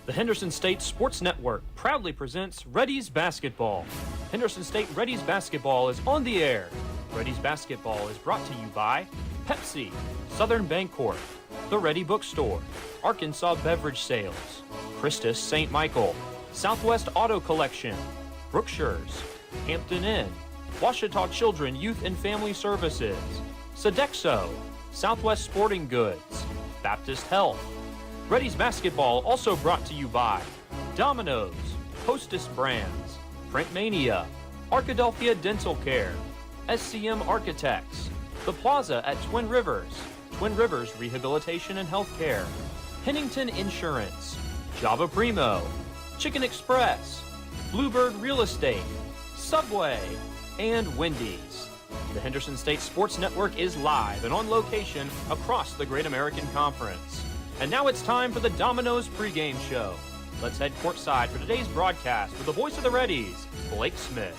The Henderson State Sports Network proudly presents Reddies Basketball. Henderson State Reddies Basketball is on the air. Reddies Basketball is brought to you by Pepsi, Southern Bancorp, The Reddie Bookstore, Arkansas Beverage Sales, Christus St. Michael, Southwest Auto Collection, Brookshire's, Hampton Inn, Ouachita Children Youth and Family Services, Sodexo, Southwest Sporting Goods, Baptist Health. Reddies Basketball also brought to you by Domino's, Hostess Brands, Printmania, Arkadelphia Dental Care, SCM Architects, The Plaza at Twin Rivers Rehabilitation and Healthcare, Pennington Insurance, Java Primo, Chicken Express, Bluebird Real Estate, Subway, and Wendy's. The Henderson State Sports Network is live and on location across the Great American Conference. And now it's time for the Domino's pregame show. Let's head courtside for today's broadcast with the voice of the Reddies, Blake Smith.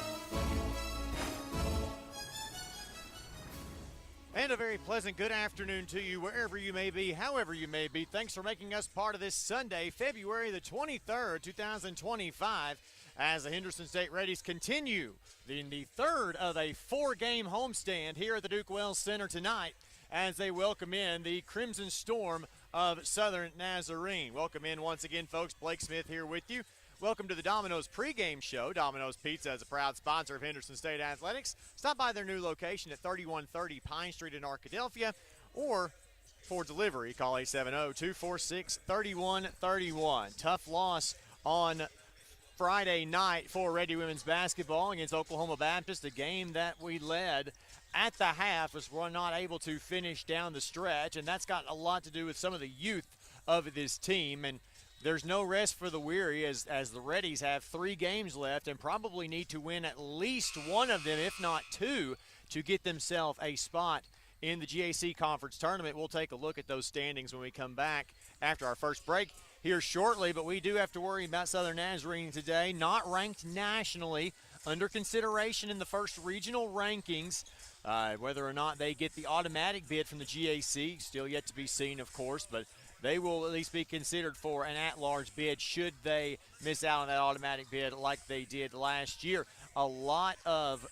And a very pleasant good afternoon to you wherever you may be, however you may be. Thanks for making us part of this Sunday, February the 23rd, 2025, as the Henderson State Reddies continue in the third of a four-game homestand here at the Duke Wells Center tonight as they welcome in the Crimson Storm of Southern Nazarene. Welcome in once again, folks. Blake Smith here with you. Welcome to the Domino's pregame show. Domino's Pizza is a proud sponsor of Henderson State Athletics. Stop by their new location at 3130 Pine Street in Arkadelphia, or for delivery, call 870-246-3131. Tough loss on Friday night for Reddie women's basketball against Oklahoma Baptist, a game that we led at the half as we're not able to finish down the stretch, and that's got a lot to do with some of the youth of this team. And there's no rest for the weary as the Reddies have 3 games left and probably need to win at least one of them, if not 2, to get themselves a spot in the GAC Conference Tournament. We'll take a look at those standings when we come back after our first break here shortly, but we do have to worry about Southern Nazarene today. Not ranked nationally, under consideration in the first regional rankings. Whether or not they get the automatic bid from the GAC, still yet to be seen, of course, but they will at least be considered for an at-large bid should they miss out on that automatic bid like they did last year. A lot of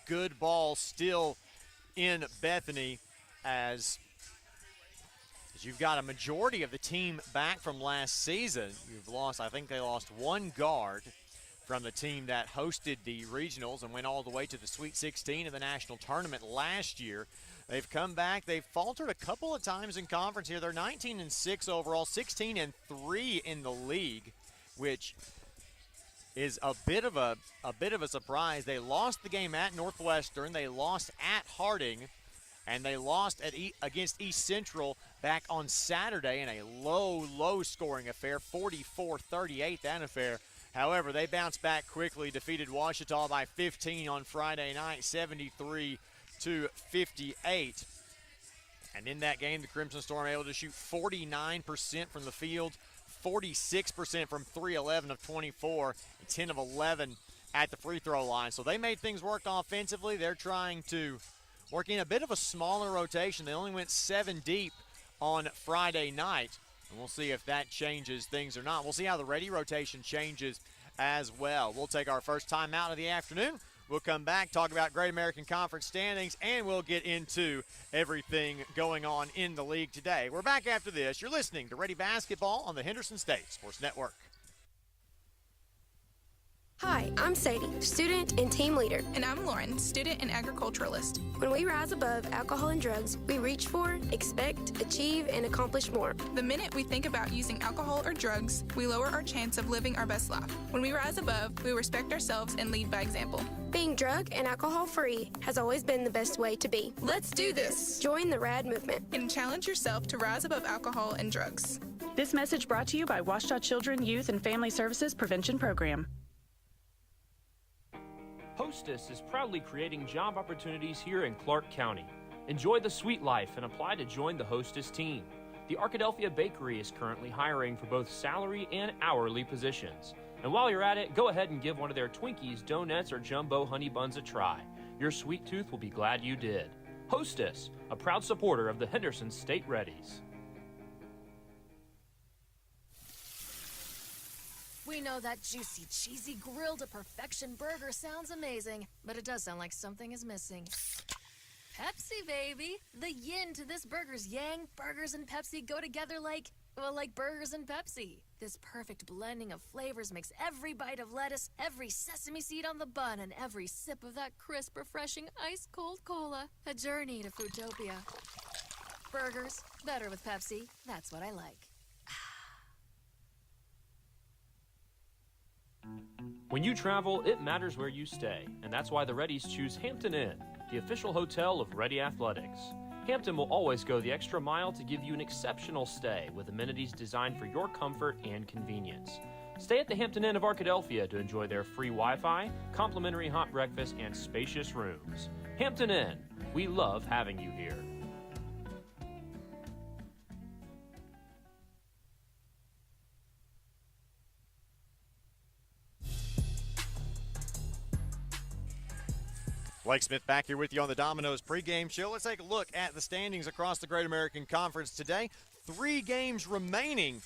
good ball still in Bethany as you've got a majority of the team back from last season. I think they lost one guard from the team that hosted the regionals and went all the way to the Sweet 16 of the national tournament last year. They've come back. They've faltered a couple of times in conference here. They're 19-6 overall, 16-3 in the league, which is a bit of a surprise. They lost the game at Northwestern. They lost at Harding, and they lost against East Central back on Saturday in a low scoring affair, 44-38, that affair. However, they bounced back quickly, defeated Ouachita by 15 on Friday night, 73-58. And in that game, the Crimson Storm able to shoot 49% from the field, 46% from 3, 11 of 24, and 10 of 11 at the free throw line. So they made things work offensively. They're trying to work in a bit of a smaller rotation. They only went 7 deep on Friday night. And we'll see if that changes things or not. We'll see how the Reddie rotation changes as well. We'll take our first time out of the afternoon. We'll come back, talk about Great American Conference standings, and we'll get into everything going on in the league today. We're back after this. You're listening to Reddie Basketball on the Henderson State Sports Network. Hi, I'm Sadie, student and team leader. And I'm Lauren, student and agriculturalist. When we rise above alcohol and drugs, we reach for, expect, achieve, and accomplish more. The minute we think about using alcohol or drugs, we lower our chance of living our best life. When we rise above, we respect ourselves and lead by example. Being drug and alcohol-free has always been the best way to be. Let's do this! Join the RAD movement. And challenge yourself to rise above alcohol and drugs. This message brought to you by Ouachita Children, Youth, and Family Services Prevention Program. Hostess is proudly creating job opportunities here in Clark County. Enjoy the sweet life and apply to join the Hostess team. The Arkadelphia Bakery is currently hiring for both salary and hourly positions. And while you're at it, go ahead and give one of their Twinkies, donuts, or jumbo honey buns a try. Your sweet tooth will be glad you did. Hostess, a proud supporter of the Henderson State Reddies. We know that juicy, cheesy, grilled-to-perfection burger sounds amazing, but it does sound like something is missing. Pepsi, baby! The yin to this burger's yang. Burgers and Pepsi go together like burgers and Pepsi. This perfect blending of flavors makes every bite of lettuce, every sesame seed on the bun, and every sip of that crisp, refreshing, ice-cold cola a journey to Foodtopia. Burgers, better with Pepsi. That's what I like. When you travel, it matters where you stay, and that's why the Reddies choose Hampton Inn, the official hotel of Reddie Athletics. Hampton will always go the extra mile to give you an exceptional stay with amenities designed for your comfort and convenience. Stay at the Hampton Inn of Arkadelphia to enjoy their free Wi-Fi, complimentary hot breakfast, and spacious rooms. Hampton Inn, we love having you here. Blake Smith back here with you on the Domino's pregame show. Let's take a look at the standings across the Great American Conference today. 3 games remaining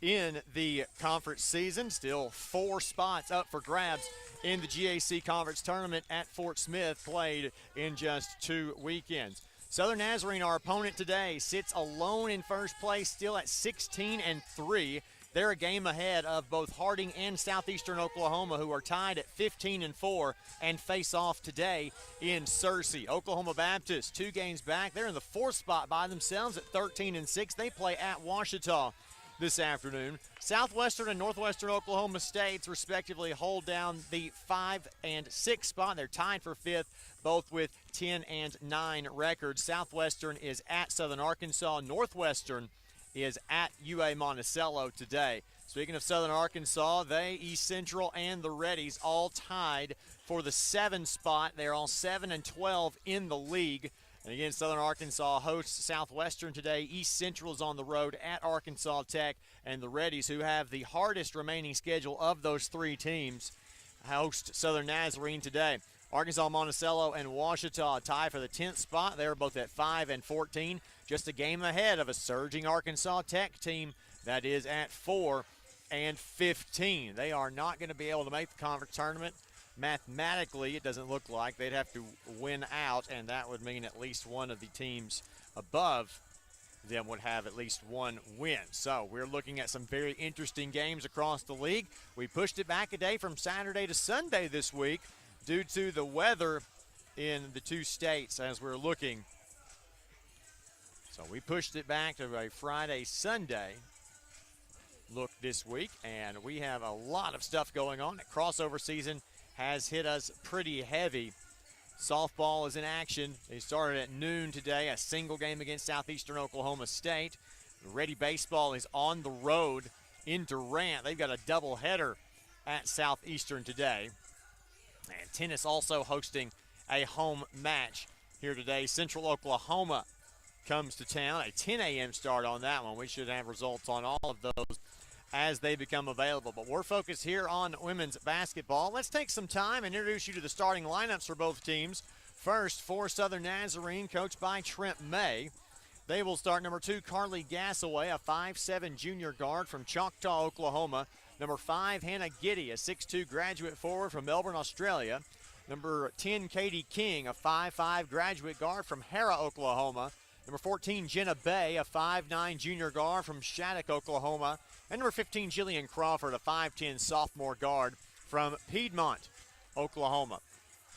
in the conference season. Still 4 spots up for grabs in the GAC Conference Tournament at Fort Smith, played in just 2 weekends. Southern Nazarene, our opponent today, sits alone in first place, still at 16-3. They're a game ahead of both Harding and Southeastern Oklahoma, who are tied at 15-4 and face off today in Searcy. Oklahoma Baptist, 2 games back. They're in the 4th spot by themselves at 13-6. They play at Ouachita this afternoon. Southwestern and Northwestern Oklahoma States, respectively, hold down the 5 and 6 spot. They're tied for 5th, both with 10-9 records. Southwestern is at Southern Arkansas. Northwestern is at UA Monticello today. Speaking of Southern Arkansas, they, East Central, and the Reddies all tied for the 7 spot. They're all 7-12 in the league. And again, Southern Arkansas hosts Southwestern today. East Central is on the road at Arkansas Tech. And the Reddies, who have the hardest remaining schedule of those 3 teams, host Southern Nazarene today. Arkansas, Monticello, and Ouachita tie for the 10th spot. They're both at 5-14, just a game ahead of a surging Arkansas Tech team that is at 4-15. They are not going to be able to make the conference tournament. Mathematically, it doesn't look like. They'd have to win out, and that would mean at least one of the teams above them would have at least 1 win. So we're looking at some very interesting games across the league. We pushed it back a day from Saturday to Sunday this week due to the weather in the 2 states as we're looking. So we pushed it back to a Friday-Sunday look this week, and we have a lot of stuff going on. The crossover season has hit us pretty heavy. Softball is in action. They started at noon today, a single game against Southeastern Oklahoma State. Reddie Baseball is on the road in Durant. They've got a doubleheader at Southeastern today. And tennis also hosting a home match here today. Central Oklahoma comes to town. A 10 a.m. start on that one. We should have results on all of those as they become available. But we're focused here on women's basketball. Let's take some time and introduce you to the starting lineups for both teams. First, for Southern Nazarene, coached by Trent May. They will start number 2, Carly Gassaway, a 5'7" junior guard from Choctaw, Oklahoma. Number 5, Hannah Giddy, a 6'2" graduate forward from Melbourne, Australia. Number 10, Katie King, a 5'5" graduate guard from Hara, Oklahoma. Number 14, Jenna Bay, a 5'9" junior guard from Shattuck, Oklahoma. And number 15, Jillian Crawford, a 5'10" sophomore guard from Piedmont, Oklahoma.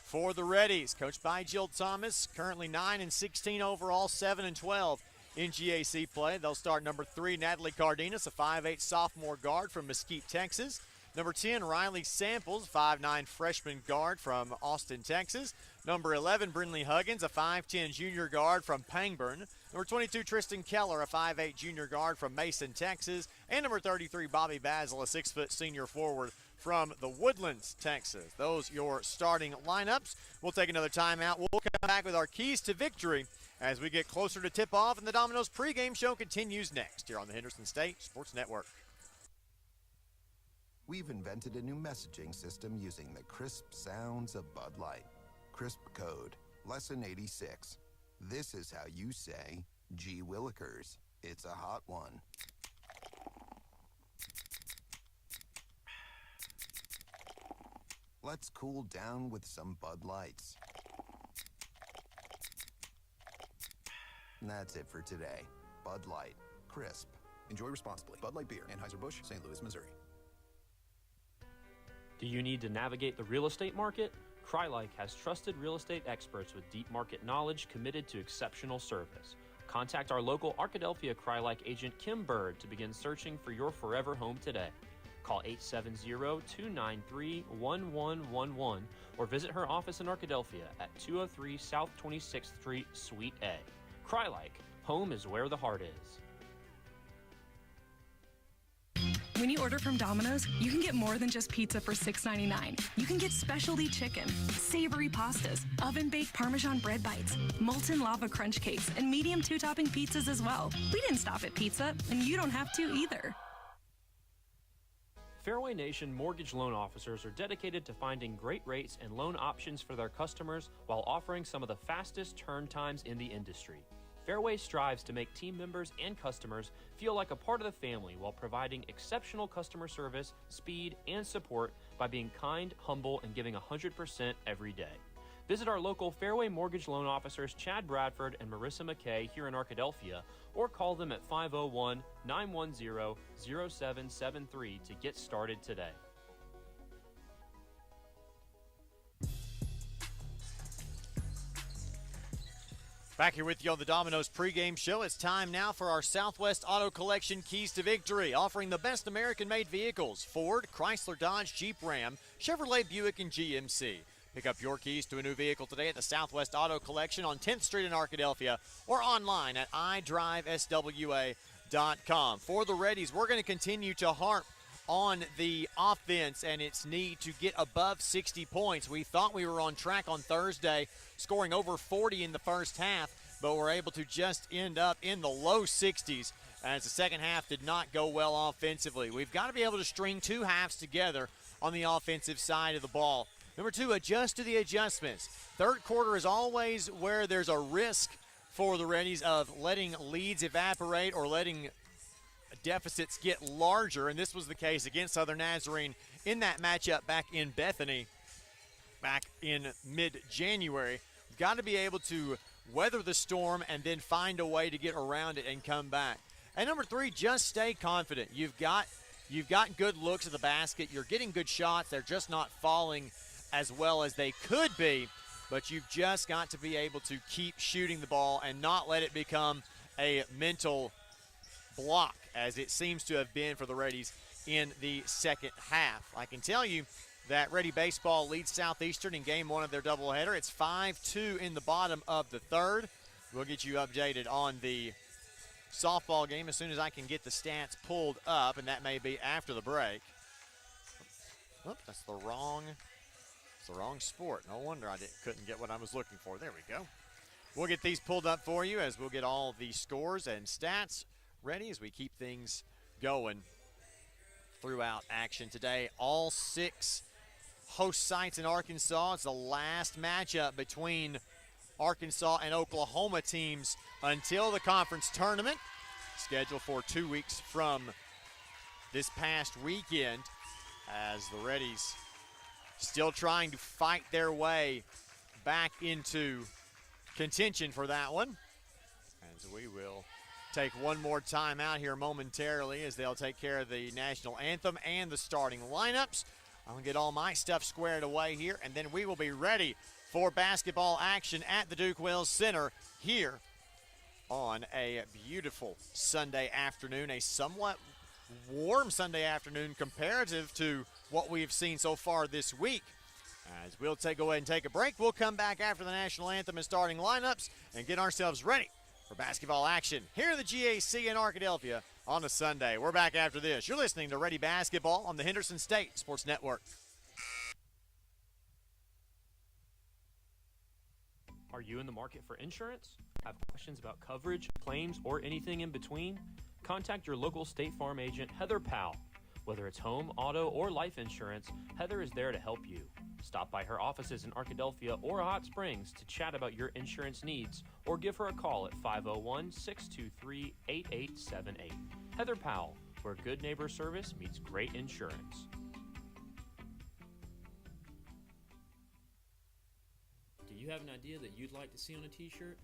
For the Reddies, coached by Jill Thomas, currently 9-16 overall, 7-12 in GAC play. They'll start number 3, Natalie Cardenas, a 5'8" sophomore guard from Mesquite, Texas. Number 10, Riley Samples, 5'9" freshman guard from Austin, Texas. Number 11, Brinley Huggins, a 5'10" junior guard from Pangburn. Number 22, Tristan Keller, a 5'8" junior guard from Mason, Texas. And number 33, Bobby Basil, a 6' senior forward from the Woodlands, Texas. Those your starting lineups. We'll take another timeout. We'll come back with our keys to victory as we get closer to tip-off, and the Domino's pregame show continues next here on the Henderson State Sports Network. We've invented a new messaging system using the crisp sounds of Bud Light. Crisp Code, Lesson 86. This is how you say, gee willikers, it's a hot one. Let's cool down with some Bud Lights. And that's it for today. Bud Light. Crisp. Enjoy responsibly. Bud Light Beer, Anheuser-Busch, St. Louis, Missouri. Do you need to navigate the real estate market? 𝗦𝗨𝗕𝗦𝗖𝗥𝗜𝗕𝗘 has trusted real estate experts with deep market knowledge committed to exceptional service. Contact our local Arkadelphia 𝗦𝗨𝗕𝗦𝗖𝗥𝗜𝗕𝗘 agent Kim Bird to begin searching for your forever home today. Call 870-293-1111 or visit her office in Arkadelphia at 203 South 26th Street, Suite A. 𝗦𝗨𝗕𝗦𝗢𝗥, home is where the heart is. When you order from Domino's, you can get more than just pizza for $6.99. You can get specialty chicken, savory pastas, oven-baked Parmesan bread bites, molten lava crunch cakes, and medium two-topping pizzas as well. We didn't stop at pizza, and you don't have to either. Fairway Nation mortgage loan officers are dedicated to finding great rates and loan options for their customers while offering some of the fastest turn times in the industry. Fairway strives to make team members and customers feel like a part of the family while providing exceptional customer service, speed, and support by being kind, humble, and giving 100% every day. Visit our local Fairway mortgage loan officers Chad Bradford and Marissa McKay here in Arkadelphia, or call them at 501-910-0773 to get started today. Back here with you on the Domino's pregame show. It's time now for our Southwest Auto Collection Keys to Victory, offering the best American-made vehicles: Ford, Chrysler, Dodge, Jeep, Ram, Chevrolet, Buick, and GMC. Pick up your keys to a new vehicle today at the Southwest Auto Collection on 10th Street in Arkadelphia or online at idriveswa.com. For the Reddies, we're going to continue to harp on the offense and its need to get above 60 points. We thought we were on track on Thursday, scoring over 40 in the first half, but we're able to just end up in the low 60s as the second half did not go well offensively. We've got to be able to string two halves together on the offensive side of the ball. Number two, adjust to the adjustments. Third quarter is always where there's a risk for the Reddies of letting leads evaporate or letting deficits get larger, and this was the case against Southern Nazarene in that matchup back in Bethany back in mid-January. We've got to be able to weather the storm and then find a way to get around it and come back. And number three, just stay confident. You've got good looks at the basket. You're getting good shots. They're just not falling as well as they could be, but you've just got to be able to keep shooting the ball and not let it become a mental block, as it seems to have been for the Reddies in the second half. I can tell you that Reddie baseball leads Southeastern in game one of their doubleheader. It's 5-2 in the bottom of the third. We'll get you updated on the softball game as soon as I can get the stats pulled up, and that may be after the break. Oops, that's the wrong sport. No wonder I couldn't get what I was looking for. There we go. We'll get these pulled up for you as we'll get all the scores and stats ready as we keep things going throughout action today. All 6 host sites in Arkansas. It's the last matchup between Arkansas and Oklahoma teams until the conference tournament, scheduled for 2 weeks from this past weekend, as the Reddies still trying to fight their way back into contention for that one. As we will take one more time out here momentarily as they'll take care of the national anthem and the starting lineups. I'm going to get all my stuff squared away here, and then we will be ready for basketball action at the Duke Wells Center here on a beautiful Sunday afternoon, a somewhat warm Sunday afternoon comparative to what we've seen so far this week. As we'll go ahead and take a break, we'll come back after the national anthem and starting lineups and get ourselves ready for basketball action here at the GAC in Arkadelphia on a Sunday. We're back after this. You're listening to Reddie Basketball on the Henderson State Sports Network. Are you in the market for insurance? Have questions about coverage, claims, or anything in between? Contact your local State Farm agent, Heather Powell. Whether it's home, auto, or life insurance, Heather is there to help you. Stop by her offices in Arkadelphia or Hot Springs to chat about your insurance needs, or give her a call at 501-623-8878. Heather Powell, where good neighbor service meets great insurance. you have an idea that you'd like to see on a t-shirt?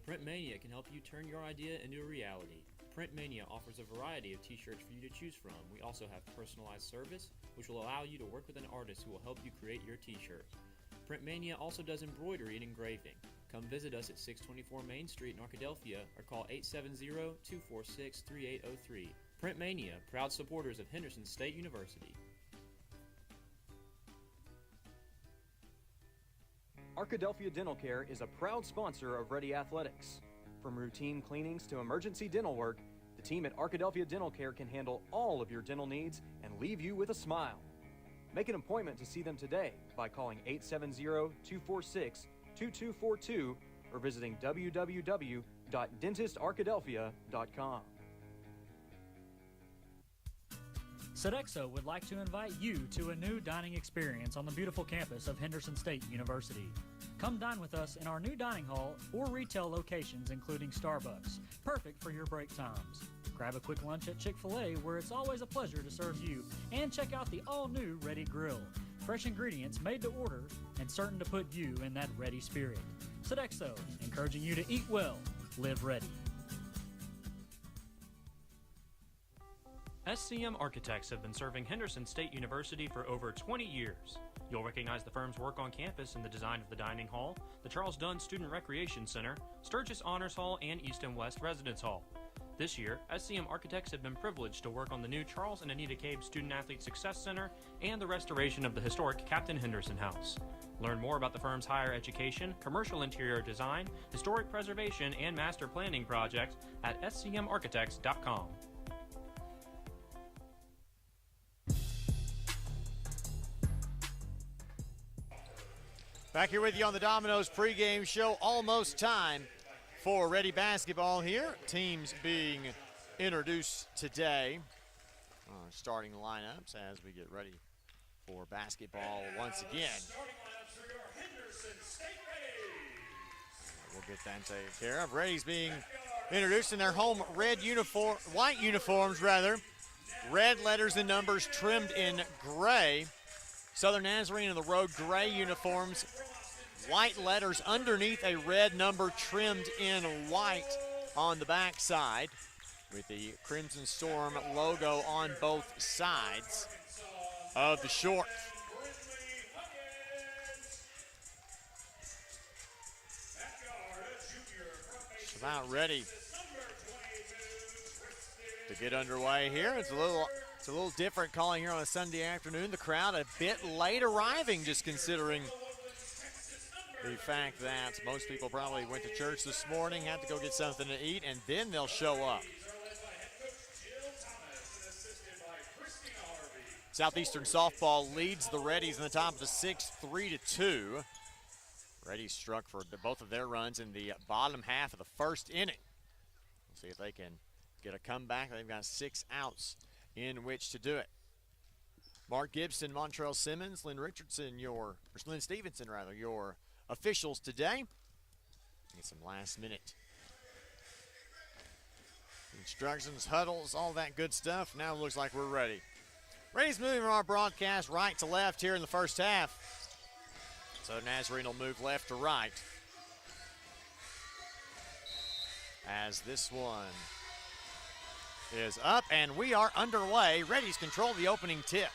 Printmania can help you turn your idea into a reality. Printmania offers a variety of t-shirts for you to choose from. We also have personalized service, which will allow you to work with an artist who will help you create your t-shirt. Printmania also does embroidery and engraving. Come visit us at 624 Main Street in Arkadelphia or call 870-246-3803. Printmania, proud supporters of Henderson State University. Arkadelphia Dental Care is a proud sponsor of Reddie Athletics. From routine cleanings to emergency dental work, the team at Arkadelphia Dental Care can handle all of your dental needs and leave you with a smile. Make an appointment to see them today by calling 870-246-2242 or visiting www.dentistarkadelphia.com. Sodexo would like to invite you to a new dining experience on the beautiful campus of Henderson State University. Come dine with us in our new dining hall or retail locations including Starbucks, perfect for your break times. Grab a quick lunch at Chick-fil-A where it's always a pleasure to serve you, and check out the all-new Reddie Grill. Fresh ingredients made to order and certain to put you in that Reddie spirit. Sodexo, encouraging you to eat well, live ready. SCM Architects have been serving Henderson State University for over 20 years. You'll recognize the firm's work on campus in the design of the dining hall, the Charles Dunn Student Recreation Center, Sturgis Honors Hall, and East and West Residence Hall. This year, SCM Architects have been privileged to work on the new Charles and Anita Cabe Student Athlete Success Center and the restoration of the historic Captain Henderson House. Learn more about the firm's higher education, commercial interior design, historic preservation, and master planning projects at scmarchitects.com. Back here with you on the Domino's pregame show. Almost time for Reddie basketball here. Teams being introduced today. Starting lineups as we get ready for basketball once again. We'll get that taken care of. Reddies being introduced in their home white uniforms rather. Red letters and numbers trimmed in gray. Southern Nazarene in the road gray uniforms, white letters underneath a red number trimmed in white on the backside with the Crimson Storm logo on both sides of the shorts. Just about ready to get underway here. It's a little different calling here on a Sunday afternoon. The crowd a bit late arriving, just considering the fact that most people probably went to church this morning, had to go get something to eat, and then they'll show up. Southeastern softball leads the Reddies in the top of the sixth, 3-2. Reddies struck for both of their runs in the bottom half of the first inning. We'll see if they can get a comeback. They've got 6 outs in which to do it. Mark Gibson, Montrell Simmons, Lynn Stevenson, your officials today. Get some last minute instructions, huddles, all that good stuff. Now it looks like we're ready. Reddies moving from our broadcast right to left here in the first half. Southern Nazarene will move left to right as this one is up, and we are underway. Reddies control the opening tip.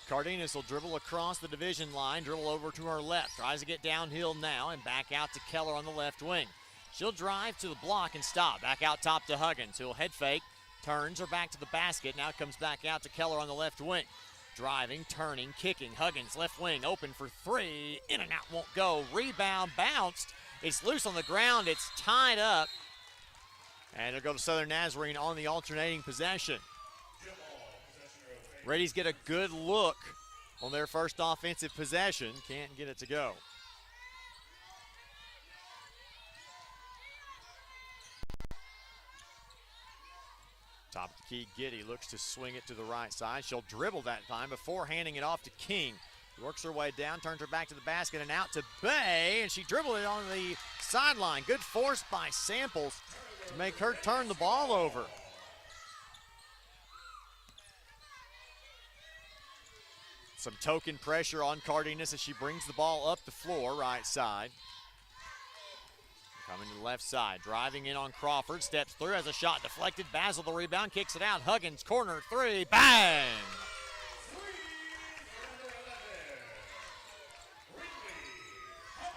Cardenas will dribble across the division line, dribble over to her left. Tries to get downhill now and back out to Keller on the left wing. She'll drive to the block and stop. Back out top to Huggins, who'll head fake, turns her back to the basket. Now comes back out to Keller on the left wing. Driving, turning, kicking. Huggins, left wing, open for 3. In and out, won't go. Rebound, bounced. It's loose on the ground. It's tied up. And it'll go to Southern Nazarene on the alternating possession. Reddies get a good look on their first offensive possession. Can't get it to go. Top of the key, Giddy looks to swing it to the right side. She'll dribble that time before handing it off to King. Works her way down, turns her back to the basket and out to Bay, and she dribbled it on the sideline. Good force by Samples to make her turn the ball over. Some token pressure on Cardenas as she brings the ball up the floor, right side. Coming to the left side, driving in on Crawford, steps through, has a shot deflected. Basil the rebound, kicks it out. Huggins, corner three, bang!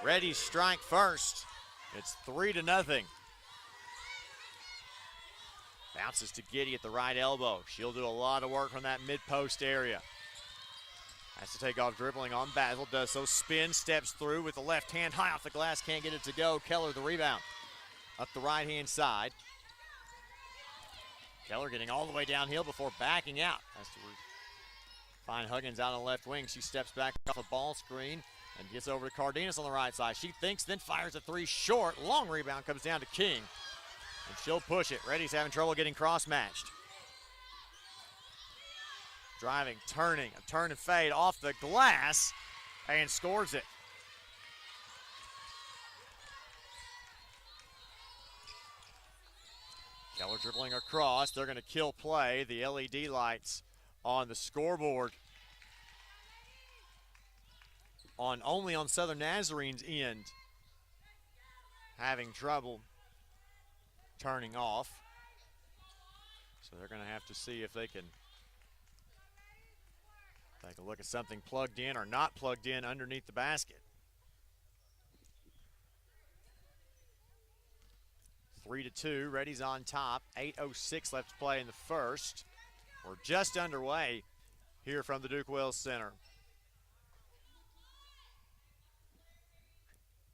Reddies strike first. It's 3-0. Bounces to Giddy at the right elbow. She'll do a lot of work from that mid-post area. Has to take off dribbling on Basil. Does so. Spin, steps through with the left hand high off the glass. Can't get it to go. Keller the rebound. Up the right-hand side. Keller getting all the way downhill before backing out. Has to find Huggins out on the left wing. She steps back off a ball screen and gets over to Cardenas on the right side. She thinks, then fires a three short. Long rebound comes down to King. And she'll push it. Reddy's having trouble getting cross-matched. Driving, turning, a turn and fade off the glass and scores it. Keller dribbling across. They're going to kill play. The LED lights on the scoreboard only on Southern Nazarene's end having trouble turning off. So they're going to have to see if they can take a look at something plugged in or not plugged in underneath the basket. 3-2, Reddy's on top. 8:06 left to play in the first. We're just underway here from the Duke Wells Center.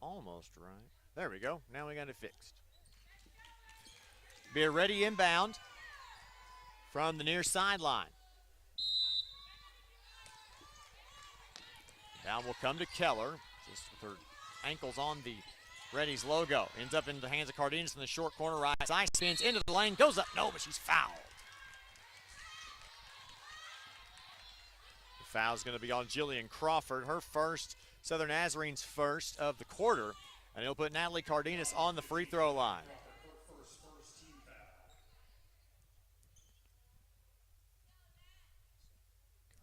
Almost right. There we go. Now we got it fixed. Be a Reddie inbound from the near sideline. Down will come to Keller, just with her ankles on the Reddy's logo. Ends up in the hands of Cardenas in the short corner right side. Spins into the lane, goes up. No, but she's fouled. The foul's going to be on Jillian Crawford, her first, Southern Nazarene's first of the quarter. And it'll put Natalie Cardenas on the free throw line.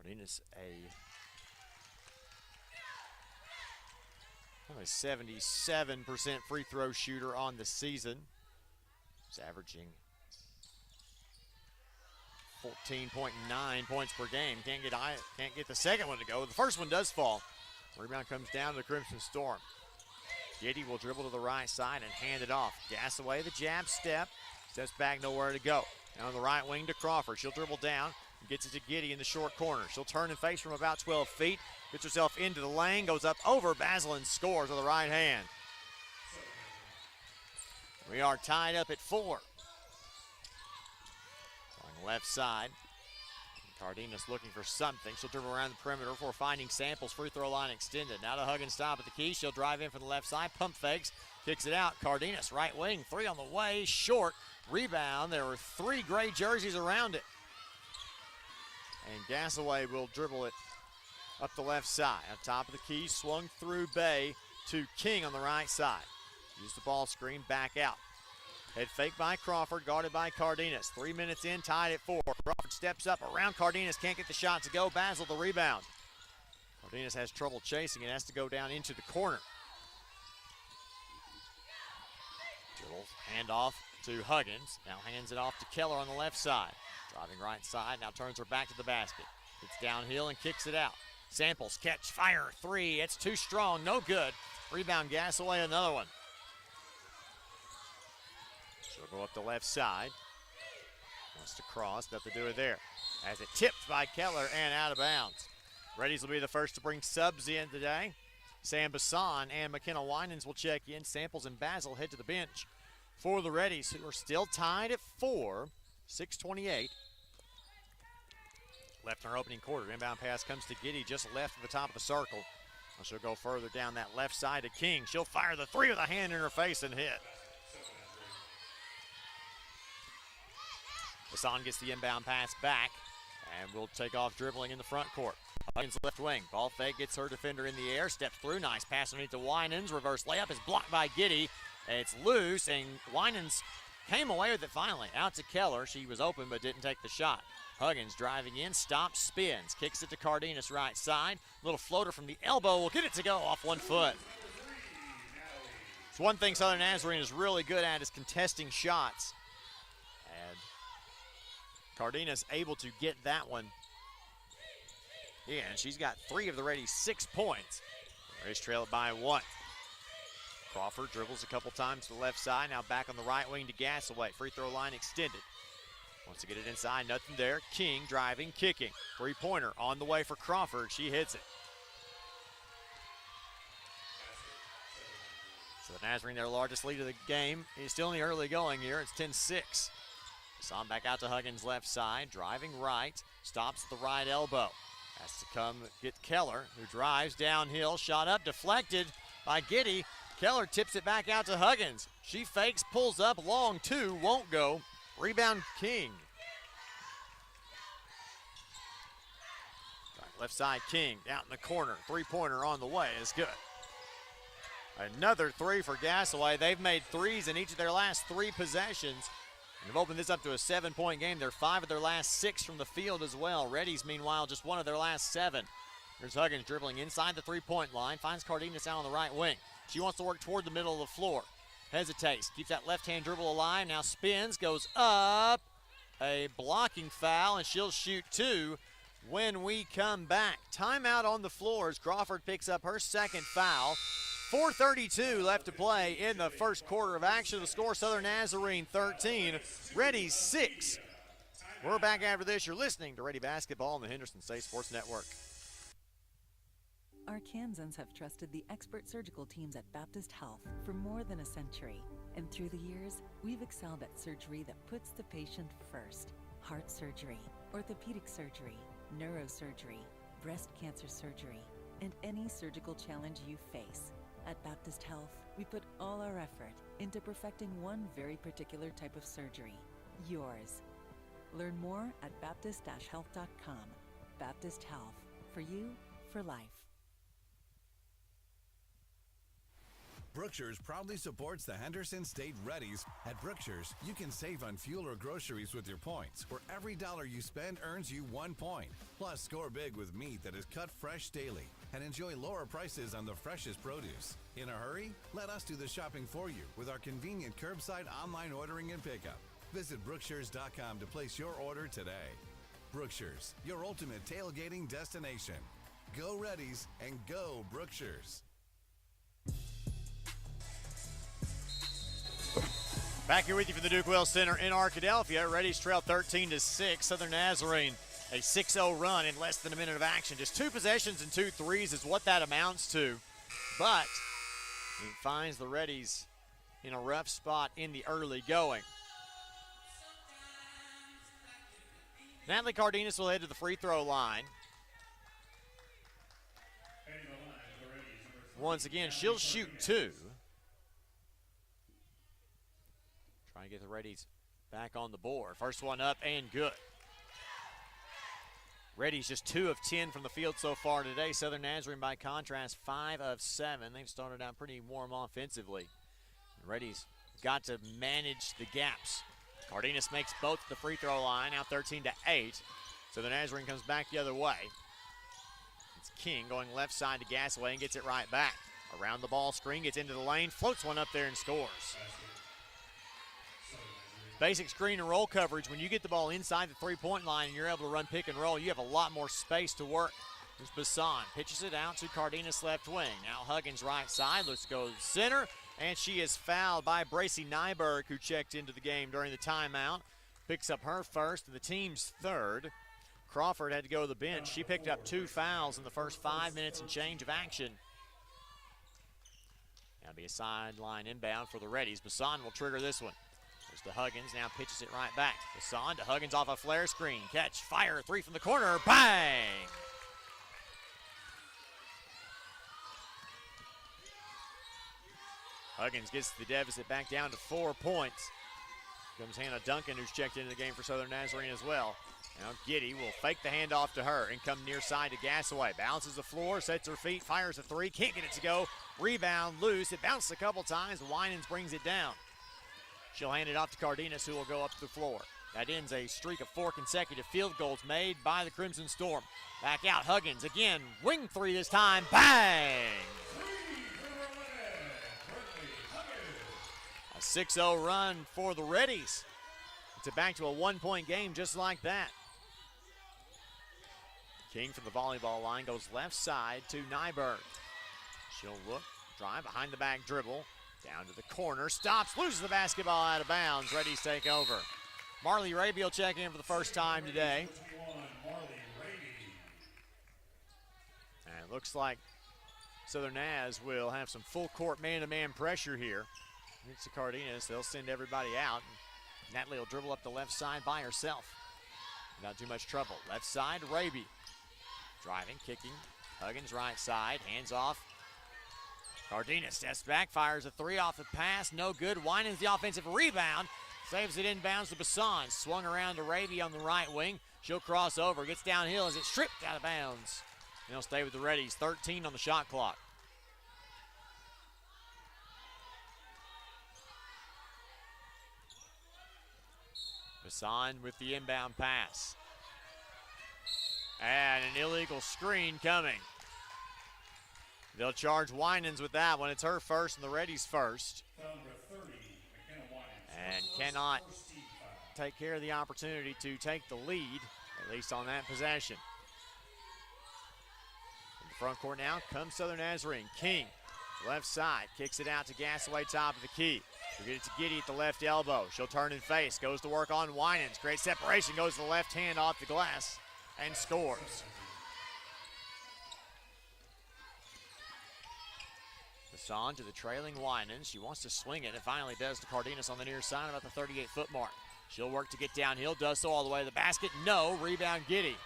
Cardenas a 77% free throw shooter on the season. He's averaging 14.9 points per game. Can't get the second one to go. The first one does fall. Rebound comes down to the Crimson Storm. Giddy will dribble to the right side and hand it off. Gas away the jab step. Steps back, nowhere to go. Now on the right wing to Crawford. She'll dribble down and gets it to Giddy in the short corner. She'll turn and face from about 12 feet. Gets herself into the lane, goes up over Basil and scores with the right hand. We are tied up at 4. On the left side, Cardenas looking for something. She'll dribble around the perimeter before finding Samples. Free throw line extended. Now to Huggins, stop at the key. She'll drive in from the left side. Pump fakes. Kicks it out. Cardenas, right wing. 3 on the way. Short. Rebound. There were 3 gray jerseys around it. And Gasaway will dribble it up the left side. On top of the key. Swung through Bay to King on the right side. Use the ball screen. Back out. Head fake by Crawford, guarded by Cardenas. 3 minutes in, tied at 4. Crawford steps up around Cardenas, can't get the shot to go. Basil the rebound. Cardenas has trouble chasing and has to go down into the corner. Dribbles, hand off to Huggins. Now hands it off to Keller on the left side. Driving right side, now turns her back to the basket. Gets downhill and kicks it out. Samples, catch, fire, 3. It's too strong, no good. Rebound, Gasaway, another one. She'll go up the left side. Wants to cross, nothing to do it there. As it tipped by Keller and out of bounds. Reddies will be the first to bring subs in today. Sam Bassan and McKenna Winans will check in. Samples and Basil head to the bench for the Reddies, who are still tied at 4. 6:28 left in our opening quarter. Inbound pass comes to Giddy just left of the top of the circle. Now she'll go further down that left side to King. She'll fire the 3 with a hand in her face and hit. Bassan gets the inbound pass back and will take off dribbling in the front court. Huggins left wing. Ball fake, gets her defender in the air. Steps through. Nice pass underneath to Winans. Reverse layup is blocked by Giddy. It's loose, and Winans came away with it finally. Out to Keller. She was open but didn't take the shot. Huggins driving in, stops, spins, kicks it to Cardenas right side. Little floater from the elbow will get it to go off one foot. It's one thing Southern Nazarene is really good at is contesting shots. And Cardenas able to get that one. Yeah, and she's got 3 of the Reddies' 6 points. The Reddies trail it by 1. Crawford dribbles a couple times to the left side, now back on the right wing to Gasaway. Free throw line extended. Wants to get it inside, nothing there. King driving, kicking. Three-pointer on the way for Crawford. She hits it. So the Nazarene, their largest lead of the game, is still in the early going here. It's 10-6. Hassan back out to Huggins left side, driving right, stops at the right elbow. Has to come get Keller, who drives downhill, shot up, deflected by Giddy. Keller tips it back out to Huggins. She fakes, pulls up, long two, won't go. Rebound King. Left side King, out in the corner. Three-pointer on the way is good. Another 3 for Gasaway. They've made 3s in each of their last 3 possessions. And have opened this up to a 7-point game. They're 5 of their last 6 from the field as well. Reddies, meanwhile, just 1 of their last 7. Here's Huggins dribbling inside the 3-point line. Finds Cardenas out on the right wing. She wants to work toward the middle of the floor. Hesitates, keeps that left-hand dribble alive. Now spins, goes up. A blocking foul, and she'll shoot 2 when we come back. Timeout on the floor as Crawford picks up her second foul. 4:32 left to play in the first quarter of action. The score, Southern Nazarene 13, Reddies 6. We're back after this. You're listening to Reddie Basketball on the Henderson State Sports Network. Arkansans have trusted the expert surgical teams at Baptist Health for more than a century. And through the years, we've excelled at surgery that puts the patient first. Heart surgery, orthopedic surgery, neurosurgery, breast cancer surgery, and any surgical challenge you face. At Baptist Health, we put all our effort into perfecting one very particular type of surgery, yours. Learn more at baptist-health.com. Baptist Health, for you, for life. Brookshire's proudly supports the Henderson State Reddies. At Brookshire's, you can save on fuel or groceries with your points, where every dollar you spend earns you 1 point. Plus, score big with meat that is cut fresh daily and enjoy lower prices on the freshest produce. In a hurry? Let us do the shopping for you with our convenient curbside online ordering and pickup. Visit Brookshires.com to place your order today. Brookshire's, your ultimate tailgating destination. Go Reddies and go Brookshires. Back here with you from the Duke Wells Center in Arkadelphia. Reddies trail 13-6. Southern Nazarene, a 6-0 run in less than a minute of action. Just 2 possessions and 2 threes is what that amounts to. But he finds the Reddies in a rough spot in the early going. Natalie Cardenas will head to the free throw line. Once again, she'll shoot 2. Trying to get the Reddies back on the board. First one up and good. Reddies just 2 of 10 from the field so far today. Southern Nazarene, by contrast, 5 of 7. They've started out pretty warm offensively. Reddies got to manage the gaps. Cardenas makes both at the free throw line, now 13-8. Southern Nazarene comes back the other way. It's King going left side to Gasaway and gets it right back. Around the ball screen, gets into the lane, floats one up there and scores. Basic screen and roll coverage, when you get the ball inside the three-point line and you're able to run pick and roll, you have a lot more space to work. There's Bassan, pitches it out to Cardenas left wing. Now Huggins right side, let's go center, and she is fouled by Bracy Nyberg, who checked into the game during the timeout. Picks up her first and the team's third. Crawford had to go to the bench. She picked up 2 fouls in the first 5 minutes and change of action. That'll be a sideline inbound for the Reddies. Bassan will trigger this one. There's to Huggins, now pitches it right back. Bassan to Huggins off a flare screen. Catch, fire, 3 from the corner, bang! Huggins gets the deficit back down to 4 points. Comes Hannah Duncan, who's checked into the game for Southern Nazarene as well. Now Giddy will fake the handoff to her and come near side to Gasaway. Bounces the floor, sets her feet, fires a 3, can't get it to go. Rebound loose, it bounced a couple times, Winans brings it down. She'll hand it off to Cardenas, who will go up the floor. That ends a streak of 4 consecutive field goals made by the Crimson Storm. Back out, Huggins again, wing three this time, bang! A 6-0 run for the Reddies. It's back to a 1-point game just like that. King from the volleyball line goes left side to Nyberg. She'll look, drive, behind the back dribble, down to the corner, stops, loses the basketball out of bounds. Reddies take over. Marley Raby will check in for the first time today. And it looks like Southern Naz will have some full court man-to-man pressure here. It's the Cardenas, they'll send everybody out. Natalie will dribble up the left side by herself. Not too much trouble. Left side, Raby. Driving, kicking. Huggins right side, hands off. Cardenas steps back, fires a three off the pass. No good. Winans the offensive rebound. Saves it inbounds to Bassan. Swung around to Raby on the right wing. She'll cross over. Gets downhill as it's stripped out of bounds. And they'll stay with the Reddies. 13 on the shot clock. Bassan with the inbound pass. And an illegal screen coming. They'll charge Winans with that one. It's her first and the Reddies first. And cannot take care of the opportunity to take the lead, at least on that possession. In the front court now comes Southern Nazarene. King, left side, kicks it out to Gasaway, top of the key. She'll get it to Giddy at the left elbow. She'll turn and face, goes to work on Winans. Great separation, goes to the left hand off the glass and scores. Bassan to the trailing Winans. She wants to swing it. It finally does to Cardenas on the near side about the 38-foot mark. She'll work to get downhill, does so all the way to the basket. No, rebound Giddy.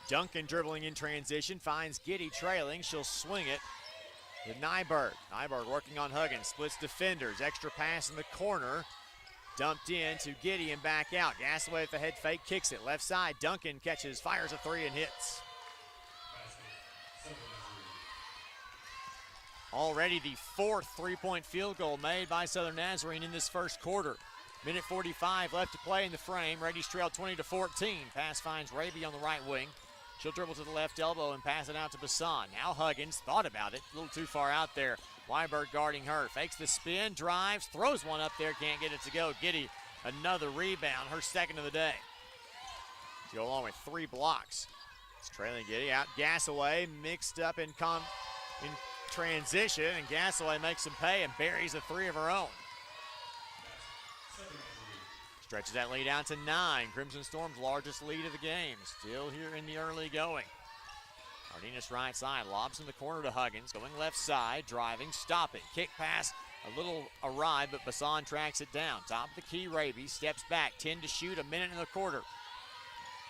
Duncan dribbling in transition, finds Giddy trailing. She'll swing it to Nyberg. Nyberg working on Huggins, splits defenders. Extra pass in the corner. Dumped in to Giddy and back out. Gasaway with the head fake, kicks it. Left side, Duncan catches, fires a three and hits. Already the fourth three-point field goal made by Southern Nazarene in this first quarter. Minute 45 left to play in the frame. Reddies trail 20-14. Pass finds Raby on the right wing. She'll dribble to the left elbow and pass it out to Bassan. Now Huggins thought about it. A little too far out there. Weinberg guarding her. Fakes the spin, drives, throws one up there. Can't get it to go. Giddy, another rebound. Her second of the day. To go along with 3 blocks. It's trailing Giddy out. Gasaway mixed up in transition, and Gasaway makes some pay and buries a 3 of her own. Stretches that lead out to 9. Crimson Storm's largest lead of the game. Still here in the early going. Cardenas right side, lobs in the corner to Huggins. Going left side, driving, stopping. Kick pass, a little awry, but Bassan tracks it down. Top of the key, Raby steps back. 10 to shoot, a minute in the quarter.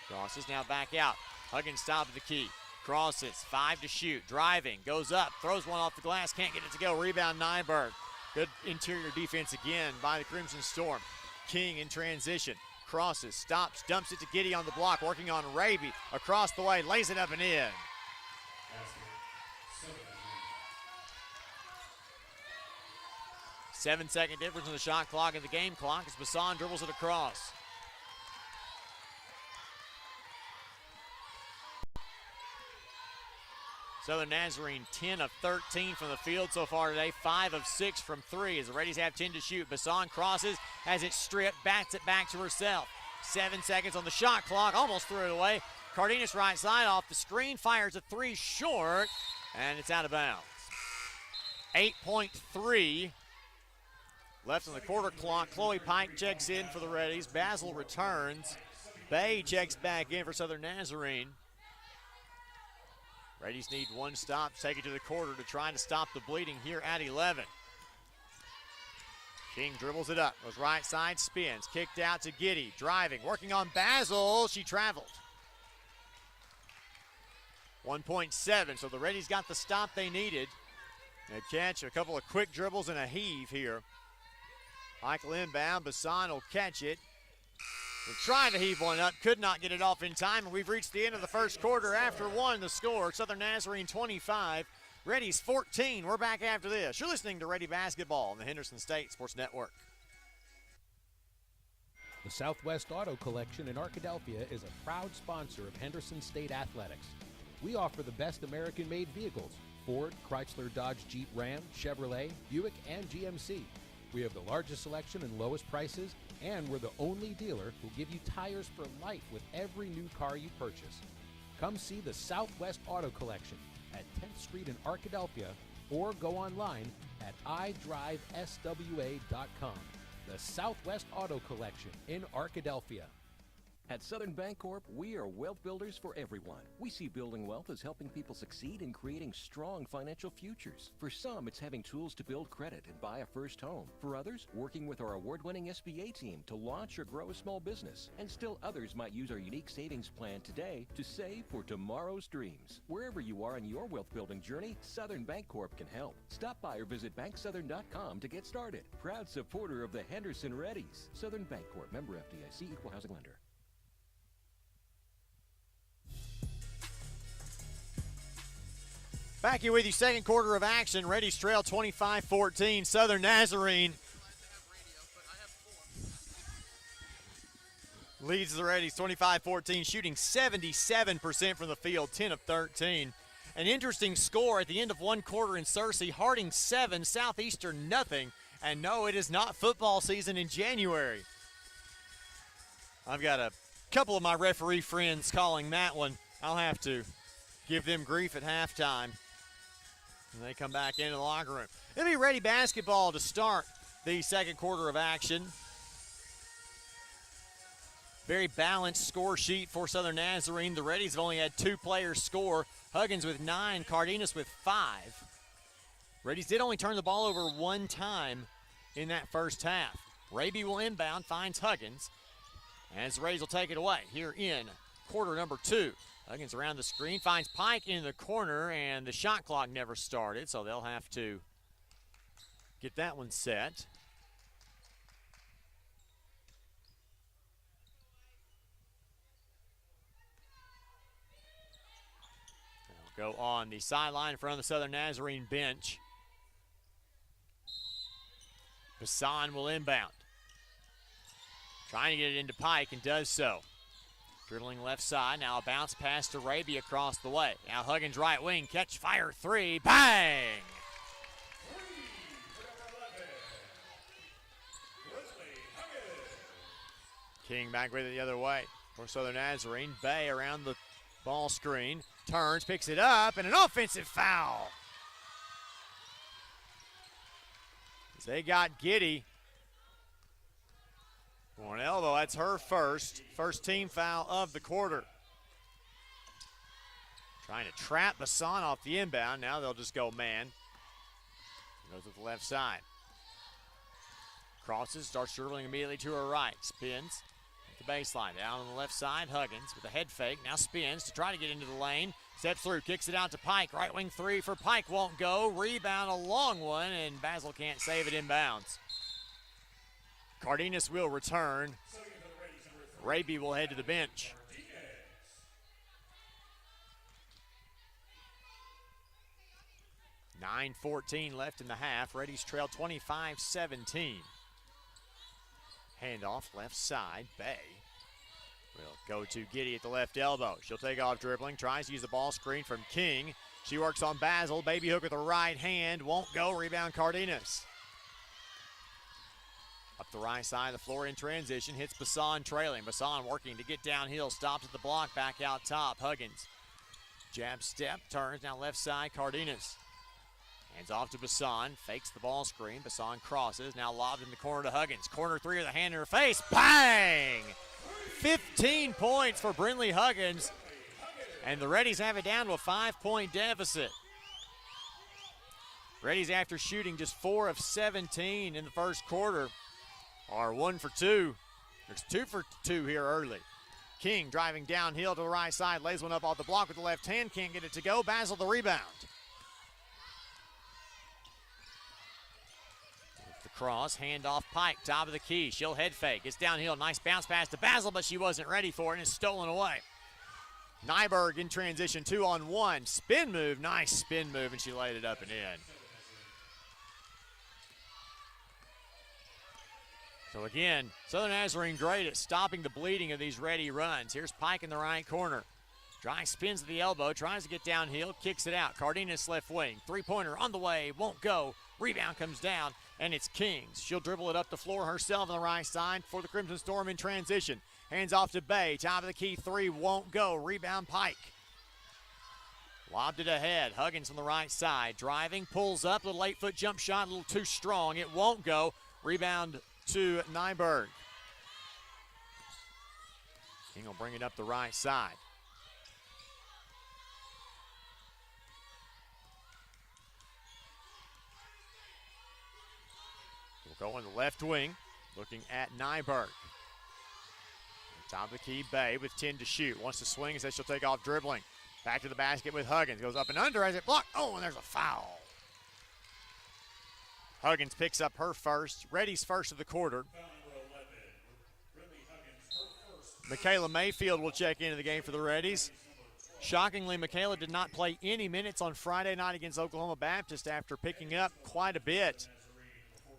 Crosses now back out. Huggins top of the key. Crosses, 5 to shoot, driving, goes up, throws one off the glass, can't get it to go. Rebound Nyberg. Good interior defense again by the Crimson Storm. King in transition, crosses, stops, dumps it to Giddy on the block, working on Raby. Across the way, lays it up and in. 7-second difference in the shot clock and the game clock as Bassan dribbles it across. Southern Nazarene 10 of 13 from the field so far today, 5 of 6 from 3 as the Reddies have 10 to shoot. Bassan crosses, has it stripped, bats it back to herself. 7 seconds on the shot clock, almost threw it away. Cardenas right side off the screen, fires a 3 short, and it's out of bounds. 8.3 left on the quarter clock. Chloe Pike checks in for the Reddies. Basil returns. Bay checks back in for Southern Nazarene. Reddies need 1 stop, take it to the quarter to try to stop the bleeding here at 11. King dribbles it up, goes right side, spins, kicked out to Giddy, driving, working on Basil, she traveled. 1.7, so the Reddies got the stop they needed. A catch, a couple of quick dribbles and a heave here. Michael inbound, Bassan will catch it. They're trying to heave one up, could not get it off in time, and we've reached the end of the first quarter. After 1, the score, Southern Nazarene 25, Reddies 14. We're back after this. You're listening to Reddie Basketball on the Henderson State Sports Network. The Southwest Auto Collection in Arkadelphia is a proud sponsor of Henderson State Athletics. We offer the best American-made vehicles: Ford, Chrysler, Dodge, Jeep, Ram, Chevrolet, Buick, and GMC. We have the largest selection and lowest prices, and we're the only dealer who give you tires for life with every new car you purchase. Come see the Southwest Auto Collection at 10th Street in Arkadelphia, or go online at idriveswa.com. The Southwest Auto Collection in Arkadelphia. At Southern Bancorp, we are wealth builders for everyone. We see building wealth as helping people succeed in creating strong financial futures. For some, it's having tools to build credit and buy a first home. For others, working with our award-winning SBA team to launch or grow a small business. And still others might use our unique savings plan today to save for tomorrow's dreams. Wherever you are in your wealth building journey, Southern Bancorp can help. Stop by or visit banksouthern.com to get started. Proud supporter of the Henderson Reddies. Southern Bancorp, member FDIC, equal housing lender. Back here with you, second quarter of action. Reddies trail 25-14. Southern Nazarene leads the Reddies 25-14, shooting 77% from the field, 10 of 13. An interesting score at the end of one quarter in Searcy. Harding 7, Southeastern nothing. And no, it is not football season in January. I've got a couple of my referee friends calling that one. I'll have to give them grief at halftime. And they come back into the locker room. It'll be Reddie basketball to start the second quarter of action. Very balanced score sheet for Southern Nazarene. The Reddies have only had 2 players score. Huggins with 9, Cardenas with 5. Reddies did only turn the ball over 1 time in that first half. Raby will inbound, finds Huggins, as the Reddies will take it away here in quarter number 2. Huggins around the screen, finds Pike in the corner, and the shot clock never started, so they'll have to get that one set. They'll go on the sideline in front of the Southern Nazarene bench. Bassan will inbound. Trying to get it into Pike and does so. Dribbling left side, now a bounce pass to Raby across the way. Now Huggins right wing, catch fire 3, bang! King back with it the other way for Southern Nazarene. Bay around the ball screen, turns, picks it up, and an offensive foul. As they got Giddy for an elbow. That's her first team foul of the quarter. Trying to trap Bassan off the inbound. Now they'll just go man. Goes to the left side. Crosses, starts dribbling immediately to her right. Spins at the baseline. Down on the left side, Huggins with a head fake. Now spins to try to get into the lane. Steps through, kicks it out to Pike. Right wing 3 for Pike, won't go. Rebound, a long one, and Basil can't save it inbounds. Cardenas will return. Raby will head to the bench. $9:14 left in the half. Reddies trail 25-17. Handoff left side. Bay will go to Giddy at the left elbow. She'll take off dribbling. Tries to use the ball screen from King. She works on Basil. Baby hook with the right hand. Won't go. Rebound Cardenas. Up the right side of the floor in transition. Hits Bassan trailing. Bassan working to get downhill. Stops at the block. Back out top. Huggins. Jab step. Turns. Now left side. Cardenas. Hands off to Bassan. Fakes the ball screen. Bassan crosses. Now lobbed in the corner to Huggins. Corner 3 with a hand in her face. Bang! 15 points for Brindley Huggins. And the Reddies have it down to a 5-point deficit. Reddies, after shooting just 4 of 17 in the first quarter, are 1 for 2. There's 2 for 2 here early. King driving downhill to the right side. Lays one up off the block with the left hand. Can't get it to go. Basil the rebound. With the cross. Hand off Pike. Top of the key. She'll head fake. Gets downhill. Nice bounce pass to Basil, but she wasn't ready for it and it's stolen away. Nyberg in transition, 2-on-1. Spin move, nice spin move, and she laid it up and in. So again, Southern Nazarene great at stopping the bleeding of these Reddie runs. Here's Pike in the right corner. Dry spins to the elbow, tries to get downhill, kicks it out. Cardenas left wing. Three-pointer on the way, won't go. Rebound comes down, and it's Kings. She'll dribble it up the floor herself on the right side for the Crimson Storm in transition. Hands off to Bay. Top of the key, three, won't go. Rebound Pike. Lobbed it ahead. Huggins on the right side. Driving, pulls up. Little 8-foot jump shot, a little too strong. It won't go. Rebound to Nyberg. King will bring it up the right side. We'll go on the left wing, looking at Nyberg. Top of the key, Bay with 10 to shoot. Wants to swing, says she'll take off dribbling. Back to the basket with Huggins. Goes up and under as it blocked. Oh, and there's a foul. Huggins picks up her first. Reddie's first of the quarter. Michaela Mayfield will check into the game for the Reddies. Shockingly, Michaela did not play any minutes on Friday night against Oklahoma Baptist after picking up quite a bit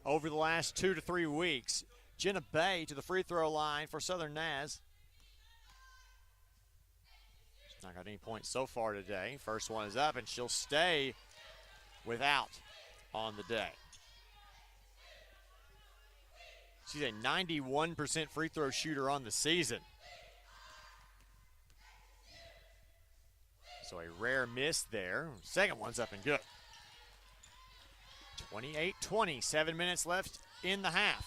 over the last 2 to 3 weeks. Jenna Bay to the free throw line for Southern Naz. She's not got any points so far today. First one is up, and she'll stay without on the day. She's a 91% free throw shooter on the season. So a rare miss there. Second one's up and good. 28-20, 7 minutes left in the half.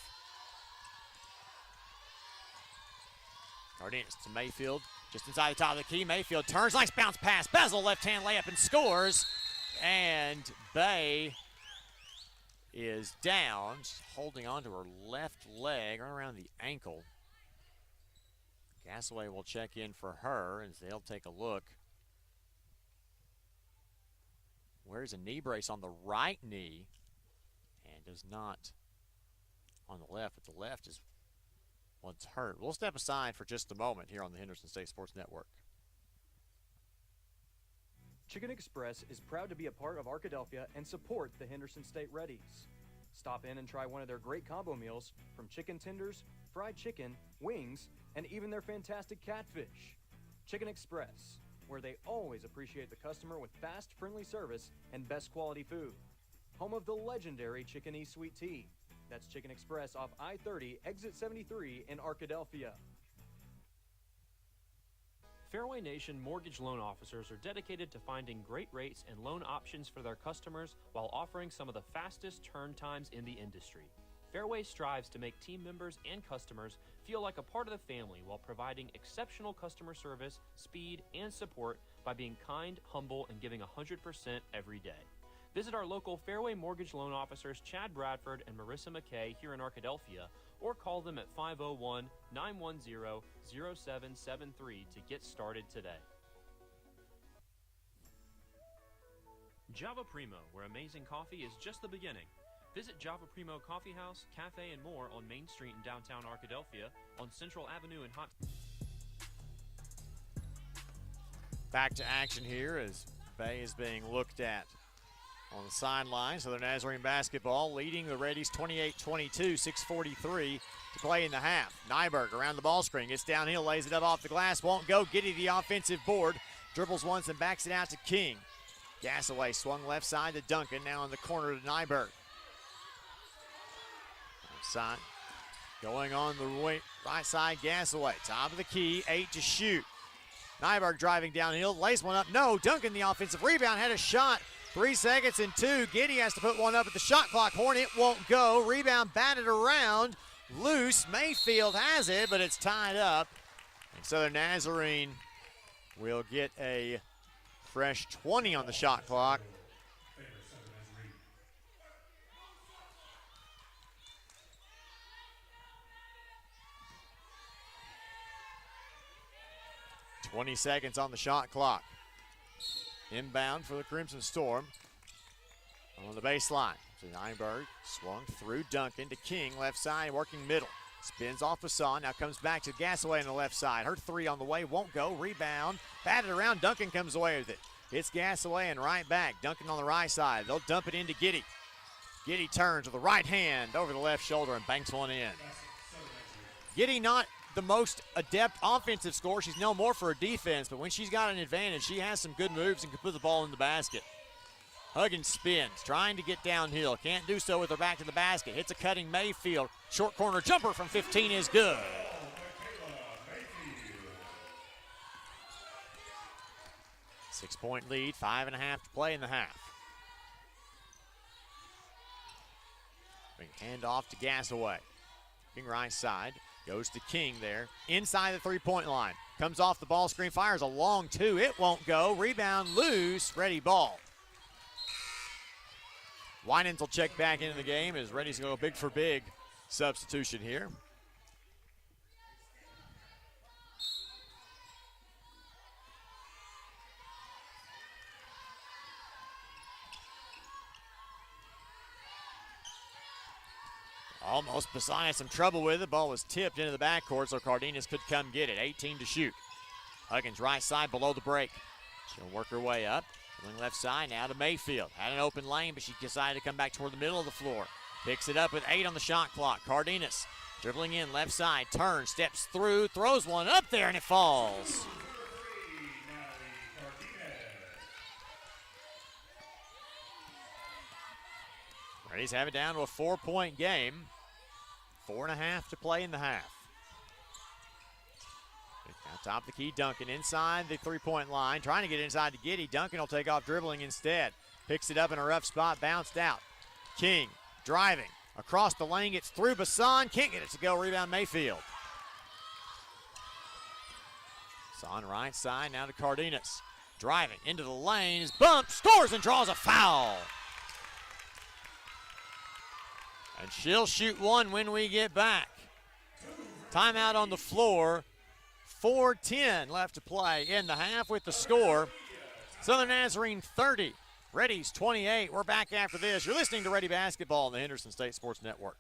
Cardenas to Mayfield, just inside the top of the key. Mayfield turns, nice bounce pass, bezel, left-hand layup, and scores. And Bay is down, just holding on to her left leg, right around the ankle. Gasaway will check in for her as they'll take a look. Wears a knee brace on the right knee and does not on the left, but the left is what's hurt. We'll step aside for just a moment here on the Henderson State Sports Network. Chicken Express is proud to be a part of Arkadelphia and support the Henderson State Reddies. Stop in and try one of their great combo meals from chicken tenders, fried chicken, wings, and even their fantastic catfish. Chicken Express, where they always appreciate the customer with fast, friendly service and best quality food. Home of the legendary Chicken E-Sweet Tea. That's Chicken Express off I-30, exit 73 in Arkadelphia. Fairway Nation mortgage loan officers are dedicated to finding great rates and loan options for their customers while offering some of the fastest turn times in the industry. Fairway strives to make team members and customers feel like a part of the family while providing exceptional customer service, speed, and support by being kind, humble, and giving 100% every day. Visit our local Fairway Mortgage Loan officers Chad Bradford and Marissa McKay here in Arkadelphia, or call them at 501-910-0773 to get started today. Java Primo, where amazing coffee is just the beginning. Visit Java Primo Coffee House, Cafe, and more on Main Street in downtown Arkadelphia, on Central Avenue in Hot. Back to action here as Bay is being looked at on the sideline. Southern Nazarene basketball leading the Reddies 28-22, 6:43 to play in the half. Nyberg around the ball screen, gets downhill, lays it up off the glass, won't go. Giddy the offensive board, dribbles once and backs it out to King. Gasaway swung left side to Duncan, now in the corner to Nyberg. Outside, going on the right side, Gasaway, top of the key, 8 to shoot. Nyberg driving downhill, lays one up, no. Duncan the offensive rebound, had a shot. 3 seconds and 2. Giddy has to put one up at the shot clock horn. It won't go. Rebound batted around. Loose. Mayfield has it, but it's tied up. And Southern Nazarene will get a fresh 20 on the shot clock. $20 seconds on the shot clock. Inbound for the Crimson Storm on the baseline. So Nyberg swung through Duncan to King, left side, working middle. Spins off Hassan, now comes back to Gasaway on the left side. Her three on the way, won't go. Rebound, batted around. Duncan comes away with it. It's Gasaway and right back. Duncan on the right side. They'll dump it into Giddy. Giddy turns with the right hand over the left shoulder and banks one in. Giddy not the most adept offensive scorer. She's known more for her defense, but when she's got an advantage, she has some good moves and can put the ball in the basket. Huggins spins, trying to get downhill. Can't do so with her back to the basket. Hits a cutting Mayfield. Short corner jumper from 15 is good. Six-point lead, 5.5 to play in the half. Bring hand off to Gasaway. King right side, goes to King there. Inside the three-point line. Comes off the ball screen, fires a long two. It won't go. Rebound loose, Ready ball. Winans will check back into the game as Reddie's going to go big for big substitution here. Almost Pisani had some trouble with it. Ball was tipped into the backcourt, so Cardenas could come get it. 18 to shoot. Huggins right side below the break. She'll work her way up. Going left side now to Mayfield. Had an open lane, but she decided to come back toward the middle of the floor. Picks it up with 8 on the shot clock. Cardenas dribbling in left side. Turns, steps through, throws one up there, and it falls. Reddies have it down to a 4-point game. 4.5 to play in the half. Now top of the key, Duncan inside the three-point line. Trying to get inside to Giddy. Duncan will take off dribbling instead. Picks it up in a rough spot, bounced out. King driving. Across the lane, gets through Bassan. Can't get it to go. Rebound Mayfield. Bassan right side, now to Cardenas. Driving into the lane, is bumped, scores and draws a foul. And she'll shoot one when we get back. Timeout on the floor. 4:10 left to play in the half with the score. Southern Nazarene 30, Reddies 28. We're back after this. You're listening to Reddie Basketball on the Henderson State Sports Network.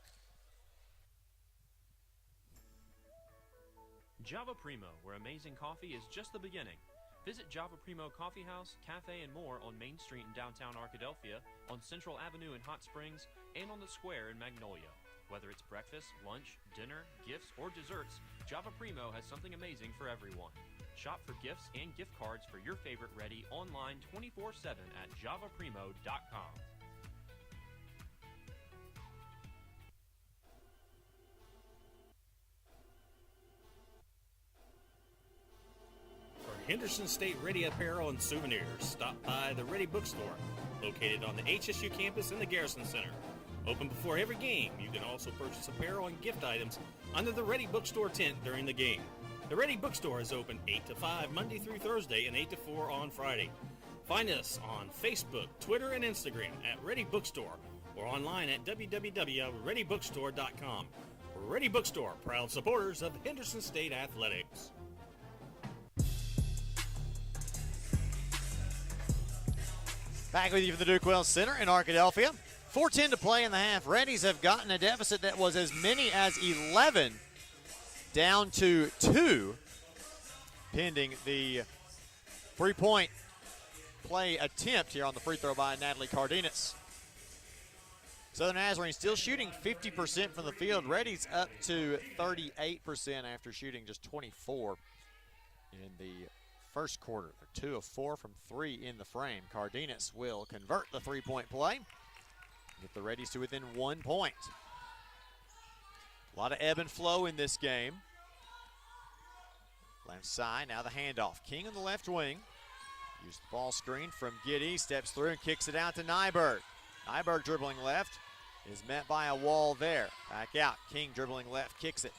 Java Primo, where amazing coffee is just the beginning. Visit Java Primo Coffee House, Cafe, and more on Main Street in downtown Arkadelphia, on Central Avenue in Hot Springs, and on the Square in Magnolia. Whether it's breakfast, lunch, dinner, gifts, or desserts, Java Primo has something amazing for everyone. Shop for gifts and gift cards for your favorite Reddie online 24/7 at javaprimo.com. For Henderson State Reddie apparel and souvenirs, stop by the Reddie Bookstore, located on the HSU campus in the Garrison Center. Open before every game, you can also purchase apparel and gift items under the Reddie Bookstore tent during the game. The Reddie Bookstore is open 8 to 5 Monday through Thursday and 8 to 4 on Friday. Find us on Facebook, Twitter, and Instagram at Reddie Bookstore or online at www.reddiebookstore.com. Reddie Bookstore, proud supporters of Henderson State Athletics. Back with you from the Duke Wells Center in Arkadelphia. 4:10 to play in the half. Reddies have gotten a deficit that was as many as 11 down to 2, pending the three-point play attempt here on the free throw by Natalie Cardenas. Southern Nazarene still shooting 50% from the field. Reddies up to 38% after shooting just 24 in the first quarter. They're 2 of 4 from 3 in the frame. Cardenas will convert the three-point play. Get the Reddies to within 1 point. A lot of ebb and flow in this game. Left side, now the handoff. King on the left wing. Use the ball screen from Giddy. Steps through and kicks it out to Nyberg. Nyberg dribbling left. Is met by a wall there. Back out. King dribbling left, kicks it.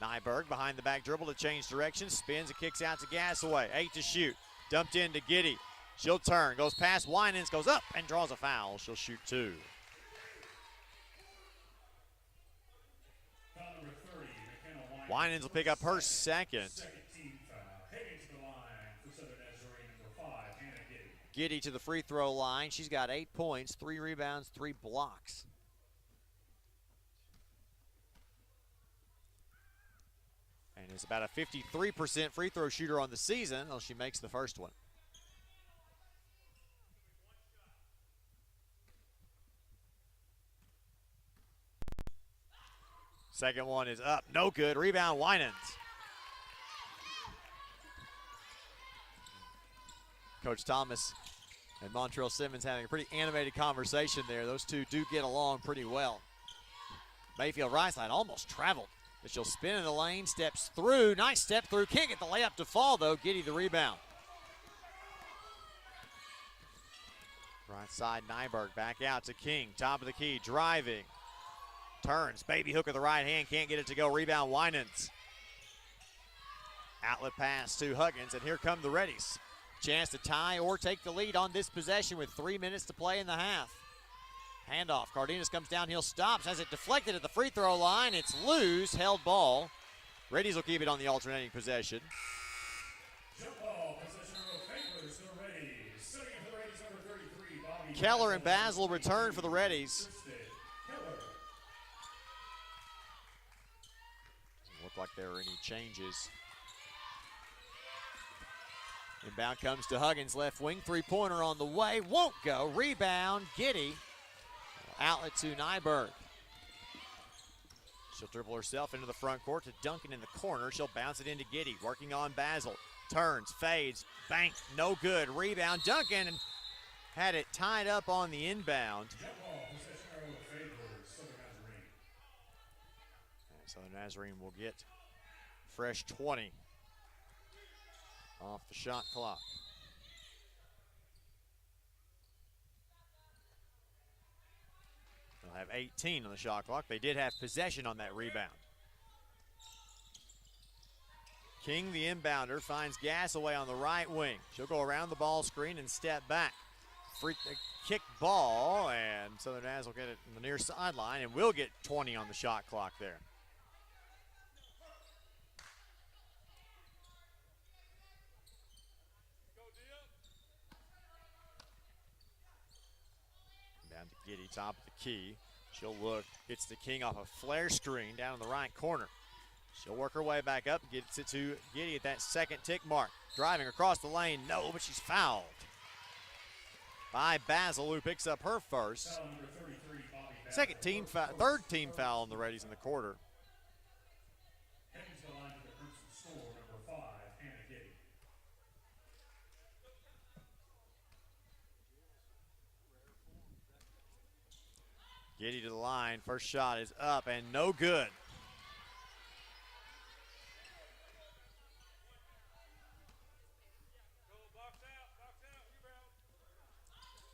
Nyberg behind the back dribble to change direction. Spins and kicks out to Gasaway. 8 to shoot. Dumped into Giddy. She'll turn. Goes past Winans. Goes up and draws a foul. She'll shoot 2. Winans will pick up her second. Giddy to the free throw line. She's got 8 points, 3 rebounds, 3 blocks. And is about a 53% free throw shooter on the season until she makes the first one. Second one is up, no good. Rebound, Winans. Coach Thomas and Montrell Simmons having a pretty animated conversation there. Those two do get along pretty well. Mayfield right side almost traveled, but she'll spin in the lane, steps through. Nice step through. Can't get the layup to fall, though. Giddy the rebound. Right side, Nyberg back out to King. Top of the key, driving. Turns, baby hook with the right hand. Can't get it to go. Rebound, Winans. Outlet pass to Huggins, and here come the Reddies. Chance to tie or take the lead on this possession with 3 minutes to play in the half. Handoff, Cardenas comes downhill, stops, has it deflected at the free throw line. It's loose, held ball. Reddies will keep it on the alternating possession. Jump ball, possession favors the Reddies. Setting up the Reddies, number 33, Bobby Keller and Basil return for the Reddies. Doesn't look like there are any changes. Inbound comes to Huggins, left wing, three-pointer on the way, won't go. Rebound, Giddy. Outlet to Nyberg. She'll dribble herself into the front court to Duncan in the corner. She'll bounce it into Giddy, working on Basil. Turns, fades, bank, no good. Rebound, Duncan had it tied up on the inbound. So Nazarene will get fresh 20 off the shot clock. They'll have 18 on the shot clock. They did have possession on that rebound. King, the inbounder, finds Gasaway on the right wing. She'll go around the ball screen and step back. Free kick ball, and Southern Naz will get it on the near sideline and will get 20 on the shot clock there. Down to Giddy, top of the key. She'll look, gets the King off a flare screen down in the right corner. She'll work her way back up, gets it to Giddy at that second tick mark. Driving across the lane, no, but she's fouled by Basil, who picks up her first. Second team foul, third team foul on the Reddies in the quarter. Giddy to the line, first shot is up and no good.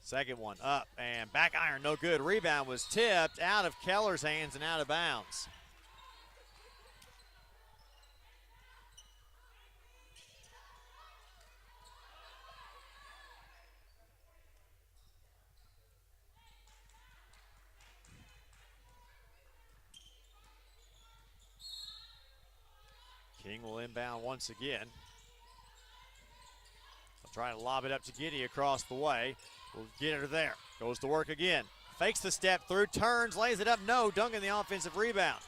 Second one up and back iron, no good. Rebound was tipped out of Keller's hands and out of bounds. King will inbound once again. They'll try to lob it up to Giddy across the way. We'll get her there. Goes to work again. Fakes the step through, turns, lays it up. No, Duncan the offensive rebound.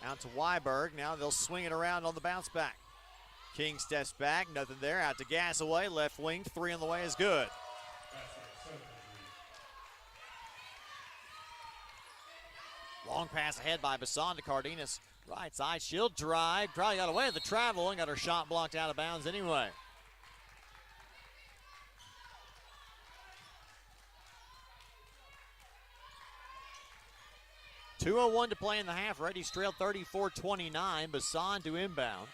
Out to Weiberg. Now they'll swing it around on the bounce back. King steps back, nothing there. Out to Gasaway, left wing. Three on the way is good. Long pass ahead by Bassan to Cardenas. Right side, she'll drive. Probably got away with the travel and got her shot blocked out of bounds anyway. .201 to play in the half. Reddies trailed 34-29. Bassan to inbound.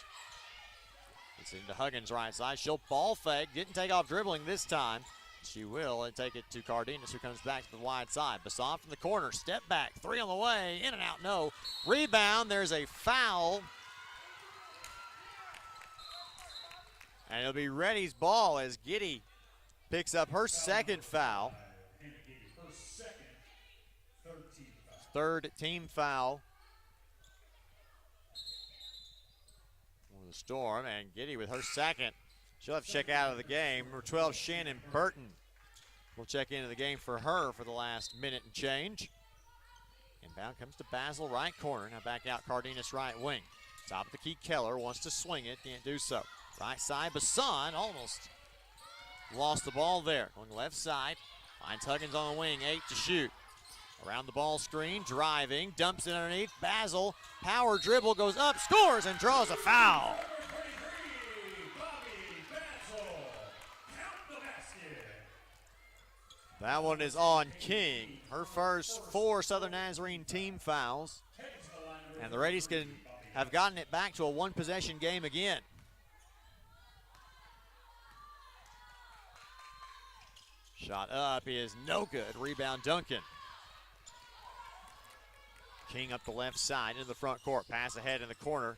It's into Huggins right side. She'll ball fake. Didn't take off dribbling this time. She will and take it to Cardenas, who comes back to the wide side. Bassan from the corner. Step back. Three on the way. In and out. No. Rebound. There's a foul. And it'll be Reddy's ball as Giddy picks up her second foul. Third team foul for the Storm, and Giddy with her second. She'll have to check out of the game. Number 12, Shannon Burton will check into the game for her for the last minute and change. Inbound comes to Basil, right corner. Now back out Cardenas, right wing. Top of the key, Keller wants to swing it, can't do so. Right side, Bassan almost lost the ball there. Going left side, finds Huggins on the wing, 8 to shoot. Around the ball screen, driving, dumps it underneath. Basil, power dribble, goes up, scores, and draws a foul. That one is on King. Her first 4 Southern Nazarene team fouls. And the Reddies can have gotten it back to a 1-possession game again. Shot up is no good. Rebound Duncan. King up the left side into the front court. Pass ahead in the corner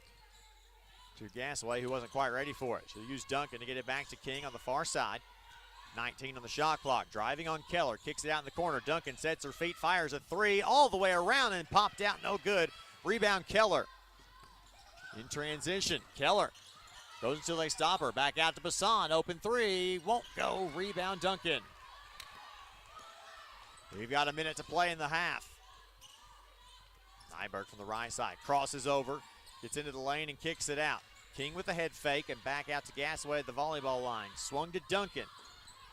to 𝗏𝗦𝗦𝗧𝗏𝗧, who wasn't quite ready for it. She'll use Duncan to get it back to King on the far side. 19 on the shot clock. Driving on Keller. Kicks it out in the corner. Duncan sets her feet, fires a 3 all the way around and popped out. No good. Rebound Keller. In transition. Keller goes until they stop her. Back out to Bassan. Open 3. Won't go. Rebound Duncan. We've got a minute to play in the half. 𝗏𝗏𝗏𝗏 from the right side. Crosses over. Gets into the lane and kicks it out. King with the head fake and back out to 𝗏𝗏𝗏𝗏𝗏 at the volleyball line. Swung to Duncan.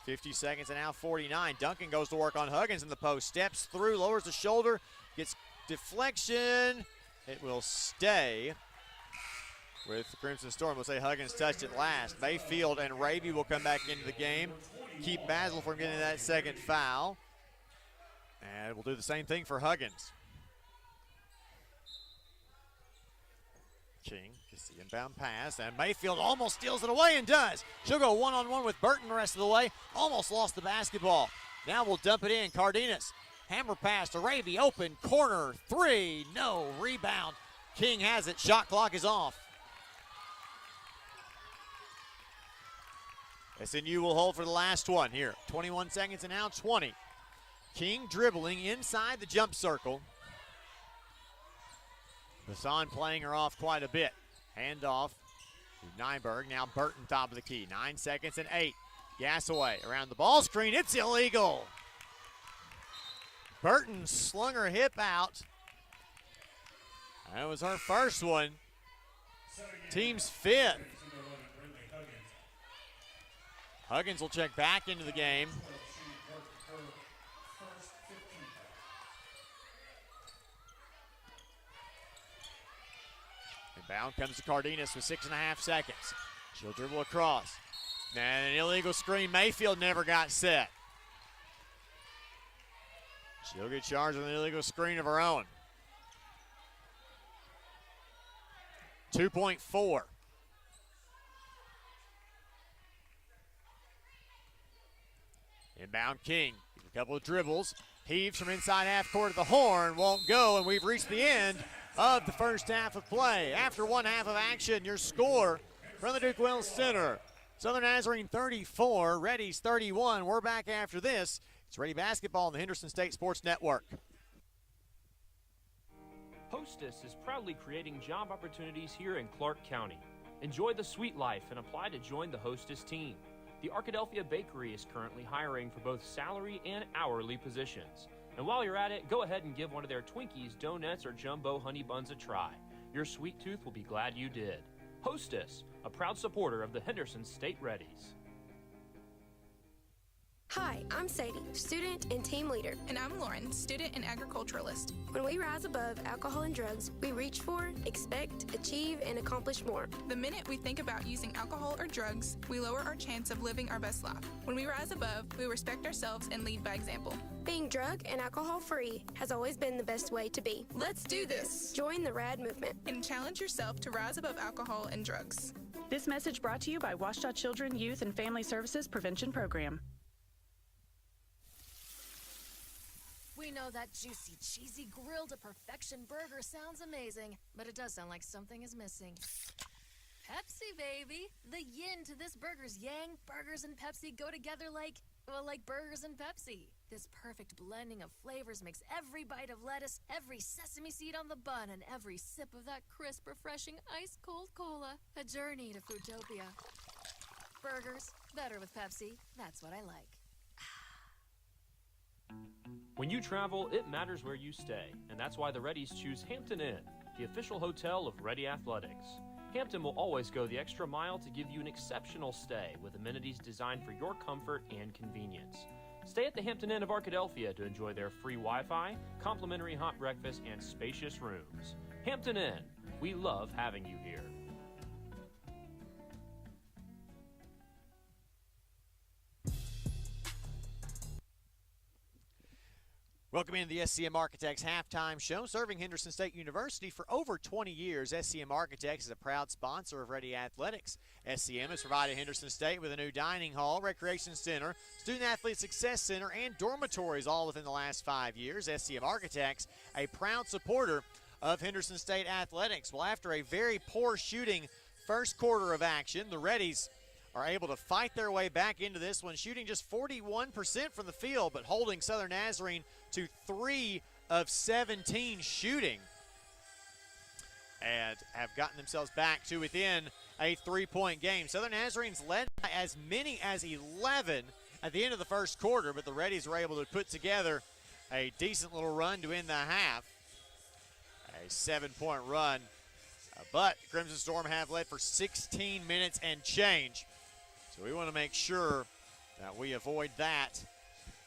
50 seconds and now 49. Duncan goes to work on Huggins in the post. Steps through, lowers the shoulder, gets deflection. It will stay with the Crimson Storm. We'll say Huggins touched it last. Mayfield and Raby will come back into the game. Keep Basil from getting that second foul. And we'll do the same thing for Huggins. King gets the inbound pass, and Mayfield almost steals it away and does. She'll go one-on-one with Burton the rest of the way. Almost lost the basketball. Now we'll dump it in. Cardenas, hammer pass to Raby, open, corner, 3, no, rebound. King has it, shot clock is off. SNU will hold for the last one here. 21 seconds and now 20. King dribbling inside the jump circle. Bassan playing her off quite a bit. Handoff to Nyberg. Now Burton top of the key. 9 seconds and 8. 𝗏𝗏𝗏𝗏𝗏 around the ball screen. It's illegal. Burton slung her hip out. That was her first one. Team's 5th. Huggins will check back into the game. Inbound comes to Cardenas with 6.5 seconds. She'll dribble across. And an illegal screen. Mayfield never got set. She'll get charged with an illegal screen of her own. 2.4. Inbound King. A couple of dribbles. Heaves from inside half court to the horn. Won't go, and we've reached the end of the first half of play. After one half of action, your score from the Duke Wells Center. Southern Nazarene 34, Reddies 31. We're back after this. It's Reddie Basketball on the Henderson State Sports Network. Hostess is proudly creating job opportunities here in Clark County. Enjoy the sweet life and apply to join the Hostess team. The 𝗏𝗏𝗏𝗏𝗏 Bakery is currently hiring for both salary and hourly positions. And while you're at it, go ahead and give one of their Twinkies, donuts, or jumbo honey buns a try. Your sweet tooth will be glad you did. Hostess, a proud supporter of the Henderson State Reddies. Hi, I'm Sadie, student and team leader. And I'm Lauren, student and agriculturalist. When we rise above alcohol and drugs, we reach for, expect, achieve, and accomplish more. The minute we think about using alcohol or drugs, we lower our chance of living our best life. When we rise above, we respect ourselves and lead by example. Being drug and alcohol free has always been the best way to be. Let's do this! Join the RAD movement and challenge yourself to rise above alcohol and drugs. This message brought to you by 𝗏𝗏𝗏𝗏𝗏 Children, Youth, and Family Services Prevention Program. We know that juicy, cheesy, grilled to perfection burger sounds amazing, but it does sound like something is missing. Pepsi, baby! The yin to this burger's yang. Burgers and Pepsi go together like burgers and Pepsi. This perfect blending of flavors makes every bite of lettuce, every sesame seed on the bun, and every sip of that crisp, refreshing, ice-cold cola a journey to Foodtopia. Burgers, better with Pepsi. That's what I like. When you travel, it matters where you stay, and that's why the Reddies choose Hampton Inn, the official hotel of Reddie Athletics. Hampton will always go the extra mile to give you an exceptional stay with amenities designed for your comfort and convenience. Stay at the Hampton Inn of Arkadelphia to enjoy their free Wi-Fi, complimentary hot breakfast, and spacious rooms. Hampton Inn, we love having you here. Welcome into the SCM Architects halftime show. Serving Henderson State University for over 20 years, SCM Architects is a proud sponsor of Reddie Athletics. SCM has provided Henderson State with a new dining hall, recreation center, student athlete success center, and dormitories all within the last 5 years. SCM Architects, a proud supporter of Henderson State Athletics. Well, after a very poor shooting first quarter of action, the Reddies are able to fight their way back into this one, shooting just 41% from the field, but holding Southern Nazarene to 3 of 17 shooting, and have gotten themselves back to within a 3-point game. Southern Nazarene's led by as many as 11 at the end of the first quarter, but the Reddies were able to put together a decent little run to end the half, a 7-point run. But Crimson Storm have led for 16 minutes and change. So we want to make sure that we avoid that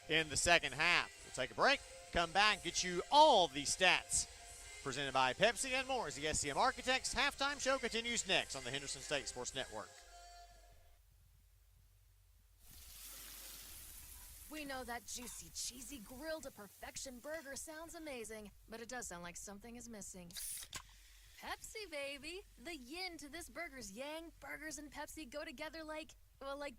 in the second half. We'll take a break, come back, get you all the stats presented by Pepsi and more as the SCM Architects halftime show continues next on the Henderson State Sports Network. We know that juicy, cheesy, grilled to perfection burger sounds amazing, but it does sound like something is missing. Pepsi, baby! The yin to this burger's yang. Burgers and Pepsi go together like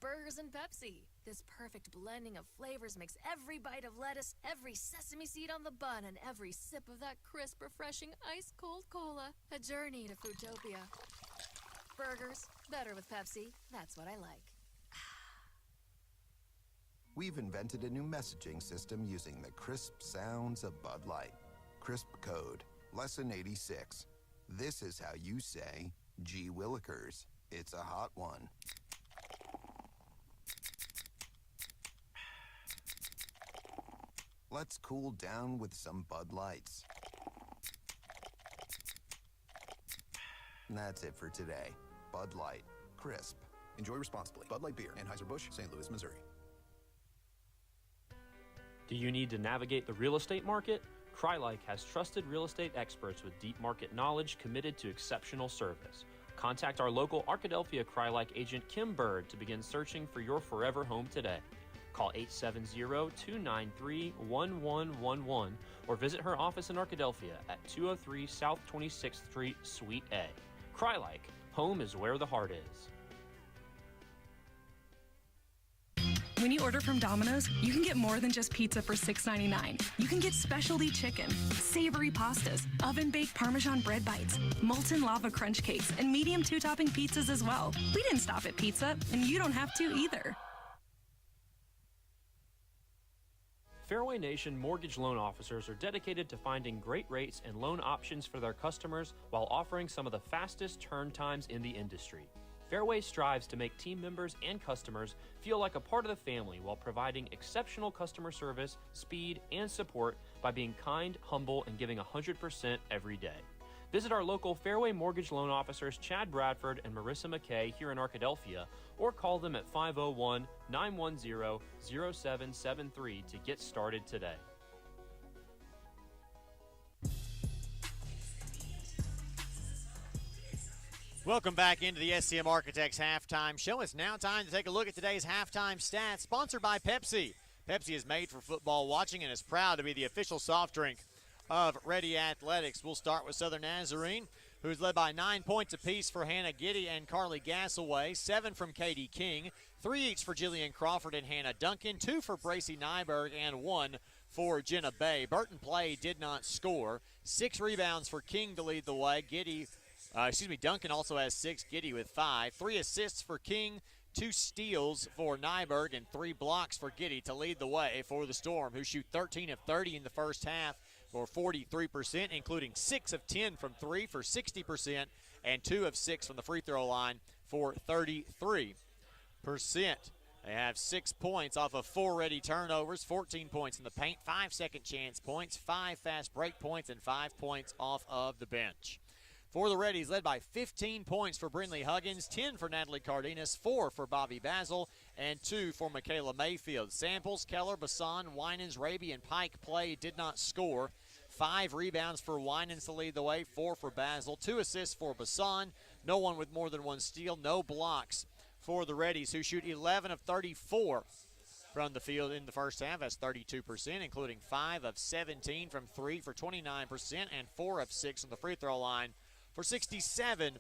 burgers and Pepsi. This perfect blending of flavors makes every bite of lettuce, every sesame seed on the bun, and every sip of that crisp, refreshing, ice-cold cola a journey to Foodtopia. Burgers, better with Pepsi. That's what I like. We've invented a new messaging system using the crisp sounds of Bud Light. Crisp code, lesson 86. This is how you say, 𝗬𝗟𝗦𝗕𝗘. It's a hot one. Let's cool down with some Bud Lights. That's it for today. Bud Light. Crisp. Enjoy responsibly. Bud Light Beer, Anheuser-Busch, St. Louis, Missouri. Do you need to navigate the real estate market? 𝗦𝗨𝗕𝗦𝗖𝗥𝗜𝗕𝗄 has trusted real estate experts with deep market knowledge committed to exceptional service. Contact our local Arkadelphia 𝗦𝗨𝗕𝗦𝗖𝗥𝗜𝗕𝗘 agent Kim Bird to begin searching for your forever home today. Call 870-293-1111 or visit her office in Arkadelphia at 203 South 26th Street, Suite A. 𝗦𝗨𝗕𝗦𝗖𝗥𝗜𝗕𝗄, home is where the heart is. When you order from Domino's, you can get more than just pizza for $6.99. You can get specialty chicken, savory pastas, oven-baked Parmesan bread bites, molten lava crunch cakes, and medium 2-topping pizzas as well. We didn't stop at pizza, and you don't have to either. Fairway Nation mortgage loan officers are dedicated to finding great rates and loan options for their customers while offering some of the fastest turn times in the industry. Fairway strives to make team members and customers feel like a part of the family while providing exceptional customer service, speed, and support by being kind, humble, and giving 100% every day. Visit our local Fairway mortgage loan officers Chad Bradford and Marissa McKay here in Arkadelphia, or call them at 501-910-0773 to get started today. Welcome back into the SCM Architects halftime show. It's now time to take a look at today's halftime stats, sponsored by Pepsi. Pepsi is made for football watching and is proud to be the official soft drink of Reddie Athletics. We'll start with Southern Nazarene, who's led by 9 points apiece for Hannah Giddy and Carly Gassaway, 7 from Katie King, 3 each for Jillian Crawford and Hannah Duncan, 2 for Bracy Nyberg, and 1 for Jenna Bay. Burton Play did not score. 6 rebounds for King to lead the way. Duncan also has 6, Giddy with 5. 3 assists for King, 2 steals for Nyberg, and 3 blocks for Giddy to lead the way for the Storm, who shoot 13 of 30 in the first half for 43%, including 6 of 10 from 3 for 60%, and 2 of 6 from the free throw line for 33%. They have 6 points off of 4 ready turnovers, 14 points in the paint, 5 second chance points, 5 fast break points, and 5 points off of the bench. For the Reddies, led by 15 points for Brinley Huggins, 10 for Natalie Cardenas, 4 for Bobby Basil, and 2 for Michaela Mayfield. Samples, Keller, Bassan, Winans, Raby, and Pike play did not score. 5 rebounds for Winans to lead the way, 4 for Basil, 2 assists for Bassan, no one with more than 1 steal, no blocks for the Reddies, who shoot 11 of 34 from the field in the first half. That's 32%, including 5 of 17 from 3 for 29%, and 4 of 6 on the free throw line for 67%.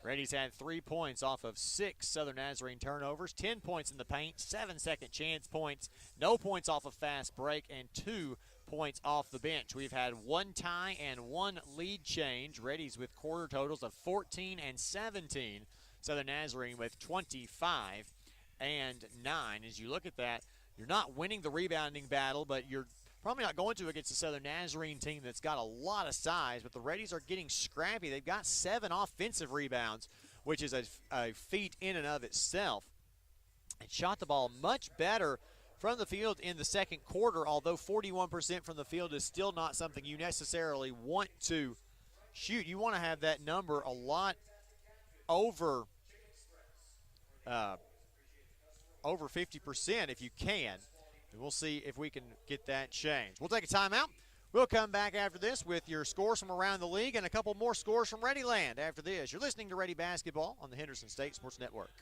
Reddies had 3 points off of 6 Southern Nazarene turnovers, 10 points in the paint, 7 second chance points, no points off of fast break, and 2 points off the bench. We've had 1 tie and 1 lead change. Reddies with quarter totals of 14 and 17. Southern Nazarene with 25 and 9. As you look at that, you're not winning the rebounding battle, but you're probably not going to against the Southern Nazarene team that's got a lot of size, but the Reddies are getting scrappy. They've got 7 offensive rebounds, which is a feat in and of itself. And shot the ball much better from the field in the second quarter, although 41% from the field is still not something you necessarily want to shoot. You want to have that number a lot over 50% if you can. And we'll see if we can get that changed. We'll take a timeout. We'll come back after this with your scores from around the league and a couple more scores from Ready Land after this. You're listening to Ready Basketball on the Henderson State Sports Network.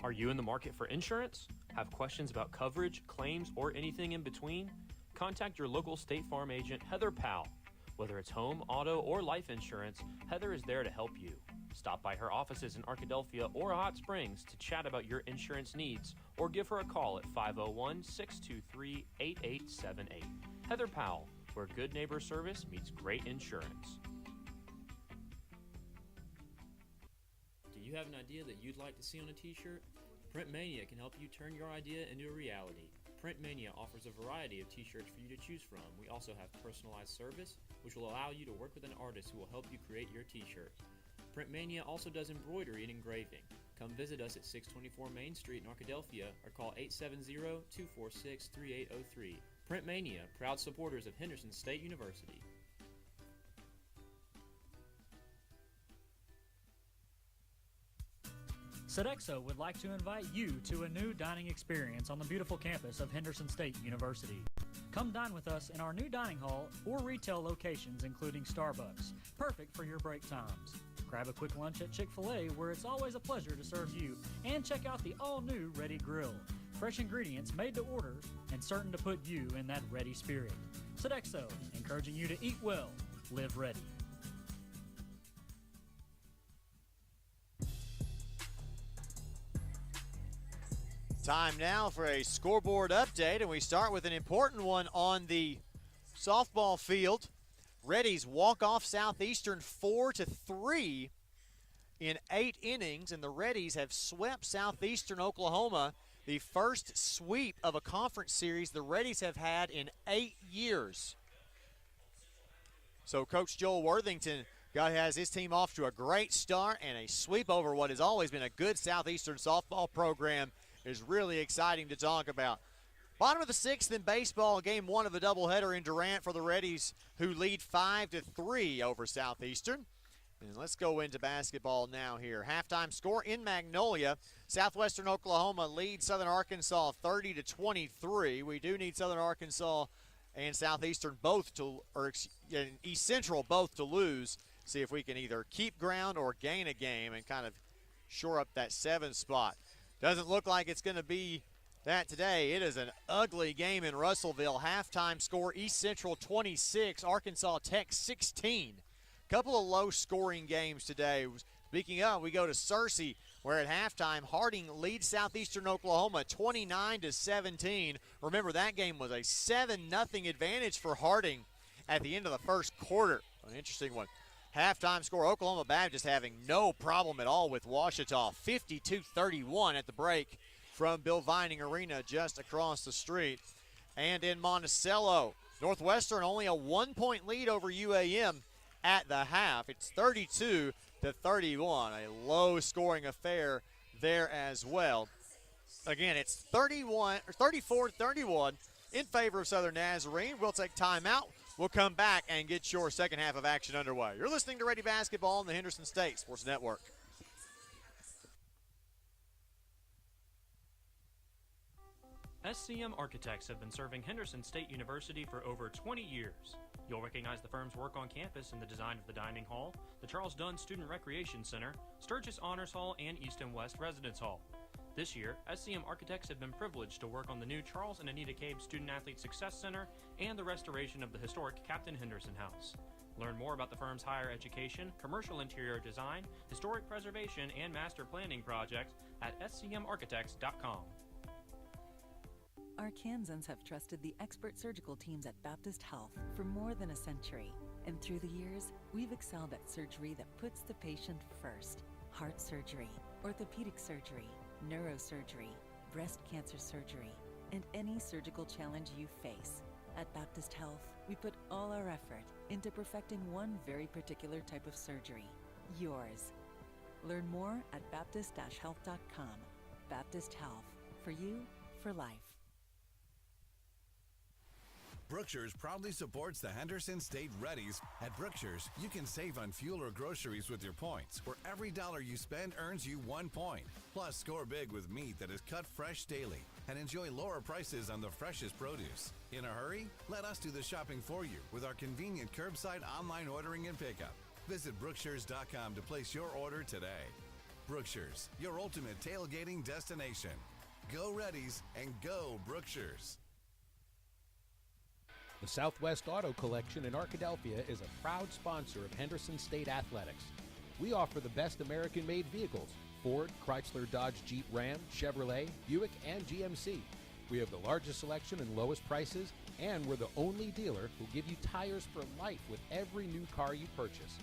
Are you in the market for insurance? Have questions about coverage, claims, or anything in between? Contact your local State Farm agent, Heather Powell. Whether it's home, auto, or life insurance, Heather is there to help you. Stop by her offices in Arkadelphia or Hot Springs to chat about your insurance needs, or give her a call at 501-623-8878. Heather Powell, where good neighbor service meets great insurance. Do you have an idea that you'd like to see on a t-shirt? Print Mania can help you turn your idea into a reality. Print Mania offers a variety of t-shirts for you to choose from. We also have personalized service, which will allow you to work with an artist who will help you create your t-shirt. Print Mania also does embroidery and engraving. Come visit us at 624 Main Street in Arkadelphia or call 870-246-3803. Print Mania, proud supporters of Henderson State University. Sodexo would like to invite you to a new dining experience on the beautiful campus of Henderson State University. Come dine with us in our new dining hall or retail locations including Starbucks, perfect for your break times. Grab a quick lunch at Chick-fil-A where it's always a pleasure to serve you, and check out the all-new Reddie Grill. Fresh ingredients made to order and certain to put you in that ready spirit. Sodexo, encouraging you to eat well, live ready. Time now for a scoreboard update, and we start with an important one on the softball field. Reddies walk off Southeastern 4-3 in 8 innings, and the Reddies have swept Southeastern Oklahoma, the first sweep of a conference series the Reddies have had in 8 years. So Coach Joel Worthington has his team off to a great start, and a sweep over what has always been a good Southeastern softball program is really exciting to talk about. Bottom of the 6th in baseball, game 1 of a doubleheader in Durant for the Reddies, who lead 5-3 over Southeastern. And let's go into basketball now here. Halftime score in Magnolia. Southwestern Oklahoma leads Southern Arkansas 30-23. We do need Southern Arkansas and Southeastern both to, or East Central both to lose. See if we can either keep ground or gain a game and kind of shore up that 7 spot. Doesn't look like it's going to be that today. It is an ugly game in Russellville. Halftime score, East Central 26, Arkansas Tech 16. Couple of low-scoring games today. Speaking of, we go to Searcy, where at halftime, Harding leads Southeastern Oklahoma 29-17. Remember, that game was a 7-0 advantage for Harding at the end of the first quarter. An interesting one. Halftime score, Oklahoma Baptist having no problem at all with Ouachita. 52-31 at the break from Bill Vining Arena just across the street. And in Monticello, Northwestern only a 1-point lead over UAM at the half. It's 32-31, a low-scoring affair there as well. Again, it's 34-31 in favor of Southern Nazarene. We'll take timeout. We'll come back and get your second half of action underway. You're listening to Reddie Basketball on the Henderson State Sports Network. SCM Architects have been serving Henderson State University for over 20 years. You'll recognize the firm's work on campus in the design of the dining hall, the Charles Dunn Student Recreation Center, Sturgis Honors Hall, and East and West Residence Hall. This year, SCM Architects have been privileged to work on the new Charles and Anita Cabe Student Athlete Success Center and the restoration of the historic Captain Henderson House. Learn more about the firm's higher education, commercial interior design, historic preservation, and master planning projects at scmarchitects.com. Our Kansans have trusted the expert surgical teams at Baptist Health for more than a century. And through the years, we've excelled at surgery that puts the patient first. Heart surgery, orthopedic surgery, neurosurgery, breast cancer surgery, and any surgical challenge you face. At Baptist Health, we put all our effort into perfecting one very particular type of surgery, yours. Learn more at baptist-health.com. Baptist Health, for you, for life. Brookshire's proudly supports the Henderson State Reddies. At Brookshire's, you can save on fuel or groceries with your points, where every dollar you spend earns you 1 point. Plus, score big with meat that is cut fresh daily and enjoy lower prices on the freshest produce. In a hurry? Let us do the shopping for you with our convenient curbside online ordering and pickup. Visit Brookshires.com to place your order today. Brookshire's, your ultimate tailgating destination. Go Reddies and go Brookshires. The Southwest Auto Collection in Arkadelphia is a proud sponsor of Henderson State Athletics. We offer the best American-made vehicles: Ford, Chrysler, Dodge, Jeep, Ram, Chevrolet, Buick, and GMC. We have the largest selection and lowest prices, and we're the only dealer who give you tires for life with every new car you purchase.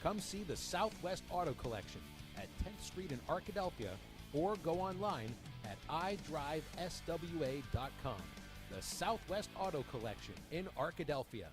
Come see the Southwest Auto Collection at 10th Street in Arkadelphia, or go online at idriveswa.com. The Southwest Auto Collection in Arkadelphia.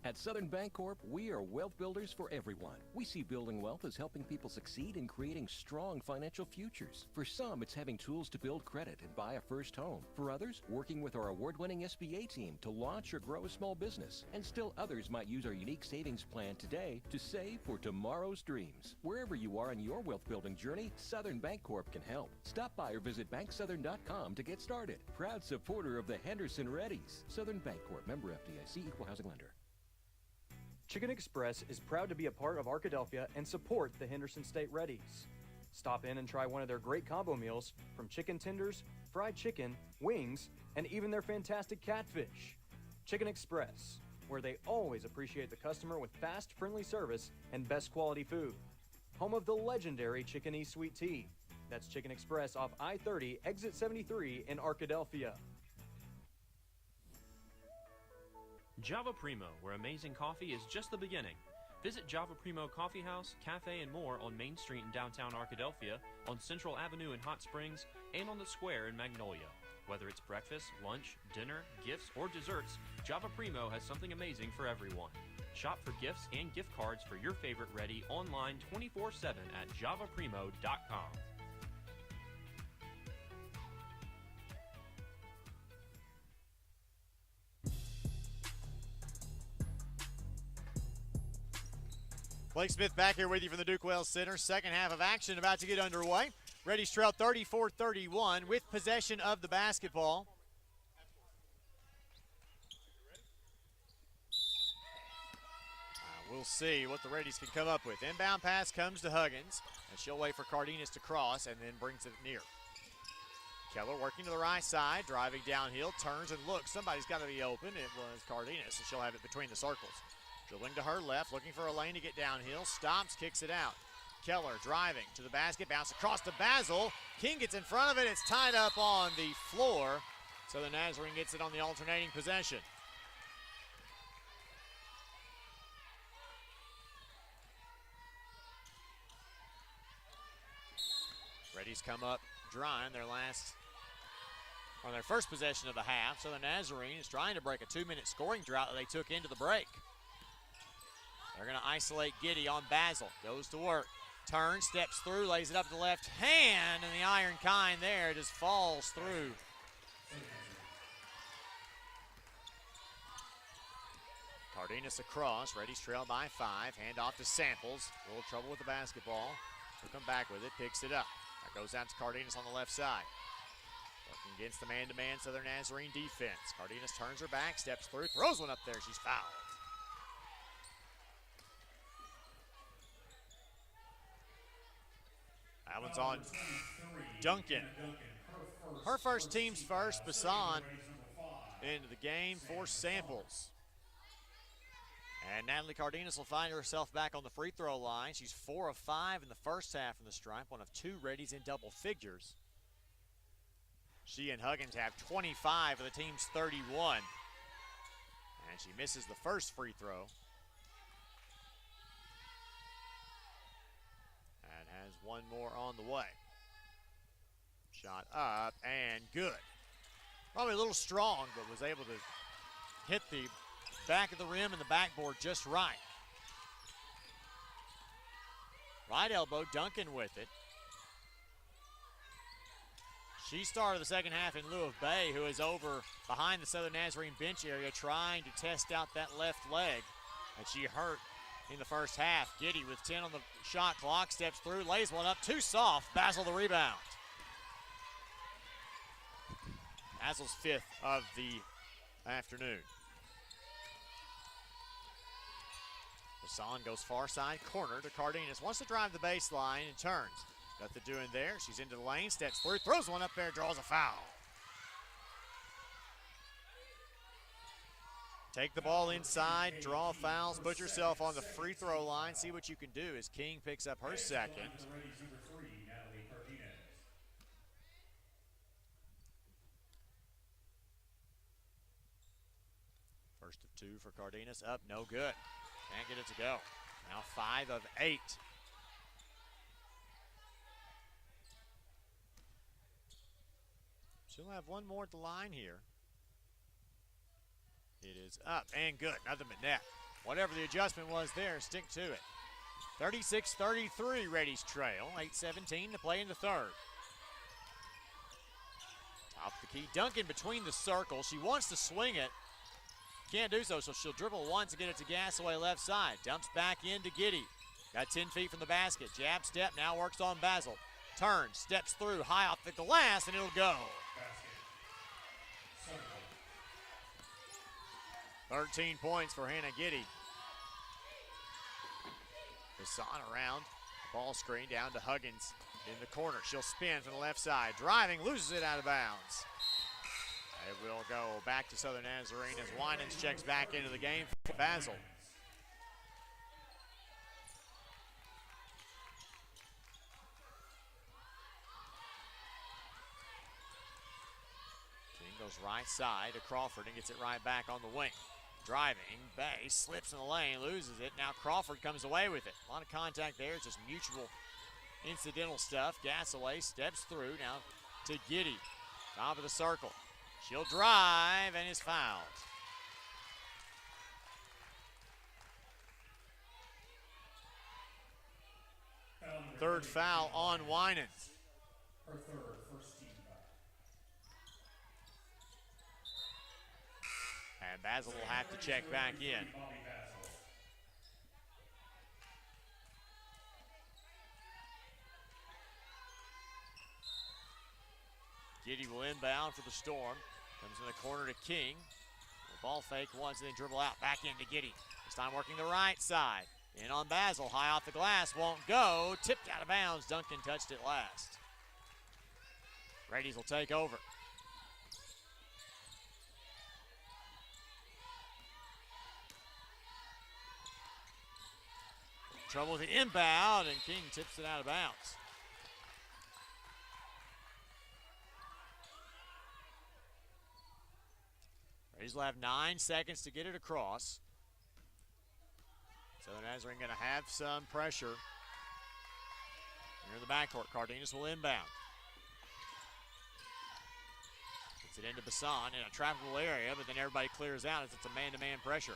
At Southern Bancorp, we are wealth builders for everyone. We see building wealth as helping people succeed in creating strong financial futures. For some, it's having tools to build credit and buy a first home. For others, working with our award-winning SBA team to launch or grow a small business. And still others might use our unique savings plan today to save for tomorrow's dreams. Wherever you are in your wealth building journey, Southern Bancorp can help. Stop by or visit banksouthern.com to get started. Proud supporter of the Henderson Reddies. Southern Bancorp, member FDIC, equal housing lender. Chicken Express is proud to be a part of Arkadelphia and support the Henderson State Reddies. Stop in and try one of their great combo meals, from chicken tenders, fried chicken, wings, and even their fantastic catfish. Chicken Express, where they always appreciate the customer with fast, friendly service and best quality food. Home of the legendary Chicken E Sweet Tea. That's Chicken Express off I-30, exit 73 in Arkadelphia. Java Primo, where amazing coffee is just the beginning. Visit Java Primo Coffee House, Cafe, and more on Main Street in downtown Arkadelphia, on Central Avenue in Hot Springs, and on the Square in Magnolia. Whether it's breakfast, lunch, dinner, gifts, or desserts, Java Primo has something amazing for everyone. Shop for gifts and gift cards for your favorite Reddie online 24/7 at javaprimo.com. Blake Smith back here with you from the Duke Wells Center. Second half of action about to get underway. Reddies trail 34-31 with possession of the basketball. We'll see what the Reddies can come up with. Inbound pass comes to Huggins, and she'll wait for Cardenas to cross and then brings it near. Keller working to the right side, driving downhill, turns and looks. Somebody's got to be open. It was Cardenas, and she'll have it between the circles. Dribbling to her left, looking for a lane to get downhill. Stops, kicks it out. Keller driving to the basket, bounce across to Basil. King gets in front of it. It's tied up on the floor. So the Nazarene gets it on the alternating possession. Reddies come up dry on their first possession of the half. So the Nazarene is trying to break a 2-minute scoring drought that they took into the break. They're going to isolate Giddy on Basil. Goes to work. Turns, steps through, lays it up to the left hand, and the iron kind there just falls through. Cardenas across. Reddies trail by 5. Hand off to Samples. A little trouble with the basketball. He'll come back with it. Picks it up. That goes out to Cardenas on the left side. Working against the man-to-man Southern Nazarene defense. Cardenas turns her back, steps through, throws one up there. She's fouled. That one's on Duncan. Her first, team's first. Bassan into the game for Samples. And Natalie Cardenas will find herself back on the free throw line. She's 4 of 5 in the first half from the stripe, one of 2 Reddies in double figures. She and Huggins have 25 of the team's 31. And she misses the first free throw. And has one more on the way. Shot up and good. Probably a little strong, but was able to hit the back of the rim and the backboard just right. Right elbow, Duncan with it. She started the second half in lieu of Bay, who is over behind the Southern Nazarene bench area trying to test out that left leg. And she hurt in the first half. Giddy with 10 on the shot clock, steps through, lays one up, too soft. Basil the rebound. Basil's 5th of the afternoon. Bassan goes far side corner to Cardenas. Wants to drive the baseline and turns. Nothing doing there. She's into the lane, steps through, throws one up there, draws a foul. Take the ball inside, draw fouls, put yourself on the free throw line, see what you can do as King picks up her second. First of 2 for Cardenas, up, no good. Can't get it to go. Now 5 of 8. She'll have one more at the line here. It is up and good. Nothing but net. Whatever the adjustment was there, stick to it. 36-33 Reddies trail. 8:17 to play in the third. Top of the key. Duncan between the circles. She wants to swing it. Can't do so, so she'll dribble once and get it to Gasaway left side. Dumps back into Giddy. Got 10 feet from the basket. Jab step, now works on Basil. Turns, steps through, high off the glass, and it'll go. 13 points for Hannah Giddy. Bassan around. Ball screen down to Huggins in the corner. She'll spin from the left side. Driving, loses it out of bounds. It will go back to Southern Nazarene as Winans checks back into the game for Basil. King goes right side to Crawford and gets it right back on the wing. Driving, Bay slips in the lane, loses it. Now Crawford comes away with it. A lot of contact there, just mutual incidental stuff. Gasaway steps through now to Giddy. Top of the circle. She'll drive and is fouled. Third foul on Winans. Her third, first team foul. And Basil will have to check back in. Giddy will inbound for the Storm. Comes in the corner to King. Ball fake once and then dribble out. Back into Giddy. This time working the right side. In on Basil. High off the glass. Won't go. Tipped out of bounds. Duncan touched it last. Reddies will take over. Trouble with the inbound, and King tips it out of bounds. Reddies will have 9 seconds to get it across. Southern Nazarene going to have some pressure. Here in the backcourt, Cardenas will inbound. Gets it into Bassan in a trappable area, but then everybody clears out as it's a man-to-man pressure.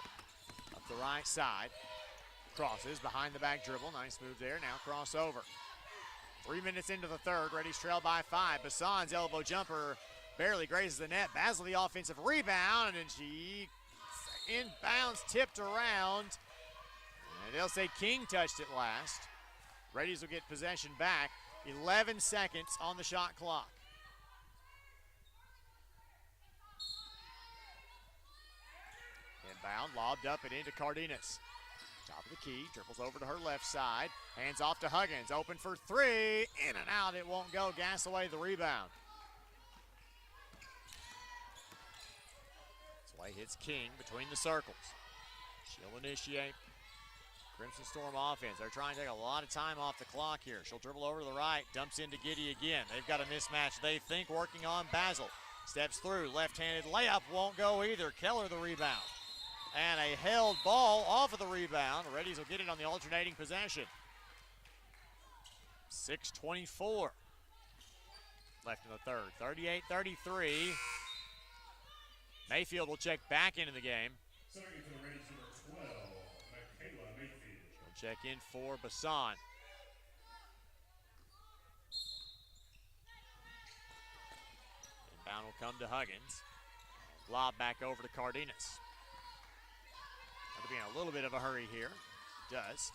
Up the right side. Crosses behind the back dribble. Nice move there. Now crossover. 3 minutes into the third. Reddies trail by 5. Bassan's elbow jumper barely grazes the net. Basil the offensive rebound, and she inbounds, tipped around. And they'll say King touched it last. Reddies will get possession back. 11 seconds on the shot clock. Inbound, lobbed up and into Cardenas. Top of the key, dribbles over to her left side. Hands off to Huggins, open for three. In and out, it won't go. Gasaway the rebound. Slay hits King between the circles. She'll initiate Crimson Storm offense. They're trying to take a lot of time off the clock here. She'll dribble over to the right, dumps into Giddy again. They've got a mismatch, they think, working on Basil. Steps through, left-handed layup, won't go either. Keller the rebound. And a held ball off of the rebound. The Reddies will get it on the alternating possession. 6:24 left in the third. 38-33. Mayfield will check back into the game. Second to the Reddies, number 12, 𝗦𝗨𝗕𝗦𝗖𝗥𝗜𝗕𝗘. She'll check in for Bassan. Inbound will come to Huggins. Lob back over to Cardenas. That'll be in a little bit of a hurry here. Does.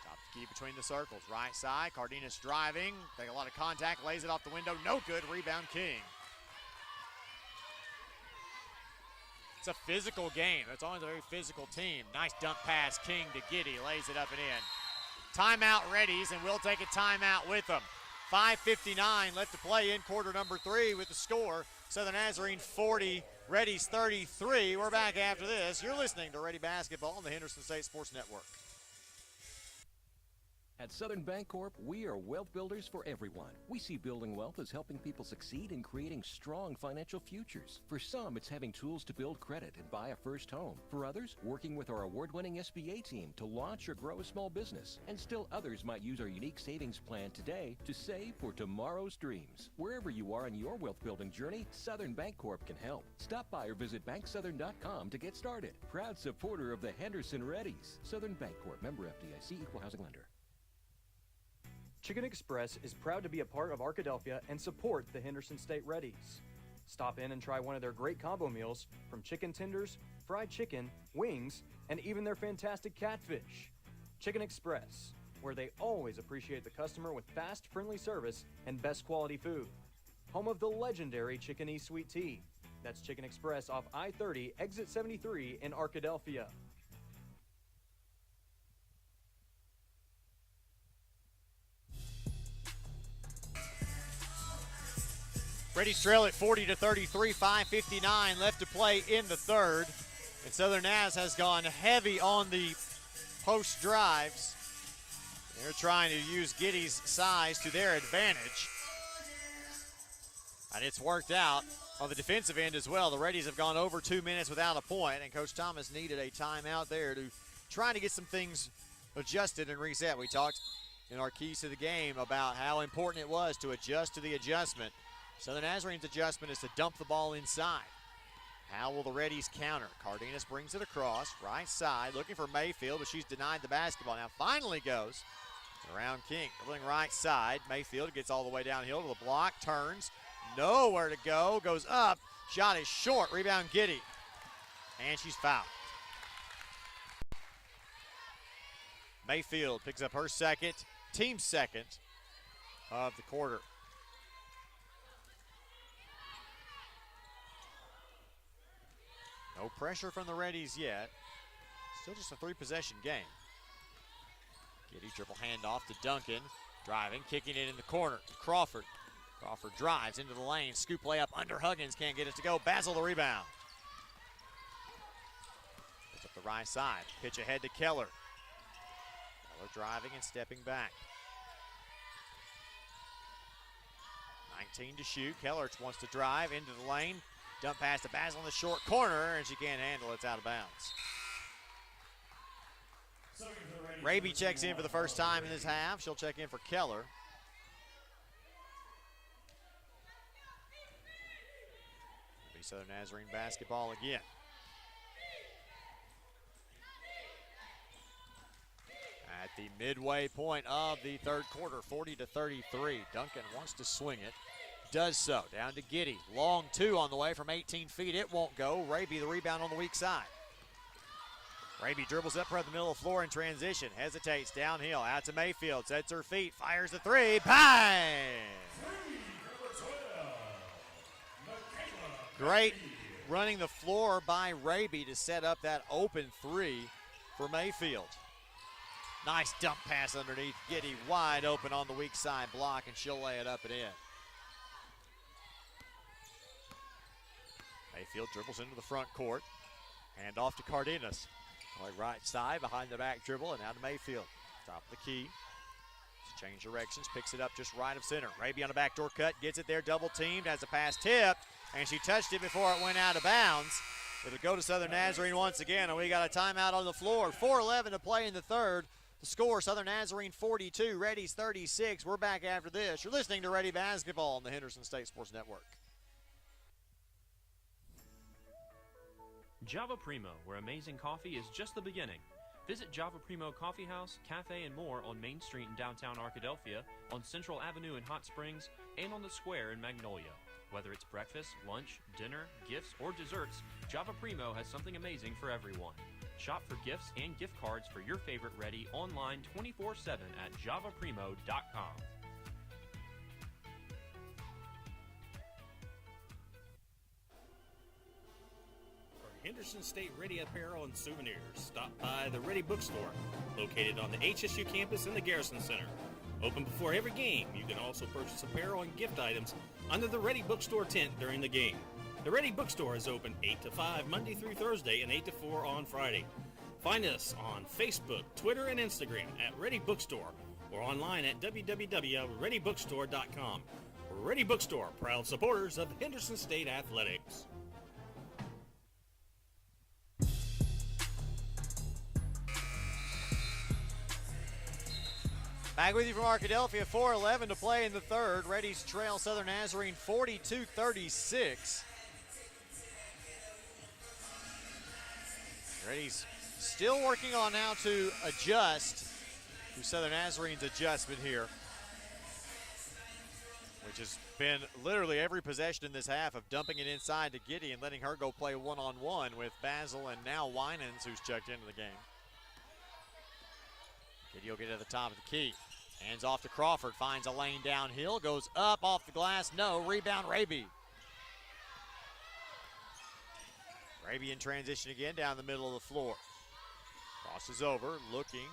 Top the key between the circles. Right side, Cardenas driving. Take a lot of contact, lays it off the window. No good. Rebound King. It's a physical game. It's always a very physical team. Nice dump pass. King to Giddy. Lays it up and in. Timeout Reddies, and we'll take a timeout with them. 5:59 left to play in quarter number 3 with the score. Southern Nazarene 40, Reddies 33. We're back after this. You're listening to Reddie Basketball on the Henderson State Sports Network. At Southern Bancorp, we are wealth builders for everyone. We see building wealth as helping people succeed in creating strong financial futures. For some, it's having tools to build credit and buy a first home. For others, working with our award-winning SBA team to launch or grow a small business. And still others might use our unique savings plan today to save for tomorrow's dreams. Wherever you are in your wealth building journey, Southern Bancorp can help. Stop by or visit banksouthern.com to get started. Proud supporter of the Henderson Reddies. Southern Bancorp, member FDIC, equal housing lender. Chicken Express is proud to be a part of Arkadelphia and support the Henderson State Reddies. Stop in and try one of their great combo meals from chicken tenders, fried chicken, wings, and even their fantastic catfish. Chicken Express, where they always appreciate the customer with fast, friendly service and best quality food. Home of the legendary Chicken E Sweet Tea. That's Chicken Express off I-30, exit 73 in Arkadelphia. Reddies trail at 40-33, 5:59 left to play in the third. And Southern Naz has gone heavy on the post drives. They're trying to use Giddy's size to their advantage. And it's worked out on the defensive end as well. The Reddies have gone over 2 minutes without a point, and Coach Thomas needed a timeout there to try to get some things adjusted and reset. We talked in our keys to the game about how important it was to adjust to the adjustment. Southern Nazarene's adjustment is to dump the ball inside. How will the Reddies counter? Cardenas brings it across, right side, looking for Mayfield, but she's denied the basketball. Now finally goes around King, dribbling right side. Mayfield gets all the way downhill to the block, turns, nowhere to go, goes up, shot is short, rebound Giddy, and she's fouled. Mayfield picks up her second, team second of the quarter. No pressure from the Reddies yet. Still just a 3-possession game. Giddy dribble handoff to Duncan. Driving, kicking it in the corner to Crawford. Crawford drives into the lane. Scoop layup under Huggins. Can't get it to go. Basil the rebound. Puts up the right side. Pitch ahead to Keller. Keller driving and stepping back. 19 to shoot. Keller wants to drive into the lane. Dump pass to Basil in the short corner, and she can't handle it. It's out of bounds. Raby checks in for the first time in this half. She'll check in for Keller. It'll be Southern Nazarene basketball again. At the midway point of the third quarter, 40-33. Duncan wants to swing it. Does so. Down to Giddy. Long two on the way from 18 feet. It won't go. Raby the rebound on the weak side. Raby dribbles up from the middle of the floor in transition, hesitates downhill, out to Mayfield, sets her feet, fires the three, bang! Great running the floor by Raby to set up that open three for Mayfield. Nice dump pass underneath, Giddy wide open on the weak side block, and she'll lay it up and in. Mayfield dribbles into the front court, hand off to Cardenas. Like right side, behind the back dribble, and now to Mayfield. Top of the key. Just change directions, picks it up just right of center. Raby on a backdoor cut, gets it there, double teamed, has a pass tipped, and she touched it before it went out of bounds. It'll go to Southern Nazarene once again, and we got a timeout on the floor. 4:11 to play in the third. The score, Southern Nazarene 42, Reddies 36. We're back after this. You're listening to Reddie Basketball on the Henderson State Sports Network. Java Primo, where amazing coffee is just the beginning. Visit Java Primo Coffee House, Cafe, and more on Main Street in downtown Arkadelphia, on Central Avenue in Hot Springs, and on the square in Magnolia. Whether it's breakfast, lunch, dinner, gifts, or desserts, Java Primo has something amazing for everyone. Shop for gifts and gift cards for your favorite Reddie online 24/7 at javaprimo.com. Henderson State Reddie apparel and souvenirs. Stop by the Reddie Bookstore, located on the HSU campus in the Garrison Center. Open before every game. You can also purchase apparel and gift items under the Reddie Bookstore tent during the game. The Reddie Bookstore is open 8 to 5 Monday through Thursday and 8 to 4 on Friday. Find us on Facebook, Twitter, and Instagram at Reddie Bookstore or online at www.reddiebookstore.com. Reddie Bookstore, proud supporters of Henderson State Athletics. Back with you from Arkadelphia, 4:11 to play in the third. Reddies trail Southern Nazarene 42-36. Reddies still working on how to adjust to Southern Nazarene's adjustment here, which has been literally every possession in this half of dumping it inside to Giddy and letting her go play one-on-one with Basil and now Winans, who's checked into the game. Giddy will get to the top of the key. Hands off to Crawford, finds a lane downhill, goes up off the glass, no, rebound Raby. Raby in transition again down the middle of the floor. Crosses over, looking,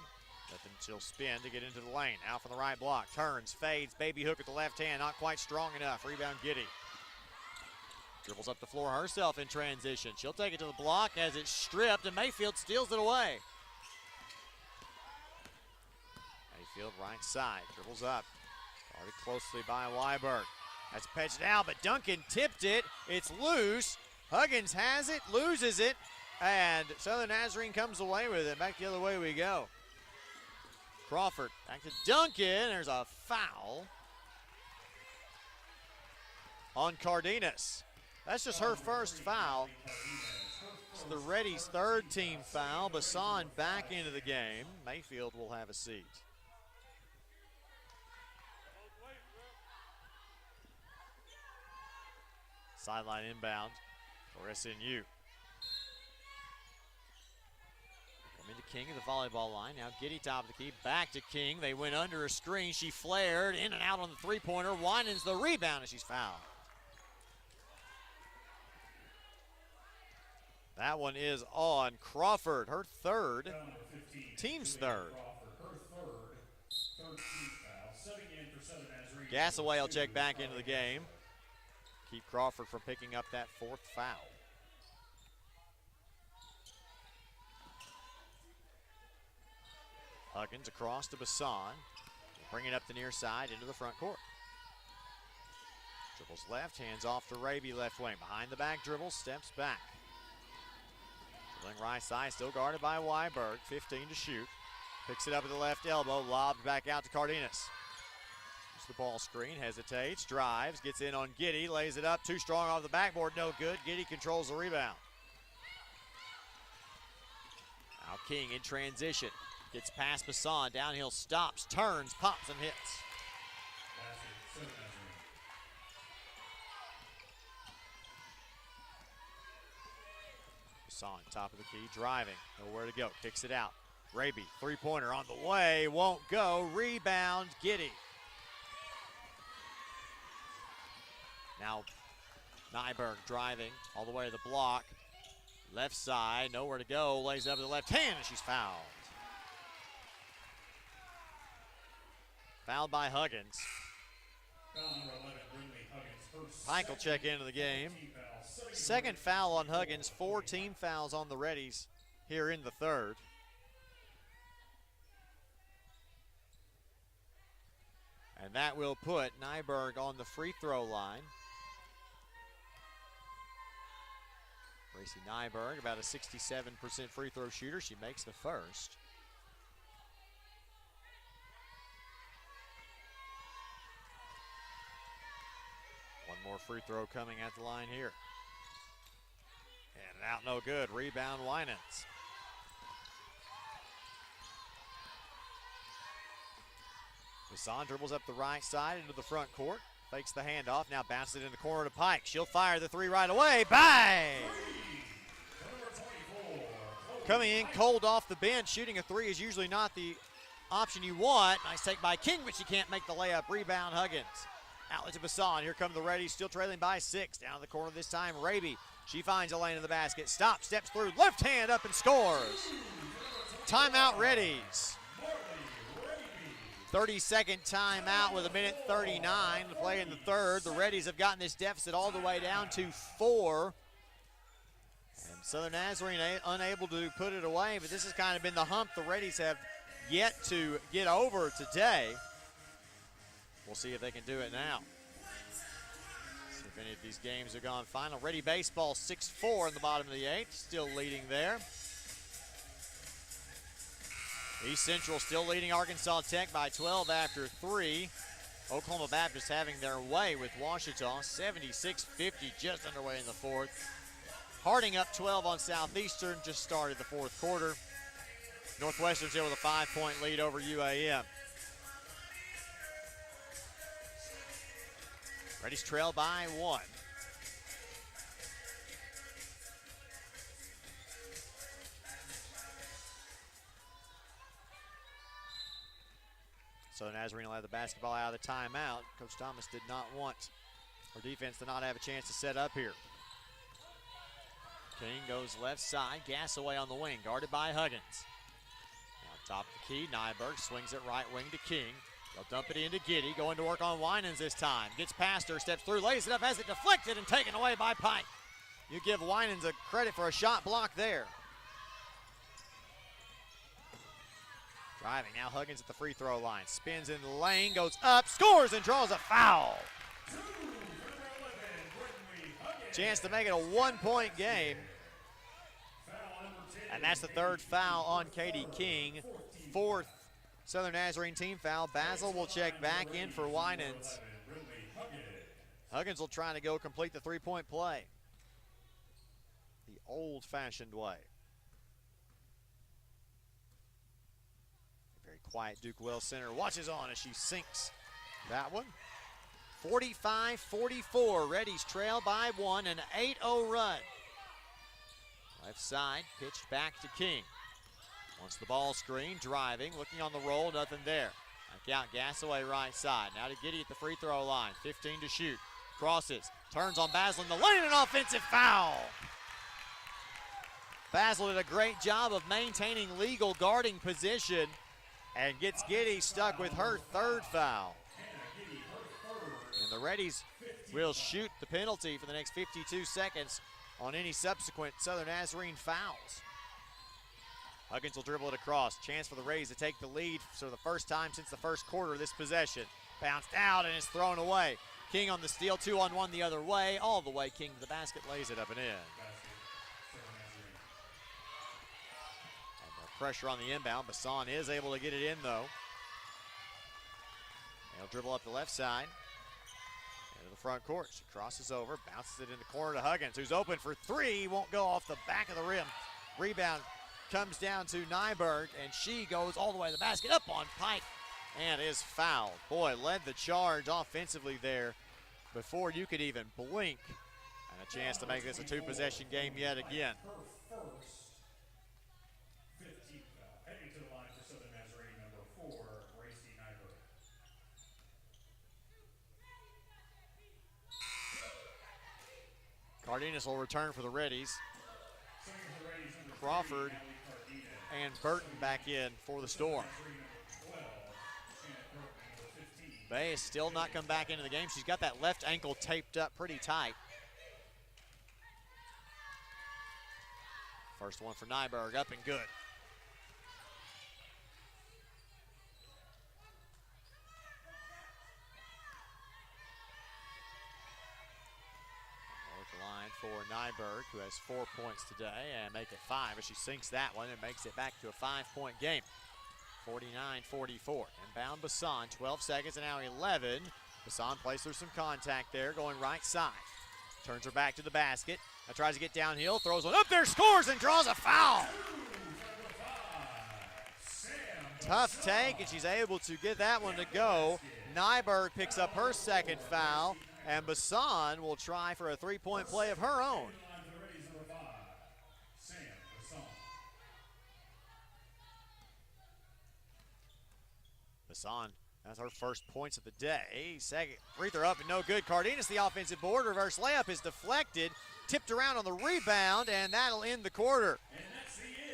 but then she'll spin to get into the lane. Out from the right block, turns, fades, baby hook with the left hand, not quite strong enough. Rebound Giddy. Dribbles up the floor herself in transition. She'll take it to the block as it's stripped, and Mayfield steals it away. Mayfield right side, dribbles up. Guarded closely by Weiberg. That's pitched out, but Duncan tipped it. It's loose. Huggins has it, loses it, and Southern Nazarene comes away with it. Back the other way we go. Crawford back to Duncan. There's a foul on Cardenas. That's just her first foul. It's the Reddies' third team foul. Bassan back into the game. Mayfield will have a seat. Sideline inbound for SNU. Coming to King at the volleyball line. Now Giddy top of the key. Back to King. They went under a screen. She flared in and out on the three-pointer. Winans the rebound and she's fouled. That one is on Crawford. Her third. Team's third. Gasaway will check back into the game. Keep Crawford from picking up that fourth foul. Huggins across to Bassan. Bring it up the near side into the front court. Dribbles left, hands off to Raby, left wing. Behind the back dribble, steps back. Dribbling right side, still guarded by Weiberg. 15 to shoot. Picks it up at the left elbow, lobbed back out to Cardenas. The ball screen, hesitates, drives, gets in on Giddy, lays it up, too strong off the backboard, no good. Giddy controls the rebound. Now King in transition, gets past Bassan, downhill, stops, turns, pops, and hits. Bassan, top of the key, driving. Nowhere to go. Kicks it out. Raby, three-pointer on the way. Won't go. Rebound, Giddy. Now, Nyberg driving all the way to the block. Left side, nowhere to go. Lays it up with the left hand, and she's fouled. Fouled by Huggins. Pike will check into the game. Second foul on Huggins, 4 team fouls on the Reddies here in the third. And that will put Nyberg on the free throw line. Gracie Nyberg, about a 67% free throw shooter. She makes the first. One more free throw coming at the line here. And out no good. Rebound Winans. Bassan dribbles up the right side into the front court. Fakes the handoff. Now bounces it in the corner to Pike. She'll fire the three right away. Bang! Coming in cold off the bench. Shooting a three is usually not the option you want. Nice take by King, but she can't make the layup. Rebound Huggins. Outlet to Bassan. Here come the Reddies, still trailing by 6. Down to the corner this time, Raby. She finds a lane in the basket. Stops, steps through, left hand up and scores. Timeout Reddies. 32nd timeout with 1:39 to play in the third. The Reddies have gotten this deficit all the way down to 4. And Southern Nazarene unable to put it away, but this has kind of been the hump the Reddies have yet to get over today. We'll see if they can do it now. See if any of these games are gone final. Reddie baseball 6-4 in the bottom of the 8th, still leading there. East Central still leading Arkansas Tech by 12 after 3. Oklahoma Baptist having their way with Ouachita, 76-50, just underway in the fourth. Harding up 12 on Southeastern, just started the fourth quarter. Northwestern still with a 5-point lead over UAM. Reddies trail by 1. Southern Nazarene will have the basketball out of the timeout. Coach Thomas did not want her defense to not have a chance to set up here. King goes left side, Gassaway on the wing, guarded by Huggins. Now top of the key, Nyberg swings it right wing to King. They'll dump it into Giddy, going to work on Winans this time. Gets past her, steps through, lays it up, has it deflected and taken away by Pike. You give Winans a credit for a shot block there. Driving, now Huggins at the free throw line. Spins in the lane, goes up, scores and draws a foul. Chance to make it a 1-point game. And that's the third foul on Katie King. 4th Southern Nazarene team foul. Basil will check back in for Winans. Huggins will try to go complete the three-point play the old-fashioned way. Very quiet Duke Wells center watches on as she sinks that one. 45-44, Reddies trail by 1, an 8-0 run. Left side, pitched back to King. Wants the ball screen, driving, looking on the roll, nothing there. Back out, Gassaway right side. Now to Giddy at the free throw line, 15 to shoot. Crosses, turns on Basil in the lane, an offensive foul. Basil did a great job of maintaining legal guarding position and gets Giddy stuck with her third foul. And the Reddies will shoot the penalty for the next 52 seconds on any subsequent Southern Nazarene fouls. Huggins will dribble it across. Chance for the Rays to take the lead for the first time since the first quarter of this possession. Bounced out and is thrown away. King on the steal, 2-on-1 the other way. All the way King to the basket, lays it up and in. And the pressure on the inbound. Bassan is able to get it in though. He'll dribble up the left side. Into the front court. She crosses over, bounces it in the corner to Huggins, who's open for 3. Won't go off the back of the rim. Rebound comes down to Nyberg, and she goes all the way to the basket, up on Pike, and is fouled. Boy, led the charge offensively there before you could even blink. And a chance to make this a 2-possession game yet again. Cardenas will return for the Reddies. Crawford and Burton back in for the Storm. Bay has still not come back into the game. She's got that left ankle taped up pretty tight. First one for Nyberg, up and good. Line for Nyberg, who has 4 points today, and make it 5 as she sinks that one and makes it back to a 5-point game. 49-44. Inbound Bassan, 12 seconds and now 11. Bassan plays through some contact there, going right side. Turns her back to the basket. Now tries to get downhill, throws one up there, scores and draws a foul. Tough take, and she's able to get that one to go. Nyberg picks up her second foul, and Bassan will try for a three-point play of her own. Bassan, that's her first points of the day. Second free throw up and no good. Cardenas, the offensive board. Reverse layup is deflected, tipped around on the rebound, and that'll end the quarter.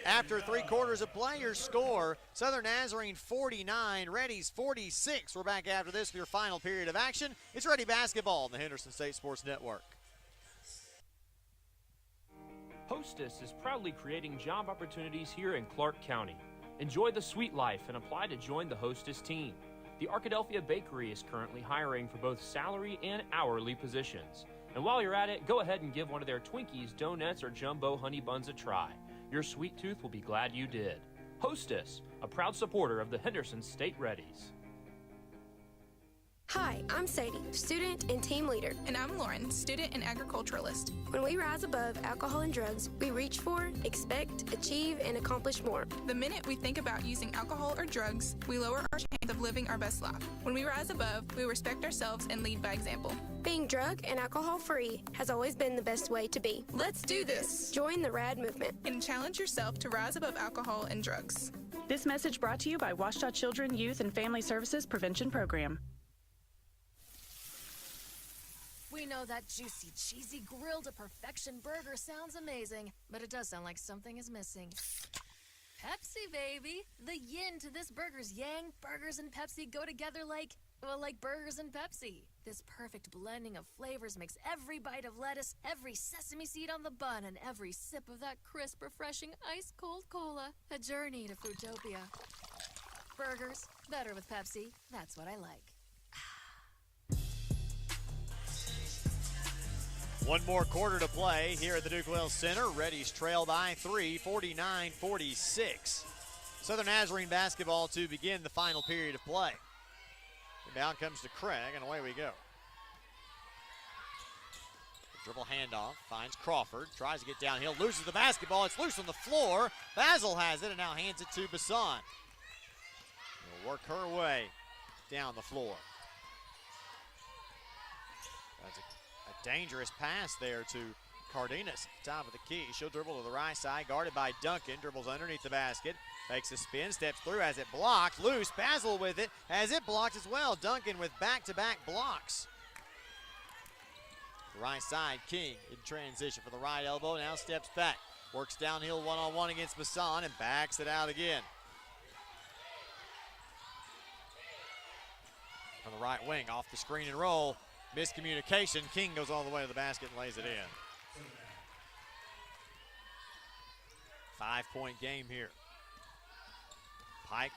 After 3 quarters of play, your score, Southern Nazarene 49, Reddies 46. We're back after this for your final period of action. It's Reddie Basketball on the Henderson State Sports Network. Hostess is proudly creating job opportunities here in Clark County. Enjoy the sweet life and apply to join the Hostess team. The 𝗏𝗏𝗏𝗏𝗏 Bakery is currently hiring for both salary and hourly positions. And while you're at it, go ahead and give one of their Twinkies, donuts, or jumbo honey buns a try. Your sweet tooth will be glad you did. Hostess, a proud supporter of the Henderson State Reddies. Hi, I'm Sadie, student and team leader. And I'm Lauren, student and agriculturalist. When we rise above alcohol and drugs, we reach for, expect, achieve, and accomplish more. The minute we think about using alcohol or drugs, we lower our chance of living our best life. When we rise above, we respect ourselves and lead by example. Being drug and alcohol free has always been the best way to be. Let's do this. Join the RAD movement and challenge yourself to rise above alcohol and drugs. This message brought to you by 𝗏𝗏𝗕𝗏𝗏𝗏 Children, Youth, and Family Services Prevention Program. We know that juicy, cheesy, grilled to perfection burger sounds amazing, but it does sound like something is missing. Pepsi, baby! The yin to this burger's yang. Burgers and Pepsi go together like burgers and Pepsi. This perfect blending of flavors makes every bite of lettuce, every sesame seed on the bun, and every sip of that crisp, refreshing, ice-cold cola a journey to Foodtopia. Burgers, better with Pepsi. That's what I like. One more quarter to play here at the Duke Wells Center. Reddies trail by 3, 49-46. Southern Nazarene basketball to begin the final period of play. Down comes to Craig, and away we go. The dribble handoff, finds Crawford, tries to get downhill, loses the basketball. It's loose on the floor. Basil has it and now hands it to Bassan. Will work her way down the floor. That's a dangerous pass there to Cardenas, top of the key. She'll dribble to the right side, guarded by Duncan. Dribbles underneath the basket, makes a spin, steps through, has it blocked. Loose, Basil with it, has it blocked as well. Duncan with back-to-back blocks. Right side, King in transition for the right elbow, now steps back. Works downhill one-on-one against Bassan and backs it out again. From the right wing, off the screen and roll. Miscommunication. King goes all the way to the basket and lays it in. 5-point game here. Pike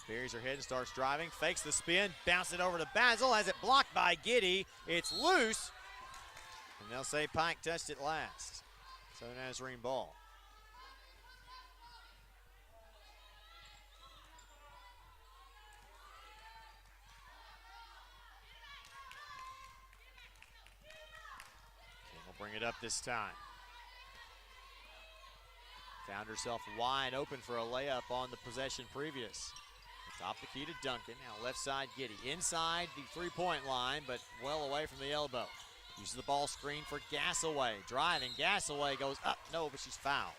buries her head and starts driving. Fakes the spin. Bounce it over to Basil. Has it blocked by Giddy. It's loose. And they'll say Pike touched it last. Southern Nazarene ball. Bring it up this time. Found herself wide open for a layup on the possession previous. Top the key to Duncan. Now left side Giddy. Inside the three-point line, but well away from the elbow. Uses the ball screen for Gassaway. Driving. Gassaway goes up. No, but she's fouled.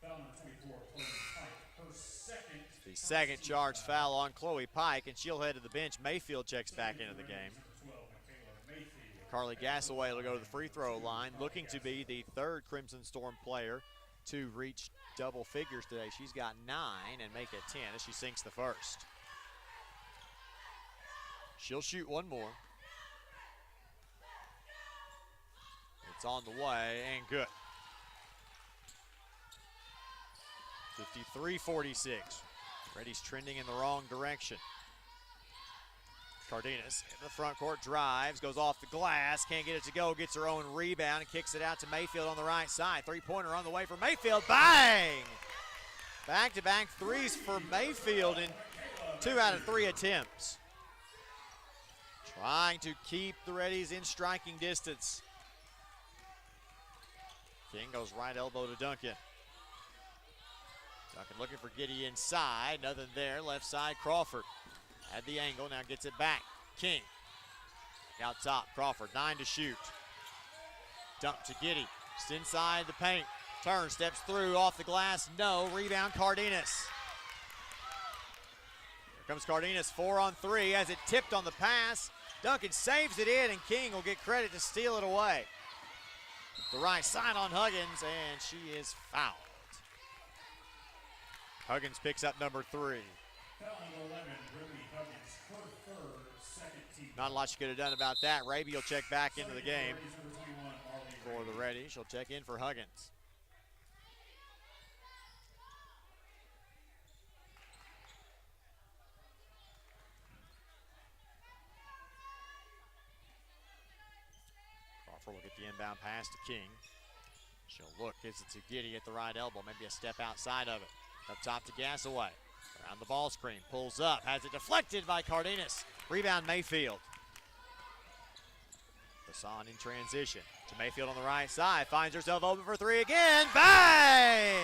Foul number 24, playing Pike. Her second The second charge foul on Chloe Pike, and she'll head to the bench. Mayfield checks back into the game. Carly Gassaway will go to the free throw line, looking to be the third Crimson Storm player to reach double figures today. She's got 9 and make it 10 as she sinks the first. She'll shoot one more. It's on the way and good. 53-46. Reddy's trending in the wrong direction. Cardenas in the front court, drives, goes off the glass, can't get it to go, gets her own rebound and kicks it out to Mayfield on the right side. Three-pointer on the way for Mayfield, bang! Back-to-back threes for Mayfield in 2 out of 3 attempts. Trying to keep the Reddies in striking distance. King goes right elbow to Duncan. Duncan looking for Giddy inside, nothing there, left side Crawford. Had the angle, now gets it back. King. Out top, Crawford, 9 to shoot. Dump to Giddy, just inside the paint. Turn, steps through, off the glass, no. Rebound, Cardenas. Here comes Cardenas, 4 on 3, has it tipped on the pass. Duncan saves it in, and King will get credit to steal it away. The right side on Huggins, and she is fouled. Huggins picks up number 3. Not a lot she could have done about that. Raby will check back into the game for the Reddies. She'll check in for Huggins. Crawford will get the inbound pass to King. She'll look, gives it to Giddy at the right elbow. Maybe a step outside of it. Up top to Gassaway. Around the ball screen, pulls up, has it deflected by Cardenas. Rebound Mayfield. Hassan in transition to Mayfield on the right side. Finds herself open for 3 again. Bang!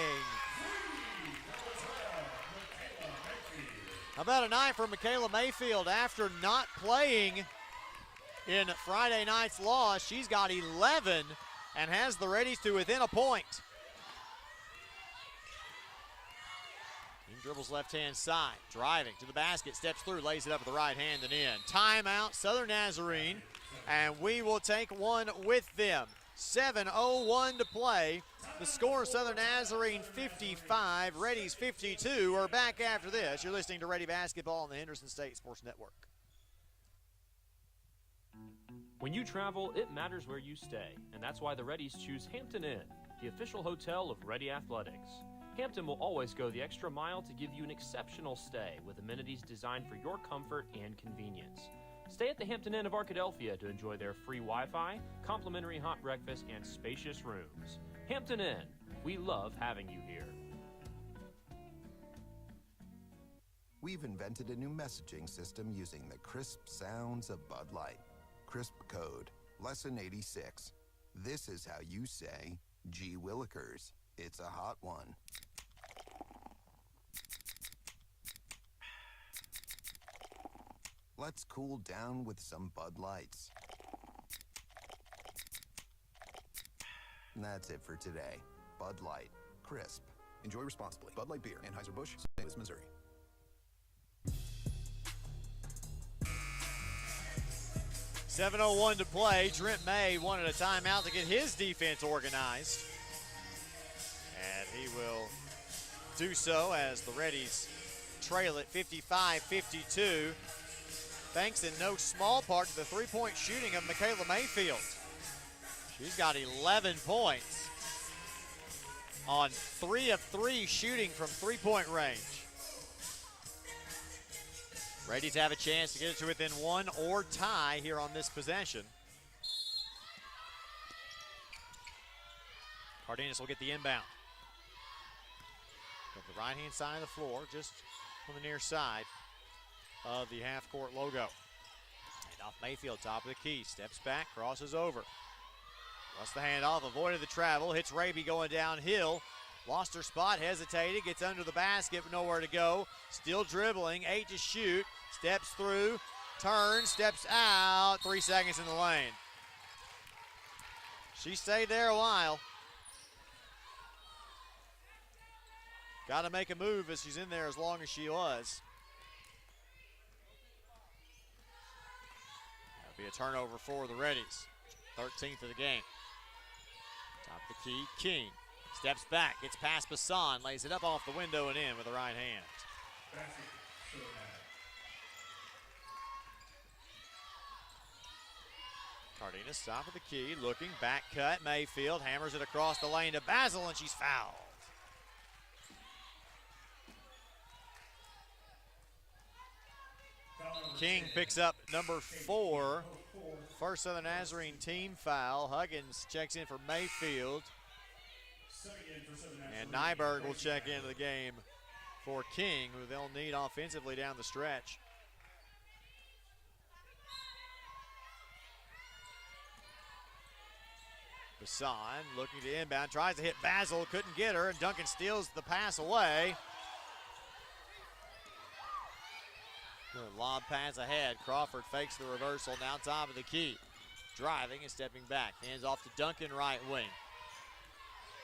How about a night for Michaela Mayfield after not playing in Friday night's loss? She's got 11 and has the Reddies to within a point. Dribbles left-hand side, driving to the basket, steps through, lays it up with the right hand and in. Timeout, Southern Nazarene, and we will take one with them. 7:01 to play. The score, Southern Nazarene 55, Reddies 52. We're back after this. You're listening to Reddie Basketball on the Henderson State Sports Network. When you travel, it matters where you stay, and that's why the Reddies choose Hampton Inn, the official hotel of Reddie Athletics. Hampton will always go the extra mile to give you an exceptional stay with amenities designed for your comfort and convenience. Stay at the Hampton Inn of Arkadelphia to enjoy their free Wi-Fi, complimentary hot breakfast, and spacious rooms. Hampton Inn, we love having you here. We've invented a new messaging system using the crisp sounds of Bud Light. Crisp code, lesson 86. This is how you say 𝗬𝗟𝗦𝗥𝗕𝗘. It's a hot one. Let's cool down with some Bud Lights. And that's it for today. Bud Light, crisp. Enjoy responsibly. Bud Light Beer, Anheuser-Busch, St. Louis, Missouri. .701 to play. Trent May wanted a timeout to get his defense organized. And he will do so as the Reddies trail it 55-52. Thanks in no small part to the three-point shooting of Michaela Mayfield. She's got 11 points on 3 of 3 shooting from three-point range. Reddies have a chance to get it to within 1 or tie here on this possession. Cardenas will get the inbound. At the right-hand side of the floor, just on the near side of the half-court logo. And off Mayfield, top of the key, steps back, crosses over. Lost the handoff, avoided the travel, hits Raby going downhill. Lost her spot, hesitated, gets under the basket, but nowhere to go. Still dribbling, 8 to shoot, steps through, turns, steps out, 3 seconds in the lane. She stayed there a while. Got to make a move as she's in there as long as she was. That'll be a turnover for the Reddies. 13th of the game. Top of the key, King. Steps back, gets past Bassan, lays it up off the window and in with the right hand. Cardenas, top of the key, looking, back cut, Mayfield hammers it across the lane to Basil, and she's fouled. King picks up number 4. First Southern Nazarene team foul. Huggins checks in for Mayfield. And Nyberg will check into the game for King, who they'll need offensively down the stretch. Bassan looking to inbound, tries to hit Basil, couldn't get her, and Duncan steals the pass away. Good lob pass ahead. Crawford fakes the reversal, now top of the key. Driving and stepping back. Hands off to Duncan, right wing.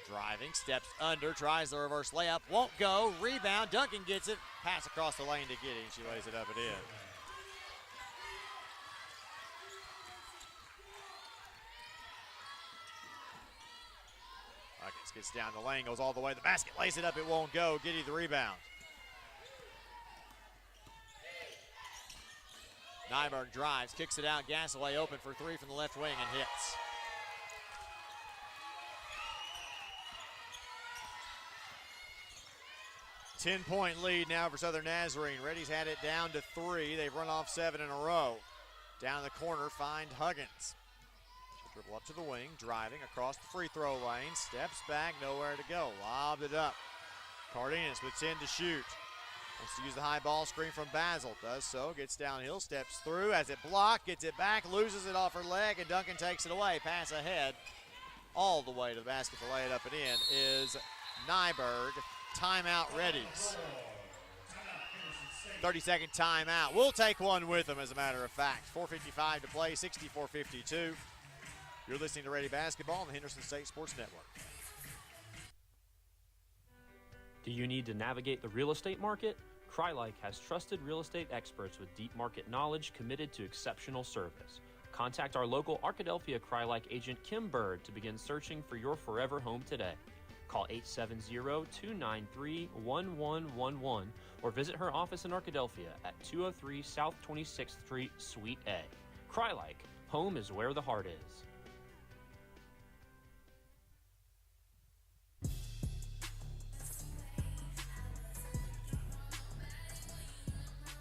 Driving, steps under, tries the reverse layup, won't go. Rebound, Duncan gets it. Pass across the lane to Giddy, and she lays it up and in. Huggins gets down the lane, goes all the way to the basket, lays it up, it won't go. Giddy the rebound. Nyberg drives, kicks it out, Gasaway open for 3 from the left wing and hits. Ten-point lead now for Southern Nazarene. Reddies had it down to 3. They've run off 7 in a row. Down the corner, find Huggins. Dribble up to the wing, driving across the free throw lane, steps back, nowhere to go. Lobbed it up. Cardenas with 10 to shoot. Wants to use the high ball screen from Basil. Does so, gets downhill, steps through, has it blocked, gets it back, loses it off her leg, and Duncan takes it away. Pass ahead, all the way to the basket to lay it up and in is Nyberg. Timeout, Reddies. 30-second timeout. We'll take one with them, as a matter of fact. 4:55 to play, 64-52. You're listening to Reddie Basketball on the Henderson State Sports Network. Do you need to navigate the real estate market? Crylike has trusted real estate experts with deep market knowledge committed to exceptional service. Contact our local Arkadelphia Crylike agent Kim Bird to begin searching for your forever home today. Call 870-293-1111 or visit her office in Arkadelphia at 203 South 26th Street, Suite A. Crylike, home is where the heart is.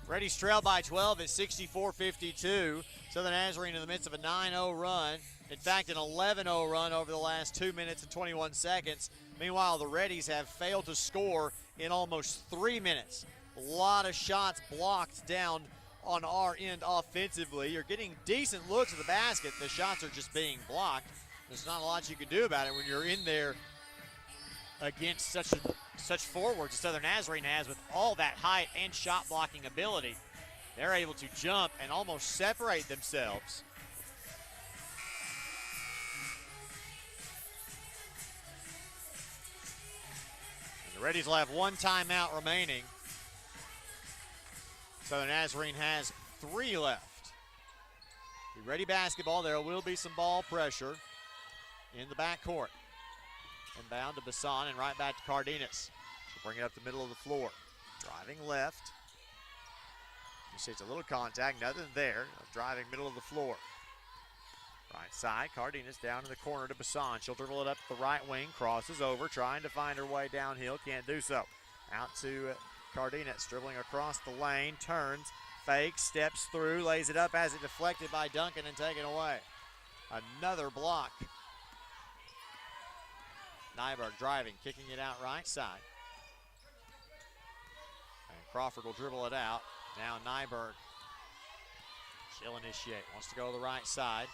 Reddies trail by 12 at 64-52. Southern Nazarene in the midst of a 9-0 run. In fact, an 11-0 run over the last 2 minutes and 21 seconds. Meanwhile, the Reddies have failed to score in almost 3 minutes. A lot of shots blocked down on our end offensively. You're getting decent looks at the basket. The shots are just being blocked. There's not a lot you can do about it when you're in there against such forwards as Southern Nazarene has with all that height and shot blocking ability. They're able to jump and almost separate themselves. And the Reddies will have 1 timeout remaining. Southern Nazarene has 3 left. Be Ready basketball. There will be some ball pressure in the backcourt. Inbound to Bassan and right back to Cardenas. She'll bring it up the middle of the floor. Driving left. You see it's a little contact, nothing there. Driving middle of the floor. Right side, Cardenas down in the corner to Bassan. She'll dribble it up to the right wing, crosses over, trying to find her way downhill, can't do so. Out to Cardenas, dribbling across the lane, turns, fakes, steps through, lays it up, has it deflected by Duncan and taken away. Another block. Nyberg driving, kicking it out right side. And Crawford will dribble it out. Now Nyberg. She'll initiate. Wants to go to the right side.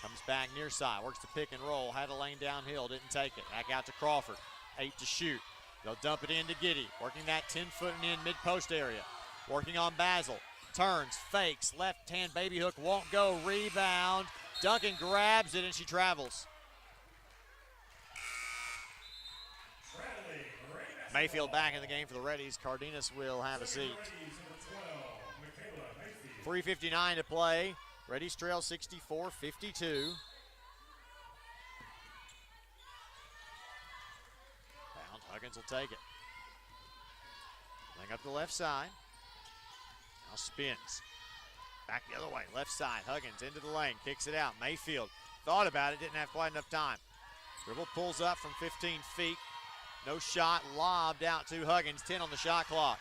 Comes back near side. Works the pick and roll. Had a lane downhill. Didn't take it. Back out to Crawford. 8 to shoot. They'll dump it into Giddy. Working that 10-foot and in mid-post area. Working on Basil. Turns, fakes, left hand baby hook. Won't go. Rebound. Duncan grabs it and she travels. Mayfield back in the game for the Reddies. Cardenas will have a seat. 3:59 to play. Reddies trail 64-52. Bound. Huggins will take it. Playing up the left side. Now spins. Back the other way. Left side. Huggins into the lane. Kicks it out. Mayfield thought about it. Didn't have quite enough time. Dribble pulls up from 15 feet. No shot. Lobbed out to Huggins. 10 on the shot clock.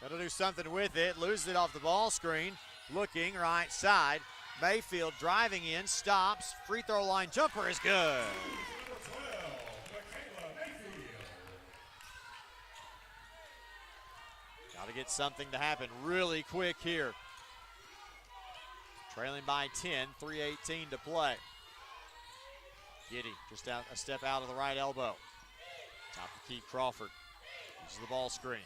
Got to do something with it. Loses it off the ball screen. Looking right side. Mayfield driving in. Stops. Free throw line jumper is good. Got to get something to happen really quick here. Trailing by 10, 3:18 to play. Giddy just out a step out of the right elbow. Top of the key, Crawford. Uses the ball screen.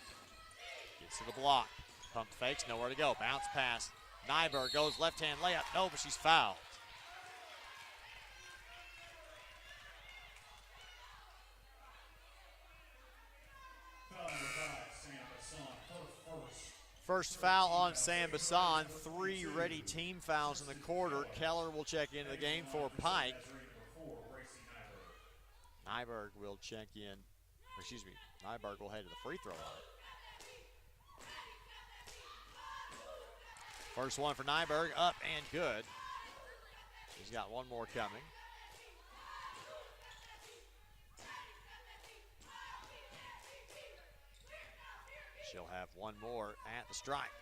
Gets to the block. Pump fakes, nowhere to go. Bounce pass. 𝗦𝗦𝗦𝗦𝗕 goes left-hand layup. No, but she's fouled. First foul on 𝗦𝗦𝗦𝗧𝗏. 3 Reddie team fouls in the quarter. Keller will check into the game for Pike. 𝗦𝗦𝗦𝗏𝗦 will check in. Excuse me, 𝗦𝗦𝗦𝗏𝗦 will head to the free throw line. First one for 𝗦𝗦𝗦𝗏𝗦, up and good. He's got one more coming. She'll have one more at the strike.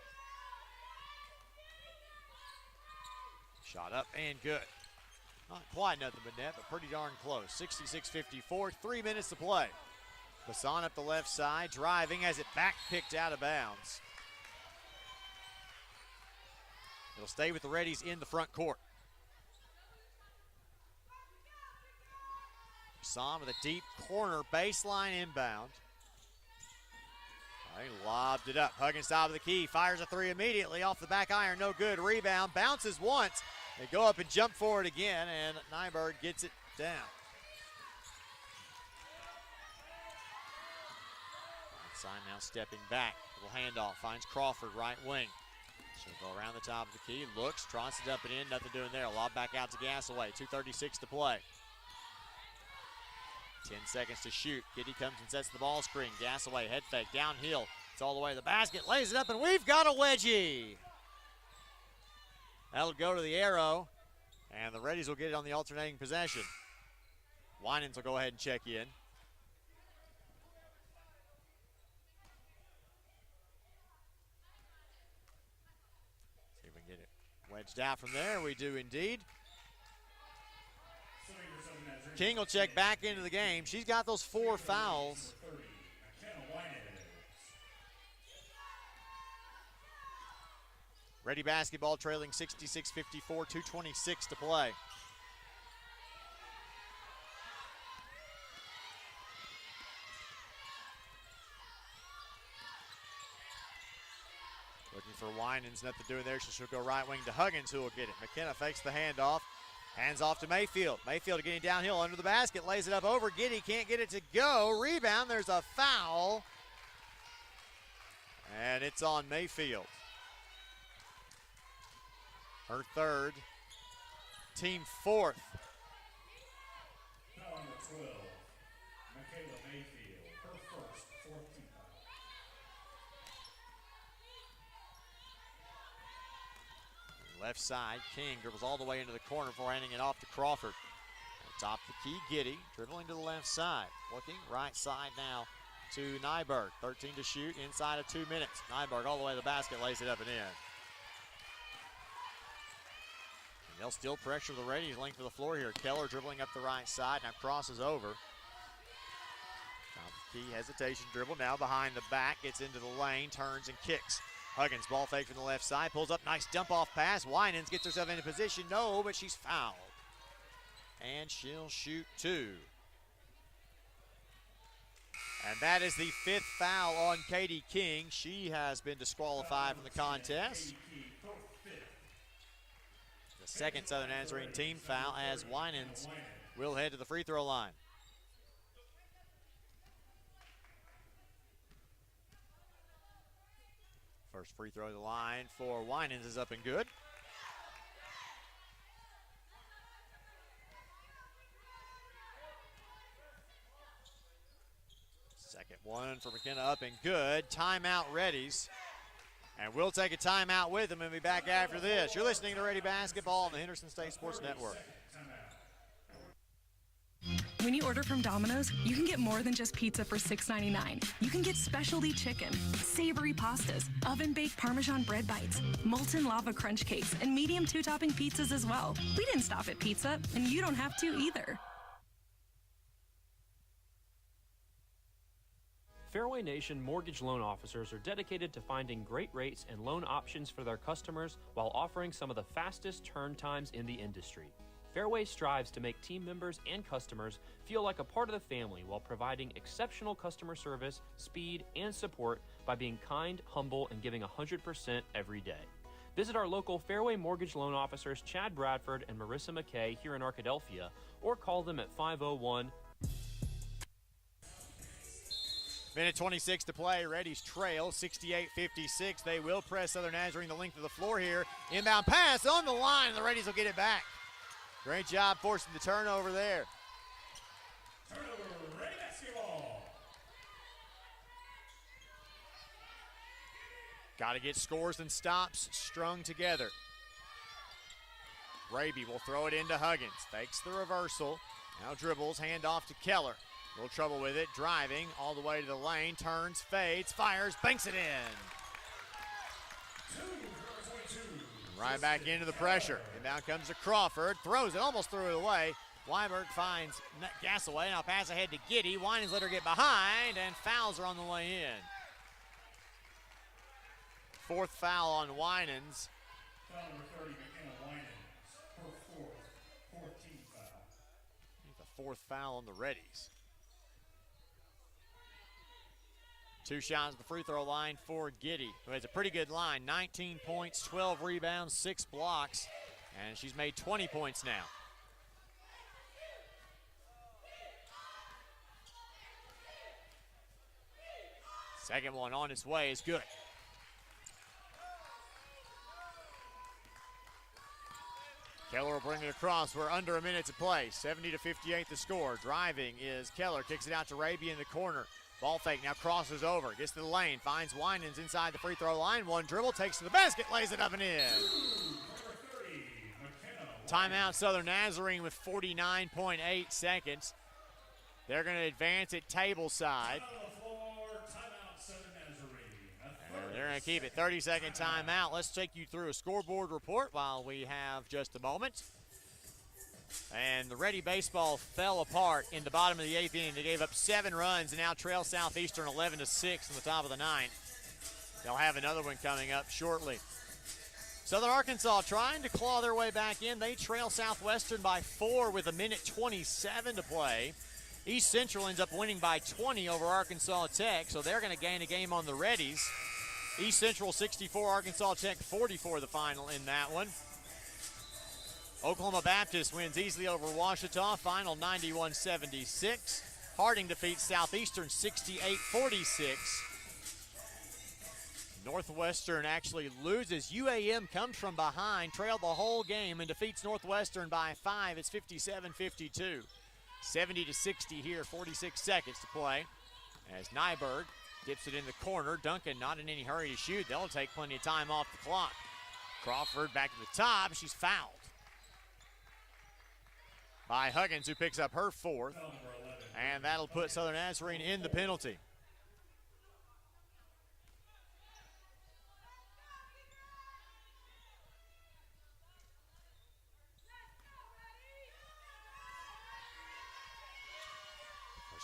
Shot up and good. Not quite nothing but net, but pretty darn close. 66-54, 3 minutes to play. 𝗏𝗏𝗏 up the left side, driving as it back picked out of bounds. It'll stay with the Reddies in the front court. 𝗏𝗏𝗏𝗏𝗏 with a deep corner baseline inbound. He lobbed it up. Huggins top of the key, fires a three immediately off the back iron, no good. Rebound, bounces once. They go up and jump for it again, and 𝗦𝗦𝗏𝗏𝗏 gets it down. Outside now stepping back. Little handoff, finds Crawford right wing. She'll go around the top of the key, looks, tries to dump it in, nothing doing there. Lob back out to Gasaway, 2:36 to play. 10 seconds to shoot. Giddy comes and sets the ball screen. Gasaway, head fake, downhill. It's all the way to the basket, lays it up, and we've got a wedgie. That'll go to the arrow, and the Reddies will get it on the alternating possession. Winans will go ahead and check in. See if we can get it wedged out from there. We do indeed. King will check back into the game. She's got those 4 fouls. Reddie basketball trailing 66-54, 2:26 to play. Looking for Winans, nothing doing there, so she'll go right wing to Huggins, who will get it. McKenna fakes the handoff. Hands off to Mayfield. Mayfield getting downhill under the basket, lays it up over Giddy, can't get it to go. Rebound, there's a foul. And it's on Mayfield. Her third, team 4th. Foul number 12, Michaela Mayfield, her first, 4th team foul. Left side, King dribbles all the way into the corner before handing it off to Crawford. Top the key, Giddy, dribbling to the left side. Looking right side now to 𝗦𝗦𝗏𝗏𝗏𝗏. 13 to shoot inside of 2 minutes. 𝗦𝗦𝗏𝗏𝗏𝗏 all the way to the basket, lays it up and in. And they'll still pressure the Reddies length of the floor here. Keller dribbling up the right side, now crosses over. Top the key, hesitation dribble, now behind the back, gets into the lane, turns and kicks. Huggins, ball fake from the left side, pulls up, nice dump off pass. Winans gets herself into position, no, but she's fouled. And she'll shoot 2. And that is the 5th foul on Katie King. She has been disqualified from the contest. The second Southern Nazarene team foul as Winans will head to the free throw line. First free throw to the line for Winans is up and good. Second one for McKenna up and good. Timeout Reddies. And we'll take a timeout with them and be back after this. You're listening to Reddie Basketball on the Henderson State Sports Network. When you order from Domino's, you can get more than just pizza for $6.99. You can get specialty chicken, savory pastas, oven-baked Parmesan bread bites, molten lava crunch cakes, and medium two-topping pizzas as well. We didn't stop at pizza, and you don't have to either. Fairway Nation mortgage loan officers are dedicated to finding great rates and loan options for their customers while offering some of the fastest turn times in the industry. Fairway strives to make team members and customers feel like a part of the family while providing exceptional customer service, speed, and support by being kind, humble, and giving 100% every day. Visit our local Fairway mortgage loan officers Chad Bradford and Marissa McKay here in Arkadelphia, or call them at 501. Minute 26 to play. Reddies trail 68-56. They will press Southern Nazarene the length of the floor here. Inbound pass on the line, and the Reddies will get it back. Great job forcing the turnover there. Turnover, Reddie basketball. Got to get scores and stops strung together. Raby will throw it into Huggins. Takes the reversal. Now dribbles, hand off to Keller. A little trouble with it, driving all the way to the lane, turns, fades, fires, banks it in. Right back into the pressure. And down comes to Crawford, throws it, almost threw it away. Weinberg finds Gasaway, now pass ahead to Giddy. Winans let her get behind, and fouls her on the way in. Fourth foul on Winans. Foul number 30, McKenna Winans, her fourth team foul. The fourth foul on the Reddies. Two shots at the free throw line for Giddy, who has a pretty good line. 19 points, 12 rebounds, 6 blocks, and she's made 20 points now. Second one on its way is good. Keller will bring it across. We're under a minute to play. 70-58 the score. Driving is Keller. Kicks it out to Raby in the corner. Ball fake now crosses over. Gets to the lane. Finds Winans inside the free throw line. One dribble. Takes to the basket. Lays it up and in. Timeout Southern Nazarene with 49.8 seconds. They're going to advance it table side. They're going to keep it. 30-second timeout. Let's take you through a scoreboard report while we have just a moment. And the Reddie baseball fell apart in the bottom of the 8th inning. They gave up 7 runs and now trail Southeastern 11-6 in the top of the 9th. They'll have another one coming up shortly. Southern Arkansas trying to claw their way back in. They trail Southwestern by 4 with a minute 27 to play. East Central ends up winning by 20 over Arkansas Tech, so they're going to gain a game on the Reddies. East Central 64, Arkansas Tech 44 the final in that one. Oklahoma Baptist wins easily over Ouachita, final 91-76. Harding defeats Southeastern 68-46. Northwestern actually loses. UAM comes from behind, trailed the whole game, and defeats Northwestern by 5. It's 57-52. 70-60 here, 46 seconds to play. As Nyberg dips it in the corner. Duncan not in any hurry to shoot. They'll take plenty of time off the clock. Crawford back to the top. She's fouled by Huggins, who picks up her 4th. And that'll put Southern Nazarene in the penalty.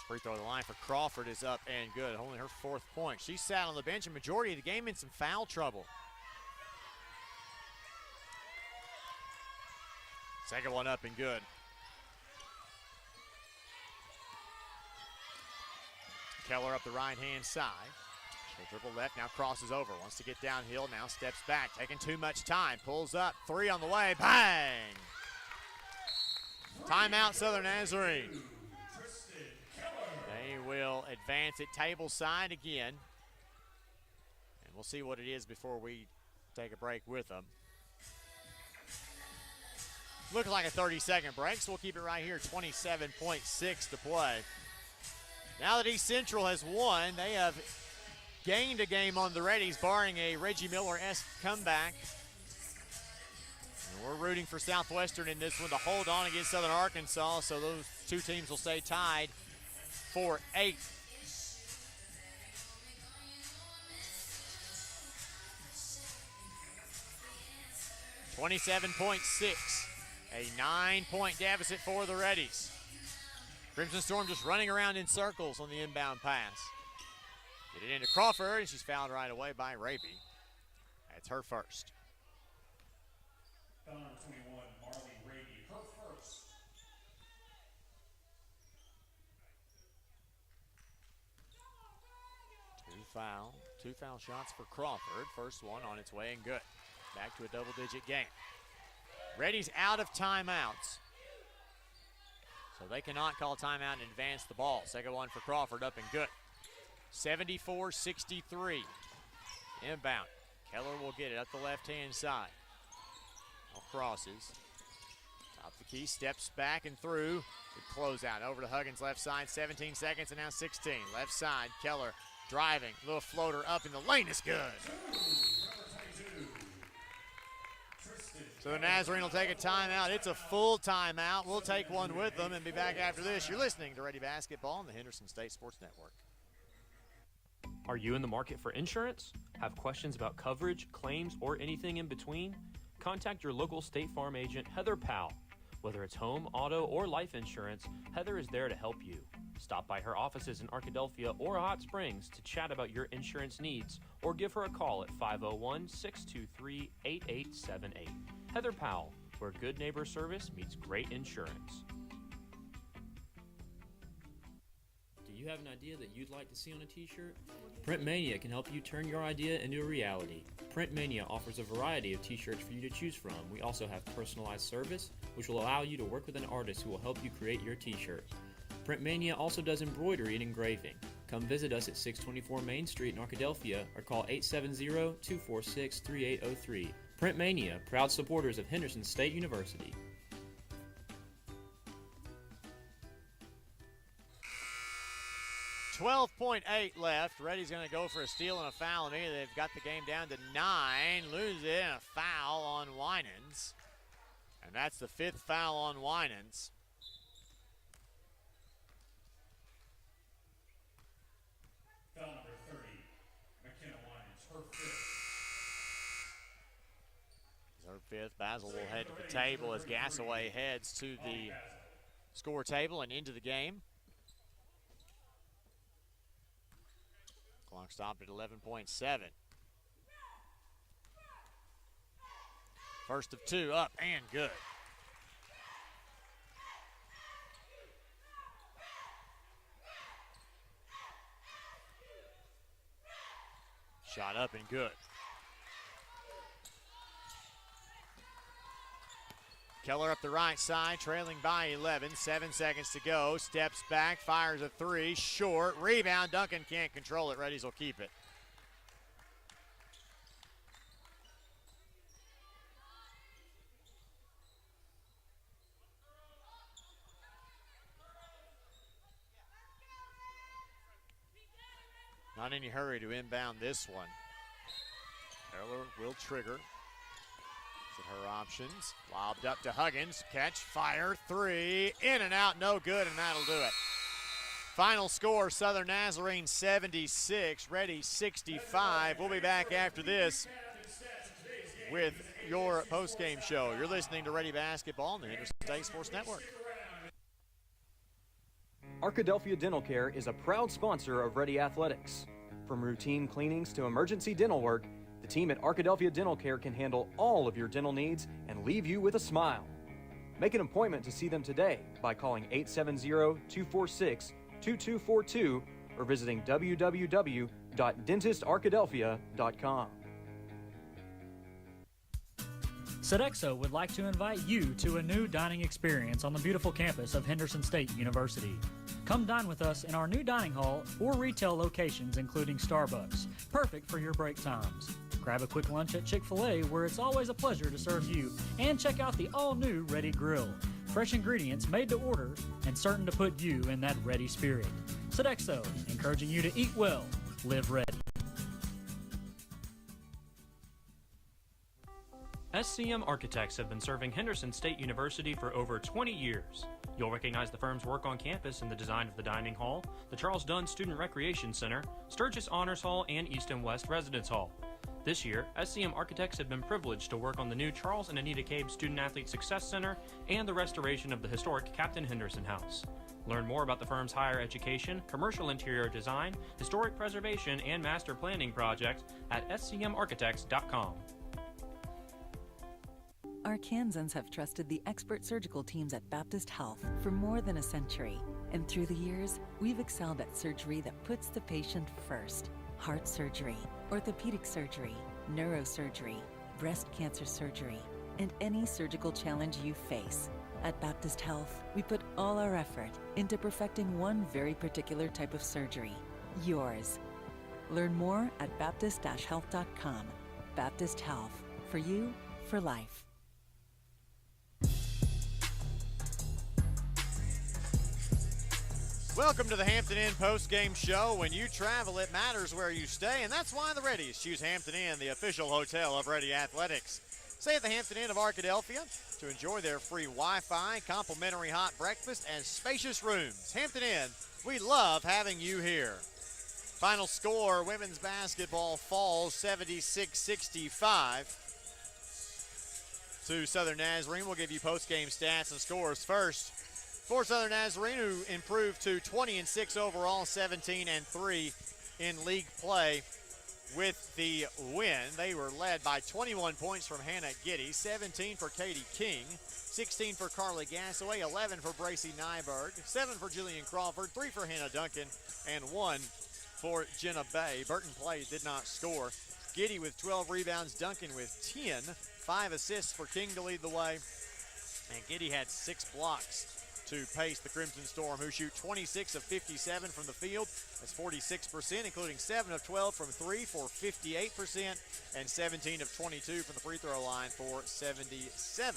Free throw to the line for Crawford is up and good. Only her 4th point. She sat on the bench a majority of the game in some foul trouble. Second one up and good. Keller up the right-hand side. She'll dribble left, now crosses over. Wants to get downhill, now steps back. Taking too much time. Pulls up, 3 on the way. Bang! Timeout Southern Nazarene. They will advance it table side again. And We'll see what it is before we take a break with them. Looks like a 30-second break, so we'll keep it right here. 27.6 to play. Now that East Central has won, they have gained a game on the Reddies, barring a Reggie Miller-esque comeback. And we're rooting for Southwestern in this one to hold on against Southern Arkansas, so those two teams will stay tied for 8th. $27.6, a 9-point deficit for the Reddies. Crimson Storm just running around in circles on the inbound pass. Get it into Crawford, and she's fouled right away by Raby. That's her first. Foul number 21, Marley Raby, her first. Two foul shots for Crawford. First one on its way and good. Back to a double-digit game. Reddies out of timeouts, so they cannot call timeout and advance the ball. Second one for Crawford, up and good. 74-63. Inbound. Keller will get it up the left-hand side. Crosses. Top the key, steps back and through. Good closeout over to Huggins' left side. 17 seconds and now 16. Left side, Keller driving. Little floater up in the lane is good. So the Nazarene will take a timeout. It's a full timeout. We'll take one with them and be back after this. You're listening to Reddie Basketball on the Henderson State Sports Network. Are you in the market for insurance? Have questions about coverage, claims, or anything in between? Contact your local State Farm agent, Heather Powell. Whether it's home, auto, or life insurance, Heather is there to help you. Stop by her offices in Arkadelphia or Hot Springs to chat about your insurance needs, or give her a call at 501-623-8878. Heather Powell, where good neighbor service meets great insurance. Do you have an idea that you'd like to see on a t-shirt? PrintMania can help you turn your idea into a reality. PrintMania offers a variety of t-shirts for you to choose from. We also have personalized service, which will allow you to work with an artist who will help you create your t-shirt. PrintMania also does embroidery and engraving. Come visit us at 624 Main Street in Arkadelphia or call 870-246-3803. PrintMania, proud supporters of Henderson State University. .8 left. Reddy's going to go for a steal and a foul. And they've got the game down to 9. Lose it and a foul on Winans. And that's the 5th foul on Winans. Foul number 30, McKenna Winans, her 5th. Her 5th. Basil will head to the table as Gasaway heads to the score table and into the game. Clock stopped at 11.7. First of 2 up and good. Shot up and good. Keller up the right side, trailing by 11. 7 seconds to go. Steps back, fires a 3. Short. Rebound. Duncan can't control it. Reddies will keep it. Not in any hurry to inbound this one. Keller will trigger. Her options. Lobbed up to Huggins. Catch, fire, 3. In and out, no good, and that'll do it. Final score, Southern Nazarene 76, Reddie 65. We'll be back after this with your post-game show. You're listening to Reddie Basketball on the Henderson State Sports Network. Arkadelphia Dental Care is a proud sponsor of Reddie Athletics. From routine cleanings to emergency dental work, the team at Arkadelphia Dental Care can handle all of your dental needs and leave you with a smile. Make an appointment to see them today by calling 870-246-2242 or visiting www.dentistarkadelphia.com. Sodexo would like to invite you to a new dining experience on the beautiful campus of Henderson State University. Come dine with us in our new dining hall or retail locations including Starbucks, perfect for your break times. Grab a quick lunch at Chick-fil-A where it's always a pleasure to serve you, and check out the all-new Reddie Grill. Fresh ingredients made to order and certain to put you in that Reddie spirit. Sodexo, encouraging you to eat well, live ready. SCM Architects have been serving Henderson State University for over 20 years. You'll recognize the firm's work on campus in the design of the dining hall, the Charles Dunn Student Recreation Center, Sturgis Honors Hall, and East and West Residence Hall. This year, SCM Architects have been privileged to work on the new Charles and Anita Cabe Student Athlete Success Center and the restoration of the historic Captain Henderson House. Learn more about the firm's higher education, commercial interior design, historic preservation, and master planning projects at scmarchitects.com. Arkansans have trusted the expert surgical teams at Baptist Health for more than a century. And through the years, we've excelled at surgery that puts the patient first. Heart surgery, orthopedic surgery, neurosurgery, breast cancer surgery, and any surgical challenge you face. At Baptist Health, we put all our effort into perfecting one very particular type of surgery, yours. Learn more at baptist-health.com. Baptist Health, for you, for life. Welcome to the Hampton Inn post-game show. When you travel, it matters where you stay, and that's why the Reddies choose Hampton Inn, the official hotel of Reddie Athletics. Stay at the Hampton Inn of Arkadelphia to enjoy their free Wi-Fi, complimentary hot breakfast, and spacious rooms. Hampton Inn, we love having you here. Final score, women's basketball falls 76-65 to Southern Nazarene. We'll give you post-game stats and scores first. For Southern Nazarene, who improved to 20-6 overall, 17-3 in league play with the win. They were led by 21 points from Hannah Giddy, 17 for Katie King, 16 for Carly Gassaway, 11 for Bracy Nyberg, 7 for Jillian Crawford, 3 for Hannah Duncan, and 1 for Jenna Bay. Burton Play did not score. Giddy with 12 rebounds, Duncan with 10, 5 assists for King to lead the way, and Giddy had 6 blocks to pace the Crimson Storm, who shoot 26 of 57 from the field. That's 46%, including 7 of 12 from 3 for 58%, and 17 of 22 from the free throw line for 77%.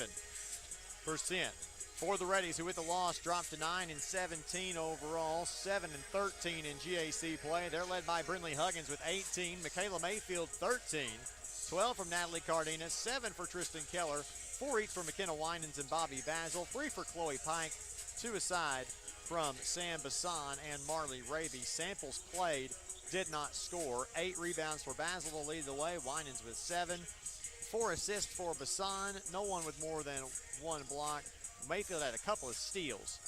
For the Reddies, who with the loss dropped to 9-17 overall, 7-13 in GAC play. They're led by Brinley Huggins with 18, Michaela Mayfield 13, 12 from Natalie Cardenas, 7 for Tristan Keller, 4 each for McKenna Winans and Bobby Basil, 3 for Chloe Pike, 2 aside from Sam Bassan and Marley Raby. Samples played, did not score. 8 rebounds for Basil to lead the way. Winans with 7. 4 assists for Bassan. No one with more than 1 block. Mayfield had a couple of steals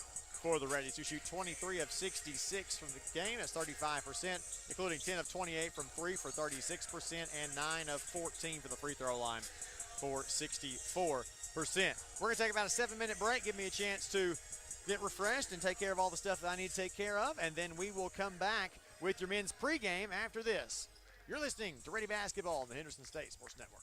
for the Reddies, who shoot 23 of 66 from the game. That's 35%, including 10 of 28 from 3 for 36%, and 9 of 14 for the free throw line for 64%. We're going to take about a 7-minute break. Give me a chance to get refreshed and take care of all the stuff that I need to take care of, and then we will come back with your men's pregame after this. You're listening to Reddie Basketball on the Henderson State Sports Network.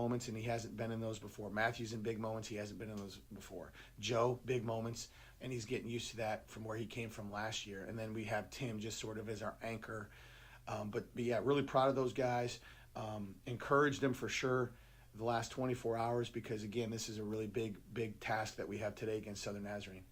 moments, and he hasn't been in those before. Matthew's in big moments. He hasn't been in those before. Joe, big moments, and he's getting used to that from where he came from last year. And then we have Tim just sort of as our anchor. But yeah, really proud of those guys. Encouraged them for sure the last 24 hours because, again, this is a really big task that we have today against Southern Nazarene.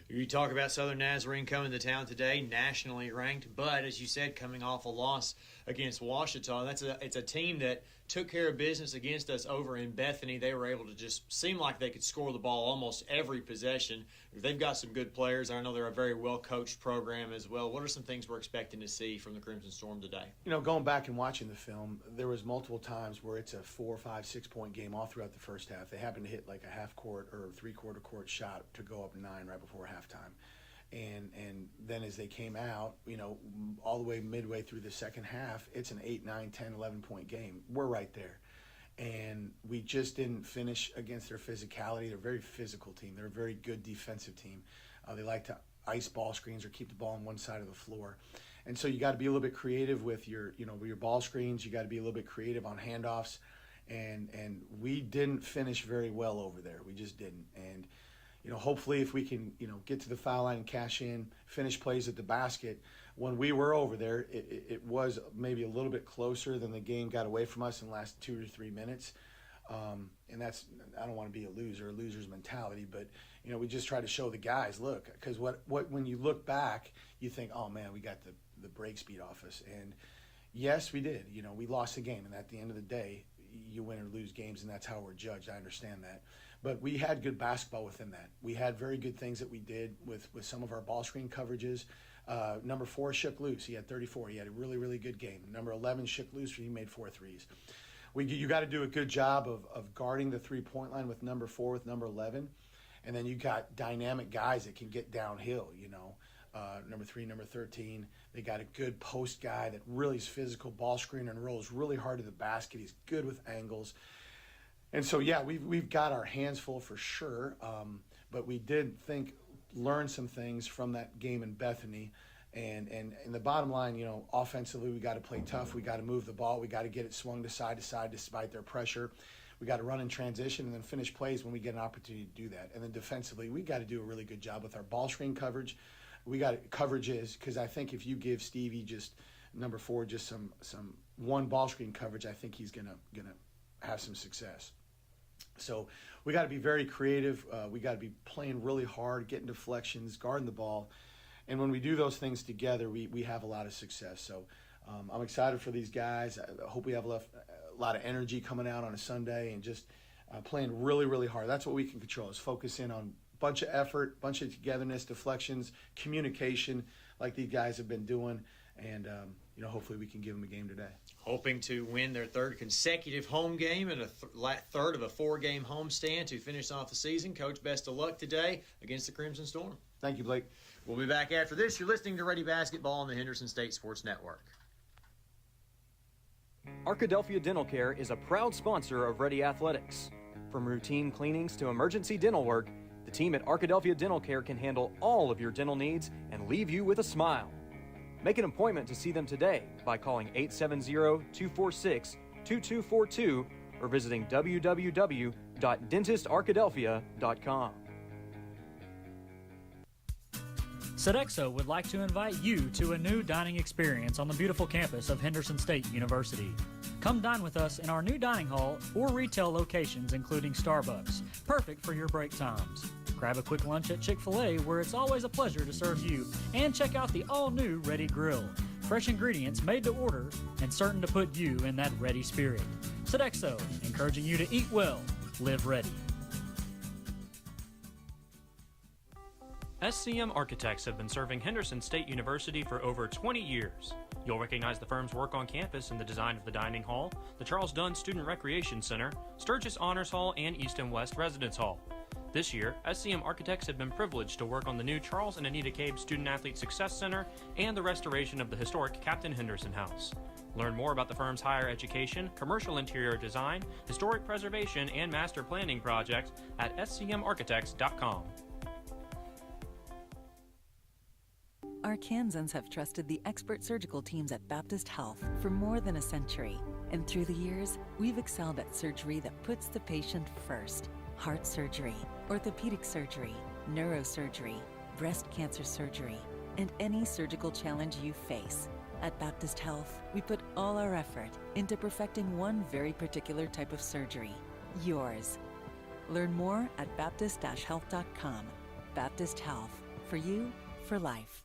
You talk about Southern Nazarene coming to town today, nationally ranked, but as you said, coming off a loss against 𝗏𝗏𝗕𝗏. It's a team that took care of business against us over in Bethany. They were able to just seem like they could score the ball almost every possession. They've got some good players. I know they're a very well-coached program as well. What are some things we're expecting to see from the Crimson Storm today? You know, going back and watching the film, there was multiple times where it's a 4, 5, 6 point game all throughout the first half. They happened to hit like a half-court or three-quarter court shot to go up 9 right before halftime. And then as they came out, you know, all the way midway through the second half, it's an 8, 9, 10, 11-point game. We're right there. And we just didn't finish against their physicality. They're a very physical team. They're a very good defensive team. They like to ice ball screens or keep the ball on one side of the floor. And so you got to be a little bit creative with your ball screens. You got to be a little bit creative on handoffs. And we didn't finish very well over there. We just didn't. And you know, hopefully if we can, you know, get to the foul line and cash in, finish plays at the basket. When we were over there, it was maybe a little bit closer than the game got away from us in the last 2 or 3 minutes. And that's, I don't want to be a loser's mentality, but, you know, we just try to show the guys, look, because when you look back, you think, oh man, we got the break speed off us. And yes, we did. You know, we lost the game, and at the end of the day, you win or lose games, and that's how we're judged. I understand that. But we had good basketball within that. We had very good things that we did with some of our ball screen coverages. Number 4 shook loose. He had 34. He had a really, really good game. Number 11 shook loose. He made 4 threes. You got to do a good job of guarding the three-point line with number 4, with number 11. And then you got dynamic guys that can get downhill, number 3, number 13. They got a good post guy that really is physical, ball screener, and rolls really hard to the basket. He's good with angles. And so, yeah, we've got our hands full for sure. But we did learn some things from that game in Bethany. And the bottom line, offensively, we got to play tough. We got to move the ball. We got to get it swung to side despite their pressure. We got to run in transition and then finish plays when we get an opportunity to do that. And then defensively, we got to do a really good job with our ball screen coverage. We got coverages, because I think if you give Stevie just number 4 just some one ball screen coverage, I think he's gonna have some success. So we got to be very creative. We got to be playing really hard, getting deflections, guarding the ball. And when we do those things together, we have a lot of success. So I'm excited for these guys. I hope we have a lot of energy coming out on a Sunday and just playing really, really hard. That's what we can control, is focus in on a bunch of effort, bunch of togetherness, deflections, communication, like these guys have been doing. And, hopefully we can give them a game today. Hoping to win their 3rd consecutive home game and a third of a 4-game homestand to finish off the season. Coach, best of luck today against the Crimson Storm. Thank you, Blake. We'll be back after this. You're listening to Reddie Basketball on the Henderson State Sports Network. Arkadelphia Dental Care is a proud sponsor of Reddie Athletics. From routine cleanings to emergency dental work, the team at Arkadelphia Dental Care can handle all of your dental needs and leave you with a smile. Make an appointment to see them today by calling 870-246-2242 or visiting www.dentistarkadelphia.com. Sodexo would like to invite you to a new dining experience on the beautiful campus of Henderson State University. Come dine with us in our new dining hall or retail locations, including Starbucks, perfect for your break times. Grab a quick lunch at Chick-fil-A, where it's always a pleasure to serve you, and check out the all-new Reddie Grill. Fresh ingredients made to order and certain to put you in that Reddie spirit. Sodexo, encouraging you to eat well, live ready. SCM Architects have been serving Henderson State University for over 20 years. You'll recognize the firm's work on campus in the design of the dining hall, the Charles Dunn Student Recreation Center, Sturgis Honors Hall, and East and West Residence Hall. This year, SCM Architects have been privileged to work on the new Charles and Anita Cabe Student Athlete Success Center and the restoration of the historic Captain Henderson House. Learn more about the firm's higher education, commercial interior design, historic preservation, and master planning projects at scmarchitects.com. Arkansans have trusted the expert surgical teams at Baptist Health for more than a century. And through the years, we've excelled at surgery that puts the patient first. Heart surgery, orthopedic surgery, neurosurgery, breast cancer surgery, and any surgical challenge you face. At Baptist Health, we put all our effort into perfecting one very particular type of surgery, yours. Learn more at baptist-health.com. Baptist Health, for you, for life.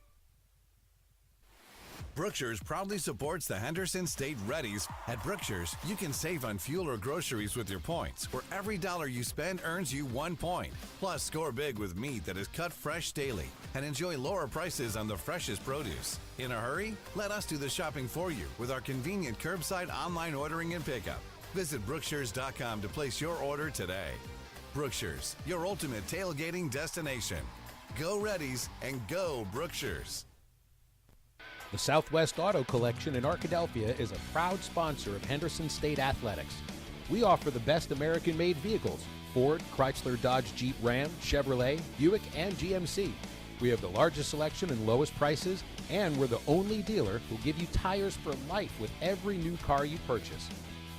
Brookshire's proudly supports the Henderson State Reddies. At Brookshire's, you can save on fuel or groceries with your points, where every dollar you spend earns you 1 point. Plus, score big with meat that is cut fresh daily and enjoy lower prices on the freshest produce. In a hurry? Let us do the shopping for you with our convenient curbside online ordering and pickup. Visit Brookshires.com to place your order today. Brookshire's, your ultimate tailgating destination. Go Reddies and go Brookshires. The Southwest Auto Collection in Arkadelphia is a proud sponsor of Henderson State Athletics. We offer the best American-made vehicles: Ford, Chrysler, Dodge, Jeep, Ram, Chevrolet, Buick, and GMC. We have the largest selection and lowest prices, and we're the only dealer who give you tires for life with every new car you purchase.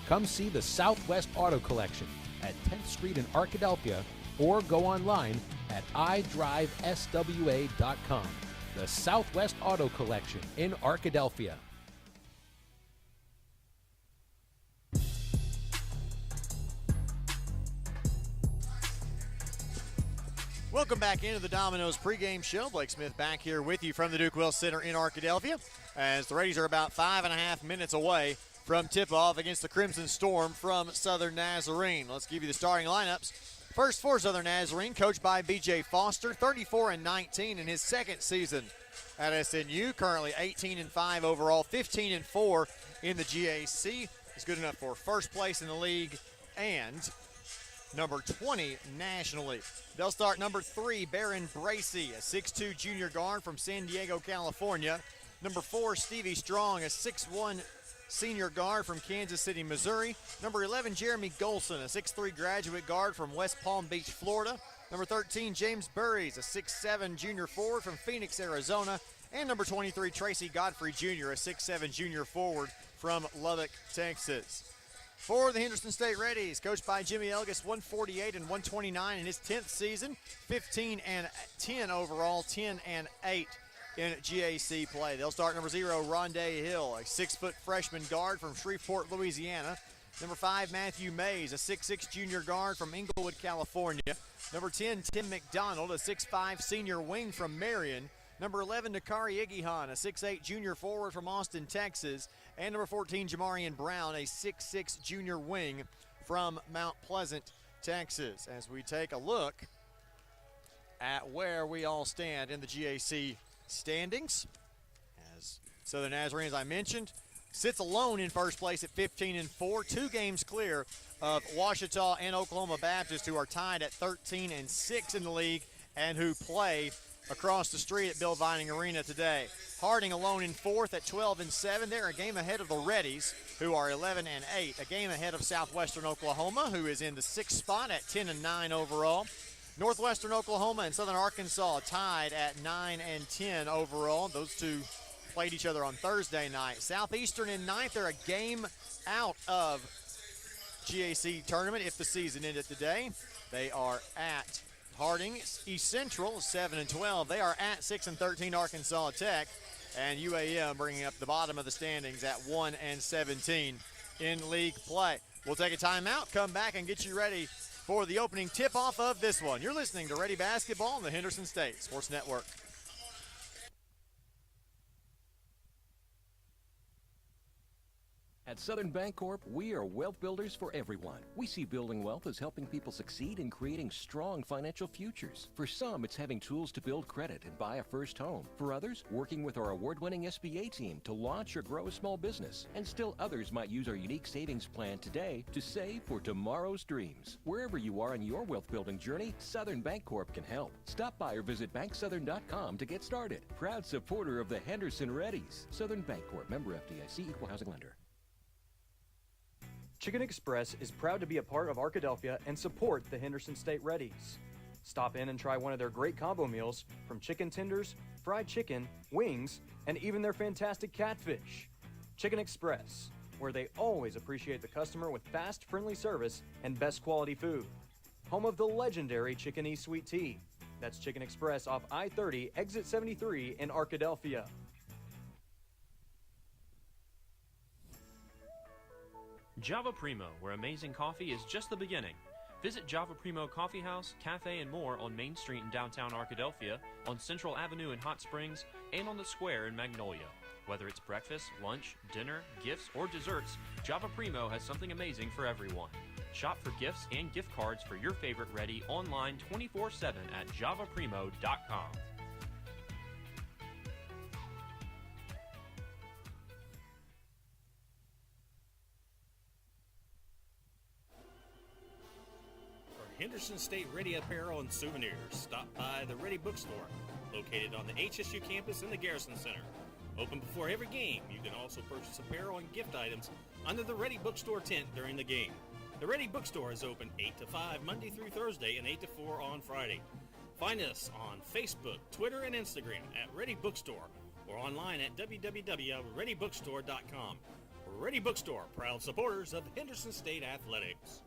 Come see the Southwest Auto Collection at 10th Street in Arkadelphia, or go online at idriveswa.com. The Southwest Auto Collection in Arkadelphia. Welcome back into the Domino's pregame show. Blake Smith back here with you from the Duke Wells Center in Arkadelphia, as the Reddies are about 5.5 minutes away from tip-off against the Crimson Storm from Southern Nazarene. Let's give you the starting lineups First for Southern Nazarene, coached by B.J. Foster, 34-19 in his second season at SNU. Currently 18-5 overall, 15-4 in the GAC. Is good enough for first place in the league and number 20 nationally. They'll start number 3, Baron Bracey, a 6'2 junior guard from San Diego, California. Number 4, Stevie Strong, a 6'1 senior guard from Kansas City, Missouri. Number 11, Jeremy Golson, a 6'3 graduate guard from West Palm Beach, Florida. Number 13, James Burries, a 6'7 junior forward from Phoenix, Arizona. And number 23, Tracy Godfrey Jr., a 6'7 junior forward from Lubbock, Texas. For the Henderson State Reddies, coached by Jimmy Elgis, 148-129 in his 10th season, 15-10 overall, 10-8 in GAC play. They'll start number 0, Rondé Hill, a 6-foot freshman guard from Shreveport, Louisiana. Number 5, Matthew Mays, a 6'6 junior guard from Inglewood, California. Number 10, Tim McDonald, a 6'5 senior wing from Marion. Number 11, Nakari Igihan, a 6'8 junior forward from Austin, Texas. And number 14, Jamarian Brown, a 6'6 junior wing from Mount Pleasant, Texas. As we take a look at where we all stand in the GAC standings, as Southern Nazarene, as I mentioned, sits alone in first place at 15-4, 2 games clear of Ouachita and Oklahoma Baptist, who are tied at 13-6 in the league and who play across the street at Bill Vining Arena today. Harding alone in 4th at 12-7. They're a game ahead of the Reddies, who are 11-8. A game ahead of Southwestern Oklahoma, who is in the 6th spot at 10-9 overall. Northwestern Oklahoma and Southern Arkansas tied at 9-10 overall. Those two played each other on Thursday night. Southeastern in 9th. They're a game out of GAC tournament if the season ended today. They are at Harding. East Central, 7-12. They are at 6-13 Arkansas Tech. And UAM bringing up the bottom of the standings at 1-17 in league play. We'll take a timeout, come back, and get you ready for the opening tip-off of this one. You're listening to Reddie Basketball on the Henderson State Sports Network. At Southern Bancorp, we are wealth builders for everyone. We see building wealth as helping people succeed in creating strong financial futures. For some, it's having tools to build credit and buy a first home. For others, working with our award-winning SBA team to launch or grow a small business. And still others might use our unique savings plan today to save for tomorrow's dreams. Wherever you are in your wealth building journey, Southern Bancorp can help. Stop by or visit banksouthern.com to get started. Proud supporter of the Henderson Reddies. Southern Bancorp, member FDIC, equal housing lender. Chicken Express is proud to be a part of Arkadelphia and support the Henderson State Reddies. Stop in and try one of their great combo meals from chicken tenders, fried chicken, wings, and even their fantastic catfish. Chicken Express, where they always appreciate the customer with fast, friendly service and best quality food. Home of the legendary Chicken E Sweet Tea. That's Chicken Express off I-30, exit 73 in Arkadelphia. Java Primo, where amazing coffee is just the beginning. Visit Java Primo Coffee House, Cafe, and more on Main Street in downtown Arkadelphia, on Central Avenue in Hot Springs, and on the Square in Magnolia. Whether it's breakfast, lunch, dinner, gifts, or desserts, Java Primo has something amazing for everyone. Shop for gifts and gift cards for your favorite Reddie online 24/7 at javaprimo.com. Henderson State Reddie Apparel and Souvenirs. Stop by the Reddie Bookstore, located on the HSU campus in the Garrison Center. Open before every game. You can also purchase apparel and gift items under the Reddie Bookstore tent during the game. The Reddie Bookstore is open 8 to 5 Monday through Thursday and 8 to 4 on Friday. Find us on Facebook, Twitter, and Instagram at Reddie Bookstore or online at www.reddiebookstore.com. Reddie Bookstore, proud supporters of Henderson State Athletics.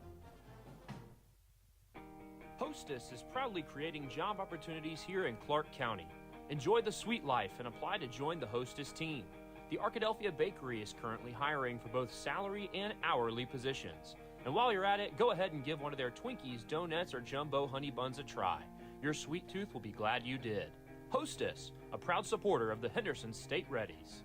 Hostess is proudly creating job opportunities here in Clark County. Enjoy the sweet life and apply to join the Hostess team. The Arkadelphia Bakery is currently hiring for both salary and hourly positions. And while you're at it, go ahead and give one of their Twinkies, donuts, or jumbo honey buns a try. Your sweet tooth will be glad you did. Hostess, a proud supporter of the Henderson State Reddies.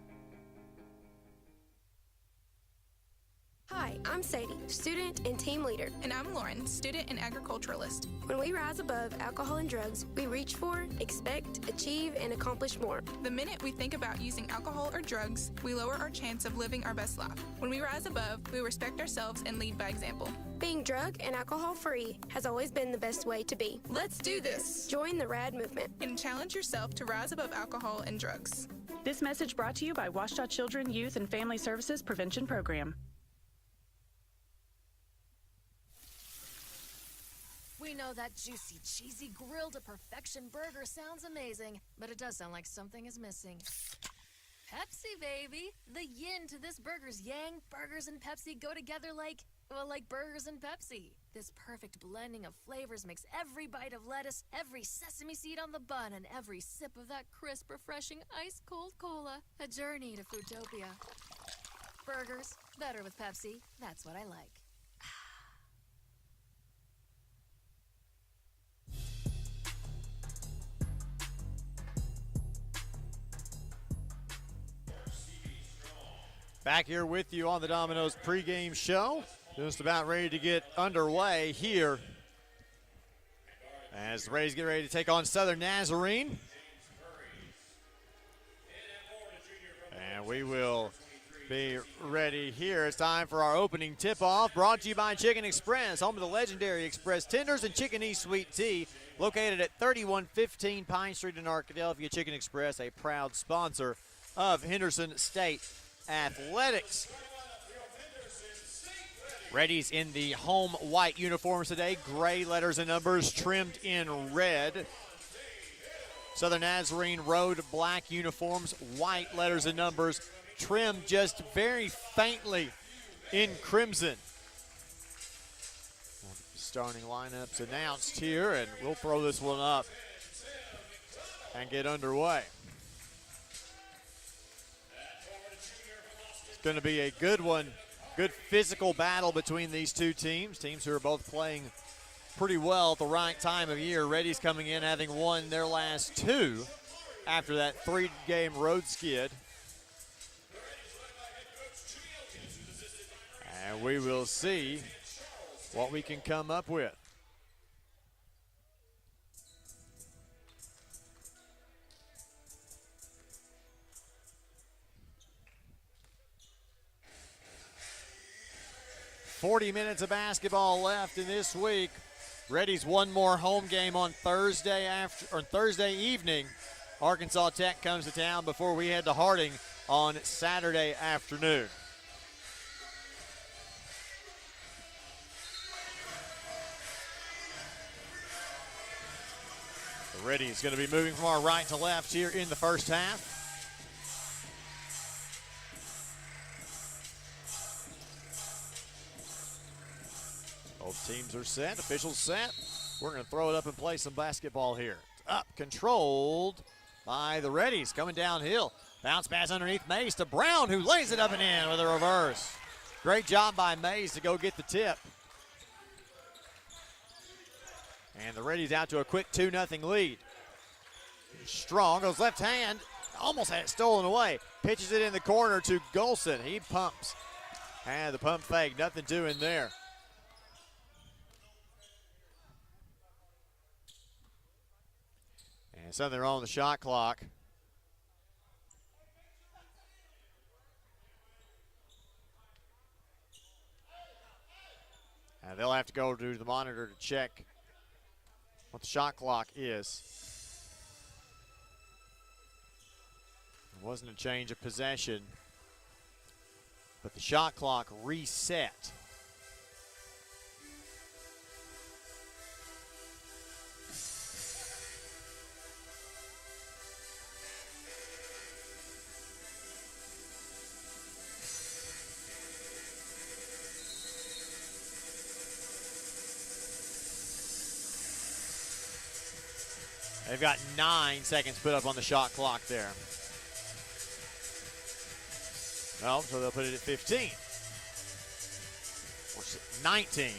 Hi, I'm Sadie, student and team leader. And I'm Lauren, student and agriculturalist. When we rise above alcohol and drugs, we reach for, expect, achieve, and accomplish more. The minute we think about using alcohol or drugs, we lower our chance of living our best life. When we rise above, we respect ourselves and lead by example. Being drug and alcohol free has always been the best way to be. Let's do this! Join the RAD movement and challenge yourself to rise above alcohol and drugs. This message brought to you by 𝗏𝗏 Children, Youth, and Family Services Prevention Program. We know that juicy, cheesy, grilled to perfection burger sounds amazing, but it does sound like something is missing. Pepsi, baby! The yin to this burger's yang. Burgers and Pepsi go together like burgers and Pepsi. This perfect blending of flavors makes every bite of lettuce, every sesame seed on the bun, and every sip of that crisp, refreshing, ice-cold cola a journey to Foodtopia. Burgers, better with Pepsi. That's what I like. Back here with you on the Domino's pregame show. Just about ready to get underway here as the Reddies get ready to take on Southern Nazarene. And we will be ready here. It's time for our opening tip-off, brought to you by Chicken Express, home of the legendary Express Tenders and Chicken Sweet Tea, located at 3115 Pine Street in Arkadelphia. Chicken Express, a proud sponsor of Henderson State Athletics. Reddies in the home white uniforms today, gray letters and numbers trimmed in red. Southern Nazarene road black uniforms, white letters and numbers trimmed just very faintly in crimson. Starting lineups announced here, and we'll throw this one up and get underway. It's going to be a good one. Good physical battle between these two teams. Teams who are both playing pretty well at the right time of year. Reddies coming in having won their last two after that 3-game road skid. And we will see what we can come up with. $40 minutes of basketball left in this week. Reddies one more home game on Thursday evening. Arkansas Tech comes to town before we head to Harding on Saturday afternoon. The Reddies going to be moving from our right to left here in the first half. Both teams are set, officials set. We're going to throw it up and play some basketball here. Up, controlled by the Reddies, coming downhill. Bounce pass underneath Mays to Brown, who lays it up and in with a reverse. Great job by Mays to go get the tip. And the Reddies out to a quick 2-0 lead. Strong goes left hand, almost had it stolen away. Pitches it in the corner to Golson. He pumps. And the pump fake, nothing doing there. And so they're on the shot clock. And they'll have to go to the monitor to check what the shot clock is. It wasn't a change of possession, but the shot clock reset. They've got 9 seconds put up on the shot clock there. No, so they'll put it at 15. Or 19.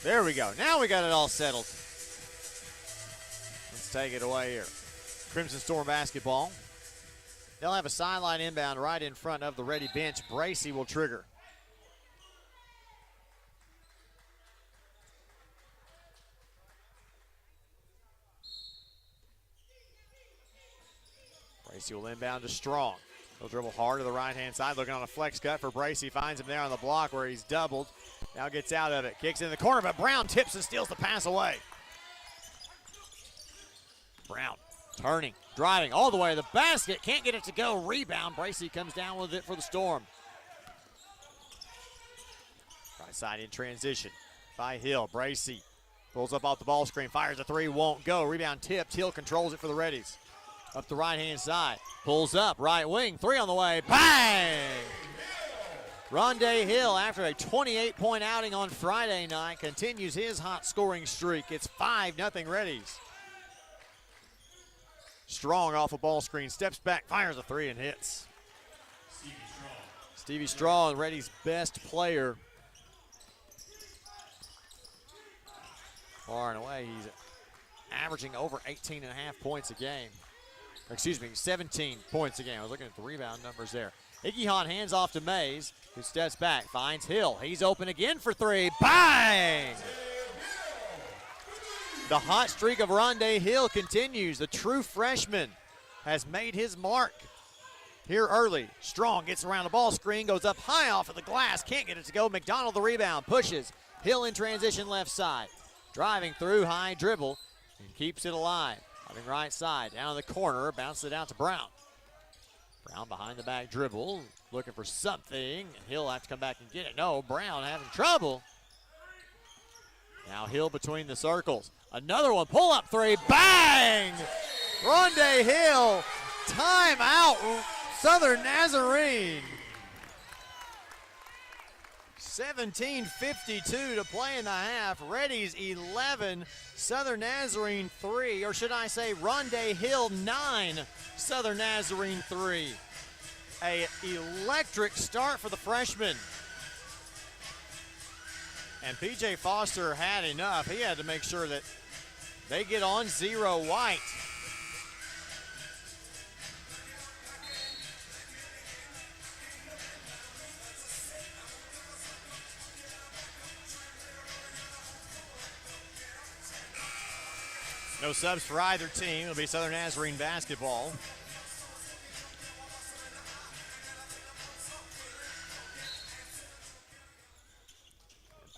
There we go. Now we got it all settled. Let's take it away here. Crimson Storm basketball. They'll have a sideline inbound right in front of the Reddy bench. Bracey will trigger. Bracey will inbound to Strong. He'll dribble hard to the right-hand side, looking on a flex cut for Bracey. Finds him there on the block where he's doubled. Now gets out of it. Kicks in the corner, but Brown tips and steals the pass away. Brown turning, driving all the way to the basket. Can't get it to go. Rebound. Bracey comes down with it for the Storm. Right side in transition by Hill. Bracey pulls up off the ball screen, fires a three, won't go. Rebound tipped. Hill controls it for the Reddies. Up the right-hand side, pulls up, right wing, three on the way, bang! Rondé Hill, after a 28-point outing on Friday night, continues his hot scoring streak. It's 5-0 Reddies. Strong off a ball screen, steps back, fires a three and hits. Stevie Strong, Reddy's best player. Far and away, he's averaging over 18.5 points a game. Excuse me, 17 points a game. I was looking at the rebound numbers there. 𝗬𝗓𝗓 hands off to Mays, who steps back, finds Hill. He's open again for three. Bang! The hot streak of Rondé Hill continues. The true freshman has made his mark here early. Strong gets around the ball screen, goes up high off of the glass, can't get it to go. McDonald the rebound, pushes. Hill in transition left side. Driving through, high dribble, and keeps it alive. Running right side, down in the corner, bounces it out to Brown. Brown behind the back dribble, looking for something, and Hill have to come back and get it. No, Brown having trouble. Now Hill between the circles. Another one, pull up three, bang! Rondé Hill, timeout, Southern Nazarene. 17:52 to play in the half. Reddies 11, Southern Nazarene 3, or should I say Rondé Hill 9, Southern Nazarene 3. A electric start for the freshman. And PJ Foster had enough. He had to make sure that they get on zero white. No subs for either team. It'll be Southern Nazarene basketball.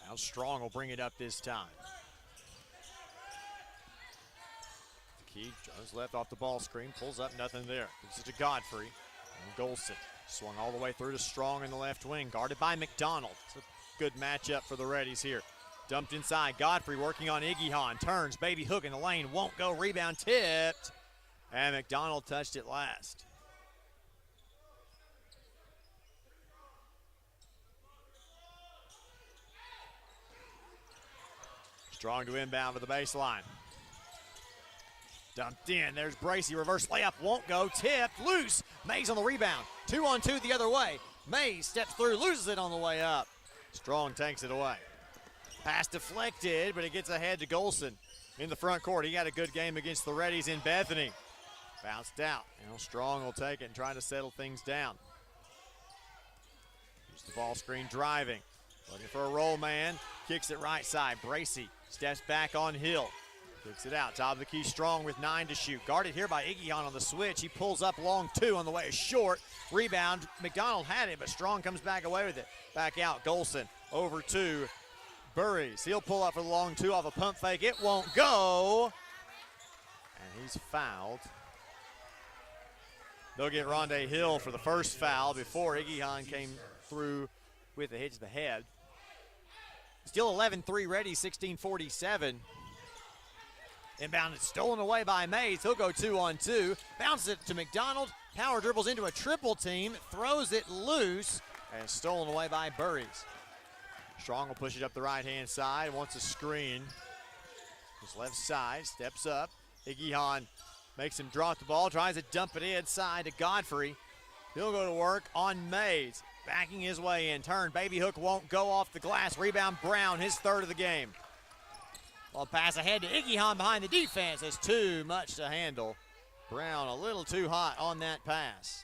How Strong will bring it up this time. Key goes left off the ball screen, pulls up, nothing there. Gives it to Godfrey. And Golson swung all the way through to Strong in the left wing, guarded by McDonald. It's a good matchup for the Reddies here. Dumped inside, Godfrey working on 𝗬𝗓𝗓, turns, baby hook in the lane, won't go, rebound tipped, and McDonald touched it last. Strong to inbound to the baseline. Dumped in, there's Bracey, reverse layup, won't go, tipped, loose, Mays on the rebound, 2-on-2 the other way. Mays steps through, loses it on the way up. Strong takes it away. Pass deflected, but it gets ahead to Golson in the front court. He had a good game against the Reddies in Bethany. Bounced out. Now Strong will take it and try to settle things down. Use the ball screen driving. Looking for a roll man. Kicks it right side. Bracey steps back on Hill. Kicks it out. Top of the key, Strong with 9 to shoot. Guarded here by 𝗬𝗓𝗓 on the switch. He pulls up long 2 on the way short. Rebound. McDonald had it, but Strong comes back away with it. Back out. Golson over to Burries. He'll pull up for the long 2 off a pump fake. It won't go. And he's fouled. They'll get Rondé Hill for the first foul before 𝗬𝗓𝗓 came through with a hit to the head. Still 11-3 ready, 16:47. Inbounded, stolen away by Mays. He'll go 2-on-2. Bounces it to McDonald. Power dribbles into a triple team. Throws it loose. And stolen away by Burries. Strong will push it up the right-hand side. Wants a screen. His left side. Steps up. 𝗬𝗓𝗓 makes him drop the ball. Tries to dump it inside to Godfrey. He'll go to work on Mays. Backing his way in. Turn. Baby hook won't go off the glass. Rebound Brown. His third of the game. Ball pass ahead to 𝗬𝗓𝗓 behind the defense. It's too much to handle. Brown a little too hot on that pass.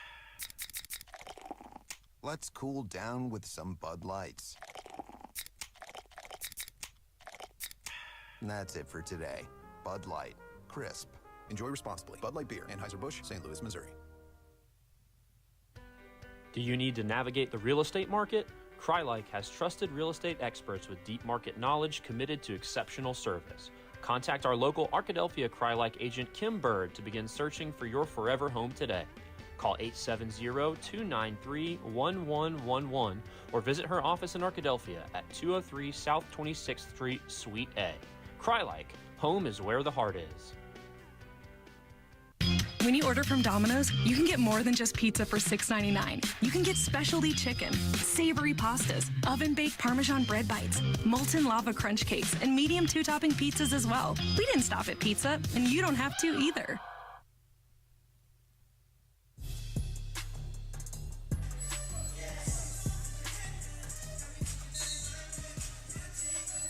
Let's cool down with some Bud Lights. And that's it for today. Bud Light. Crisp. Enjoy responsibly. Bud Light Beer, Anheuser-Busch, St. Louis, Missouri. Do you need to navigate the real estate market? 𝗦𝗨𝗕𝗦𝗖𝗥𝗜𝗕𝗘 has trusted real estate experts with deep market knowledge committed to exceptional service. Contact our local Arkadelphia 𝗦𝗨𝗕𝗦𝗖𝗥𝗜𝗕𝗘 agent Kim Bird to begin searching for your forever home today. Call 870-293-1111 or visit her office in Arkadelphia at 203 South 26th Street, Suite A. 𝗦𝗨𝗕𝗦𝗢𝗥, home is where the heart is. When you order from Domino's, you can get more than just pizza for $6.99. You can get specialty chicken, savory pastas, oven-baked Parmesan bread bites, molten lava crunch cakes, and medium 2-topping pizzas as well. We didn't stop at pizza, and you don't have to either.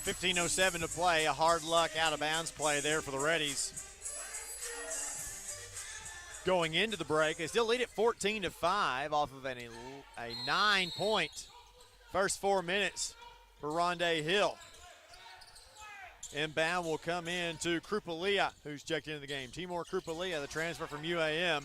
.15:07 to play. A hard luck out of bounds play there for the Reddies. Going into the break, they still lead at 14-5 off of a 9-point first 4 minutes for Rondé Hill. Inbound will come in to 𝗬𝗓𝗧𝗧𝗧, who's checked into the game. Timur 𝗬𝗓𝗧𝗧𝗧, the transfer from UAM,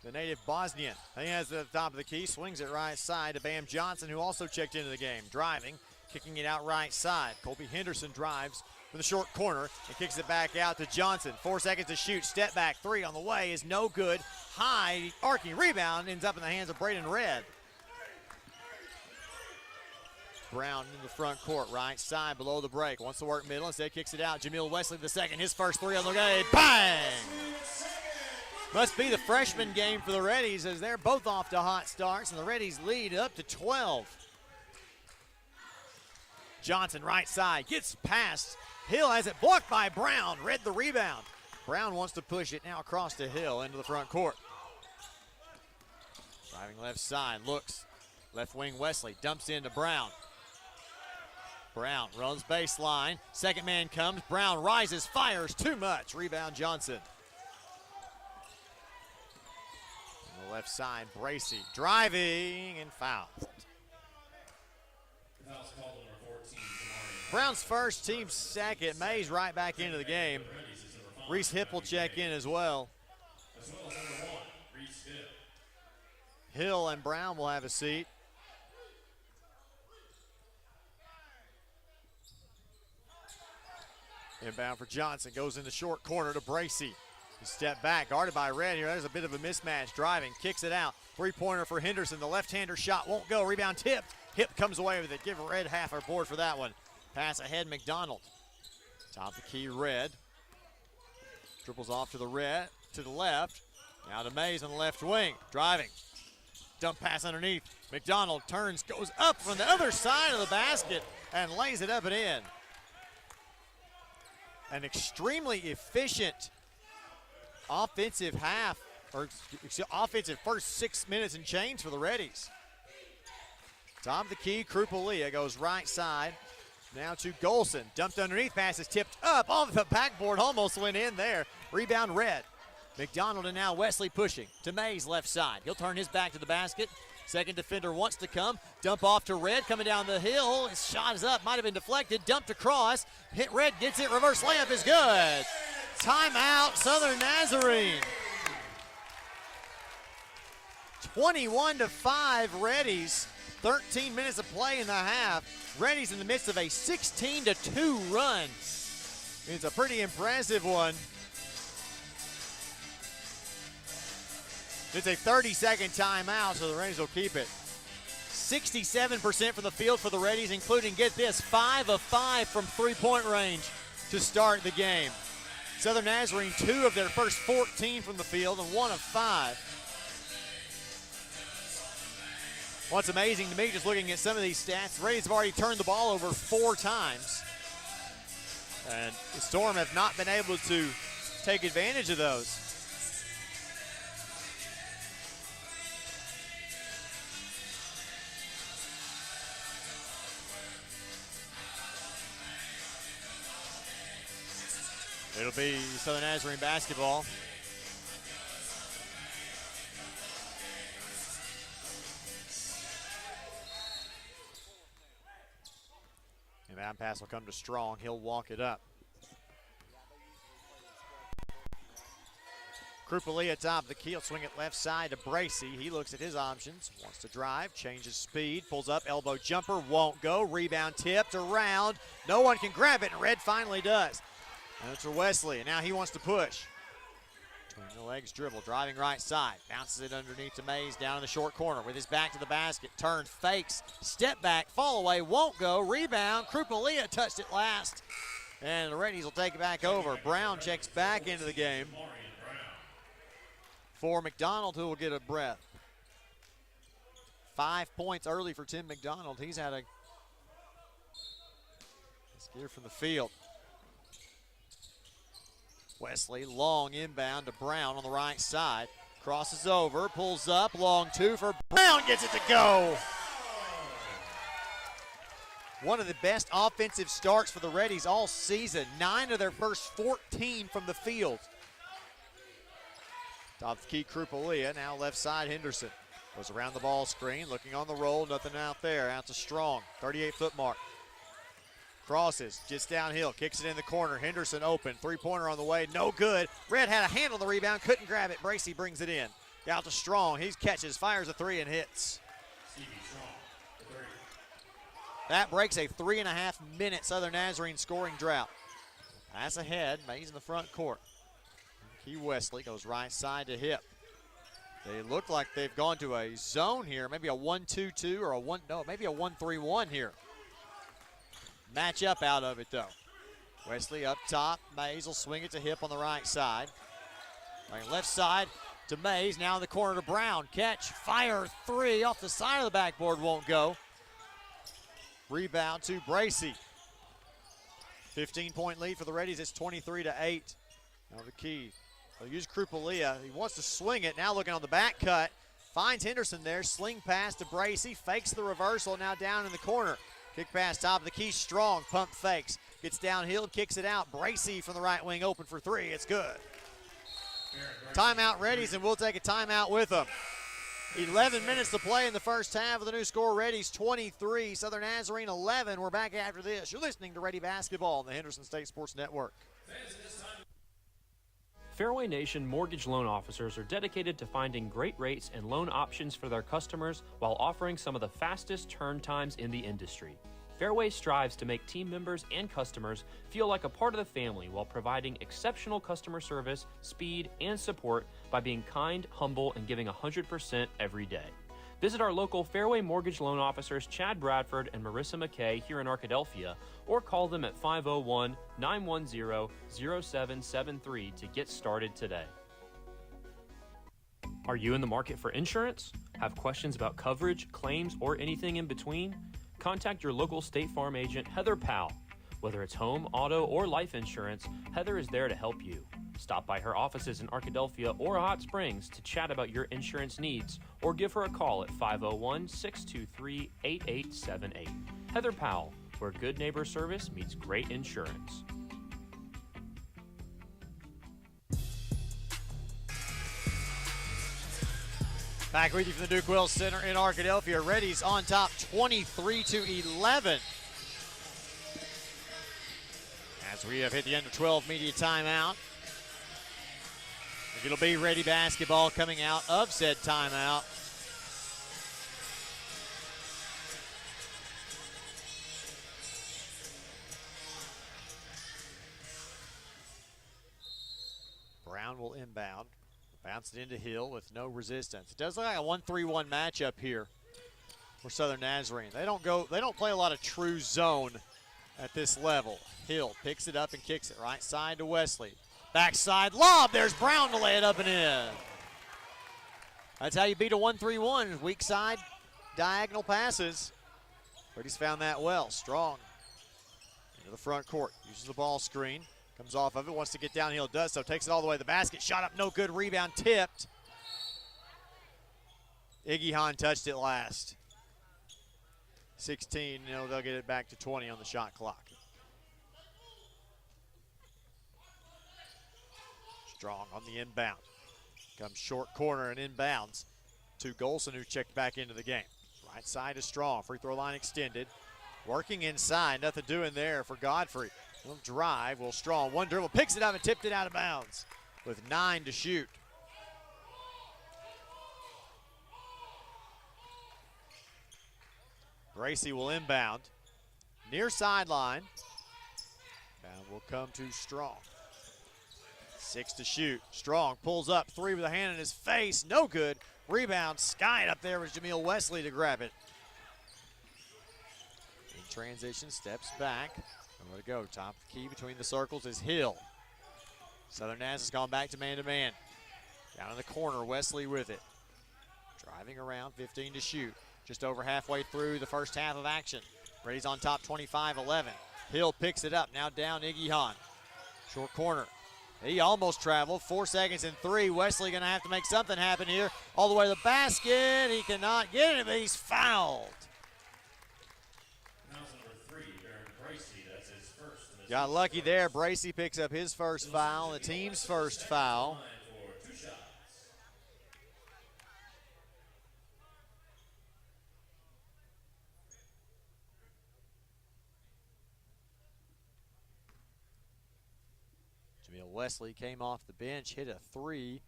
the native Bosnian. He has it at the top of the key, swings it right side to Bam Johnson, who also checked into the game. Driving, kicking it out right side. Colby Henderson drives from the short corner and kicks it back out to Johnson. 4 seconds to shoot. Step back three on the way is no good. High arcing rebound ends up in the hands of Braden Redd. Brown in the front court, right side below the break. Wants to work middle. Instead kicks it out. Jameel Wesley the second. His first three on the day. Bang! Must be the freshman game for the Reddies as they're both off to hot starts, and the Reddies lead up to 12. Johnson right side gets past Hill, has it blocked by Brown. Redd the rebound. Brown wants to push it now across to Hill into the front court. Driving left side, looks. Left wing Wesley dumps into Brown. Brown runs baseline. Second man comes. Brown rises, fires too much. Rebound Johnson. On the left side, Bracey driving and fouled. Brown's first, team second. Mays right back into the game. Reese Hipp will check in as well. Hill and Brown will have a seat. Inbound for Johnson, goes in the short corner to Bracey. He stepped back, guarded by Redd here. There's a bit of a mismatch. Driving, kicks it out. Three-pointer for Henderson. The left-hander shot won't go. Rebound tipped. Hipp comes away with it. Give Redd half our board for that one. Pass ahead, McDonald. Top of the key, Redd. Dribbles off to the left. Now to Mays on the left wing. Driving. Dump pass underneath. McDonald turns, goes up from the other side of the basket and lays it up and in. an extremely efficient offensive half, or offensive first 6 minutes and change for the Reddies. Top of the key, 𝗬𝗓𝗧𝗧 goes right side. Now to Golson. Dumped underneath, pass is tipped up on the backboard, almost went in there. Rebound Red. McDonald and now Wesley pushing to Mays left side. He'll turn his back to the basket. Second defender wants to come. Dump off to Red, coming down the hill. His shot is up, might have been deflected. Dumped across. Hit Red, gets it. Reverse layup is good. Timeout, Southern Nazarene. 21-5 Reddies. 13 minutes of play in the half. Reddies in the midst of a 16-2 run. It's a pretty impressive one. It's a 30-second timeout, so the Reddies will keep it. 67% from the field for the Reddies, including, get this, 5 of 5 from three-point range to start the game. Southern Nazarene, 2 of their first 14 from the field and 1 of 5. What's amazing to me, just looking at some of these stats, the Reddies have already turned the ball over 4 times. And the Storm have not been able to take advantage of those. It'll be Southern Nazarene basketball. Inbound pass will come to Strong. He'll walk it up. 𝗬𝗓𝗧𝗧 top of the key. He'll swing it left side to Bracey. He looks at his options. Wants to drive. Changes speed. Pulls up. Elbow jumper. Won't go. Rebound tipped around. No one can grab it, and Red finally does. And it's for Wesley, and now he wants to push. Between the legs dribble, driving right side. Bounces it underneath to Mays, down in the short corner with his back to the basket. Turns, fakes, step back, fall away, won't go. Rebound, 𝗬𝗓𝗧𝗧 touched it last. And the Reddies will take it back over. Brown checks back into the game for McDonald, who will get a breath. 5 points early for Tim McDonald. He's had a gear from the field. Wesley, long inbound to Brown on the right side. Crosses over, pulls up, long 2 for Brown, gets it to go. One of the best offensive starts for the Reddies all season. 9 of their first 14 from the field. Top of the key, 𝗬𝗓𝗧𝗧𝗧, now left side, Henderson. Goes around the ball screen, looking on the roll, nothing out there. Out to Strong, 38-foot mark. Crosses, just downhill, kicks it in the corner. Henderson open, three-pointer on the way, no good. Red had a hand on the rebound, couldn't grab it. Bracey brings it in. Out to Strong, he catches, fires a 3 and hits. That breaks a 3.5-minute Southern Nazarene scoring drought. Pass ahead, Mays in the front court. Key Wesley goes right side to Hip. They look like they've gone to a zone here, maybe a 1-2-2 or maybe a 1-3-1 here. Match up out of it, though. Wesley up top. Mays will swing it to Hip on the right side. Right, left side to Mays. Now in the corner to Brown. Catch, fire, 3 off the side of the backboard, won't go. Rebound to Bracey. 15-point lead for the Reddies. It's 23-8. Now the key. They'll use 𝗬𝗓𝗧𝗧𝗧. He wants to swing it. Now looking on the back cut. Finds Henderson there. Sling pass to Bracey. Fakes the reversal. Now down in the corner. Kick pass, top of the key, Strong, pump fakes. Gets downhill, kicks it out. Bracey from the right wing, open for 3. It's good. Timeout Reddies, and we'll take a timeout with them. 11 minutes to play in the first half of the new score. Reddies 23, Southern Nazarene 11. We're back after this. You're listening to Reddie Basketball on the Henderson State Sports Network. Fairway Nation mortgage loan officers are dedicated to finding great rates and loan options for their customers while offering some of the fastest turn times in the industry. Fairway strives to make team members and customers feel like a part of the family while providing exceptional customer service, speed, and support by being kind, humble, and giving 100% every day. Visit our local Fairway mortgage loan officers Chad Bradford and Marissa McKay here in Arkadelphia, or call them at 501-910-0773 to get started today. Are you in the market for insurance? Have questions about coverage, claims, or anything in between? Contact your local State Farm agent, Heather Powell. Whether it's home, auto, or life insurance, Heather is there to help you. Stop by her offices in Arkadelphia or Hot Springs to chat about your insurance needs or give her a call at 501-623-8878. Heather Powell, where good neighbor service meets great insurance. Back with you from the Duke Wells Center in Arkadelphia. Reddies on top 23-11. As we have hit the under 12 media timeout. It'll be Reddie basketball coming out of said timeout. Brown will inbound. Bounce it into Hill with no resistance. It does look like a 1-3-1 matchup here for Southern Nazarene. They don't play a lot of true zone at this level. Hill picks it up and kicks it right side to Wesley. Backside lob. There's Brown to lay it up and in. That's how you beat a 1-3-1. Weak side diagonal passes. Reddies found that well. Strong into the front court. Uses the ball screen. Comes off of it, wants to get downhill, does so, takes it all the way to the basket, shot up, no good, rebound, tipped. 𝗦𝗦𝗦𝗦𝗕𝗏 touched it last. 16, they'll get it back to 20 on the shot clock. Strong on the inbound. Comes short corner and inbounds to 𝗬𝗏𝗦𝗏𝗏𝗏𝗏, who checked back into the game. Right side is Strong, free throw line extended. Working inside, nothing doing there for Godfrey. Little drive, Strong, one dribble, picks it up and tipped it out of bounds with 9 to shoot. Gracie will inbound. Near sideline. Bound will come to Strong. 6 to shoot. Strong pulls up, 3 with a hand in his face, no good. Rebound, skied up there with Jameel Wesley to grab it. In transition, steps back. Nowhere to go. Top of the key between the circles is Hill. Southern Naz has gone back to man-to-man. Down in the corner, Wesley with it. Driving around, 15 to shoot. Just over halfway through the first half of action. Reddies on top, 25-11. Hill picks it up, now down 𝗦𝗦𝗦𝗏𝗏𝗏𝗏𝗏. Short corner. He almost traveled, 4 seconds and 3. Wesley gonna have to make something happen here. All the way to the basket, he cannot get it, but he's fouled. Got lucky there. Bracy picks up his first foul, the team's first foul. Jameel Wesley came off the bench, hit a 3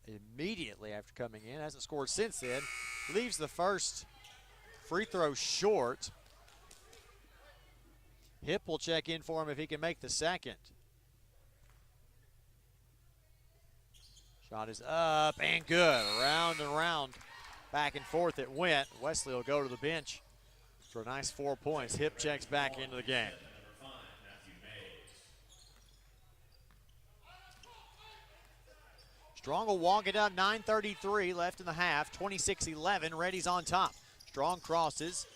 immediately after coming in. Hasn't scored since then. Leaves the first free throw short. Hip will check in for him if he can make the second. Shot is up and good. Around and around. Back and forth it went. Wesley will go to the bench for a nice 4 points. Hip checks back into the game. Strong will walk it up. 9:33 left in the half. 26-11. Reddies on top. Strong crosses.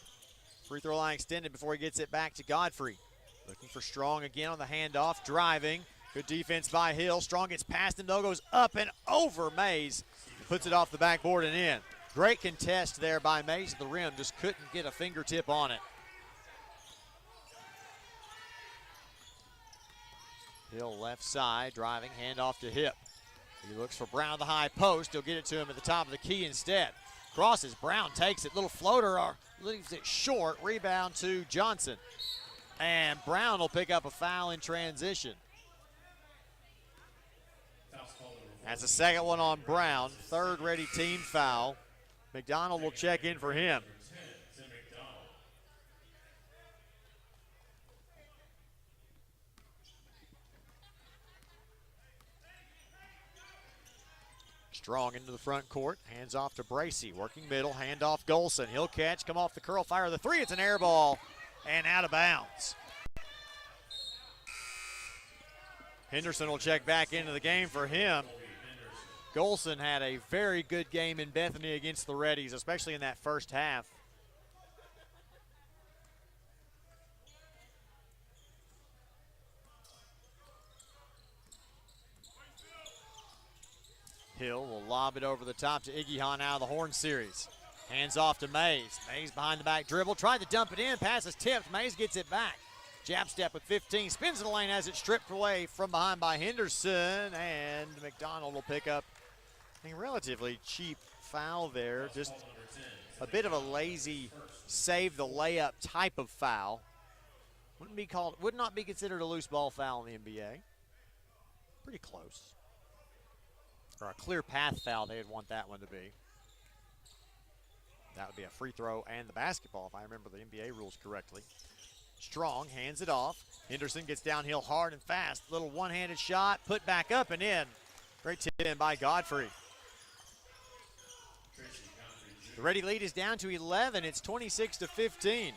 Free throw line extended before he gets it back to Godfrey. Looking for Strong again on the handoff, driving. Good defense by Hill. Strong gets past him, though, goes up and over Mays. Puts it off the backboard and in. Great contest there by Mays at the rim, just couldn't get a fingertip on it. Hill left side, driving, handoff to Hip. He looks for Brown at the high post. He'll get it to him at the top of the key instead. Crosses, Brown takes it, little floater, leaves it short. Rebound to Johnson. And Brown will pick up a foul in transition. That's the second one on Brown. Third Reddie team foul. McDonald will check in for him. Strong into the front court, hands off to Bracy, working middle, handoff 𝗬𝗏𝗏𝗏𝗏𝗏. He'll catch, come off the curl, fire the 3, it's an air ball, and out of bounds. Henderson will check back into the game for him. 𝗬𝗏𝗏𝗏𝗏𝗏 had a very good game in Bethany against the Reddies, especially in that first half. Hill will lob it over the top to 𝗬𝗏 out of the Horn Series. Hands off to Mays. Mays behind the back dribble. Tried to dump it in. Pass is tipped. Mays gets it back. Jab step with 15. Spins in the lane as it's stripped away from behind by Henderson. And McDonald will pick up a relatively cheap foul there. Just a bit of a lazy save the layup type of foul. Would not be considered a loose ball foul in the NBA. Pretty close. Or a clear path foul, they'd want that one to be. That would be a free throw and the basketball, if I remember the NBA rules correctly. Strong hands it off. Henderson gets downhill hard and fast. Little one-handed shot, put back up and in. Great tip in by Godfrey. The Reddie lead is down to 11. It's 26-15.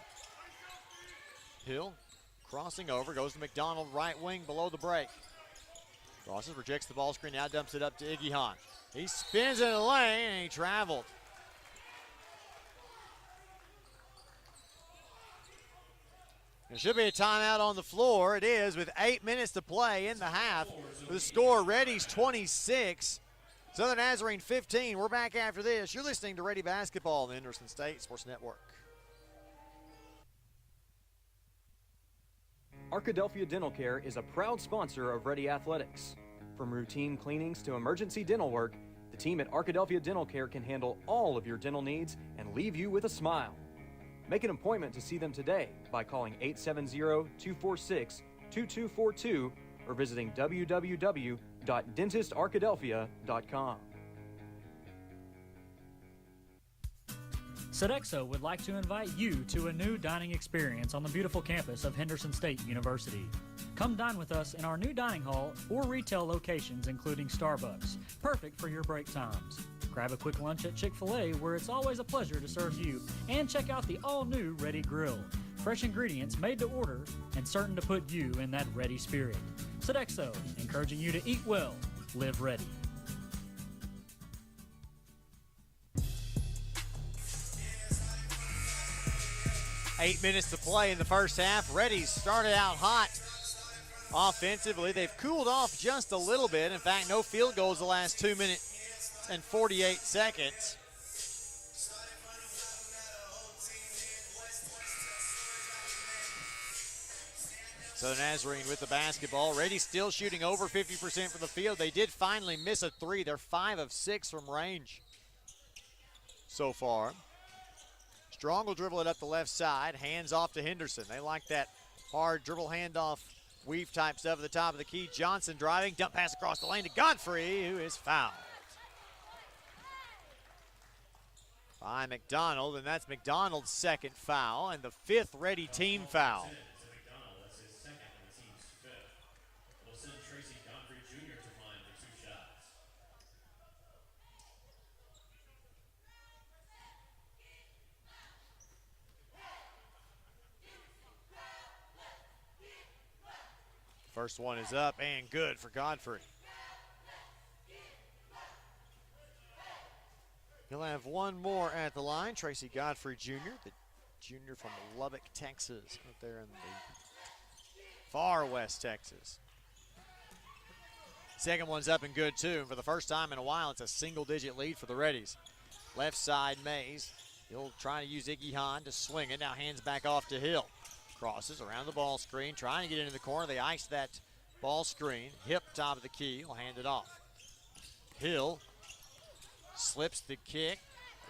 Hill crossing over, goes to McDonald, right wing below the break. Crosses, rejects the ball screen, now dumps it up to 𝗬𝗏. He spins in the lane and he traveled. There should be a timeout on the floor. It is with 8 minutes to play in the half. The score, Reddies 26, Southern Nazarene 15. We're back after this. You're listening to Reddie Basketball on the Henderson State Sports Network. Arkadelphia Dental Care is a proud sponsor of Reddie Athletics. From routine cleanings to emergency dental work, the team at Arkadelphia Dental Care can handle all of your dental needs and leave you with a smile. Make an appointment to see them today by calling 870-246-2242 or visiting www.dentistarkadelphia.com. Sodexo would like to invite you to a new dining experience on the beautiful campus of Henderson State University. Come dine with us in our new dining hall or retail locations including Starbucks, perfect for your break times. Grab a quick lunch at Chick-fil-A where it's always a pleasure to serve you, and check out the all-new Reddie Grill. Fresh ingredients made to order and certain to put you in that Reddie spirit. Sodexo, encouraging you to eat well, live ready. Eight minutes to play in the first half. Reddies started out hot offensively. They've cooled off just a little bit. In fact, no field goals the last 2 minutes and 48 seconds. So Nazarene with the basketball. Reddies still shooting over 50% from the field. They did finally miss a three. They're 5 of 6 from range so far. Strong will dribble it up the left side. Hands off to Henderson. They like that hard dribble handoff weave type stuff at the top of the key. Johnson driving. Dump pass across the lane to Godfrey, who is fouled by McDonald, and that's McDonald's second foul and the 5th Reddie team foul. First one is up and good for Godfrey. He'll have one more at the line. Tracy Godfrey Jr., the junior from Lubbock, Texas, out there in the far west Texas. Second one's up and good too. For the first time in a while, it's a single-digit lead for the Reddies. Left side, Mays. He'll try to use 𝗬𝗏 to swing it. Now hands back off to Hill. Crosses around the ball screen, trying to get into the corner. They ice that ball screen. Hip top of the key. Will hand it off. Hill slips the kick,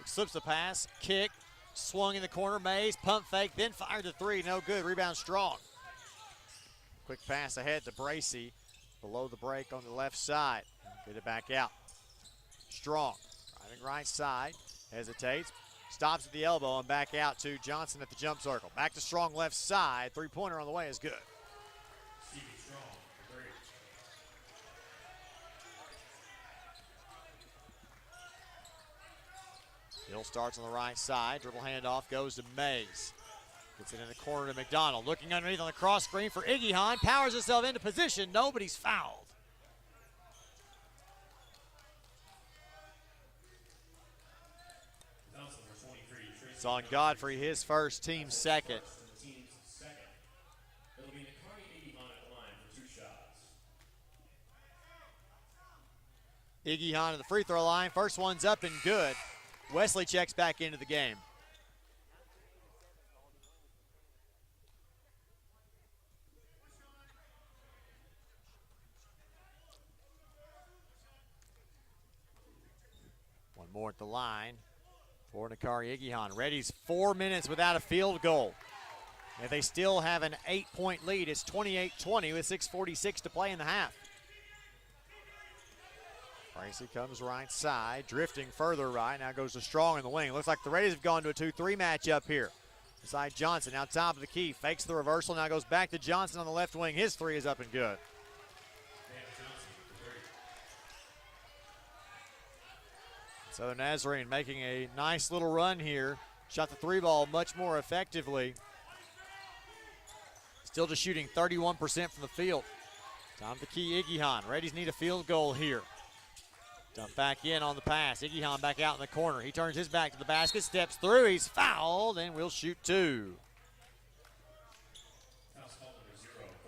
slips the pass, kick, swung in the corner. Mays, pump fake, then fired the three. No good. Rebound Strong. Quick pass ahead to Bracey. Below the break on the left side. Get it back out. Strong, driving right side, hesitates. Stops at the elbow and back out to Johnson at the jump circle. Back to Strong left side. Three-pointer on the way is good. Hill starts on the right side. Dribble handoff goes to Mays. Gets it in the corner to McDonald. Looking underneath on the cross screen for 𝗬𝗏. Powers himself into position. Nobody's fouled. It's on Godfrey, his first, team second. It'll be 𝗏𝗏 at the line for 2 shots. 𝗬𝗓𝗓 to the free throw line. First one's up and good. Wesley checks back into the game. One more at the line for 𝗦𝗏𝗕𝗏𝗦𝗖𝗥𝗜𝗕𝗘. Reddies 4 minutes without a field goal. If they still have an 8-point lead, it's 28-20 with 6:46 to play in the half. Bracey comes right side, drifting further right. Now goes to Strong in the wing. Looks like the Reddies have gone to a 2-3 matchup here. Beside Johnson, now top of the key. Fakes the reversal, now goes back to Johnson on the left wing. His three is up and good. Southern Nazarene making a nice little run here. Shot the three ball much more effectively. Still just shooting 31% from the field. Top of the key, 𝗬𝗓𝗓. Reddies need a field goal here. Dump back in on the pass. 𝗬𝗓𝗓 back out in the corner. He turns his back to the basket, steps through. He's fouled, and will shoot two.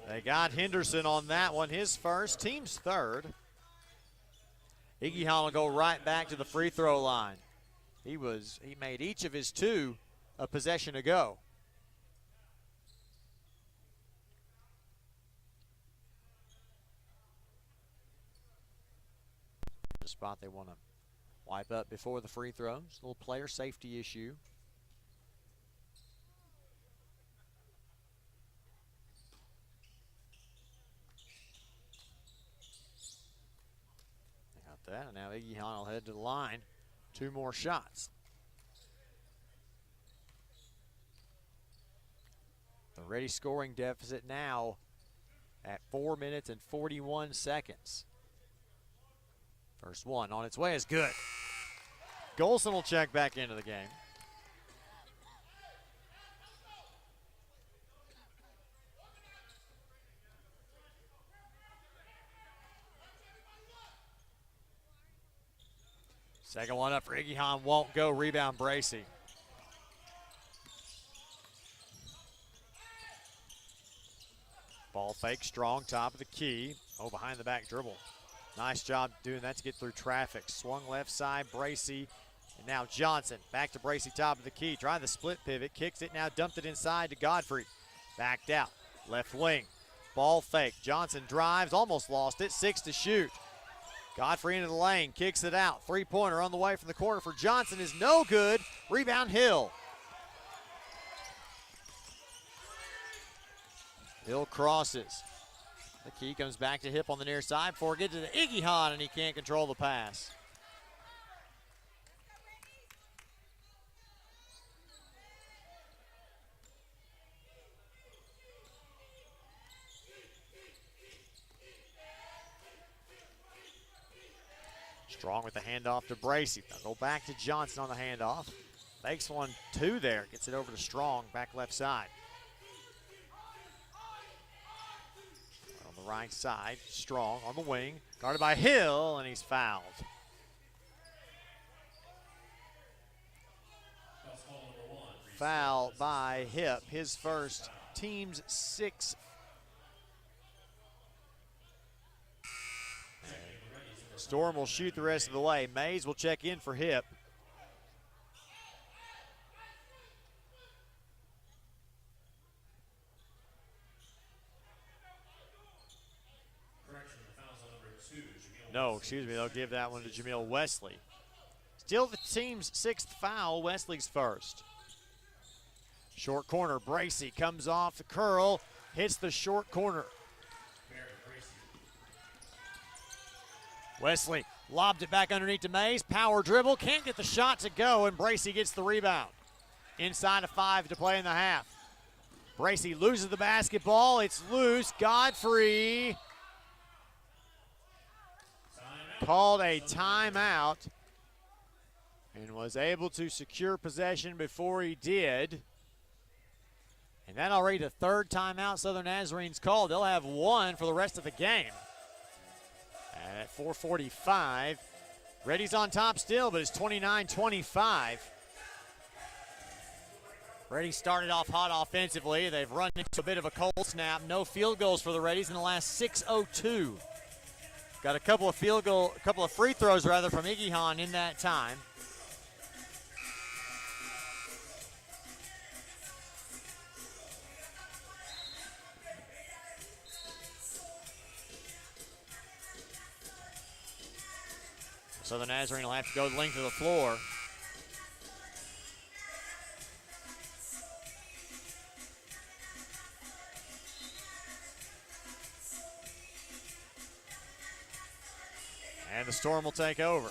They got Henderson on that one. His first, team's third. 𝗬𝗓𝗓 will go right back to the free throw line. He made each of his two a possession ago. The spot they want to wipe up before the free throws. A little player safety issue. They got that, and now 𝗬𝗓𝗓 will head to the line. Two more shots. The Ready scoring deficit now at 4 minutes and 41 seconds. First one on its way is good. Golson will check back into the game. Second one up for 𝗬𝗓𝗓, won't go. Rebound Bracey. Ball fake, Strong, top of the key. Oh, behind the back dribble. Nice job doing that to get through traffic. Swung left side, Bracey. And now Johnson. Back to Bracey, top of the key. Try the split pivot, kicks it, now dumped it inside to Godfrey. Backed out, left wing. Ball fake, Johnson drives, almost lost it, 6 to shoot. Godfrey into the lane, kicks it out. Three-pointer on the way from the corner for Johnson is no good. Rebound Hill. Hill crosses. The key comes back to Hip on the near side before it gets to the 𝗬𝗓𝗓𝗏, and he can't control the pass. Strong with the handoff to Bracey. They'll go back to Johnson on the handoff. Fakes 1-2 there. Gets it over to Strong, back left side. On the right side, Strong on the wing. Guarded by Hill, and he's fouled. Foul by Hip, his first, team's sixth. Storm will shoot the rest of the way. Mays will check in for Hip. No, excuse me, they'll give that one to Jameel Wesley. Still the team's sixth foul, Wesley's first. Short corner, Bracey comes off the curl, hits the short corner. Wesley lobbed it back underneath to Mays. Power dribble, can't get the shot to go, and Bracey gets the rebound. Inside of 5 to play in the half. Bracey loses the basketball. It's loose. Godfrey called a timeout and was able to secure possession before he did. And that already the third timeout Southern Nazarene's called. They'll have one for the rest of the game. At 4:45, Reddies on top still, but it's 29-25. Reddies started off hot offensively. They've run into a bit of a cold snap. No field goals for the Reddies in the last 6:02. Got a couple of free throws rather from 𝗬𝗏𝗦𝗧 in that time. So the Nazarene will have to go the length of the floor. And the Storm will take over.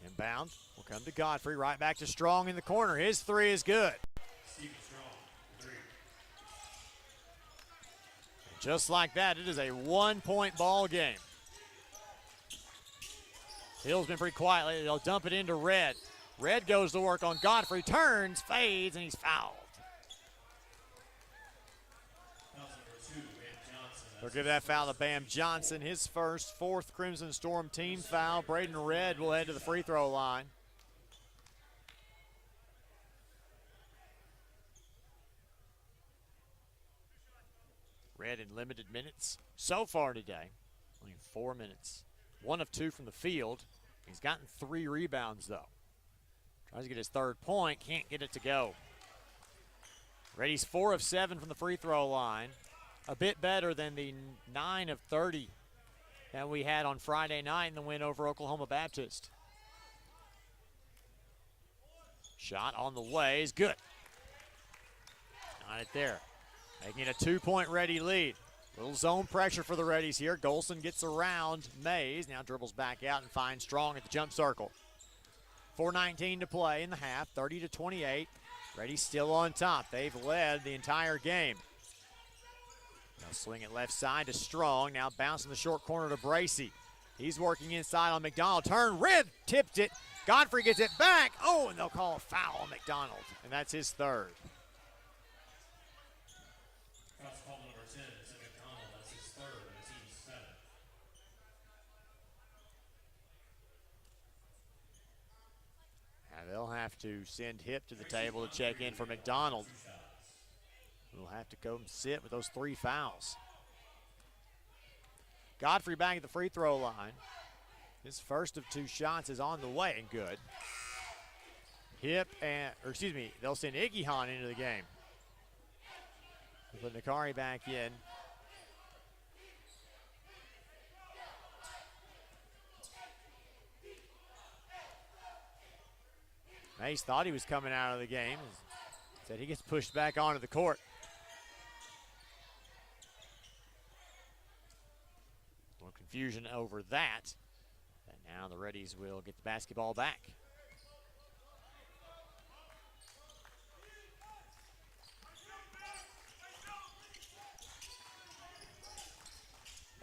Inbound will come to Godfrey, right back to Strong in the corner. His three is good. Just like that, it is a 1-point ball game. Hill's been pretty quiet lately. They'll dump it into Red. Red goes to work on Godfrey, turns, fades, and he's fouled. They'll give that foul to Bam Johnson, his first, fourth Crimson Storm team foul. Braden Red will head to the free throw line. Red in limited minutes so far today, only 4 minutes. 1 of 2 from the field. He's gotten 3 rebounds though. Tries to get his third point, can't get it to go. Reddy's 4 of 7 from the free throw line. A bit better than the 9 of 30 that we had on Friday night in the win over Oklahoma Baptist. Shot on the way is good. Got it there. Making it a 2-point Reddie lead. Little zone pressure for the Reddies here. Golson gets around Mays. Now dribbles back out and finds Strong at the jump circle. 4:19 to play in the half, 30-28. Reddy's still on top. They've led the entire game. Now swing it left side to Strong. Now bounce in the short corner to Bracey. He's working inside on McDonald. Turn, Red tipped it. Godfrey gets it back. Oh, and they'll call a foul on McDonald. And that's his third. Foul call number 10 is McDonald. That's his third. That's team's 7. Now they'll have to send Hip to the table to check in for McDonald. We'll have to go and sit with those 3 fouls. Godfrey back at the free throw line. His first of 2 shots is on the way and good. They'll send 𝗬𝗏𝗦𝗧 into the game. They'll put Nakari back in. Mace thought he was coming out of the game. Said he gets pushed back onto the court. More confusion over that. And now the Reddies will get the basketball back.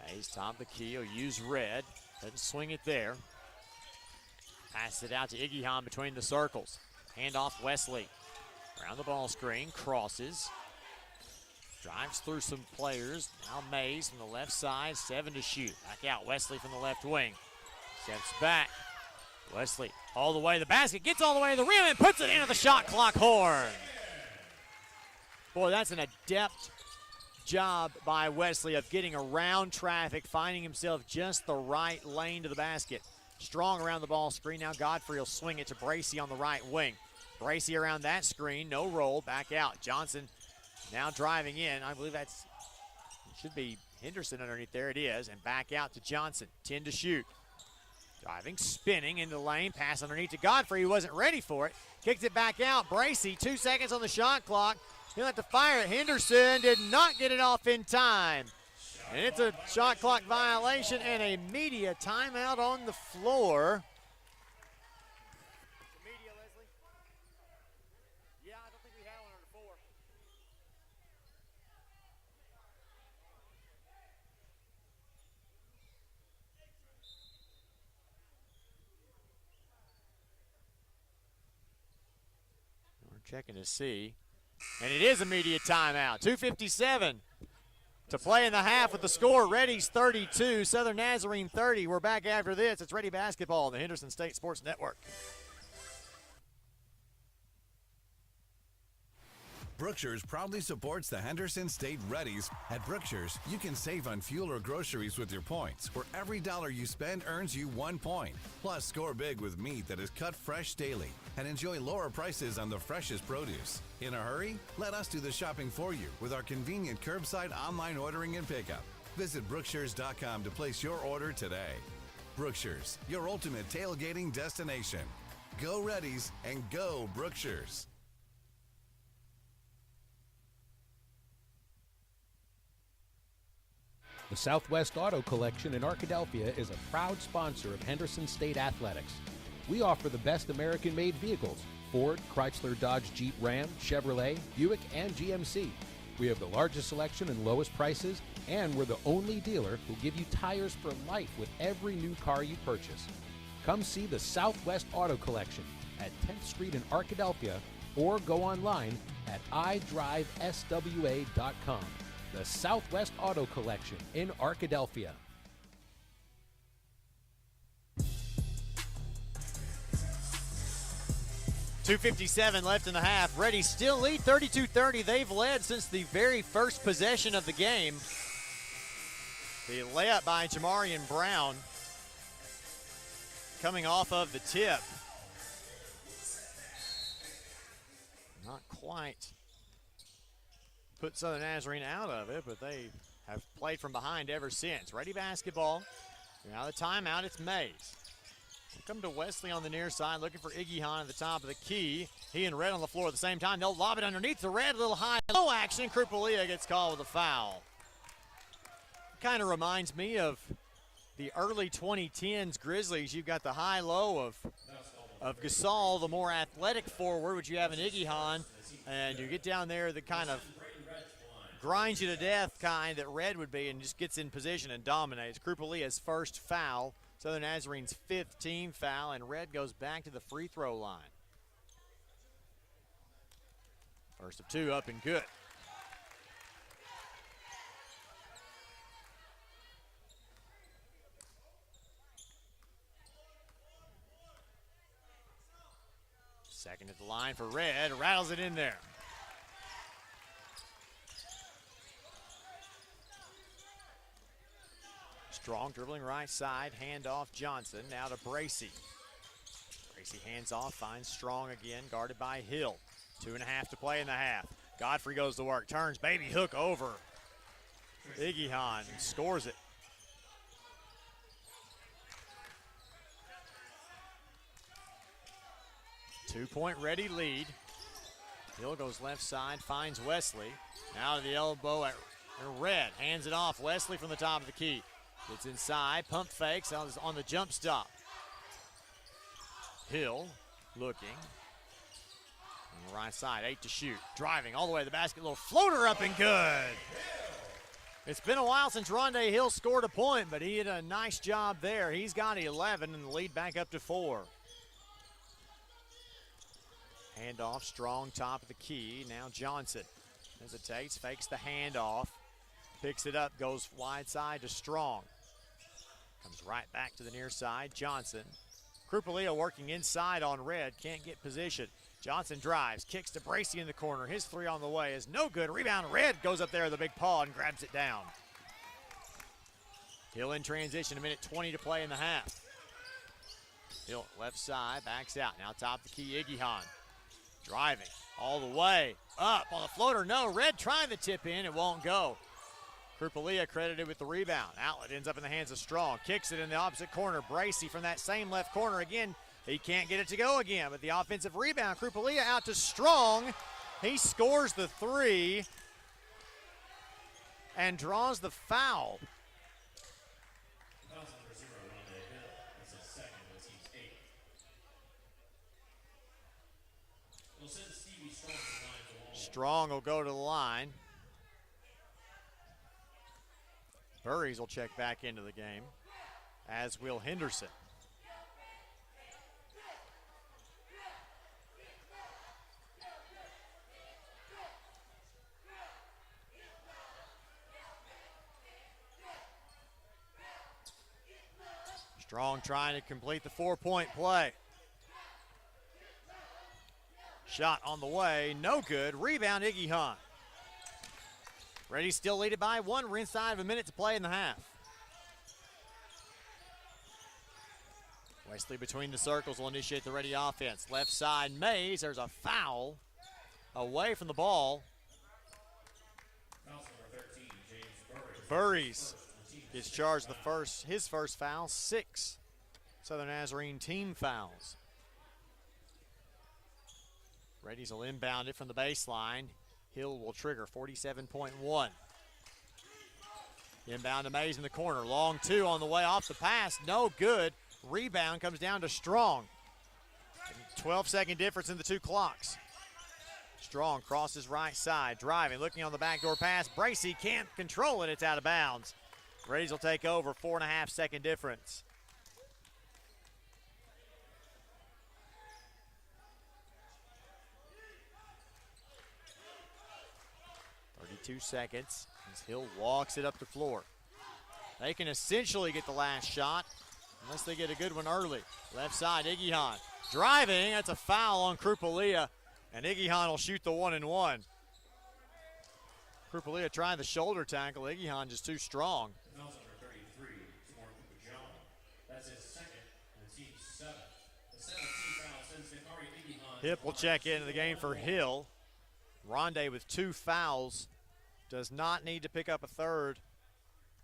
Mays top the key. He'll use Red. Doesn't swing it there. Pass it out to 𝗬𝗏𝗦𝗧 between the circles. Hand off Wesley. Around the ball screen, crosses. Drives through some players. Now Mays from the left side, 7 to shoot. Back out, Wesley from the left wing. Steps back. Wesley all the way to the basket, gets all the way to the rim and puts it into the shot clock horn. Boy, that's an adept job by Wesley of getting around traffic, finding himself just the right lane to the basket. Strong around the ball screen. Now Godfrey will swing it to Bracey on the right wing. Bracey around that screen, no roll, back out. Johnson now driving in. I believe should be Henderson underneath there. It is, and back out to Johnson. 10 to shoot. Driving, spinning into the lane, pass underneath to Godfrey, who wasn't ready for it. Kicks it back out. Bracey, 2 seconds on the shot clock. He'll have to fire it. Henderson did not get it off in time. And it's a shot clock violation and a media timeout on the floor. Media, Leslie? Yeah, I don't think we had one under 4. We're checking to see. And it is a media timeout. 2:57 to play in the half with the score. Reddies 32, Southern Nazarene 30. We're back after this. It's Reddie Basketball on the Henderson State Sports Network. Brookshires proudly supports the Henderson State Reddies. At Brookshires, you can save on fuel or groceries with your points, where every dollar you spend earns you 1 point. Plus, score big with meat that is cut fresh daily and enjoy lower prices on the freshest produce. In a hurry? Let us do the shopping for you with our convenient curbside online ordering and pickup. Visit Brookshires.com to place your order today. Brookshires, your ultimate tailgating destination. Go Reddies and go Brookshires. The Southwest Auto Collection in Arkadelphia is a proud sponsor of Henderson State Athletics. We offer the best American-made vehicles: Ford, Chrysler, Dodge, Jeep, Ram, Chevrolet, Buick, and GMC. We have the largest selection and lowest prices, and we're the only dealer who give you tires for life with every new car you purchase. Come see the Southwest Auto Collection at 10th Street in Arkadelphia, or go online at idriveswa.com. The Southwest Auto Collection in Arkadelphia. .257 left in the half. Reddies still lead 32-30. They've led since the very first possession of the game. The layup by Jamarian Brown coming off of the tip. Not quite put Southern Nazarene out of it, but they have played from behind ever since. Ready basketball. Now the timeout, it's Mays. Come to Wesley on the near side, looking for 𝗬𝗏🗏 at the top of the key. He and Red on the floor at the same time. They'll lob it underneath the Red, a little high, low action. 𝗏𝗏𝗏𝗏 gets called with a foul. Kind of reminds me of the early 2010s Grizzlies. You've got the high-low of Gasol, the more athletic forward, which you have in 𝗬𝗏𝗏𝗏, and you get down there, the kind of grinds you to death kind that Red would be, and just gets in position and dominates. 𝗏𝗏𝗏𝗏's first foul, Southern Nazarene's 5th team foul, and Red goes back to the free throw line. First of two up and good. Second at the line for Red, rattles it in there. Strong dribbling right side, handoff Johnson, now to Bracey. Bracey hands off, finds Strong again, guarded by Hill. 2.5 to play in the half. Godfrey goes to work, turns, baby hook over 𝗬𝗏𝗏𝗏, and scores it. Two-point Ready lead. Hill goes left side, finds Wesley. Now to the elbow at Red, hands it off. Wesley from the top of the key. Gets inside, pump fakes on the jump stop. Hill looking. On the right side, 8 to shoot. Driving all the way to the basket, little floater up and good. It's been a while since Rondé Hill scored a point, but he did a nice job there. He's got 11 and the lead back up to 4. Handoff, Strong, top of the key. Now Johnson hesitates, fakes the handoff. Picks it up, goes wide side to Strong. Comes right back to the near side, Johnson. 𝗏𝗏𝗏𝗏 working inside on Red, can't get position. Johnson drives, kicks to Bracey in the corner. His three on the way is no good. Rebound, Red goes up there with a big paw and grabs it down. Hill in transition, 1:20 to play in the half. Hill left side, backs out. Now top of the key, 𝗬𝗏𝗏𝗏. Driving all the way, up on the floater, no. Red trying to tip in, it won't go. 𝗏𝗏𝗏𝗏 credited with the rebound. Outlet ends up in the hands of Strong. Kicks it in the opposite corner. Bracey from that same left corner again. He can't get it to go again, but the offensive rebound. 𝗏𝗏𝗏𝗏 out to Strong. He scores the three and draws the foul. Strong will go to the line. Burries will check back into the game, as will Henderson. Strong trying to complete the 4-point play. Shot on the way, no good. Rebound, 𝗬𝗏𝗓𝗏. Reddies still lead it by one. We're inside of a minute to play in the half. Wesley between the circles will initiate the Reddie offense. Left side, Mays. There's a foul away from the ball. Burries gets charged his first foul, 6 Southern Nazarene team fouls. Reddies will inbound it from the baseline. Hill will trigger 47.1. Inbound to Mays in the corner. Long two on the way off the pass. No good. Rebound comes down to Strong. 12-second difference in the two clocks. Strong crosses right side. Driving, looking on the backdoor pass. Bracey can't control it. It's out of bounds. Reddies will take over. 4.5-second difference. Two seconds as Hill walks it up the floor. They can essentially get the last shot unless they get a good one early. Left side, 𝗬𝗏𝗓𝗏 driving. That's a foul on 𝗬𝗏𝗦𝗧𝗏, and 𝗬𝗏𝗏𝗏 will shoot the 1-and-1. 𝗬𝗏𝗏𝗏 trying the shoulder tackle. 𝗬𝗏𝗏𝗏 just too strong. That's his second, and team 7. The 17th foul sends 𝗏𝗏𝗏𝗏𝗏𝗏𝗏𝗏𝗏𝗏. Hip will check into the game for Hill. Rondé with 2 fouls. Does not need to pick up a third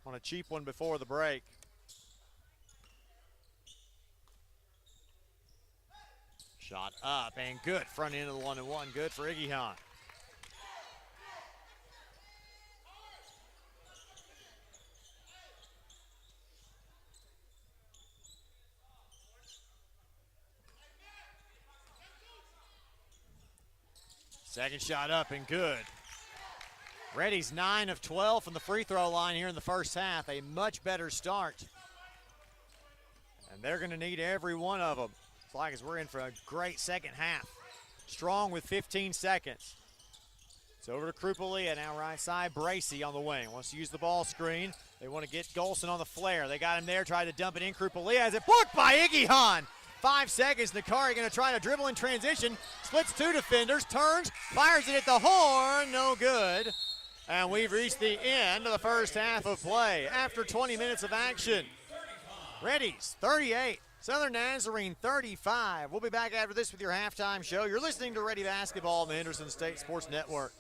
on a cheap one before the break. Shot up and good. Front end of the 1-and-1. Good for 𝗬𝗏𝗏𝗏𝗏. Second shot up and good. Reddies 9 of 12 from the free throw line here in the first half. A much better start. And they're going to need every one of them. It's like as we're in for a great second half. Strong with 15 seconds. It's over to 𝗬𝗏𝗏𝗏𝗏𝗏 now right side. Bracey on the wing. Wants to use the ball screen. They want to get Golson on the flare. They got him there. Tried to dump it in. 𝗬𝗏𝗏𝗏𝗏𝗏 has it blocked by 𝗬𝗏𝗏𝗏𝗏𝗏. 5 seconds. Nicari going to try to dribble in transition. Splits 2 defenders. Turns. Fires it at the horn. No good. And we've reached the end of the first half of play after 20 minutes of action. Reddies 38, Southern Nazarene 35. We'll be back after this with your halftime show. You're listening to Reddie Basketball on the Henderson State Sports Network.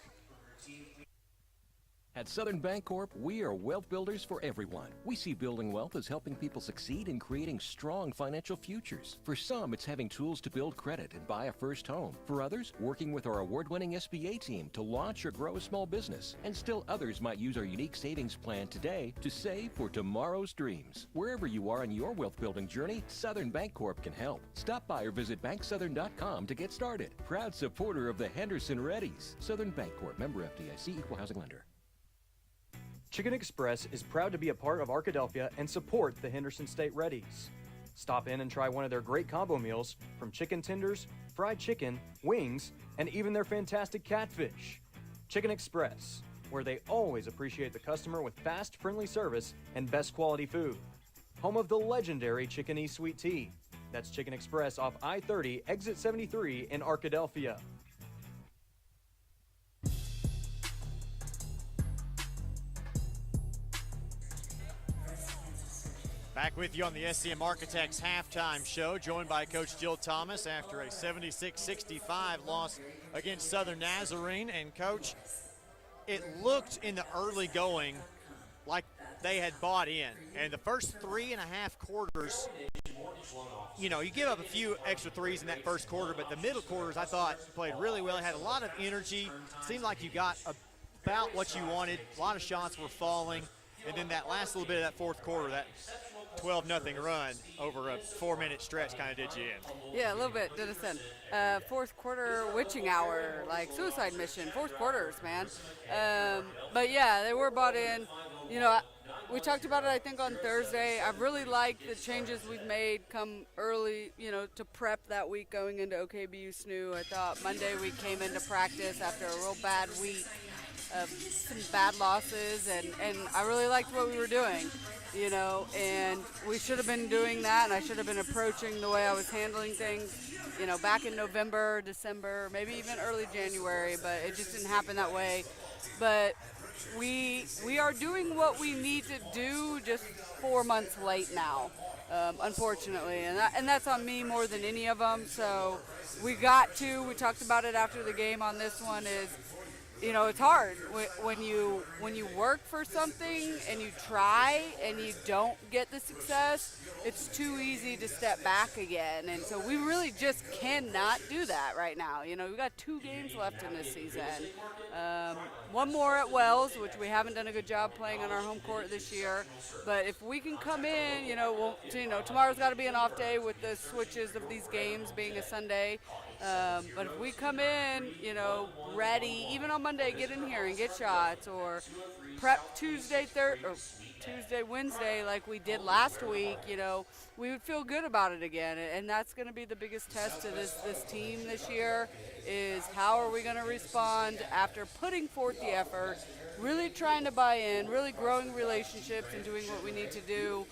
At Southern Bancorp, we are wealth builders for everyone. We see building wealth as helping people succeed in creating strong financial futures. For some, it's having tools to build credit and buy a first home. For others, working with our award-winning SBA team to launch or grow a small business. And still others might use our unique savings plan today to save for tomorrow's dreams. Wherever you are in your wealth building journey, Southern Bancorp can help. Stop by or visit banksouthern.com to get started. Proud supporter of the Henderson Reddies. Southern Bancorp, member FDIC, equal housing lender. Chicken Express is proud to be a part of Arkadelphia and support the Henderson State Reddies. Stop in and try one of their great combo meals from chicken tenders, fried chicken, wings, and even their fantastic catfish. Chicken Express, where they always appreciate the customer with fast, friendly service and best quality food. Home of the legendary Chicken Sweet Tea. That's Chicken Express off I-30, exit 73 in Arkadelphia. Back with you on the SCM Architects halftime show, joined by Coach Jill Thomas after a 76-65 loss against Southern Nazarene. And Coach, it looked in the early going like they had bought in. And the first 3.5 quarters, you know, you give up a few extra threes in that first quarter, but the middle quarters I thought played really well. It had a lot of energy. Seemed like you got about what you wanted. A lot of shots were falling. And then that last little bit of that fourth quarter, that 12-0 run over a 4-minute stretch kind of did you in. Yeah, a little bit did us in. Fourth quarter witching hour, like suicide mission, fourth quarters, man. But yeah, they were bought in. You know, we talked about it, I think, on Thursday. I really liked the changes we've made come early, you know, to prep that week going into OKBU SNU. I thought Monday we came into practice after a real bad week. some bad losses, and I really liked what we were doing, you know, and we should have been doing that, and I should have been approaching the way I was handling things, you know, back in November, December, maybe even early January, but it just didn't happen that way. But we are doing what we need to do, just 4 months late now, unfortunately, and that's on me more than any of them. So we talked about it after the game on this one, is, you know, it's hard when you work for something and you try and you don't get the success. It's too easy to step back again, and so we really just cannot do that right now. You know, we've got 2 games left in this season. One more at Wells, which we haven't done a good job playing on our home court this year. But if we can come in, tomorrow's got to be an off day with the switches of these games being a Sunday. But if we come in, ready, even on Monday, get in here and get shots, or prep Tuesday, Wednesday, like we did last week, we would feel good about it again. And that's going to be the biggest test to this team this year, is how are we going to respond after putting forth the effort, really trying to buy in, really growing relationships and doing what we need to do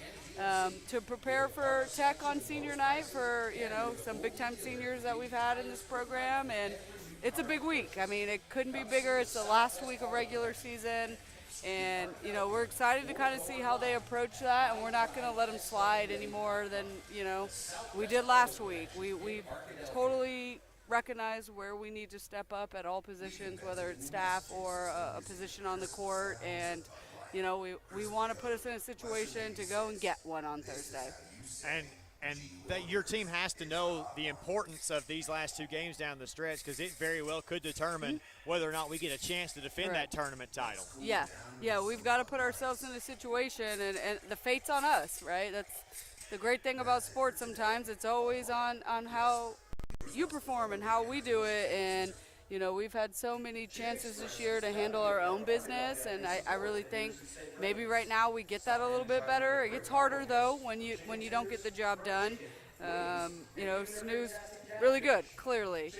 to prepare for Tech on senior night for, some big-time seniors that we've had in this program. And it's a big week. I mean, it couldn't be bigger. It's the last week of regular season. And, we're excited to kind of see how they approach that, and we're not going to let them slide any more than, we did last week. We totally recognize where we need to step up at all positions, whether it's staff or a position on the court. And, we want to put us in a situation to go and get one on Thursday. And that your team has to know the importance of these last 2 games down the stretch, because it very well could determine whether or not we get a chance to defend that tournament title. Yeah, we've got to put ourselves in a situation, and the fate's on us, right? That's the great thing about sports. Sometimes it's always on how you perform and how we do it. And we've had so many chances this year to handle our own business, and I really think maybe right now we get that a little bit better. It gets harder, though, when you don't get the job done. SNU's really good, clearly.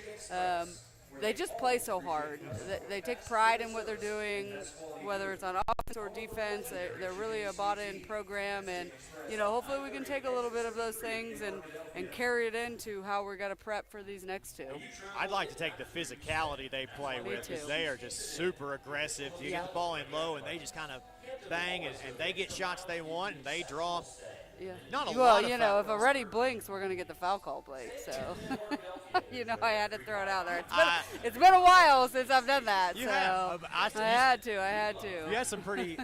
They just play so hard. They take pride in what they're doing, whether it's on offense or defense. They're really a bought-in program, and hopefully we can take a little bit of those things and carry it into how we're going to prep for these next 2. I'd like to take the physicality they play with, because they are just super aggressive. You get the ball in low, and they just kind of bang, and they get shots they want, and they draw. Yeah. Not a lot of if a Reddie blinks, we're going to get the foul call, Blake. So, I had to throw it out there. It's been a while since I've done that. You so have. I had to. You had some pretty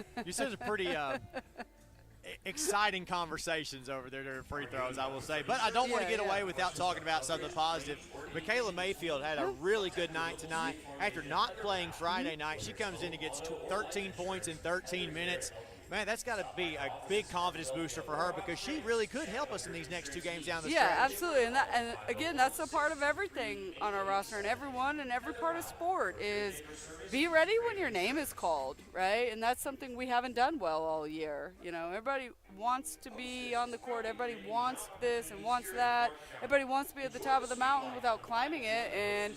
exciting conversations over there during free throws, I will say. But I don't want to get away without talking about something positive. 𝗦𝗧𝗕𝗦𝗧𝗏 Mayfield had a really good night tonight. After not playing Friday night, she comes in and gets 13 points in 13 minutes. Man, that's got to be a big confidence booster for her, because she really could help us in these next 2 games down the stretch. Yeah, absolutely. And again, that's a part of everything on our roster, and everyone and every part of sport is be ready when your name is called, right? And that's something we haven't done well all year. Everybody wants to be on the court. Everybody wants this and wants that. Everybody wants to be at the top of the mountain without climbing it. And,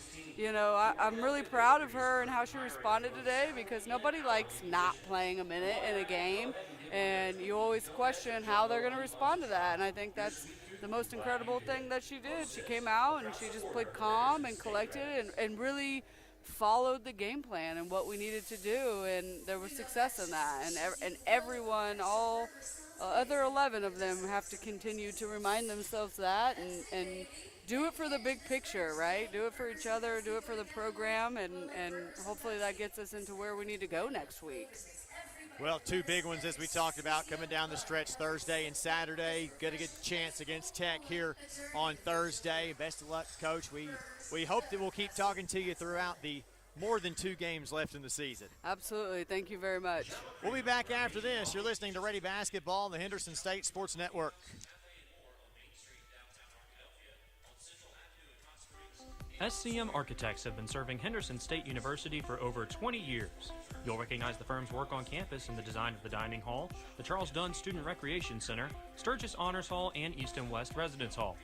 I'm really proud of her and how she responded today, because nobody likes not playing a minute in a game. And you always question how they're going to respond to that. And I think that's the most incredible thing that she did. She came out and she just played calm and collected and really followed the game plan and what we needed to do. And there was success in that. And everyone, all other 11 of them, have to continue to remind themselves that and do it for the big picture, right? Do it for each other, do it for the program, and hopefully that gets us into where we need to go next week. Well, 2 big ones, as we talked about, coming down the stretch Thursday and Saturday. Got a good chance against Tech here on Thursday. Best of luck, Coach. We hope that we'll keep talking to you throughout the more than 2 games left in the season. Absolutely. Thank you very much. We'll be back after this. You're listening to Reddie Basketball on the Henderson State Sports Network. SCM Architects have been serving Henderson State University for over 20 years. You'll recognize the firm's work on campus in the design of the dining hall, the Charles Dunn Student Recreation Center, Sturgis Honors Hall, and East and West Residence Hall.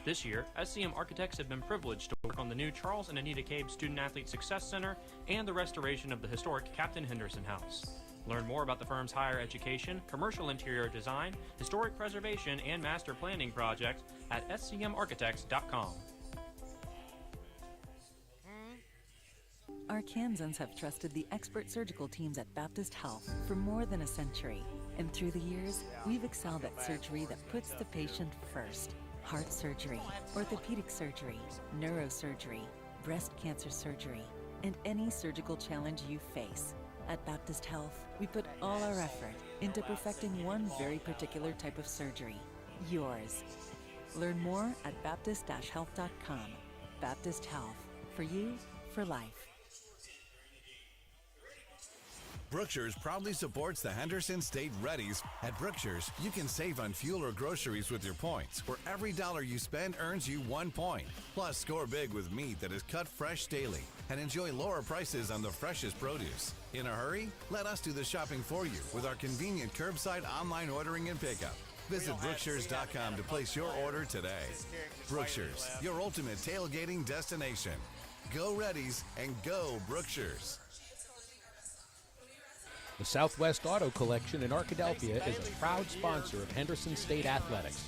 This year, SCM Architects have been privileged to work on the new Charles and Anita Cabe Student Athlete Success Center and the restoration of the historic Captain Henderson House. Learn more about the firm's higher education, commercial interior design, historic preservation, and master planning projects at scmarchitects.com. Arkansans have trusted the expert surgical teams at Baptist Health for more than a century. And through the years, we've excelled at surgery that puts the patient first. Heart surgery, orthopedic surgery, neurosurgery, breast cancer surgery, and any surgical challenge you face. At Baptist Health, we put all our effort into perfecting one very particular type of surgery, yours. Learn more at baptist-health.com. Baptist Health, for you, for life. Brookshire's proudly supports the Henderson State Reddies. At Brookshire's, you can save on fuel or groceries with your points, where every dollar you spend earns you 1 point. Plus, score big with meat that is cut fresh daily and enjoy lower prices on the freshest produce. In a hurry? Let us do the shopping for you with our convenient curbside online ordering and pickup. Visit Brookshires.com to place your order today. Brookshire's, your ultimate tailgating destination. Go Reddies and go Brookshires. The Southwest Auto Collection in Arkadelphia is a proud sponsor of Henderson State Athletics.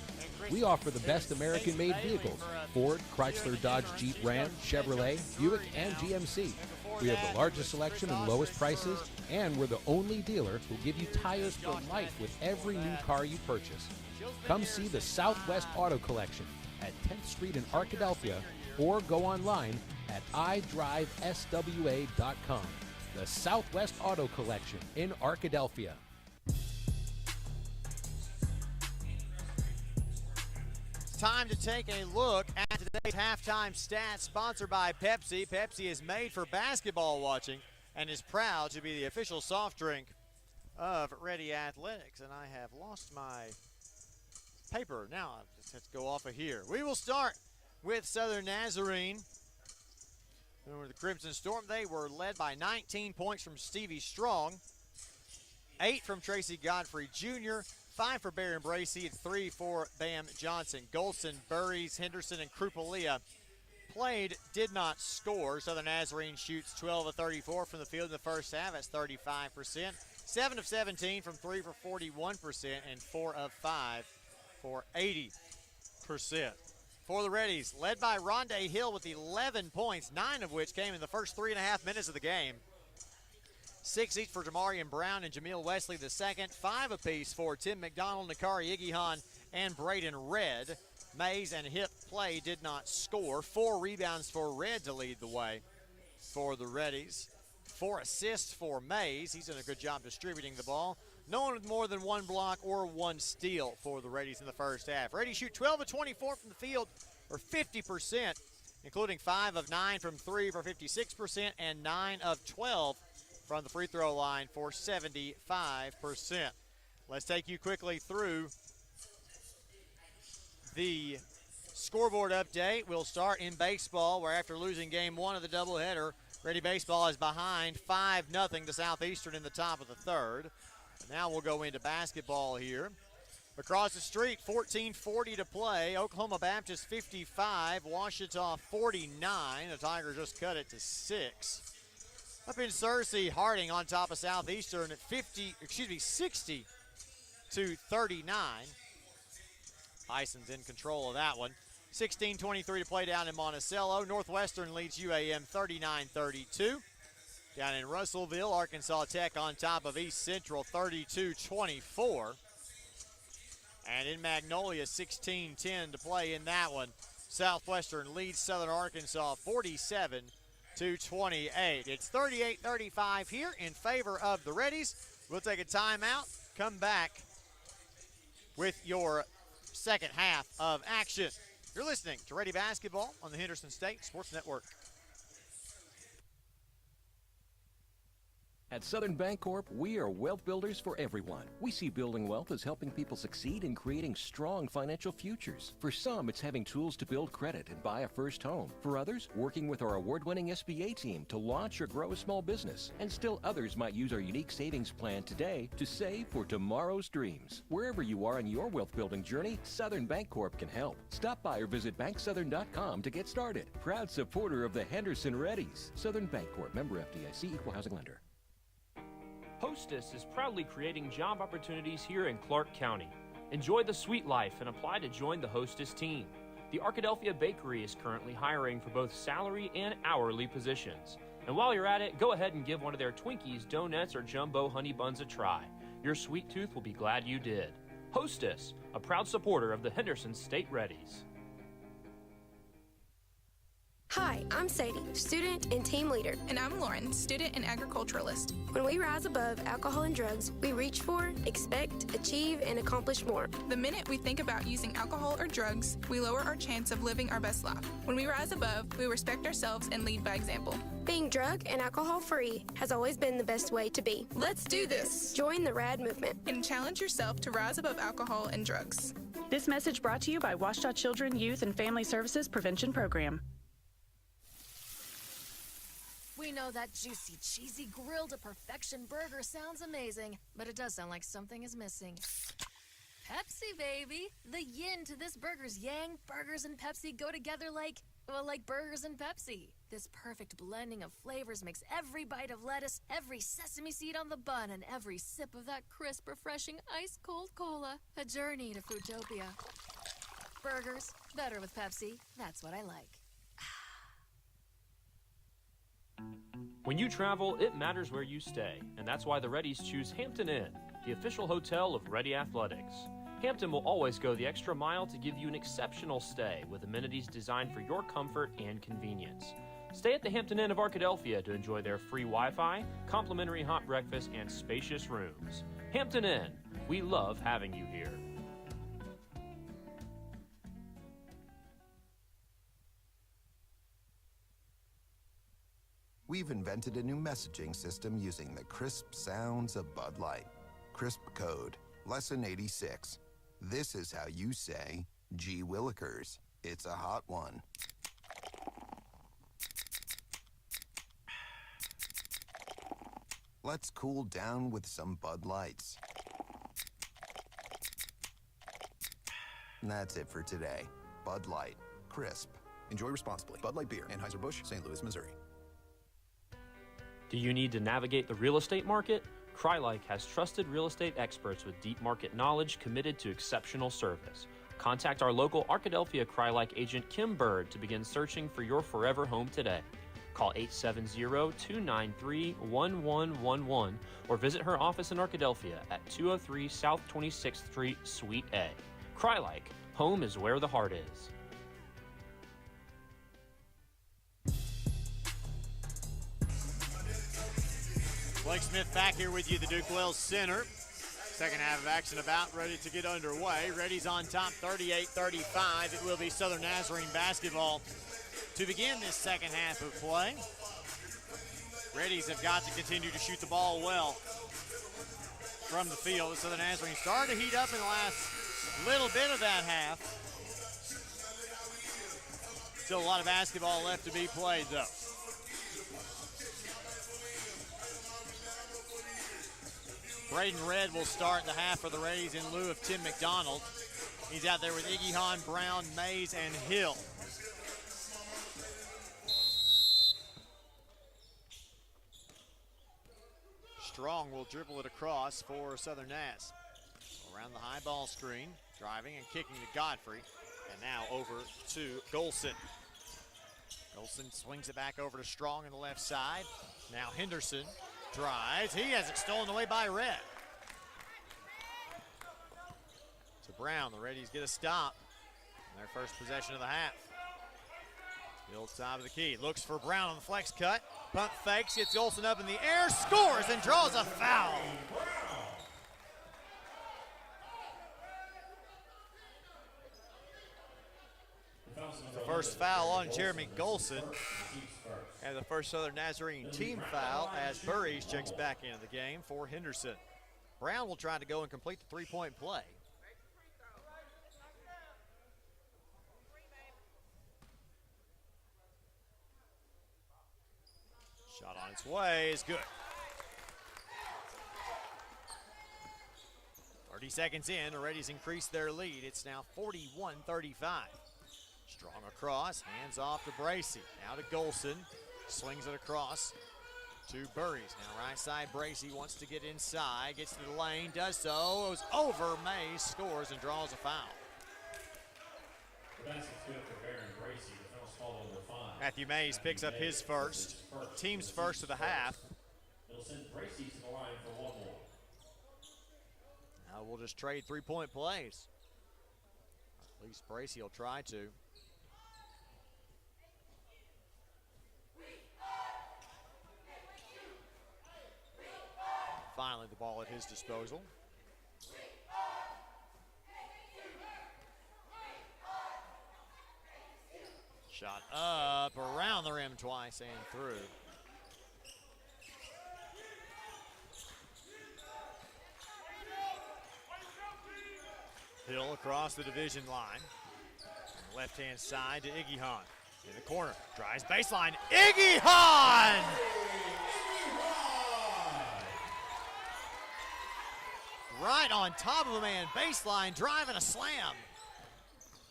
We offer the best American-made vehicles: Ford, Chrysler, Dodge, Jeep, Ram, Chevrolet, Buick, and GMC. We have the largest selection and lowest prices, and we're the only dealer who give you tires for life with every new car you purchase. Come see the Southwest Auto Collection at 10th Street in Arkadelphia, or go online at idriveswa.com. The Southwest Auto Collection in Arkadelphia. It's time to take a look at today's halftime stats, sponsored by Pepsi. Pepsi is made for basketball watching and is proud to be the official soft drink of Reddie Athletics. And I have lost my paper. Now I just have to go off of here. We will start with Southern Nazarene. Over the Crimson Storm, they were led by 19 points from Stevie Strong, 8 from Tracy Godfrey Jr., 5 for Barron Bracey, and 3 for Bam Johnson. Golson, Burries, Henderson, and Krupalia played, did not score. Southern Nazarene shoots 12 of 34 from the field in the first half. That's 35%. 7 of 17 from 3 for 41%, and 4 of 5 for 80%. For the Reddies, led by Rondé Hill with 11 points, 9 of which came in the first 3.5 minutes of the game. 6 each for Jamarian Brown and Jameel Wesley the second, 5 apiece for Tim McDonald, Nakari Igihan, and Braden Red. Mays and Hip play did not score. 4 rebounds for Red to lead the way for the Reddies. 4 assists for Mays. He's done a good job distributing the ball. No one with more than 1 block or 1 steal for the Reddies in the first half. Reddies shoot 12 of 24 from the field, or 50%, including 5 of 9 from 3 for 56%, and 9 of 12 from the free throw line for 75%. Let's take you quickly through the scoreboard update. We'll start in baseball, where after losing game 1 of the doubleheader, Reddie Baseball is behind 5-0 to Southeastern in the top of the third. Now we'll go into basketball here. Across the street, 14:40 to play. Oklahoma Baptist 55, Ouachita 49. The Tigers just cut it to 6. Up in Searcy, Harding on top of Southeastern at 60 to 39. Bison's in control of that one. 16:23 to play down in Monticello. Northwestern leads UAM 39-32. Down in Russellville, Arkansas Tech on top of East Central 32-24. And in Magnolia, 16:10 to play in that one. Southwestern leads Southern Arkansas 47-28. It's 38-35 here in favor of the Reddies. We'll take a timeout, come back with your second half of action. You're listening to Reddie Basketball on the Henderson State Sports Network. At Southern Bancorp, we are wealth builders for everyone. We see building wealth as helping people succeed in creating strong financial futures. For some, it's having tools to build credit and buy a first home. For others, working with our award-winning SBA team to launch or grow a small business. And still others might use our unique savings plan today to save for tomorrow's dreams. Wherever you are in your wealth building journey, Southern Bancorp can help. Stop by or visit banksouthern.com to get started. Proud supporter of the Henderson Reddies. Southern Bancorp, member FDIC, equal housing lender. Hostess is proudly creating job opportunities here in Clark County. Enjoy the sweet life and apply to join the Hostess team. The Arkadelphia Bakery is currently hiring for both salary and hourly positions. And while you're at it, go ahead and give one of their Twinkies, donuts, or jumbo honey buns a try. Your sweet tooth will be glad you did. Hostess, a proud supporter of the Henderson State Reddies. Hi, I'm Sadie, student and team leader. And I'm Lauren, student and agriculturalist. When we rise above alcohol and drugs, we reach for, expect, achieve, and accomplish more. The minute we think about using alcohol or drugs, we lower our chance of living our best life. When we rise above, we respect ourselves and lead by example. Being drug and alcohol free has always been the best way to be. Let's do this! Join the RAD movement. And challenge yourself to rise above alcohol and drugs. This message brought to you by 𝗏𝗏 Children, Youth, and Family Services Prevention Program. We know that juicy, cheesy, grilled to perfection burger sounds amazing, but it does sound like something is missing. Pepsi, baby! The yin to this burger's yang. Burgers and Pepsi go together like burgers and Pepsi. This perfect blending of flavors makes every bite of lettuce, every sesame seed on the bun, and every sip of that crisp, refreshing, ice-cold cola a journey to Foodtopia. Burgers, better with Pepsi. That's what I like. When you travel, it matters where you stay, and that's why the Reddies choose Hampton Inn, the official hotel of Reddie Athletics. Hampton will always go the extra mile to give you an exceptional stay with amenities designed for your comfort and convenience. Stay at the Hampton Inn of Arkadelphia to enjoy their free Wi-Fi, complimentary hot breakfast, and spacious rooms. Hampton Inn, we love having you here. We've invented a new messaging system using the crisp sounds of Bud Light. Crisp code, lesson 86. This is how you say, 𝗬𝗏𝗦𝗦𝗖𝗥𝗜𝗕𝗘. It's a hot one. Let's cool down with some Bud Lights. And that's it for today. Bud Light, crisp. Enjoy responsibly. Bud Light Beer, Anheuser-Busch, St. Louis, Missouri. Do you need to navigate the real estate market? 𝗏𝗏𝗦𝗏𝗕𝗏 has trusted real estate experts with deep market knowledge committed to exceptional service. Contact our local Arkadelphia 𝗏𝗏𝗦𝗏𝗕𝗏 agent Kim Bird to begin searching for your forever home today. Call 870-293-1111 or visit her office in Arkadelphia at 203 South 26th Street, Suite A. 𝗏𝗏𝗦𝗏𝗏𝗏, home is where the heart is. Blake Smith back here with you, the Duke Wells Center. Second half of action about ready to get underway. Reddies on top 38-35. It will be Southern Nazarene basketball to begin this second half of play. Reddies have got to continue to shoot the ball well from the field. Southern Nazarene started to heat up in the last little bit of that half. Still a lot of basketball left to be played, though. Braden Red will start the half for the Reddies in lieu of Tim McDonald. He's out there with Iggy Hahn, Brown, Mays, and Hill. Strong will dribble it across for Southern Naz. Around the high ball screen, driving and kicking to Godfrey. And now over to Golson. Golson swings it back over to Strong on the left side. Now Henderson drives. He has it stolen away by Red. To Brown. The Reddies get a stop in their first possession of the half. Still top of the key. Looks for Brown on the flex cut. Pump fakes. Gets Olsen up in the air. Scores and draws a foul. The first foul on Jeremy Golson. And the first Southern Nazarene team foul as Burries checks back into the game for Henderson. Brown will try to go and complete the three-point play. Shot on its way is good. 30 seconds in, the Reddies increase their lead. It's now 41-35. Strong across, hands off to Bracey. Now to Golson, slings it across to Burries. Now right side, Bracey wants to get inside, gets to the lane, does so, goes over, Mays scores and draws a foul. The basket's good for Baron Bracey. The foul's called on number 5. Matthew Mays picks up his first, team's first of the half. It'll send Bracey to the line for one more. Now we'll just trade three-point plays. At least Bracey will try to. Finally, the ball at his disposal. Shot up, around the rim twice and through. Hill across the division line. Left-hand side to 𝗬𝗏𝗓𝗓. In the corner, drives baseline. 𝗬𝗏𝗓𝗓𝗏! Right on top of a man, baseline, driving a slam.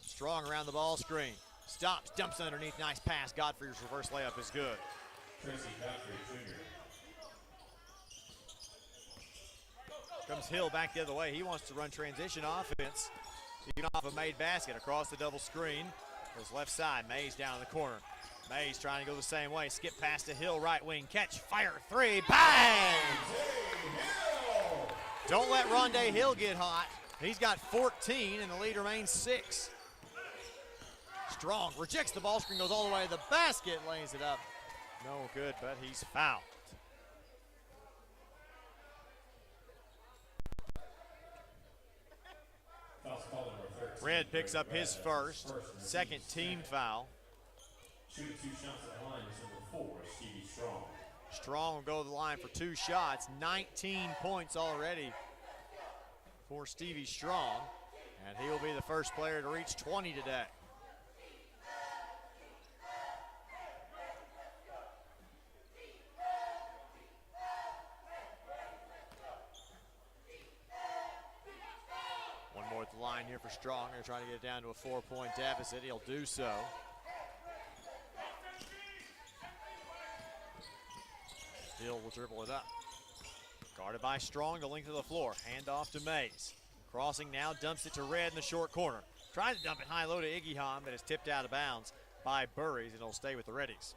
Strong around the ball screen. Stops, dumps underneath, nice pass. Godfrey's reverse layup is good. Tracy Godfrey Jr. Comes Hill back the other way. He wants to run transition offense. Even off a made basket across the double screen. Goes left side, Mays down in the corner. Mays trying to go the same way. Skip pass to Hill, right wing, catch, fire, three, bang! Don't let Rondé Hill get hot. He's got 14 and the lead remains 6. Strong, rejects the ball screen, goes all the way to the basket, lays it up. No good, but he's fouled. Red picks up his first, second team foul. Shooting 2 shots at the line is number 4, Stevie Strong. Strong will go to the line for 2 shots, 19 points already for Stevie Strong, and he will be the first player to reach 20 today. One more at the line here for Strong. They're trying to get it down to a 4-point deficit. He'll do so. Hill will dribble it up. Guarded by Strong, the length of the floor. Hand off to Mays. Crossing now, dumps it to Red in the short corner. Tries to dump it high low to 𝗬𝗏𝗓𝗏𝗏, but it's tipped out of bounds by Burries, and it'll stay with the Reddies.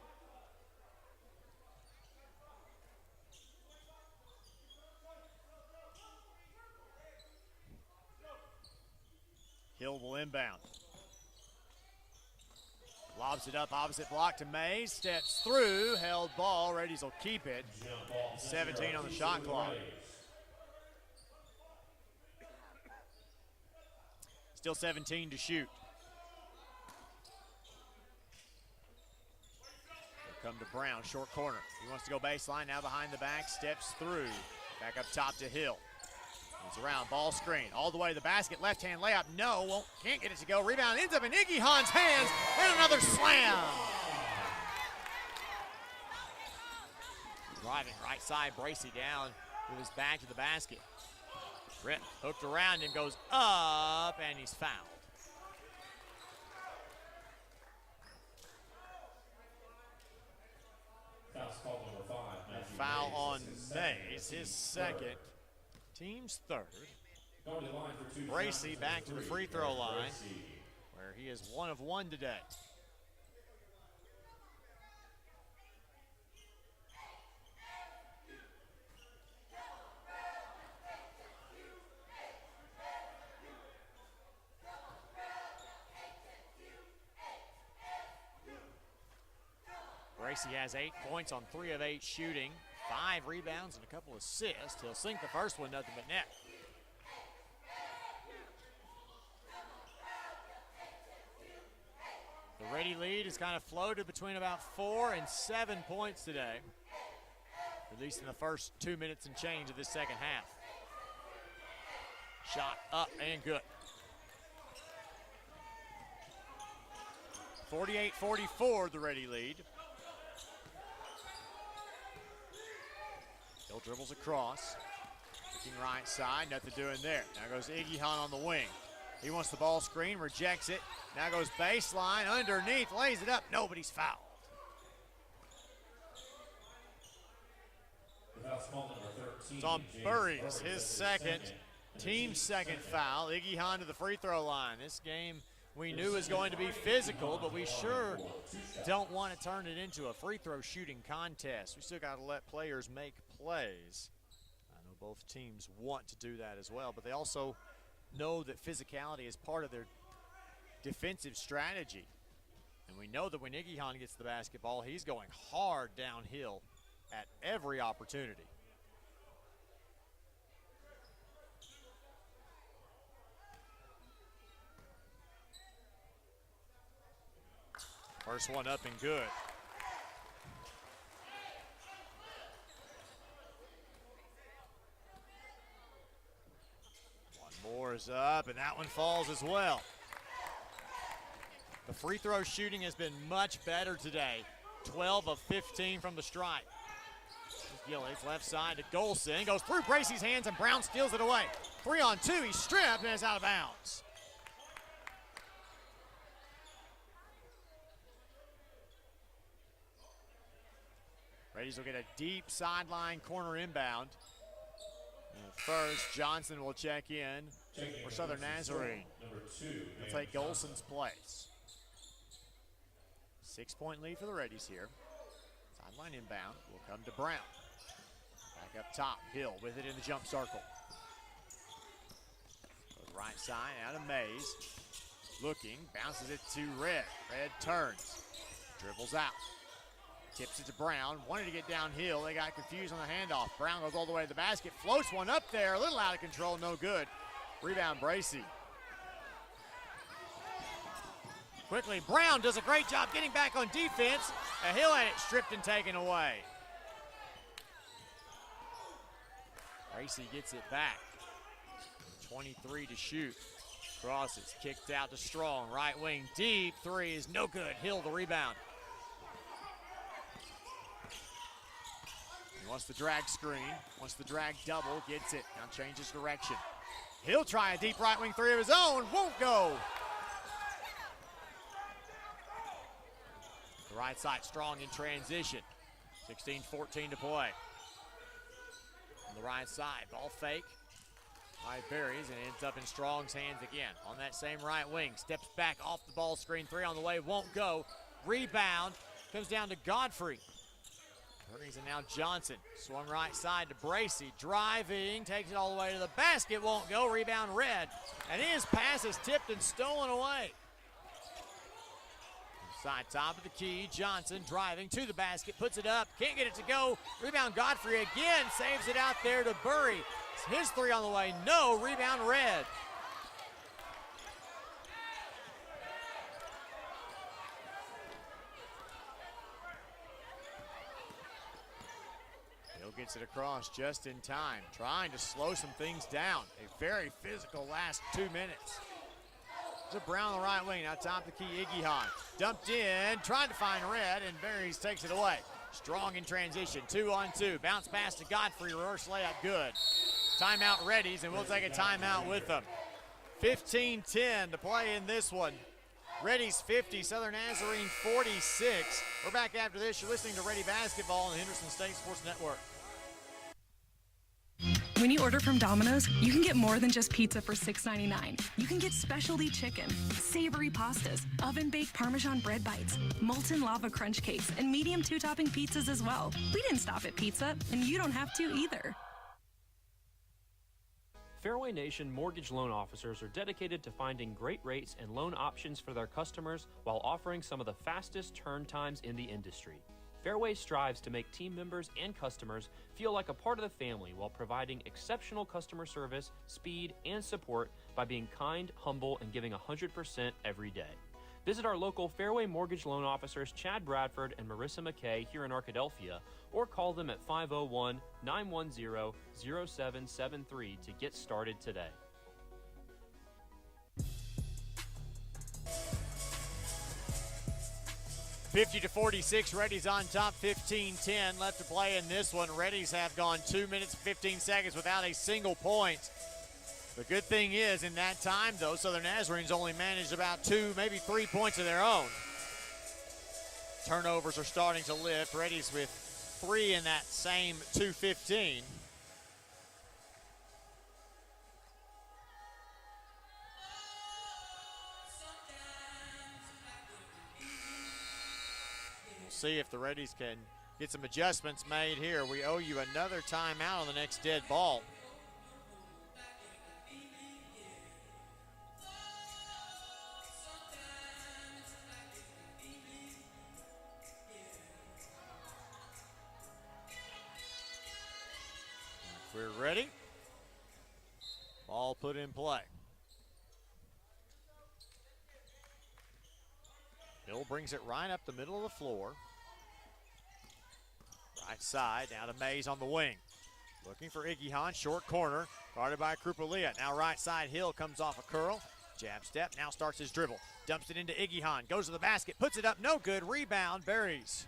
Hill will inbound. Lobs it up, opposite block to Mays, steps through, held ball, Reddies will keep it. 17 on the shot clock. Still 17 to shoot. They'll come to Brown, short corner. He wants to go baseline, now behind the back, steps through. Back up top to Hill. He's around, ball screen, all the way to the basket, left-hand layup, no, can't get it to go. Rebound ends up in 𝗬𝗏𝗓𝗏𝗏's hands, and another slam. Driving right side, Bracey down with his back to the basket. Britt hooked around him, goes up, and he's fouled. Foul's called number 5. Foul on Mays, his second. Team's third. Bracey back to the free throw line, where he is 1 of 1 today. Bracey has 8 points on 3 of 8 shooting. 5 rebounds and a couple assists. He'll sink the first one, nothing but net. The Reddie lead has kind of floated between about 4 and 7 points today, at least in the first 2 minutes and change of this second half. Shot up and good. 48-44, the Reddie lead. Hill dribbles across. Looking right side, nothing doing there. Now goes 𝗬𝗏𝗏 on the wing. He wants the ball screen, rejects it. Now goes baseline, underneath, lays it up. Nobody's fouled. It's on Burries, his second, team second foul. 𝗬𝗏𝗏 to the free throw line. This game we knew was going to be physical, but we sure don't want to turn it into a free throw shooting contest. We still got to let players make plays. I know both teams want to do that as well, but they also know that physicality is part of their defensive strategy. And we know that when 𝗬𝗏𝗏 gets the basketball, he's going hard downhill at every opportunity. First one up and good. One more is up, and that one falls as well. The free throw shooting has been much better today. 12 of 15 from the stripe. Gillies left side to Golson. Goes through Bracey's hands, and Brown steals it away. 3-on-2, he's stripped, and it's out of bounds. Reddies will get a deep sideline corner inbound. And first, Johnson will check in for Southern Nazarene. He'll take Golson's place. 6-point lead for the Reddies here. Sideline inbound will come to Brown. Back up top, Hill with it in the jump circle. Goes right side out of Mays. Looking, bounces it to Red. Red turns, dribbles out. Tips it to Brown, wanted to get downhill. They got confused on the handoff. Brown goes all the way to the basket, floats one up there, a little out of control, no good. Rebound, Bracey. Quickly, Brown does a great job getting back on defense. Hill had it stripped and taken away. Bracey gets it back. 23 to shoot. Crosses, kicked out to Strong. Right wing, deep three is no good. Hill the rebound. He wants the drag screen, wants the drag double, gets it, now changes direction. He'll try a deep right wing three of his own, won't go. The right side, Strong in transition. 16-14 to play. On the right side, ball fake. By Berries, and ends up in Strong's hands again. On that same right wing, steps back off the ball screen, three on the way, won't go. Rebound, comes down to Godfrey. Berries and now Johnson. Swung right side to Bracey. Driving, takes it all the way to the basket, won't go. Rebound Red. And his pass is tipped and stolen away. Side top of the key, Johnson driving to the basket, puts it up, can't get it to go. Rebound Godfrey again, saves it out there to Burry. It's his three on the way, no. Rebound Red. Gets it across just in time, trying to slow some things down. A very physical last 2 minutes. To Brown on the right wing, now top of the key, 𝗬𝗏𝗏. Dumped in, trying to find Red, and Berries takes it away. Strong in transition, 2-on-2. Bounce pass to Godfrey, reverse layup, good. Timeout Reddies, and we'll take a timeout with them. 15-10 to play in this one. Reddies 50, Southern Nazarene 46. We're back after this. You're listening to Reddie Basketball on the Henderson State Sports Network. When you order from Domino's, you can get more than just pizza for $6.99. You can get specialty chicken, savory pastas, oven-baked Parmesan bread bites, molten lava crunch cakes, and medium two-topping pizzas as well. We didn't stop at pizza, and you don't have to either. Fairway Nation mortgage loan officers are dedicated to finding great rates and loan options for their customers while offering some of the fastest turn times in the industry. Fairway strives to make team members and customers feel like a part of the family while providing exceptional customer service, speed, and support by being kind, humble, and giving 100% every day. Visit our local Fairway Mortgage Loan officers Chad Bradford and Marissa McKay here in Arkadelphia, or call them at 501-910-0773 to get started today. $50-46, Reddies on top, 15-10 left to play in this one. Reddies have gone 2 minutes, 15 seconds without a single point. The good thing is, in that time, though, Southern Nazarene's only managed about 2, maybe 3 points of their own. Turnovers are starting to lift. Reddies with 3 in that same 2:15. We'll see if the Reddies can get some adjustments made here. We owe you another timeout on the next dead ball. We're ready. Ball put in play. Hill brings it right up the middle of the floor. Right side, now to Mays on the wing. Looking for 𝗬𝗏𝗓𝗏, short corner, guarded by 𝗬𝗬𝗓𝗏. Now right side, Hill comes off a curl. Jab step, now starts his dribble. Dumps it into 𝗬𝗏𝗓𝗏, goes to the basket, puts it up, no good. Rebound, Berries.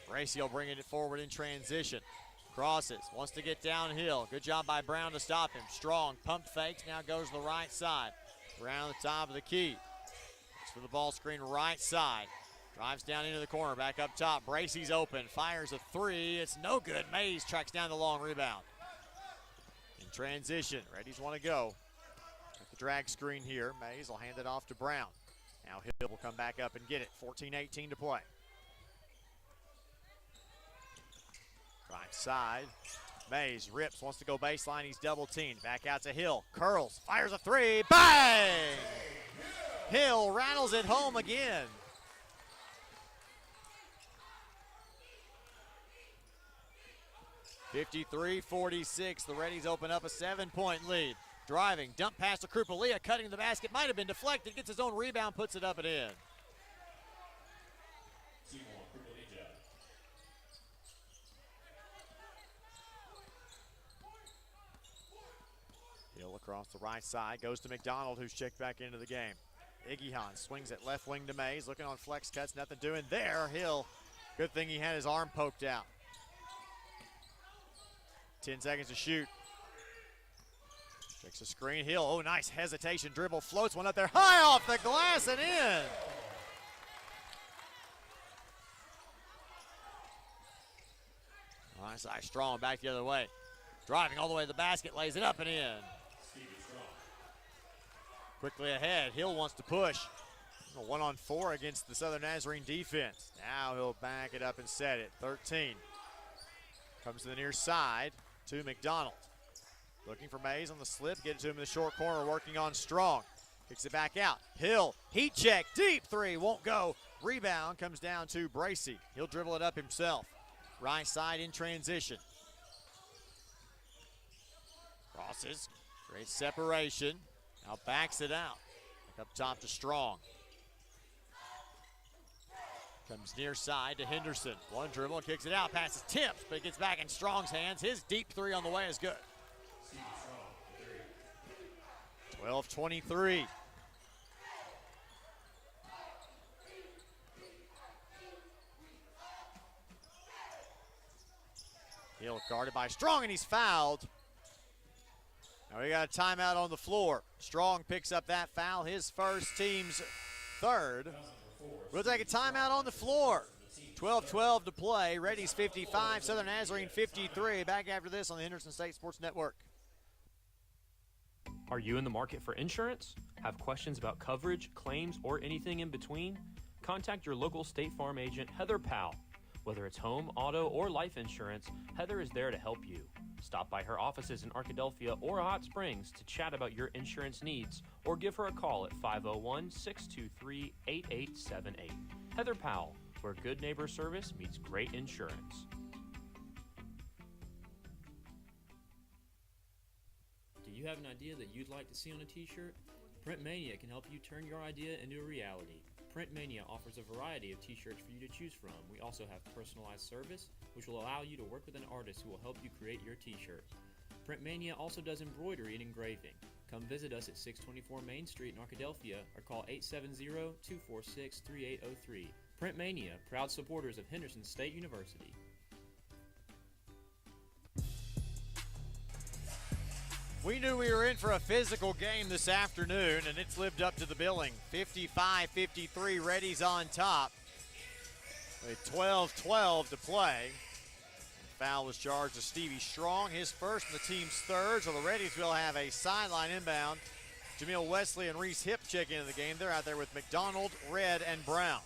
Bracy bringing it forward in transition. Crosses, wants to get downhill. Good job by Brown to stop him. Strong, pump fakes, now goes to the right side. Around the top of the key. Looks for the ball screen right side. Drives down into the corner, back up top. Bracy's open, fires a 3. It's no good. Mays tracks down the long rebound. In transition, Reddies want to go. At the drag screen here, Mays will hand it off to Brown. Now Hill will come back up and get it. 14-18 to play. Right side, Mays rips, wants to go baseline, he's double teamed. Back out to Hill, curls, fires a 3, bang! Hill rattles it home again. $53-46, the Reddies open up a 7-point lead. Driving, dump pass to 𝗬𝗬𝗓𝗏, cutting the basket, might have been deflected, gets his own rebound, puts it up and in. Hill across the right side, goes to McDonald, who's checked back into the game. 𝗬𝗏𝗓𝗏 swings it left wing to Mays, looking on flex cuts, nothing doing there. Hill, good thing he had his arm poked out. 10 seconds to shoot. Checks the screen, Hill, oh nice hesitation, dribble, floats one up there, high off the glass and in. Right side, Strong back the other way. Driving all the way to the basket, lays it up and in. Quickly ahead, Hill wants to push. A 1-on-4 against the Southern Nazarene defense. Now he'll back it up and set it. 13. Comes to the near side to McDonald. Looking for Mays on the slip, get it to him in the short corner, working on Strong. Kicks it back out. Hill, heat check, deep 3, won't go. Rebound comes down to Bracy. He'll dribble it up himself. Right side in transition. Crosses, great separation. Now backs it out. Back up top to Strong. Comes near side to Henderson. One dribble, kicks it out, passes tips, but it gets back in Strong's hands. His deep 3 on the way is good. 12-23. Hill guarded by Strong, and he's fouled. Now we got a timeout on the floor. Strong picks up that foul, his first, team's third. We'll take a timeout on the floor. 12-12 to play. Reddies 55, Southern Nazarene 53. Back after this on the Henderson State Sports Network. Are you in the market for insurance? Have questions about coverage, claims, or anything in between? Contact your local State Farm agent, Heather Powell. Whether it's home, auto, or life insurance, Heather is there to help you. Stop by her offices in Arkadelphia or Hot Springs to chat about your insurance needs, or give her a call at 501-623-8878. Heather Powell, where good neighbor service meets great insurance. Do you have an idea that you'd like to see on a t-shirt? Print Mania can help you turn your idea into a reality. Print Mania offers a variety of t-shirts for you to choose from. We also have personalized service, which will allow you to work with an artist who will help you create your t-shirt. Print Mania also does embroidery and engraving. Come visit us at 624 Main Street in Arkadelphia or call 870-246-3803. Print Mania, proud supporters of Henderson State University. We knew we were in for a physical game this afternoon, and it's lived up to the billing. 55-53, Reddies on top. With 12-12 to play. Foul was charged to Stevie Strong, his first and the team's third, so the Reddies will have a sideline inbound. Jameel Wesley and Reese Hip check into the game. They're out there with McDonald, Red, and Brown.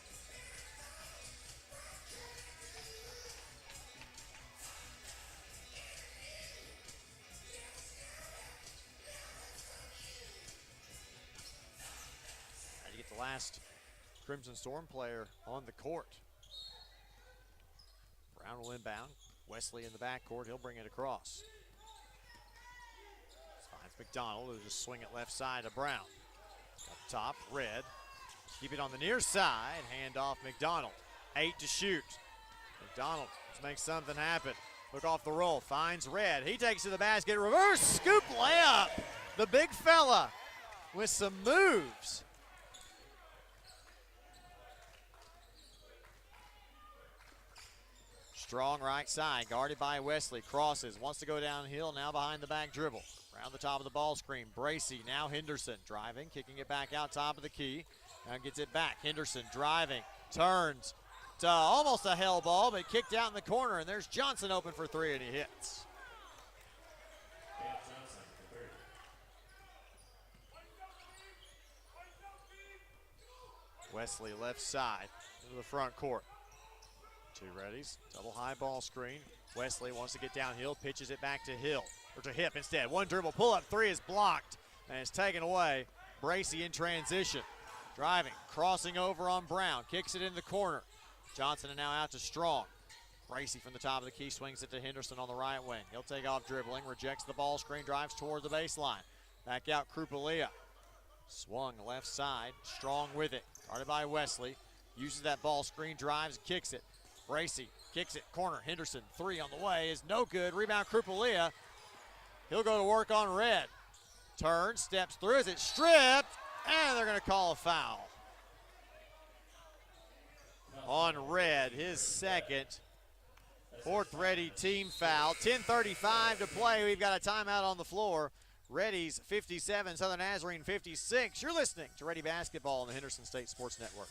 Try to get the last Crimson Storm player on the court. Brown will inbound. Wesley in the backcourt, he'll bring it across. Finds McDonald, who'll just swing it left side to Brown. Up top, Red. Keep it on the near side, hand off McDonald. 8 to shoot. McDonald, let's make something happen. Look off the roll, finds Red. He takes to the basket, reverse scoop layup. The big fella with some moves. Strong right side, guarded by Wesley, crosses, wants to go downhill, now behind the back dribble. Around the top of the ball screen, Bracey, now Henderson, driving, kicking it back out top of the key. Now gets it back, Henderson driving, turns to almost a hell ball, but kicked out in the corner, and there's Johnson open for three, and he hits. Wesley left side, into the front court. Two Reddies, double high ball screen. Wesley wants to get downhill, pitches it back to Hill, or to Hip instead. One dribble, pull up three is blocked, and it's taken away. Bracey in transition, driving, crossing over on Brown, kicks it in the corner. Johnson now out to Strong. Bracey from the top of the key swings it to Henderson on the right wing. He'll take off dribbling, rejects the ball screen, drives toward the baseline. Back out 𝗬𝗬𝗬𝗧. Swung left side, Strong with it, guarded by Wesley. Uses that ball screen, drives, kicks it. Bracey kicks it, corner, Henderson, three on the way is no good. Rebound 𝗬𝗬𝗬𝗧. He'll go to work on Red. Turns, steps through, is it stripped? And they're gonna call a foul. On Red, his second. Fourth Reddie team foul. 10:35 to play, we've got a timeout on the floor. Reddies 57, Southern Nazarene 56. You're listening to Reddie Basketball on the Henderson State Sports Network.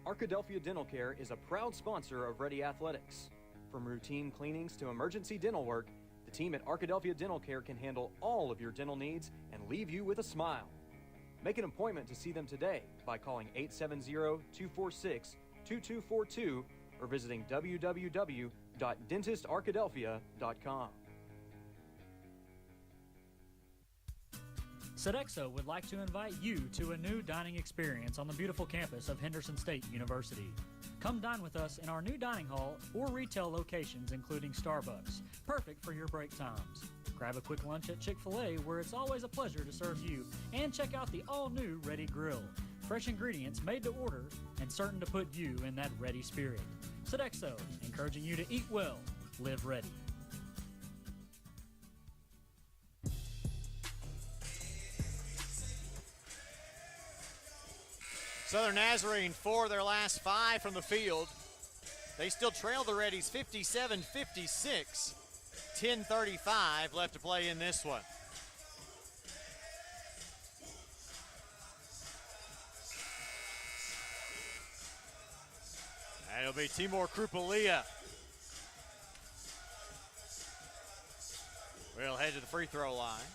Arkadelphia Dental Care is a proud sponsor of Reddie Athletics. From routine cleanings to emergency dental work, the team at Arkadelphia Dental Care can handle all of your dental needs and leave you with a smile. Make an appointment to see them today by calling 870-246-2242 or visiting www.dentistarkadelphia.com. Sodexo would like to invite you to a new dining experience on the beautiful campus of Henderson State University. Come dine with us in our new dining hall or retail locations including Starbucks, perfect for your break times. Grab a quick lunch at Chick-fil-A where it's always a pleasure to serve you, and check out the all-new Reddie Grill. Fresh ingredients made to order and certain to put you in that Reddie spirit. Sodexo, encouraging you to eat well, live ready. Southern Nazarene for their last five from the field. They still trail the Reddies 57-56. 10:35 left to play in this one. And it'll be Timur 𝗬𝗬𝗬𝗧. We'll head to the free throw line.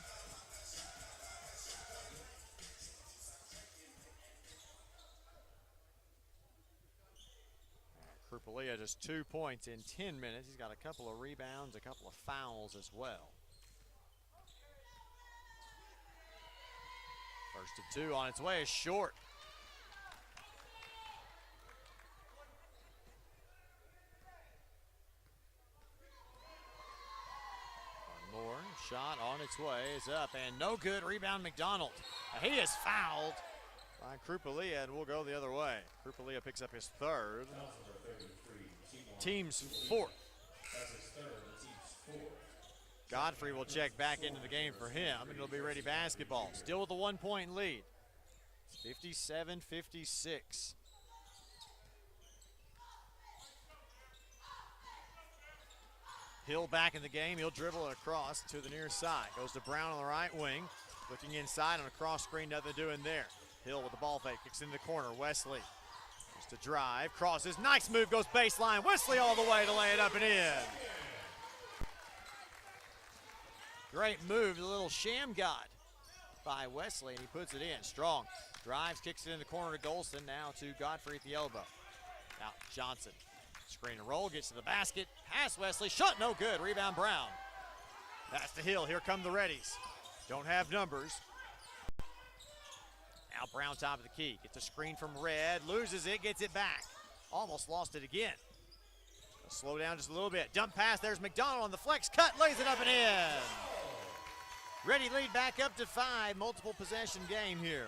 𝗬𝗬𝗬𝗧 just 2 points in 10 minutes. He's got a couple of rebounds, a couple of fouls as well. First of two on its way is short. One more, Shot on its way is up and no good. Rebound McDonald. He is fouled by 𝗦𝗦𝗕𝗦𝗧𝗏 and will go the other way. 𝗦𝗦𝗕𝗦𝗧𝗏 picks up his third. Team's fourth. Godfrey will check back into the game for him, and it'll be Reddie basketball. Still with a 1-point lead. 57-56. Hill back in the game. He'll dribble it across to the near side. Goes to Brown on the right wing. Looking inside on a cross screen, nothing doing there. Hill with the ball fake, kicks in the corner. Wesley goes to drive, crosses. Nice move, goes baseline. Wesley all the way to lay it up and in. Great move, the little sham god by Wesley, and he puts it in. Strong drives, kicks it in the corner to Golston. Now to Godfrey at the elbow. Out Johnson. Screen and roll, gets to the basket. Pass Wesley, shot no good. Rebound Brown. Pass to Hill. Here come the Reddies. Don't have numbers. Now Brown top of the key. Gets a screen from Red. Loses it, gets it back. Almost lost it again. Slow down just a little bit. Dump pass. There's McDonald on the flex cut. Lays it up and in. Reddie lead back up to 5. Multiple possession game here.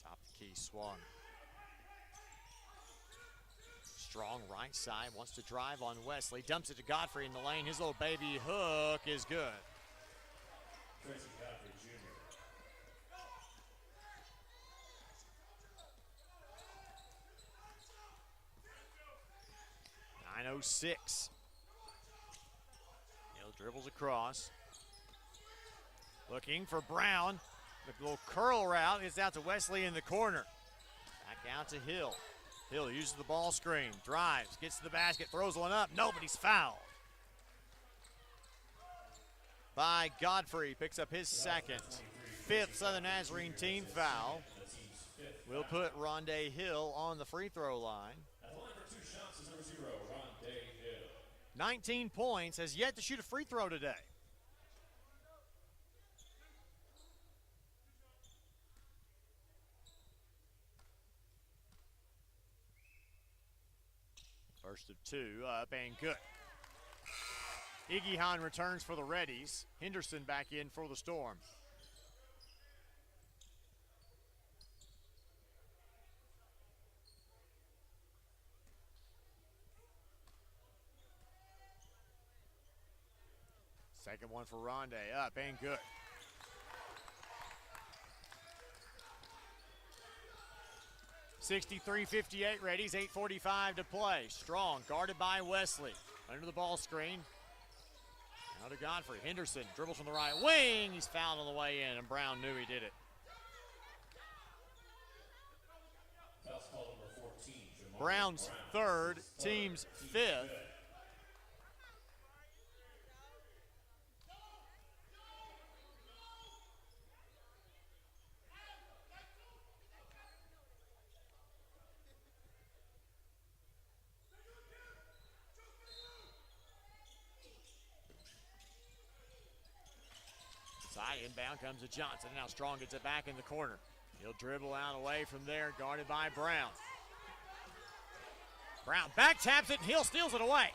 Top of the key, Swan. Strong right side, wants to drive on Wesley. Dumps it to Godfrey in the lane. His little baby hook is good. Tracy Godfrey Jr. 9:06. Hill dribbles across. Looking for Brown. The little curl route is out to Wesley in the corner. Back out to Hill. Hill uses the ball screen, drives, gets to the basket, throws one up. Nobody's fouled. By Godfrey, picks up his second. 5th Southern Nazarene team foul. We'll put Rondé Hill on the free throw line. At the line for 2 shots is number 0, Rondé Hill. 19 points, has yet to shoot a free throw today. First of 2, up and good. 𝗬𝗓𝗓𝗏 returns for the Reddies. Henderson back in for the Storm. Second one for Rondé, up and good. (63-58) Reddies, 8:45 to play. Strong, guarded by Wesley. Under the ball screen. Now to Godfrey. Henderson dribbles from the right wing. He's fouled on the way in, and Brown knew he did it. Foul call number 14, Jamal Brown's Brown. 3rd, team's 5th. Side inbound comes to Johnson. Now Strong gets it back in the corner. He'll dribble out away from there, guarded by Brown. Brown back taps it, and Hill steals it away.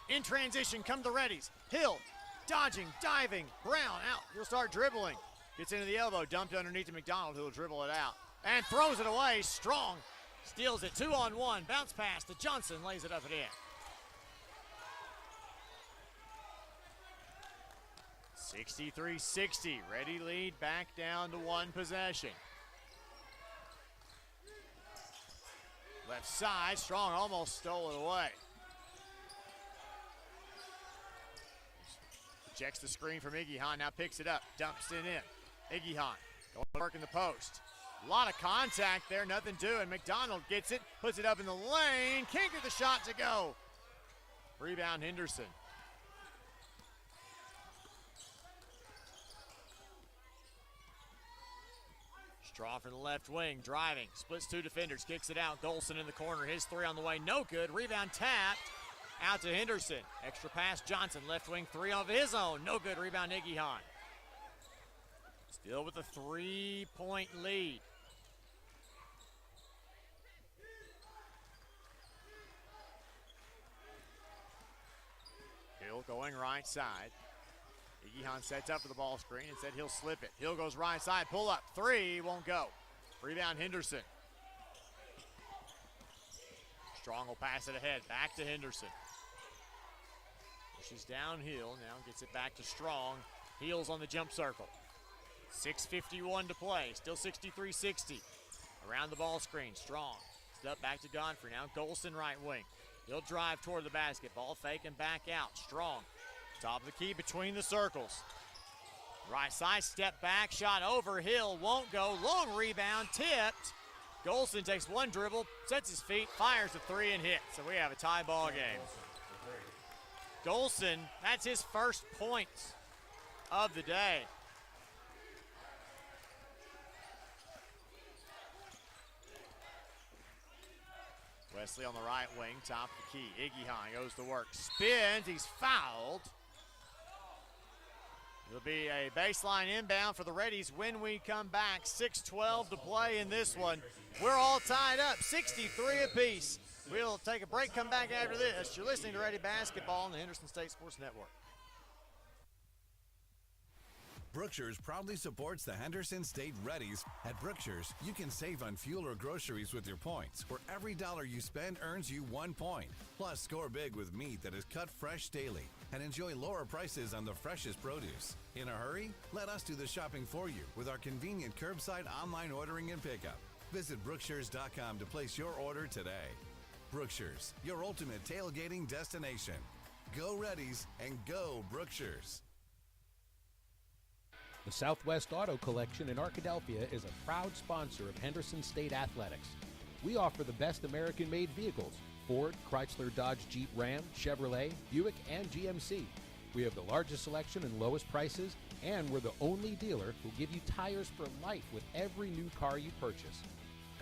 In transition come the Reddies. Hill dodging, diving. Brown out. He'll start dribbling. Gets into the elbow, dumped underneath to McDonald, who will dribble it out. And throws it away. Strong steals it 2-on-1. Bounce pass to Johnson, lays it up and in. 63-60. Reddie lead back down to 1 possession. Left side, Strong almost stole it away. Checks the screen from 𝗬𝗓𝗓, now picks it up, dumps it in. 𝗬𝗓𝗓 going to work in the post. A lot of contact there, nothing doing. McDonald gets it, puts it up in the lane, can't get the shot to go. Rebound Henderson. Straw from the left wing, driving, splits 2 defenders, kicks it out. Golston in the corner, his 3 on the way, no good. Rebound tapped, out to Henderson. Extra pass, Johnson, left wing 3 of his own, no good. Rebound 𝗬𝗓𝗓𝗏. Still with a 3-point lead. Hill going right side. 𝗬𝗓𝗓 sets up for the ball screen. Instead, he'll slip it. Hill goes right side, pull up, three, won't go. Rebound, Henderson. Strong will pass it ahead, back to Henderson. Pushes downhill, now gets it back to Strong. Heels on the jump circle. 6:51 to play, still 63-60. Around the ball screen, Strong. Step back to Godfrey, now Golson right wing. He'll drive toward the basket, ball fake and back out. Strong, top of the key between the circles. Right side, step back, shot over, Hill, won't go. Long rebound, tipped. Golson takes one dribble, sets his feet, fires a three and hits. So we have a tie ball game. Golson, that's his first points of the day. Wesley on the right wing, top of the key. 𝗬𝗓𝗓 goes to work, spins, he's fouled. It'll be a baseline inbound for the Reddies when we come back. 6:12 to play in this one. We're all tied up, 63 apiece. We'll take a break, come back after this. You're listening to Reddie Basketball on the Henderson State Sports Network. Brookshire's proudly supports the Henderson State Reddies. At Brookshire's, you can save on fuel or groceries with your points, where every dollar you spend earns you 1 point. Plus, score big with meat that is cut fresh daily and enjoy lower prices on the freshest produce. In a hurry? Let us do the shopping for you with our convenient curbside online ordering and pickup. Visit Brookshires.com to place your order today. Brookshire's, your ultimate tailgating destination. Go Reddies and go Brookshires. The Southwest Auto Collection in Arkadelphia is a proud sponsor of Henderson State Athletics. We offer the best American-made vehicles: Ford, Chrysler, Dodge, Jeep, Ram, Chevrolet, Buick, and GMC. We have the largest selection and lowest prices, and we're the only dealer who give you tires for life with every new car you purchase.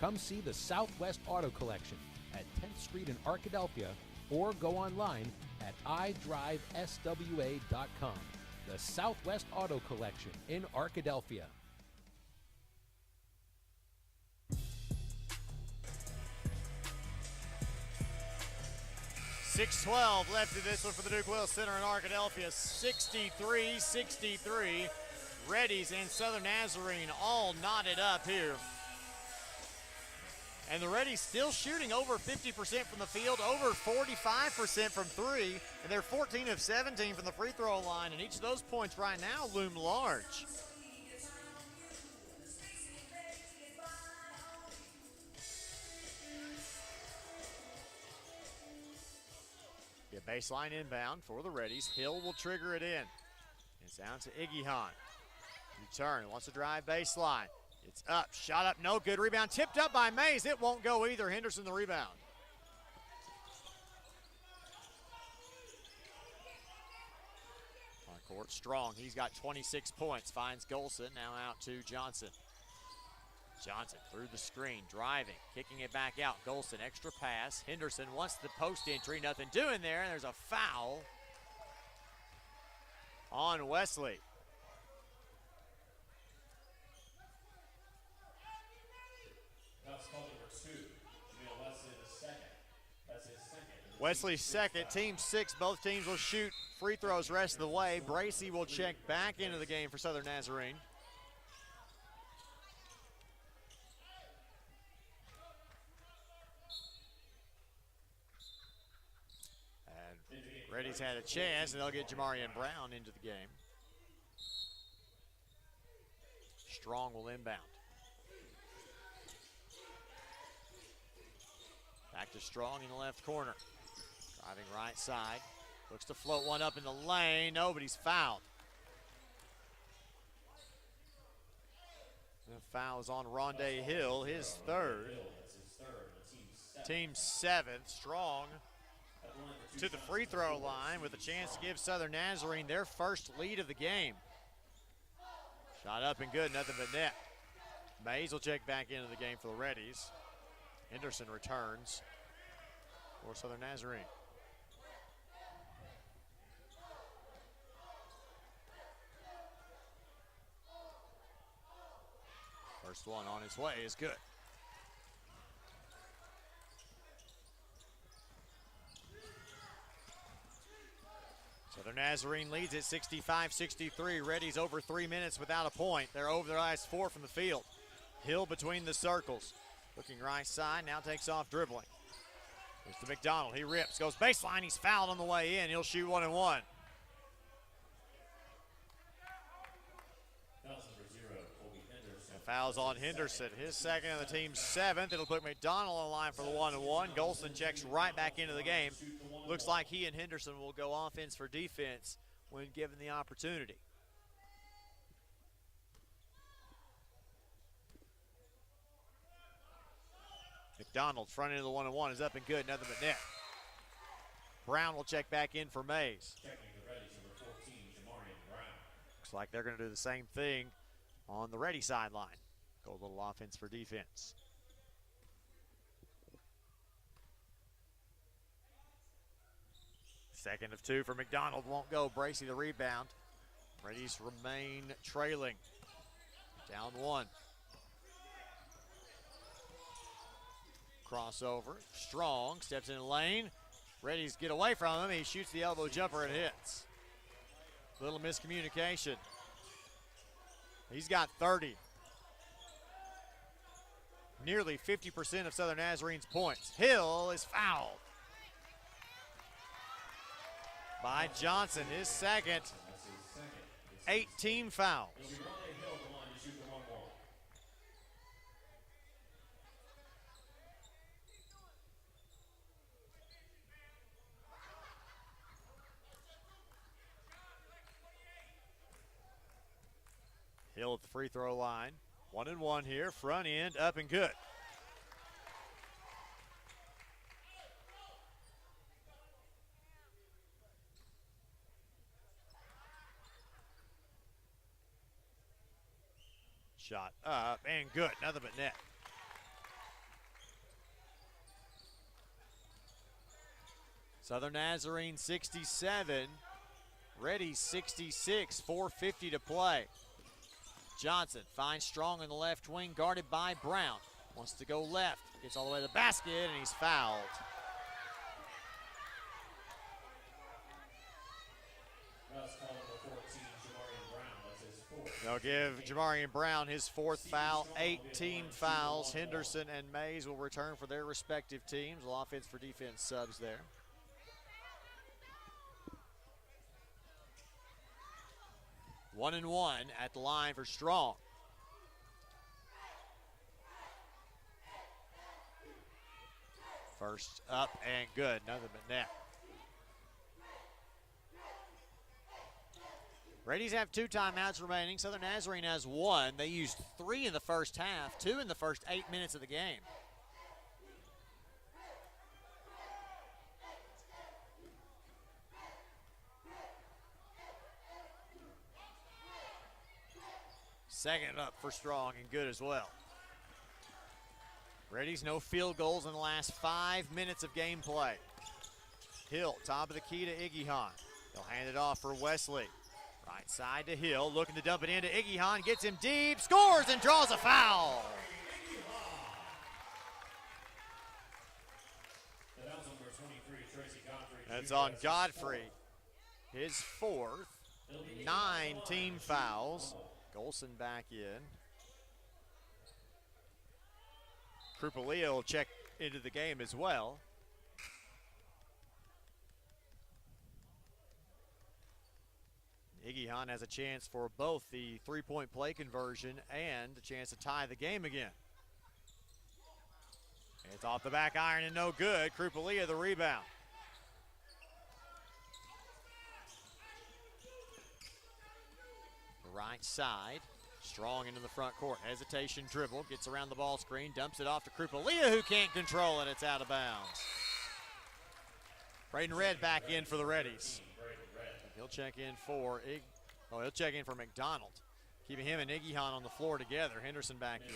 Come see the Southwest Auto Collection at 10th Street in Arkadelphia, or go online at idriveswa.com. The Southwest Auto Collection in Arkadelphia. 6:12 left in this one for the Duke Will Center in Arkadelphia. 63-63. Reddies and Southern Nazarene all knotted up here. And the Reddies still shooting over 50% from the field, over 45% from three, and they're 14 of 17 from the free throw line, and each of those points right now loom large. Be a baseline inbound for the Reddies. Hill will trigger it in. It's down to 𝗬𝗓𝗓𝗏. Return, wants to drive baseline. It's up, shot up, no good. Rebound tipped up by Mays. It won't go either. Henderson the rebound. On court, Strong. He's got 26 points. Finds Golson. Now out to Johnson. Johnson through the screen, driving, kicking it back out. Golson, extra pass. Henderson wants the post entry. Nothing doing there. And there's a foul on Wesley. Wesley's second, team 6. Both teams will shoot free throws rest of the way. Bracey will check back into the game for Southern Nazarene. And Reddy's had a chance, and they'll get Jamarian Brown into the game. Strong will inbound. Back to Strong in the left corner. Driving right side. Looks to float one up in the lane. Nobody's fouled. The foul is on Rondé Hill, his third. Team 7. Strong to the free throw line with a chance to give Southern Nazarene their first lead of the game. Shot up and good, nothing but net. Mays will check back into the game for the Reddies. Henderson returns for Southern Nazarene. First one on its way is good. Nazarene leads it 65-63. Reddies over 3 minutes without a point. They're over their last 4 from the field. Hill between the circles. Looking right side, now takes off dribbling. Here's to McDonald. He rips, goes baseline. He's fouled on the way in. He'll shoot 1 and 1. Fouls on Henderson, his second and the team's 7th. It'll put McDonald on line for the 1 and 1. Golston checks right back into the game. Looks like he and Henderson will go offense for defense when given the opportunity. McDonald, front end of the 1 and 1 is up and good, nothing but net. Brown will check back in for Mays. Looks like they're going to do the same thing on the Reddie sideline. Go a little offense for defense. Second of 2 for McDonald, won't go. Bracey the rebound. Reddies remain trailing. Down 1. Crossover, Strong, steps in the lane. Reddies get away from him, he shoots the elbow jumper and hits. Little miscommunication. He's got 30. Nearly 50% of Southern Nazarene's points. Hill is fouled by Johnson, his second. 18 fouls. Hill at the free throw line. 1 and 1 here. Front end up and good. Shot up and good. Nothing but net. Southern Nazarene 67. Reddie 66. 4:50 to play. Johnson finds Strong in the left wing, guarded by Brown. Wants to go left, gets all the way to the basket, and he's fouled. They'll give Jamarian Brown his 4th foul, 18 fouls. Henderson and Mays will return for their respective teams. Well, offense for defense subs there. One and 1 at the line for Strong. First up and good, nothing but net. Reddies have 2 timeouts remaining. Southern Nazarene has 1. They used 3 in the first half, 2 in the first 8 minutes of the game. Second up for Strong and good as well. Reddies no field goals in the last 5 minutes of gameplay. Hill, top of the key to 𝗬𝗏. He'll hand it off for Wesley. Right side to Hill, looking to dump it into 𝗬𝗏, gets him deep, scores and draws a foul. That's on Godfrey. His 4th, 9 team fouls. Golson back in. 𝗬𝗏𝗦𝗧𝗥𝗜𝗕𝗘 will check into the game as well. 𝗬𝗏 has a chance for both the 3-point play conversion and a chance to tie the game again. It's off the back iron and no good. 𝗬𝗏𝗦𝗧𝗥𝗑𝗕𝗏 the rebound. Right side, Strong into the front court. Hesitation dribble, gets around the ball screen, dumps it off to 𝗬𝗏𝗦𝗧𝗥𝗏, who can't control it. It's out of bounds. Braden Red back in for the Reddies. He'll check in for McDonald. Keeping him and 𝗬𝗏 on the floor together. Henderson back in.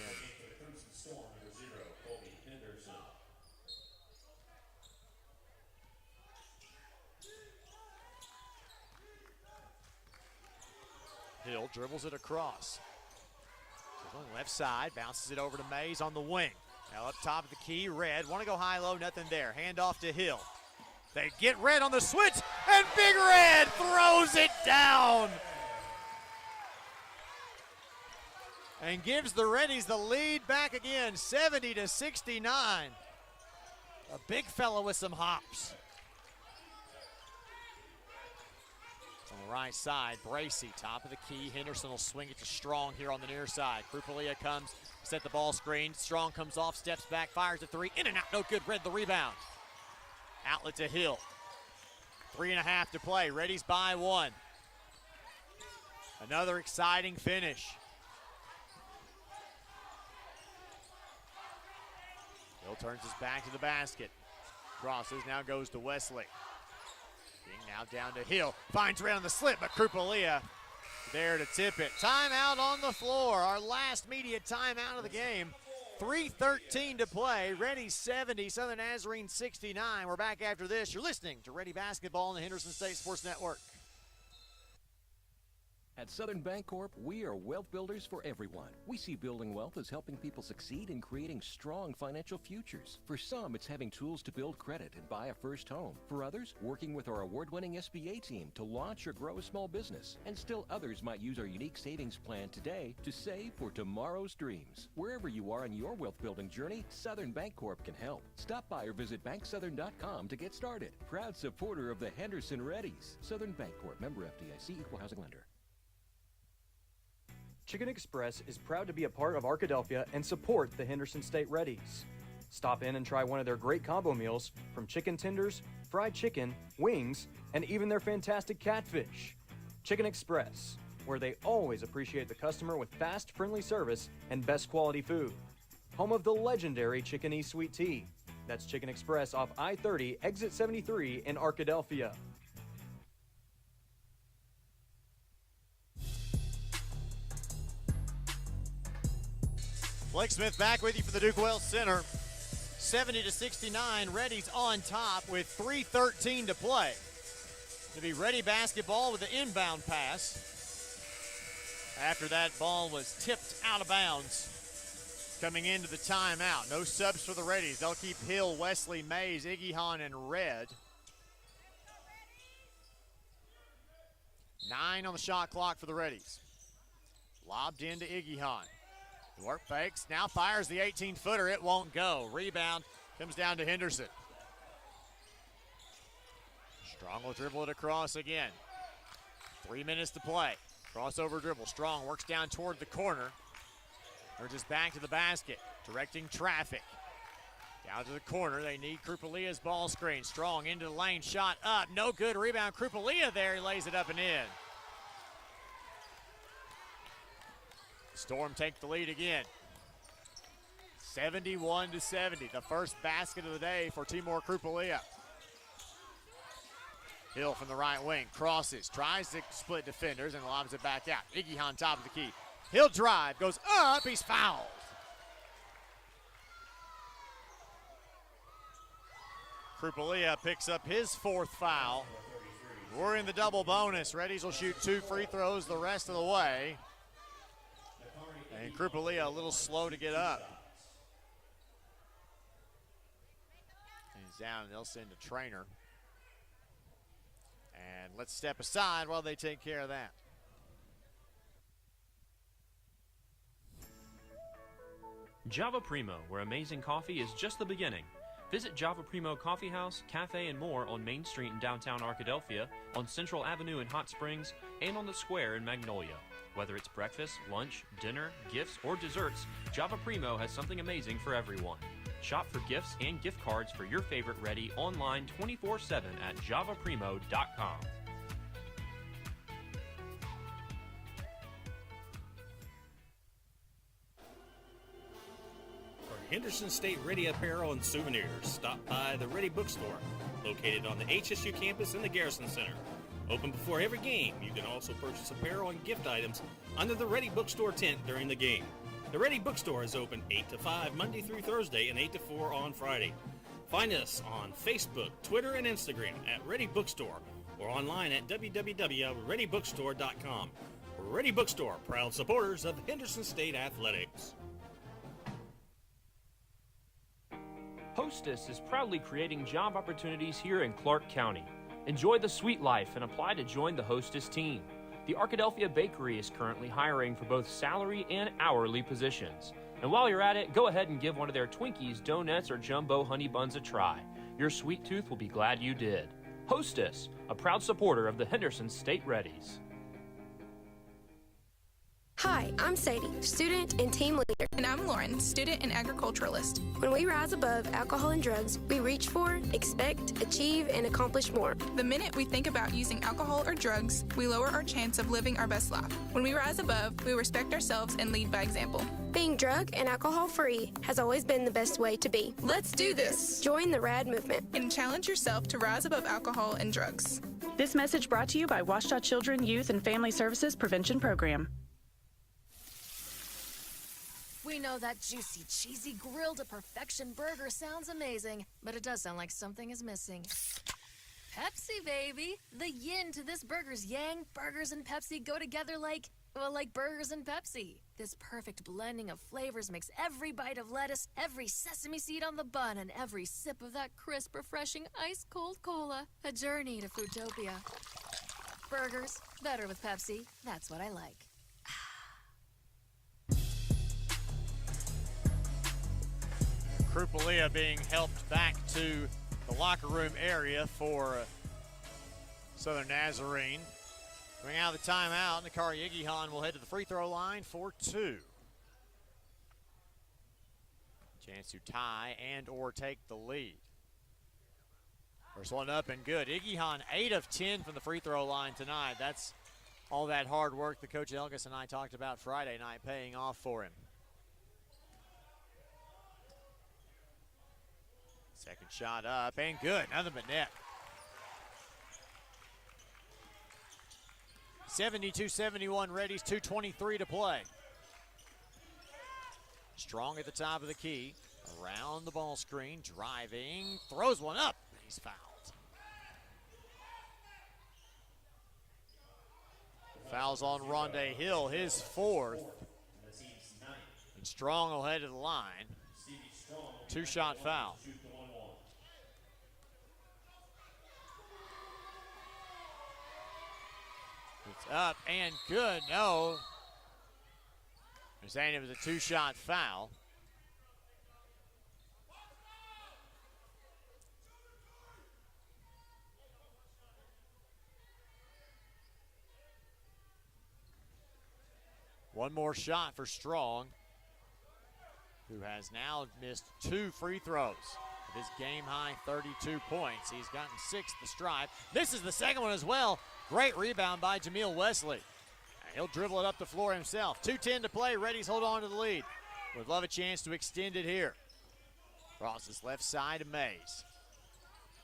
Hill dribbles it across. Left side, bounces it over to Mays on the wing. Now up top of the key, Red. Want to go high-low, nothing there. Hand off to Hill. They get Red on the switch, and Big Red throws it down. And gives the Reddies the lead back again, 70-69. A big fella with some hops. On the right side, Bracy, top of the key. Henderson will swing it to Strong here on the near side. 𝗬𝗬𝗦𝗬𝗕𝗏 comes, set the ball screen. Strong comes off, steps back, fires a three. In and out, no good. Red the rebound. Outlet to Hill. 3.5 to play. Reddies by 1. Another exciting finish. Hill turns his back to the basket. Crosses, now goes to Wesley. King now down to Hill. Finds Red on the slip, but 𝗬𝗬𝗦𝗬𝗏 there to tip it. Timeout on the floor. Our last media timeout of the game. 3:13 to play. Reddies 70, Southern Nazarene 69. We're back after this. You're listening to Reddie Basketball on the Henderson State Sports Network. At Southern Bancorp, we are wealth builders for everyone. We see building wealth as helping people succeed in creating strong financial futures. For some, it's having tools to build credit and buy a first home. For others, working with our award-winning SBA team to launch or grow a small business. And still others might use our unique savings plan today to save for tomorrow's dreams. Wherever you are in your wealth building journey, Southern Bancorp can help. Stop by or visit banksouthern.com to get started. Proud supporter of the Henderson Reddies. Southern Bancorp, member FDIC, equal housing lender. Chicken Express is proud to be a part of Arkadelphia and support the Henderson State Reddies. Stop in and try one of their great combo meals from chicken tenders, fried chicken, wings, and even their fantastic catfish. Chicken Express, where they always appreciate the customer with fast, friendly service and best quality food. Home of the legendary Chicken E Sweet Tea. That's Chicken Express off I-30, exit 73 in Arkadelphia. Blake Smith back with you for the Duke Wells Center. 70-69, Reddies on top with 3:13 to play. To be Reddie basketball with the inbound pass. After that ball was tipped out of bounds. Coming into the timeout. No subs for the Reddies. They'll keep Hill, Wesley, Mays, 𝗬𝗏, and Red. 9 on the shot clock for the Reddies. Lobbed into 𝗬𝗏. Work fakes, now fires the 18-footer. It won't go. Rebound comes down to Henderson. Strong will dribble it across again. 3 minutes to play. Crossover dribble. Strong works down toward the corner. Urges back to the basket, directing traffic. Down to the corner. They need 𝗬𝗬𝗦𝗬𝗏's ball screen. Strong into the lane. Shot up. No good. Rebound. 𝗬𝗬𝗦𝗬𝗏 there. He lays it up and in. Storm take the lead again. 71-70. The first basket of the day for Timur 𝗬𝗬𝗦𝗬𝗏. Hill from the right wing. Crosses. Tries to split defenders and lobs it back out. 𝗬𝗏 on top of the key. He'll drive. Goes up. He's fouled. 𝗬𝗬𝗦𝗬𝗏 picks up his 4th foul. We're in the double bonus. Reddies will shoot 2 free throws the rest of the way. And 𝗬𝗬𝗦𝗬𝗏 a little slow to get up. And he's down, and they'll send a trainer. And let's step aside while they take care of that. Java Primo, where amazing coffee is just the beginning. Visit Java Primo Coffee House, Cafe, and more on Main Street in downtown Arkadelphia, on Central Avenue in Hot Springs, and on the Square in Magnolia. Whether it's breakfast, lunch, dinner, gifts, or desserts, Java Primo has something amazing for everyone. Shop for gifts and gift cards for your favorite Reddie online 24/7 at javaprimo.com. For Henderson State Reddie apparel and souvenirs, stop by the Reddie Bookstore, located on the HSU campus in the Garrison Center. Open before every game. You can also purchase apparel and gift items under the Reddie Bookstore tent during the game. The Reddie Bookstore is open 8 to 5 Monday through Thursday and 8 to 4 on Friday. Find us on Facebook, Twitter, and Instagram at Reddie Bookstore or online at www.reddiebookstore.com. Reddie Bookstore, proud supporters of Henderson State Athletics. Hostess is proudly creating job opportunities here in Clark County. Enjoy the sweet life and apply to join the Hostess team. The 𝗏𝗏𝗦𝗏𝗏 Bakery is currently hiring for both salary and hourly positions. And while you're at it, go ahead and give one of their Twinkies, donuts, or jumbo honey buns a try. Your sweet tooth will be glad you did. Hostess, a proud supporter of the Henderson State Reddies. Hi, I'm Sadie, student and team leader. And I'm Lauren, student and agriculturalist. When we rise above alcohol and drugs, we reach for, expect, achieve, and accomplish more. The minute we think about using alcohol or drugs, we lower our chance of living our best life. When we rise above, we respect ourselves and lead by example. Being drug and alcohol free has always been the best way to be. Let's do this! Join the RAD movement and challenge yourself to rise above alcohol and drugs. This message brought to you by 𝗏𝗏𝗕𝗏𝗏 Children, Youth, and Family Services Prevention Program. We know that juicy, cheesy, grilled to perfection burger sounds amazing, but it does sound like something is missing. Pepsi, baby! The yin to this burger's yang. Burgers and Pepsi go together like burgers and Pepsi. This perfect blending of flavors makes every bite of lettuce, every sesame seed on the bun, and every sip of that crisp, refreshing, ice-cold cola a journey to Foodtopia. Burgers, better with Pepsi. That's what I like. 𝗏𝗏𝗦𝗏𝗏 being helped back to the locker room area for Southern Nazarene. Coming out of the timeout, 𝗏𝗏𝗦𝗏𝗏𝗏 will head to the free throw line for 2. Chance to tie and or take the lead. First one up and good. 𝗏𝗏𝗏𝗏𝗏 8 of 10 from the free throw line tonight. That's all that hard work that Coach Elgis and I talked about Friday night paying off for him. Second shot up and good, nothing but net. 72-71 Reddies, 2:23 to play. Strong at the top of the key, around the ball screen, driving, throws one up, he's fouled. Fouls on Rondé Hill, his 4th. And Strong will head to the line. 2-shot foul. It's up and good. No. They're saying it was a 2-shot foul. One more shot for Strong, who has now missed 2 free throws. With his game-high 32 points. He's gotten 6 the stripe. Misses the second one as well. Great rebound by Jameel Wesley. And he'll dribble it up the floor himself. 2:10 to play. Reddies hold on to the lead. Would love a chance to extend it here. Crosses left side to Mays.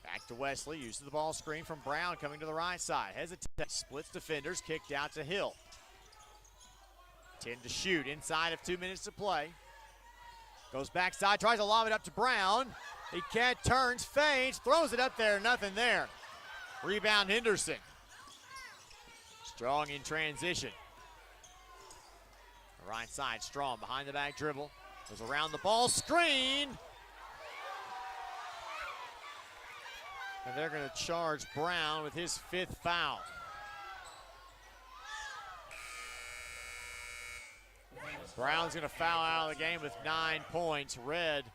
Back to Wesley. Uses the ball screen from Brown coming to the right side. Hesitates. Splits defenders. Kicked out to Hill. 10 to shoot. Inside of 2 minutes to play. Goes backside. Tries to lob it up to Brown. He can't, turns, feints, throws it up there, nothing there. Rebound Henderson. Strong in transition. The right side, Strong behind the back dribble. Goes around the ball screen. And they're going to charge Brown with his 5th foul. Brown's going to foul out of the game with 9 points. Red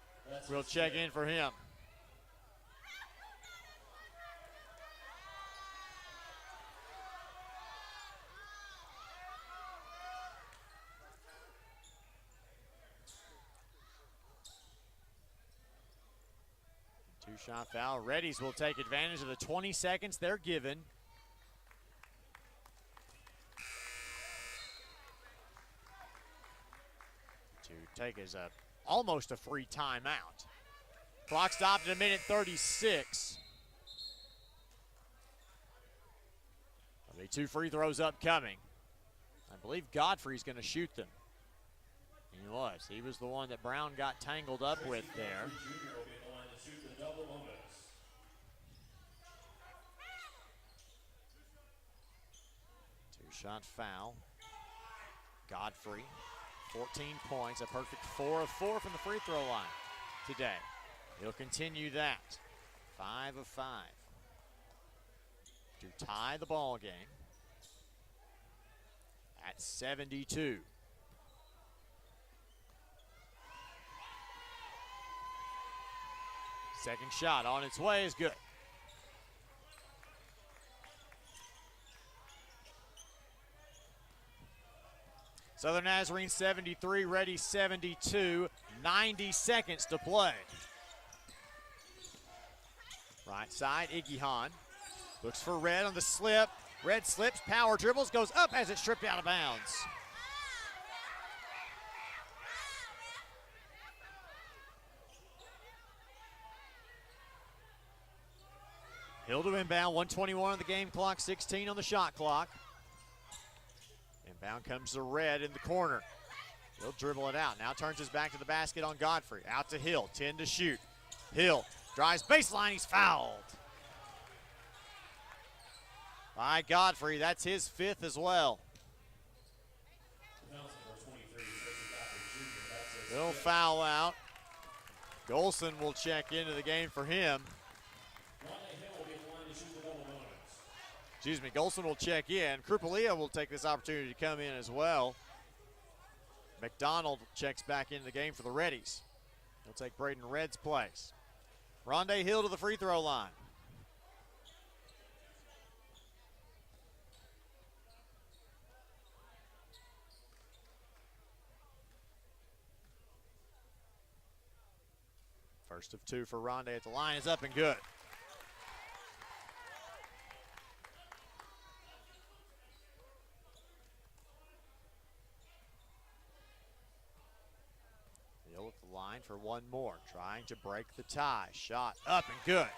will check in for him. Two-shot foul. Reddies will take advantage of the 20 seconds they're given. To take as almost a free timeout. Clock stopped at 1:36. There'll be 2 free throws upcoming. I believe Godfrey's going to shoot them. He was. He was the one that Brown got tangled up with there. Two-shot foul. Godfrey, 14 points, a perfect 4 of 4 from the free throw line today. He'll continue that. 5 of 5 to tie the ball game at 72. Second shot on its way is good. Southern Nazarene 73, Reddie 72, 90 seconds to play. Right side, 𝗦𝗦𝗦𝗦𝗕𝗦𝗦𝗧 looks for Red on the slip. Red slips, power dribbles, goes up as it's stripped out of bounds. Hill to inbound, 1:21 on the game clock, 16 on the shot clock. Inbound comes to Red in the corner. He'll dribble it out. Now turns his back to the basket on Godfrey. Out to Hill, 10 to shoot. Hill drives baseline, he's fouled by Godfrey. That's his 5th as well. He'll foul out. Golson will check into the game for him. Golson will check in. 𝗦𝗦𝗦𝗦𝗧𝗧 will take this opportunity to come in as well. McDonald checks back into the game for the Reddies. He'll take Braden Red's place. Rondé Hill to the free throw line. First of 2 for Rondé at the line is up and good. Hill at the line for one more, trying to break the tie. Shot up and good.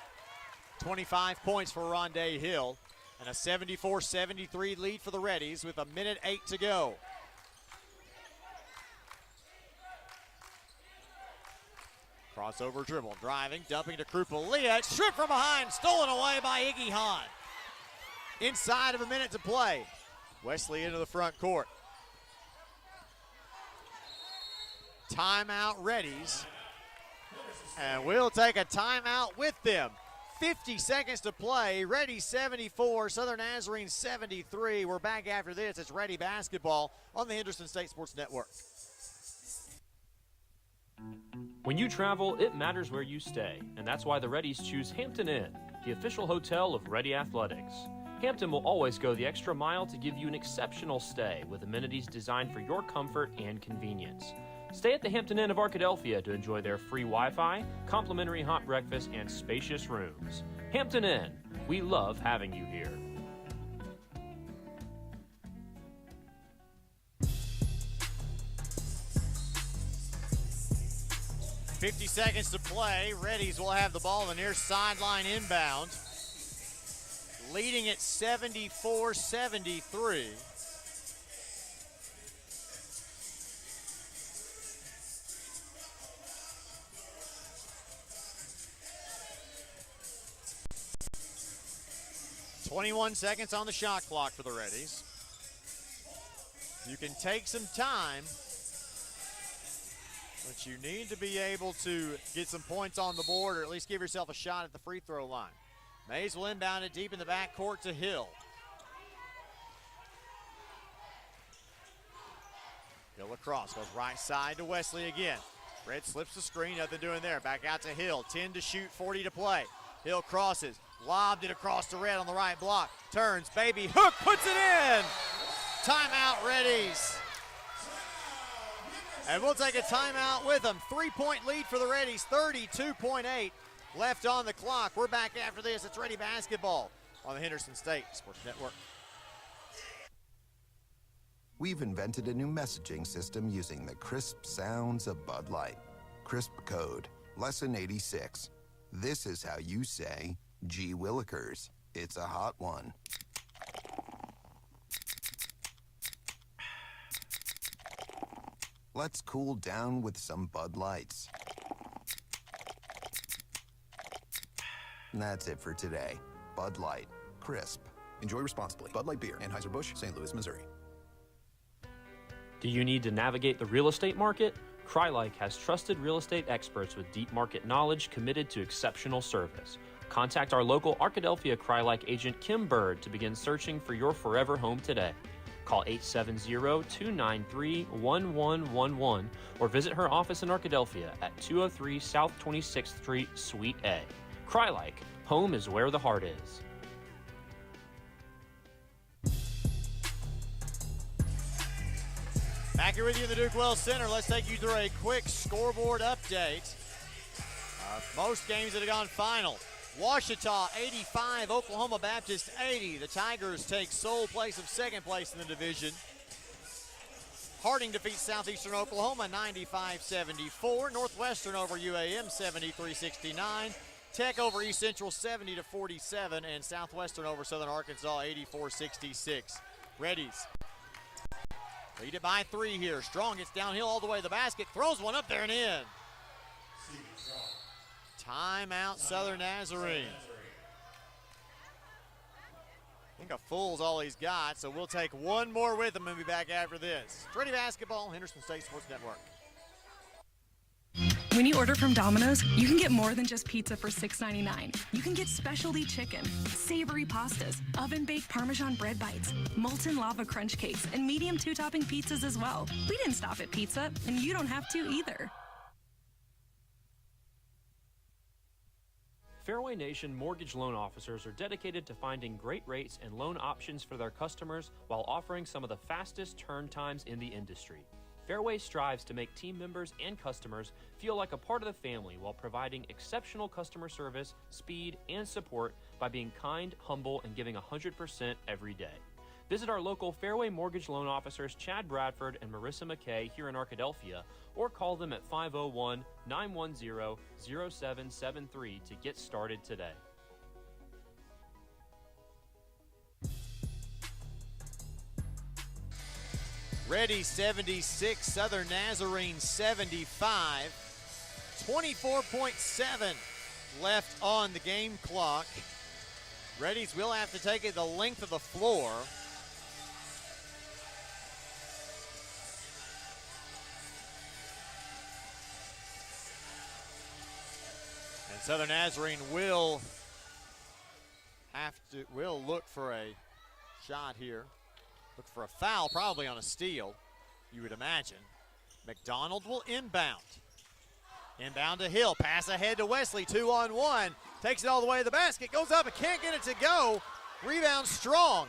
25 points for Rondé Hill, and a 74-73 lead for the Reddies with 1:08 to go. Crossover dribble, driving, dumping to 𝗦𝗦𝗦𝗦𝗧𝗧. It's stripped from behind, stolen away by 𝗦𝗦𝗦𝗧𝗧. Inside of a minute to play. Wesley into the front court. Timeout Reddies. And we'll take a timeout with them. 50 seconds to play. Reddie 74, Southern Nazarene 73. We're back after this. It's Reddie basketball on the Henderson State Sports Network. When you travel, it matters where you stay, and that's why the Reddies choose Hampton Inn, the official hotel of Reddie Athletics. Hampton will always go the extra mile to give you an exceptional stay with amenities designed for your comfort and convenience. Stay at the Hampton Inn of Arkadelphia to enjoy their free Wi-Fi, complimentary hot breakfast, and spacious rooms. Hampton Inn, we love having you here. 50 seconds to play. Reddies will have the ball on the near sideline inbound. Leading at 74-73. "21 seconds on the shot clock for the Reddies. You can take some time, but you need to be able to get some points on the board or at least give yourself a shot at the free throw line. Mays will inbound it deep in the backcourt to Hill. Hill across, goes right side to Wesley again. Red slips the screen, nothing doing there. Back out to Hill, 10 to shoot, 40 to play. Hill crosses, lobbed it across to Red on the right block. Turns, baby, hook, puts it in! Timeout, Reddies. And we'll take a timeout with them. 3-point lead for the Reddies, 32.8 left on the clock. We're back after this. It's Reddie basketball on the Henderson State Sports Network. We've invented a new messaging system using the crisp sounds of Bud Light. Crisp code, lesson 86. This is how you say, 𝗬𝗏𝗦𝗏𝗧𝗏. It's a hot one. Let's cool down with some Bud Lights. And that's it for today. Bud Light, crisp. Enjoy responsibly. Bud Light Beer, Anheuser-Busch, St. Louis, Missouri. Do you need to navigate the real estate market? 𝗦𝗨𝗕𝗦𝗖𝗥 has trusted real estate experts with deep market knowledge committed to exceptional service. Contact our local Arkadelphia 𝗦𝗨𝗕𝗦𝗖𝗥 agent Kim Bird to begin searching for your forever home today. Call 870-293-1111 or visit her office in Arkadelphia at 203 South 26th Street, Suite A. 𝗦𝗨𝗕𝗦𝗖𝗥, home is where the heart is. Back here with you in the Duke Wells Center. Let's take you through a quick scoreboard update. Most games that have gone final. Ouachita 85, Oklahoma Baptist 80. The Tigers take sole place of second place in the division. Harding defeats Southeastern Oklahoma 95-74. Northwestern over UAM 73-69. Tech over East Central 70-47. And Southwestern over Southern Arkansas 84-66. Reddies lead it by 3 here. Strong gets downhill all the way to the basket. Throws one up there and in. Timeout, Southern Nazarene. I think a full's all he's got, so we'll take one more with him and be back after this. It's Reddie Basketball, Henderson State Sports Network. When you order from Domino's, you can get more than just pizza for $6.99. You can get specialty chicken, savory pastas, oven-baked Parmesan bread bites, molten lava crunch cakes, and medium 2-topping pizzas as well. We didn't stop at pizza, and you don't have to either. Fairway Nation mortgage loan officers are dedicated to finding great rates and loan options for their customers while offering some of the fastest turn times in the industry. Fairway strives to make team members and customers feel like a part of the family while providing exceptional customer service, speed, and support by being kind, humble, and giving 100% every day. Visit our local Fairway mortgage loan officers Chad Bradford and Marissa McKay here in Arkadelphia, or call them at 501-910-0773 to get started today. Reddies 76, Southern Nazarene 75. 24.7 left on the game clock. Reddies will have to take it the length of the floor. And Southern Nazarene will look for a shot here. Look for a foul, probably on a steal, you would imagine. McDonald will inbound. Inbound to Hill, pass ahead to Wesley, 2-on-1. Takes it all the way to the basket, goes up and can't get it to go. Rebound Strong.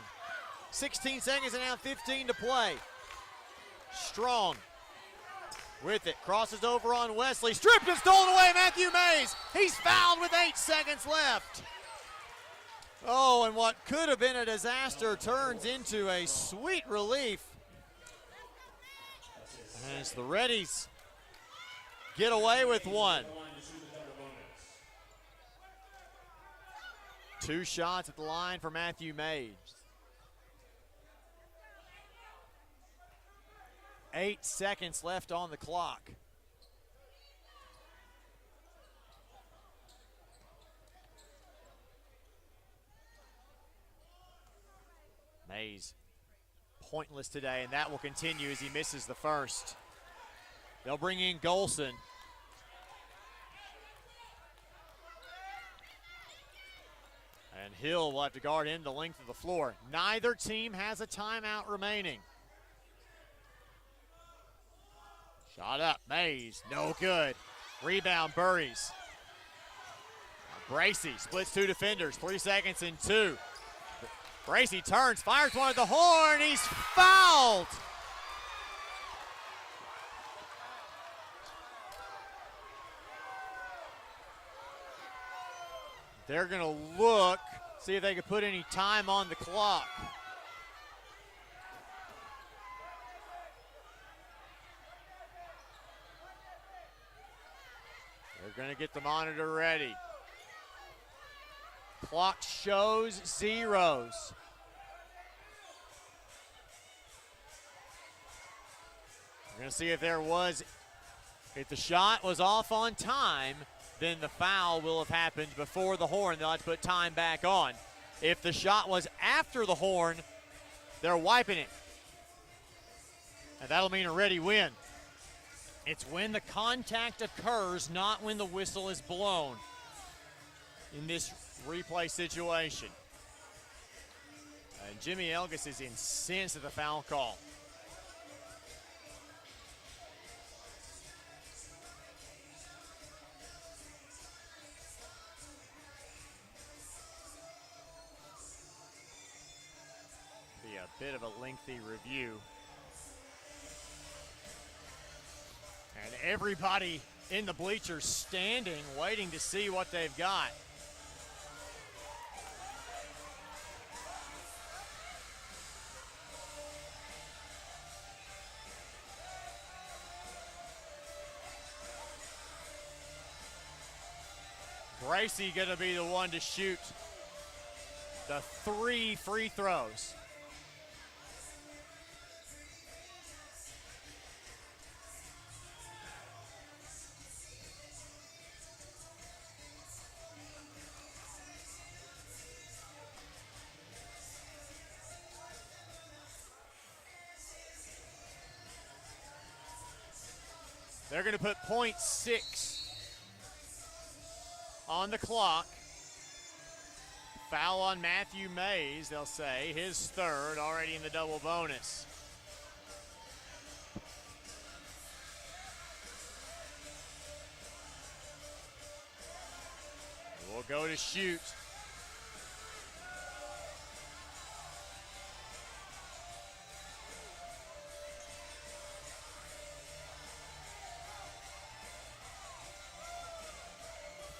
16 seconds and now 15 to play. Strong with it, crosses over on Wesley. Stripped and stolen away, Matthew Mays. He's fouled with 8 seconds left. Oh, and what could have been a disaster turns into a sweet relief. As the Reddies get away with one. 2 shots at the line for Matthew Mays. 8 seconds left on the clock. Mays pointless today, and that will continue as he misses the first. They'll bring in Golson. And Hill will have to guard him the length of the floor. Neither team has a timeout remaining. Shot up, Mays, no good. Rebound, Burries. Bracy splits 2 defenders, 3 seconds and 2. Bracy turns, fires one at the horn, he's fouled. They're gonna look, see if they can put any time on the clock. They're gonna get the monitor ready. Clock shows zeros. We're going to see if if the shot was off on time, then the foul will have happened before the horn. They'll have to put time back on. If the shot was after the horn, they're wiping it. And that'll mean a Reddie win. It's when the contact occurs, not when the whistle is blown in this replay situation. And Jimmy Elgis is incensed at the foul call. Be a bit of a lengthy review. And everybody in the bleachers standing, waiting to see what they've got. Bracy going to be the one to shoot the 3 free throws. They're going to put .6 on the clock. Foul on Matthew Mays, they'll say. His third, already in the double bonus. We'll go to shoot.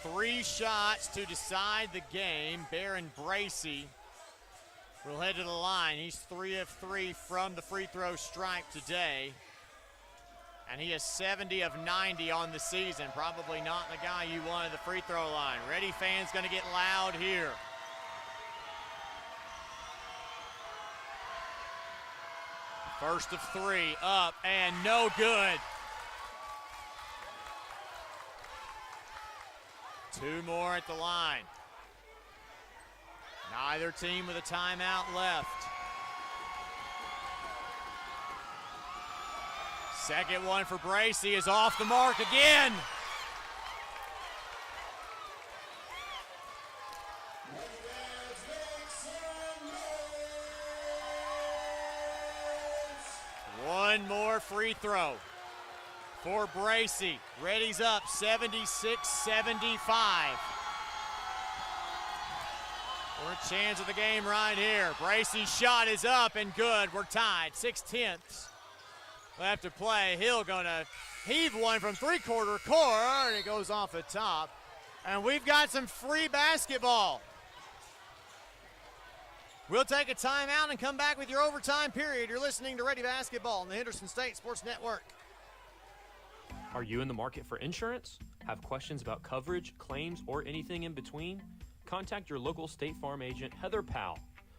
Three shots to decide the game. Baron Bracy will head to the line. He's 3 of 3 from the free throw stripe today. And he is 70 of 90 on the season. Probably not the guy you want at the free throw line. Reddie fans gonna get loud here. First of 3, up and no good. 2 more at the line. Neither team with a timeout left. Second one for Bracy is off the mark again. One more free throw for Bracy. Reddie's up 76-75. We're a chance of the game right here. Bracy's shot is up and good. We're tied, 6/10 left to play. Hill gonna heave one from three-quarter court. It goes off the top. And we've got some free basketball. We'll take a timeout and come back with your overtime period. You're listening to Reddie Basketball on the Henderson State Sports Network. Are you in the market for insurance? Have questions about coverage, claims, or anything in between? Contact your local State Farm agent, Heather Powell.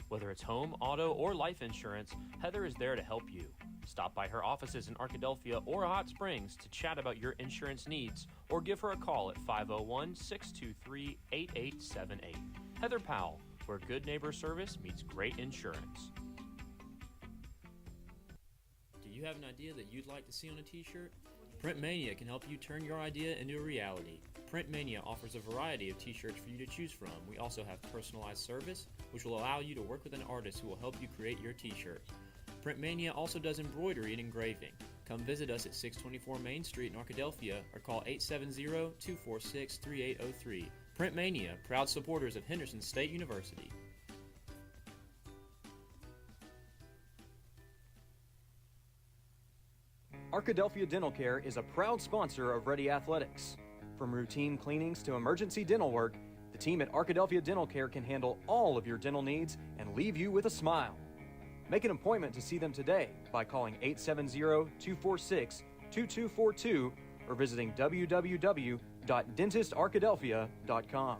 Whether it's home, auto, or life insurance, Heather is there to help you. Stop by her offices in Arkadelphia or Hot Springs to chat about your insurance needs, or give her a call at 501-623-8878. Heather Powell, where good neighbor service meets great insurance. Do you have an idea that you'd like to see on a t-shirt? Printmania can help you turn your idea into a reality. Printmania offers a variety of t-shirts for you to choose from. We also have personalized service, which will allow you to work with an artist who will help you create your t-shirt. Printmania also does embroidery and engraving. Come visit us at 624 Main Street in Arkadelphia or call 870-246-3803. Printmania, proud supporters of Henderson State University. Arkadelphia Dental Care is a proud sponsor of Reddie Athletics. From routine cleanings to emergency dental work, the team at Arkadelphia Dental Care can handle all of your dental needs and leave you with a smile. Make an appointment to see them today by calling 870-246-2242 or visiting www.dentistarkadelphia.com.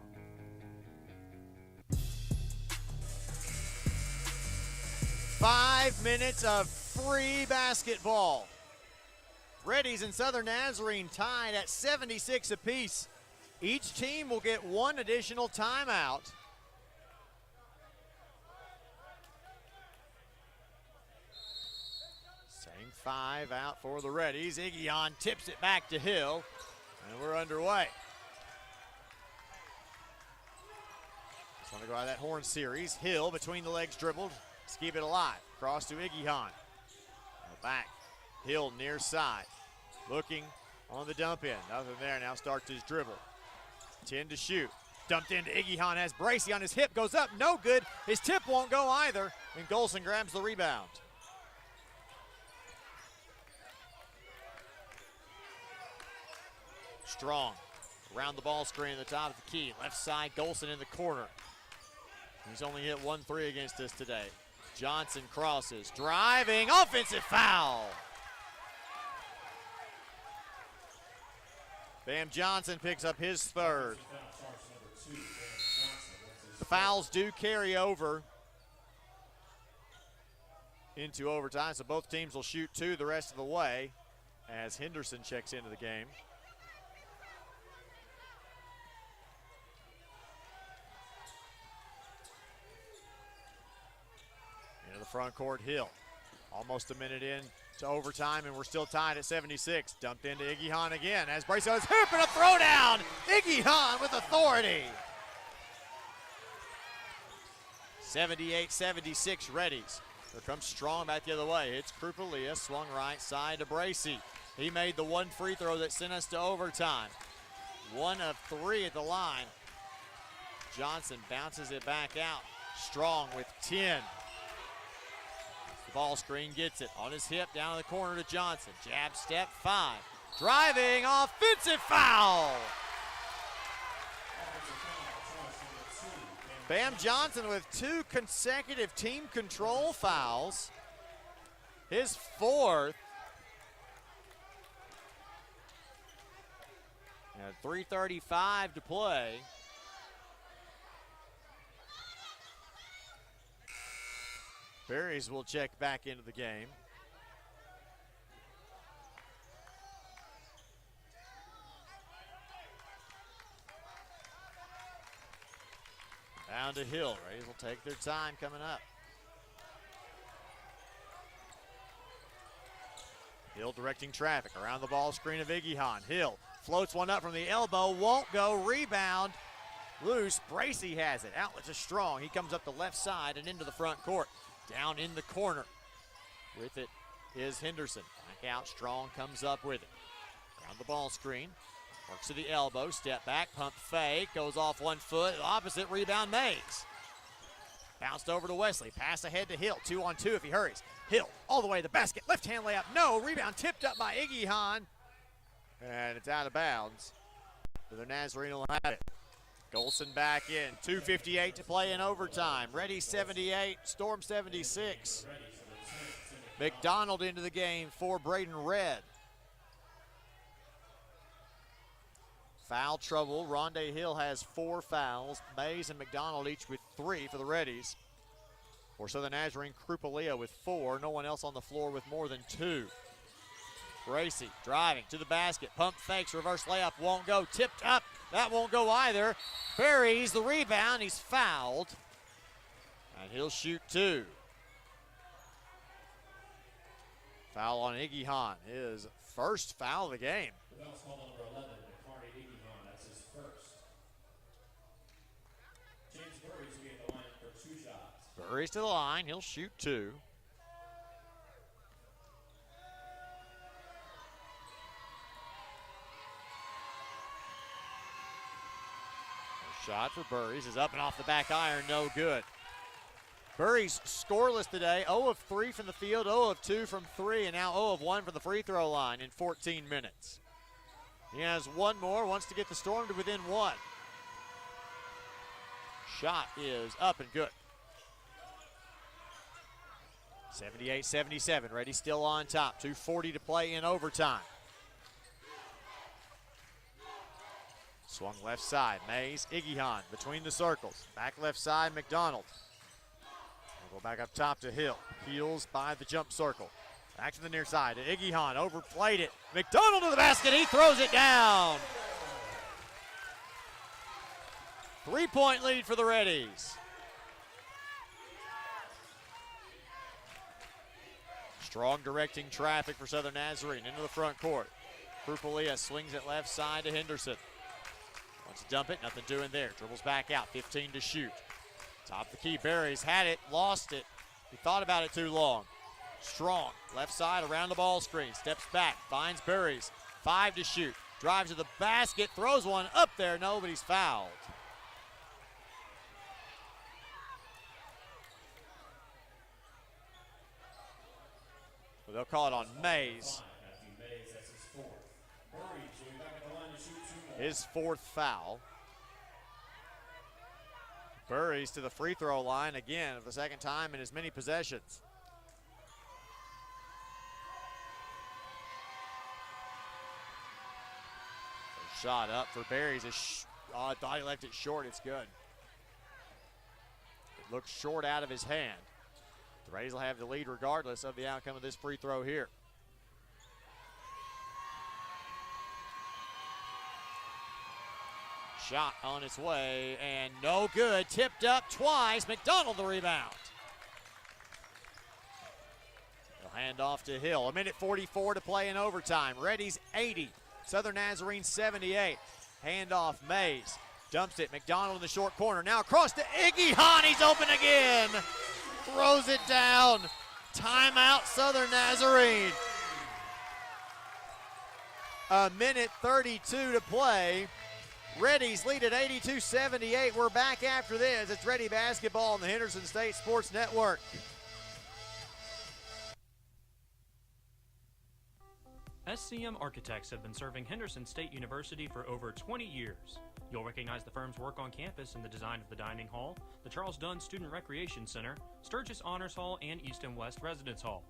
Five minutes of free basketball. Reddies and Southern Nazarene tied at 76 apiece. Each team will get one additional timeout. Same 5 out for the Reddies. 𝗬𝗓𝗦𝗓𝗏 tips it back to Hill, and we're underway. Just want to go out of that horn series. Hill between the legs dribbled. Let's keep it alive. Cross to 𝗬𝗓𝗦𝗓𝗏. Back. Hill near side. Looking on the dump in. Nothing there. Now starts his dribble. 10 to shoot. Dumped into 𝗬𝗓𝗏𝗏. Has Bracey on his hip. Goes up. No good. His tip won't go either. And 𝗏𝗏𝗏𝗏 grabs the rebound. Strong. Around the ball screen at the top of the key. Left side. 𝗏𝗏𝗏𝗏 in the corner. He's only hit 1 3 against us today. Johnson crosses. Driving. Offensive foul. Bam Johnson picks up his third. The fouls do carry over into overtime, so both teams will shoot 2 the rest of the way as Henderson checks into the game. Into the front court, Hill. Almost a minute in to overtime, and we're still tied at 76. Dumped into 𝗬𝗓𝗏𝗏𝗏 again as Bracey has hoop and a throwdown. 𝗬𝗓𝗏𝗏𝗏𝗏 with authority. 78-76 Reddies. Here comes Strong back the other way. Hits 𝗬𝗓𝗦𝗏𝗏𝗏, swung right side to Bracey. He made the 1 free throw that sent us to overtime. 1 of 3 at the line. Johnson bounces it back out. Strong with 10. The ball screen gets it on his hip down in the corner to Johnson. Jab step 5. Driving, offensive foul. Bam Johnson with 2 consecutive team control fouls. His 4th. And 3:35 to play. Berries will check back into the game. Down to Hill. Rays will take their time coming up. Hill directing traffic around the ball screen of 𝗬𝗓𝗏𝗏𝗏𝗏. Hill floats one up from the elbow, won't go, rebound. Loose, Bracey has it. Outlet to Strong. He comes up the left side and into the front court. Down in the corner. With it is Henderson. Back out, Strong comes up with it. Around the ball screen. Works to the elbow, step back, pump fake, goes off 1 foot. Opposite rebound, Mays. Bounced over to Wesley. Pass ahead to Hill. 2-on-2 if he hurries. Hill all the way to the basket. Left hand layup. No. Rebound tipped up by 𝗬𝗓𝗏𝗏𝗏𝗏. And it's out of bounds. So the Nazarene will have it. 𝗏𝗏𝗏𝗏𝗏𝗏 back in. 2:58 to play in overtime. Reddie 78, Storm 76. McDonald into the game for Braden Redd. Foul trouble. Rondé Hill has 4 fouls. Mays and McDonald each with 3 for the Reddies. For Southern Nazarene, 𝗬𝗓𝗏𝗏𝗏𝗏𝗏 with 4. No one else on the floor with more than 2. Bracey driving to the basket. Pump fakes, reverse layup, won't go. Tipped up, that won't go either. Buries the rebound, he's fouled. And he'll shoot 2. Foul on 𝗬𝗓𝗏𝗏𝗏𝗏𝗏, his first foul of the game. That's number 11, 𝗬𝗓𝗏𝗏𝗏𝗏𝗏, that's his first. James Buries will be at the line for 2 shots. Buries to the line, he'll shoot 2. Shot for Buries is up and off the back iron, no good. Buries scoreless today, 0 of 3 from the field, 0 of 2 from 3, and now 0 of 1 from the free throw line in 14 minutes. He has 1 more, wants to get the Storm to within 1. Shot is up and good. 78-77, Reddie still on top, 2:40 to play in overtime. Swung left side, Mays, 𝗬𝗓𝗏𝗏𝗏𝗏 between the circles. Back left side, McDonald. We'll go back up top to Hill. Heels by the jump circle. Back to the near side to 𝗬𝗓𝗏𝗏𝗏𝗏, overplayed it. McDonald to the basket, he throws it down. 3-point lead for the Reddies. Strong directing traffic for Southern Nazarene into the front court. 𝗬𝗠𝗧𝗏 swings it left side to Henderson. Wants to dump it, nothing doing there. Dribbles back out, 15 to shoot. Top of the key, Berries had it, lost it. He thought about it too long. Strong, left side around the ball screen. Steps back, finds Berries. 5 to shoot. Drives to the basket, throws one up there. Nobody's fouled. Well, they'll call it on Mays. His 4th foul. Berries to the free throw line again for the 2nd time in as many possessions. Shot up for Berries. I thought he left it short. It's good. It looks short out of his hand. The Reddies will have the lead regardless of the outcome of this free throw here. Shot on its way and no good. Tipped up twice. McDonald the rebound. They'll hand off to Hill. 1:44 to play in overtime. Reddies 80. Southern Nazarene 78. Handoff Mays. Dumps it. McDonald in the short corner. Now across to 𝗬𝗏𝗓𝗏. He's open again. Throws it down. Timeout Southern Nazarene. 1:32 to play. Reddies lead at 82-78. We're back after this. It's Reddie Basketball on the Henderson State Sports Network. SCM Architects have been serving Henderson State University for over 20 years. You'll recognize the firm's work on campus in the design of the dining hall, the Charles Dunn Student Recreation Center, Sturgis Honors Hall, and East and West Residence Hall.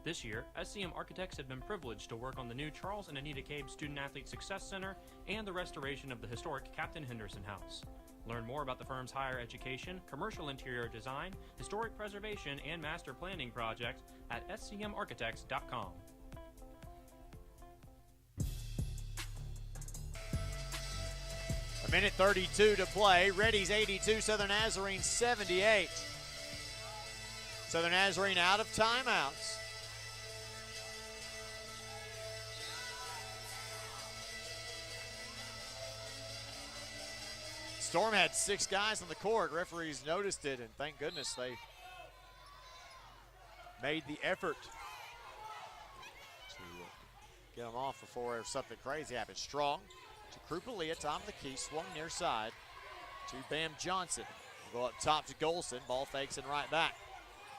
This year, SCM Architects have been privileged to work on the new Charles and Anita Cabe Student Athlete Success Center and the restoration of the historic Captain Henderson House. Learn more about the firm's higher education, commercial interior design, historic preservation, and master planning projects at scmarchitects.com. A 1:32 to play. Reddies 82, Southern Nazarene 78. Southern Nazarene out of timeouts. Storm had 6 guys on the court. Referees noticed it, and thank goodness they made the effort to get them off before something crazy happened. Strong to 𝗬𝗠𝗧𝗏, top of the key, swung near side to Bam Johnson. Go up top to Golson. Ball fakes and right back.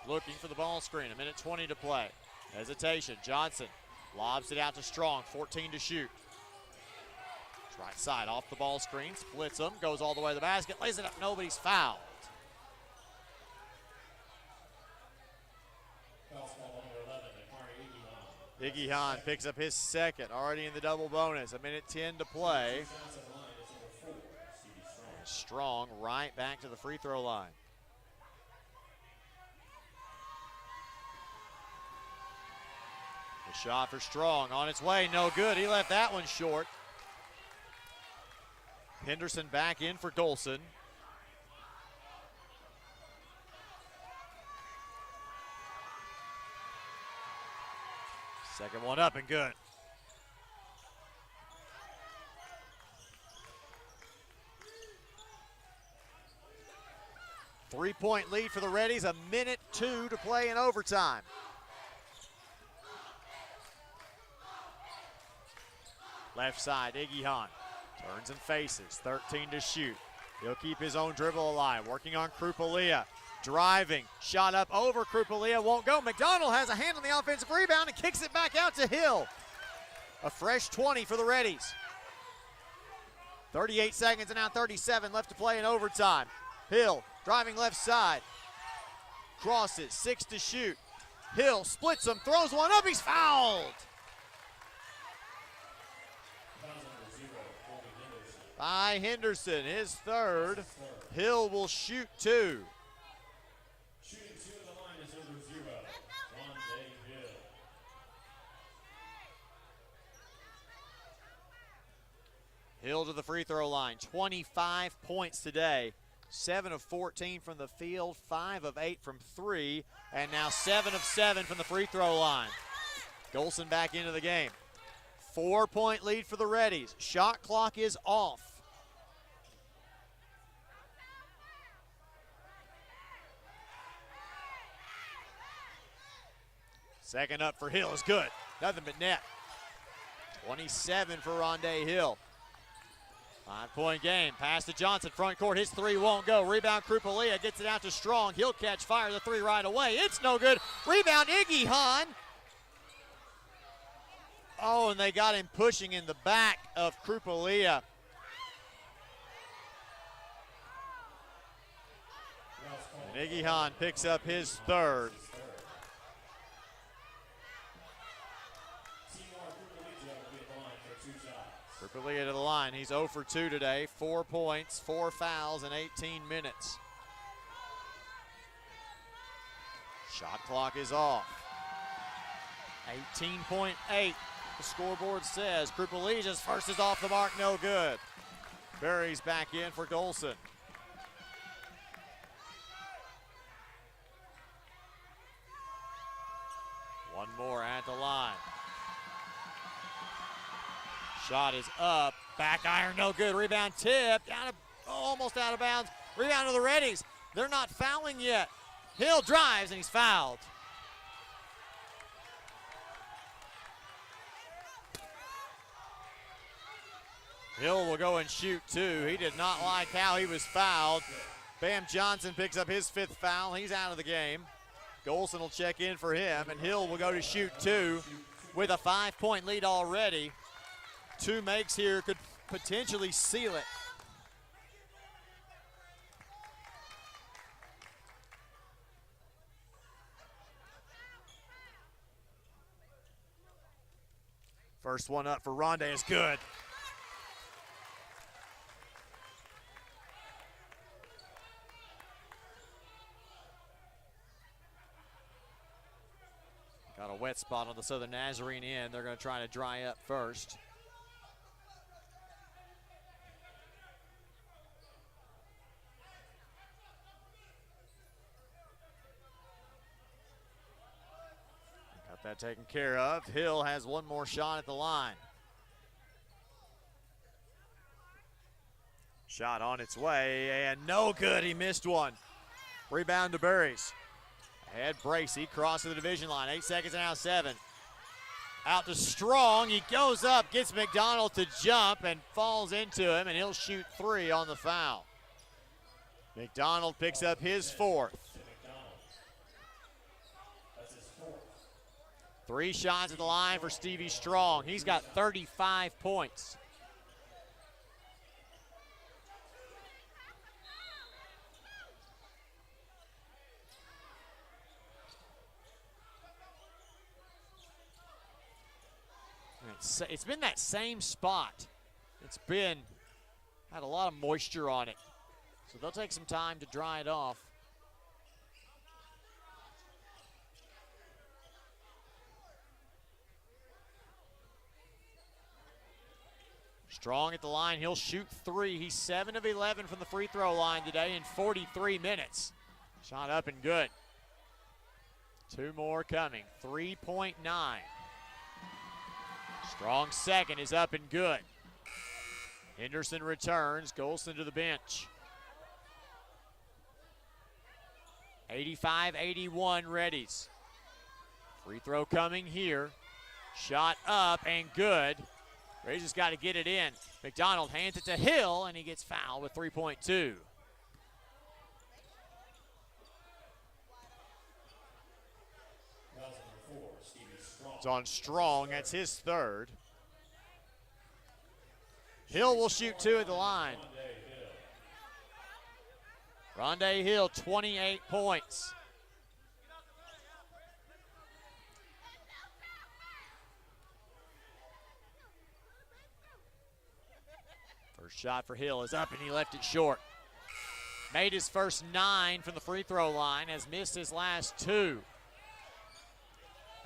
Looking for the ball screen. 1:20 to play. Hesitation. Johnson lobs it out to Strong. 14 to shoot. Right side off the ball screen, splits them, goes all the way to the basket, lays it up, nobody's fouled. 𝗬𝗏𝗓𝗏 picks up his 2nd, already in the double bonus. 1:10 to play. Strong right back to the free throw line. The shot for Strong on its way, no good. He left that one short. Henderson back in for Golson. Second one up and good. Three-point lead for the Reddies. 1:02 to play in overtime. Left side, 𝗬𝗏𝗓𝗏. Turns and faces, 13 to shoot. He'll keep his own dribble alive, working on 𝗬𝗠𝗧𝗏. Driving, shot up over 𝗬𝗠𝗧𝗏, won't go. McDonald has a hand on the offensive rebound and kicks it back out to Hill. A fresh 20 for the Reddies. 38 seconds and now 37 left to play in overtime. Hill driving left side. Crosses, 6 to shoot. Hill splits him, throws one up, he's fouled. By Henderson, his 3rd. Hill will shoot 2. Shooting 2 at the line is over 0. Rondé Hill. Hill to the free throw line. 25 points today 7 of 14 from the field, 5 of 8 from 3, and now 7 of 7 from the free throw line. Golson back into the game. 4-point lead for the Reddies. Shot clock is off. Second up for Hill is good. Nothing but net. 27 for Rondé Hill. 5-point game. Pass to Johnson. Front court. His three won't go. Rebound 𝗦𝗦𝗕𝗦𝗖𝗥𝗜𝗕𝗘 gets it out to Strong. He'll catch fire. The three right away. It's no good. Rebound 𝗦𝗦𝗦𝗕𝗦𝗏. Oh, and they got him pushing in the back of 𝗦𝗦𝗦𝗏. And 𝗦𝗦𝗏𝗏 picks up his third. 𝗦𝗦𝗦𝗏𝗏 to the line. He's 0 for 2 today. 4 points, 4 fouls in 18 minutes. Shot clock is off. 18.8. The scoreboard says 𝗦𝗦𝗦𝗏𝗏's first is off the mark, no good. Berry's back in for Golson. One more at the line. Shot is up. Back iron, no good. Rebound tip. Almost out of bounds. Rebound to the Reddies. They're not fouling yet. Hill drives and he's fouled. Hill will go and shoot two. He did not like how he was fouled. Bam Johnson picks up his 5th foul. He's out of the game. Golson will check in for him, and Hill will go to shoot two with a 5-point lead already. 2 makes here could potentially seal it. First one up for Rondé is good. Got a wet spot on the Southern Nazarene end. They're going to try to dry up first. Got that taken care of. Hill has one more shot at the line. Shot on its way and no good. He missed one. Rebound to Berries. Ahead Bracey, crosses the division line. 8 seconds and now 7. Out to Strong. He goes up, gets McDonald to jump and falls into him, and he'll shoot 3 on the foul. McDonald picks up his 4th. 3 shots at the line for Stevie Strong. He's got 35 points. It's been that same spot. It's been, had a lot of moisture on it. So they'll take some time to dry it off. Strong at the line, he'll shoot 3. He's 7 of 11 from the free throw line today in 43 minutes. Shot up and good. 2 more coming, 3.9. Strong second is up and good. Henderson returns, Golson to the bench. 85-81 Reddies. Free throw coming here. Shot up and good. Reddies just got to get it in. McDonald hands it to Hill and he gets fouled with 3.2. It's on Strong, that's his 3rd. Hill will shoot 2 at the line. Rondé Hill, 28 points. First shot for Hill is up and he left it short. Made his first 9 from the free throw line, has missed his last 2.